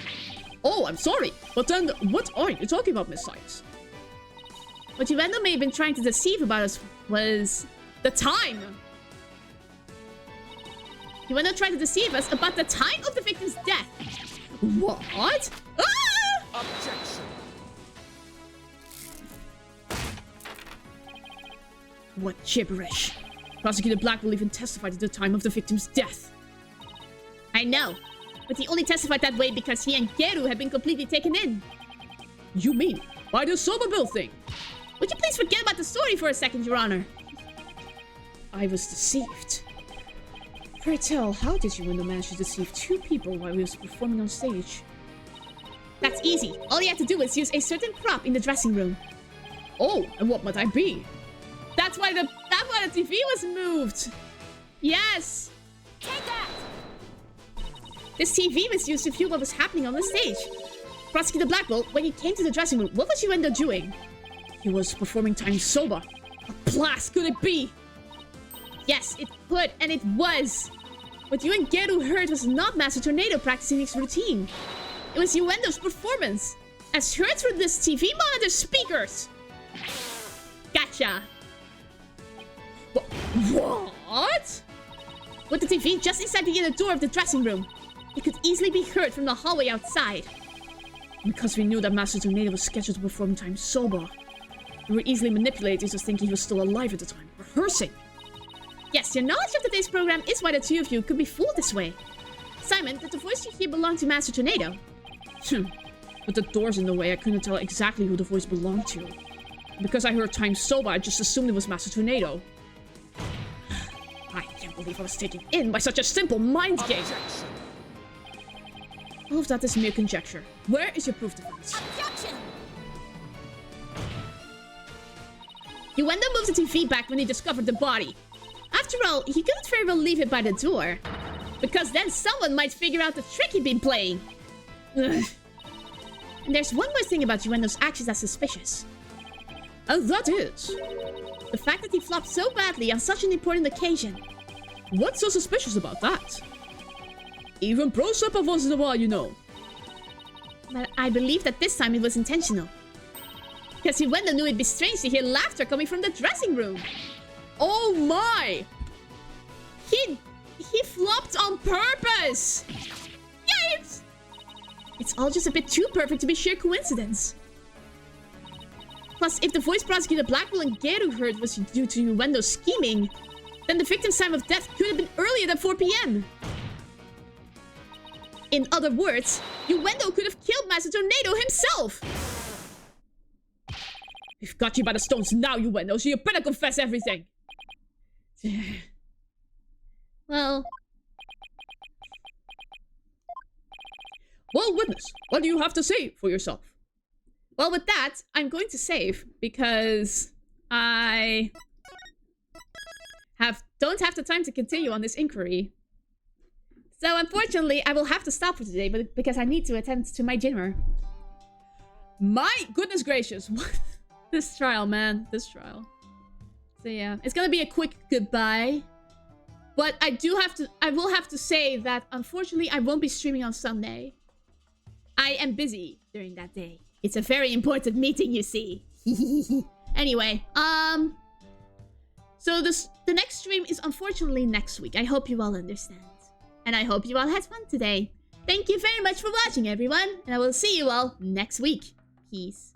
Oh, I'm sorry. But then, what are you talking about, Miss Sykes? What Uendo may have been trying to deceive about us was... the time! Uendo tried to deceive us about the time of the victim's death. What? Ah! Objection! What gibberish. Prosecutor Black will even testify to the time of the victim's death. I know, but he only testified that way because he and Geru had been completely taken in. You mean by the Soba Bill thing? Would you please forget about the story for a second, Your Honor? I was deceived. Pray tell, how did Uendo manage to deceive two people while he was performing on stage? That's easy. All you have to do is use a certain prop in the dressing room. Oh, and what might I be? That's why the TV was moved. Yes. Take that! This TV was used to view what was happening on the stage. Prosecutor Blackwell, when he came to the dressing room, what was Yuendo doing? He was performing Time Soba. A blast, could it be? Yes, it could, and it was. What you and Geru heard was not Master Tornado practicing his routine. It was Yuendo's performance, as heard through this TV monitor speakers. Gotcha. What? With the TV just inside the inner door of the dressing room, it could easily be heard from the hallway outside. Because we knew that Master Tornado was scheduled to perform Time Soba, we were easily manipulated to think he was still alive at the time, rehearsing. Yes, your knowledge of today's program is why the two of you could be fooled this way. Simon, did the voice you hear belong to Master Tornado? With the doors in the way, I couldn't tell exactly who the voice belonged to. Because I heard Time Soba, I just assumed it was Master Tornado. I can't believe I was taken in by such a simple mind game. Objection. All of that is mere conjecture. Where is your proof defense? Objection! Yuendo moved the TV back when he discovered the body. After all, he couldn't very well leave it by the door. Because then someone might figure out the trick he'd been playing. Ugh. And there's one more thing about Yuendo's actions that's suspicious. And that is... the fact that he flopped so badly on such an important occasion. What's so suspicious about that? Even Pro slip up once in a while, you know. But I believe that this time it was intentional. Because Yuendo knew it'd be strange to hear laughter coming from the dressing room. Oh my! He flopped on purpose! Yikes! It's all just a bit too perfect to be sheer coincidence. Plus, if the voice prosecutor Blackwell and Geru heard was due to Yuendo's scheming, then the victim's time of death could have been earlier than 4 p.m. In other words, Yuendo could have killed Master Tornado himself! We've got you by the stones now, Yuendo, so you better confess everything! Well, witness, what do you have to say for yourself? Well, with that, I'm going to save because I don't have the time to continue on this inquiry. So unfortunately, I will have to stop for today, but because I need to attend to my dinner. My goodness gracious! This trial, man. This trial. So yeah, it's gonna be a quick goodbye. But I will have to say that unfortunately, I won't be streaming on Sunday. I am busy during that day. It's a very important meeting, you see. Anyway, so the next stream is unfortunately next week. I hope you all understand. And I hope you all had fun today. Thank you very much for watching, everyone. And I will see you all next week. Peace.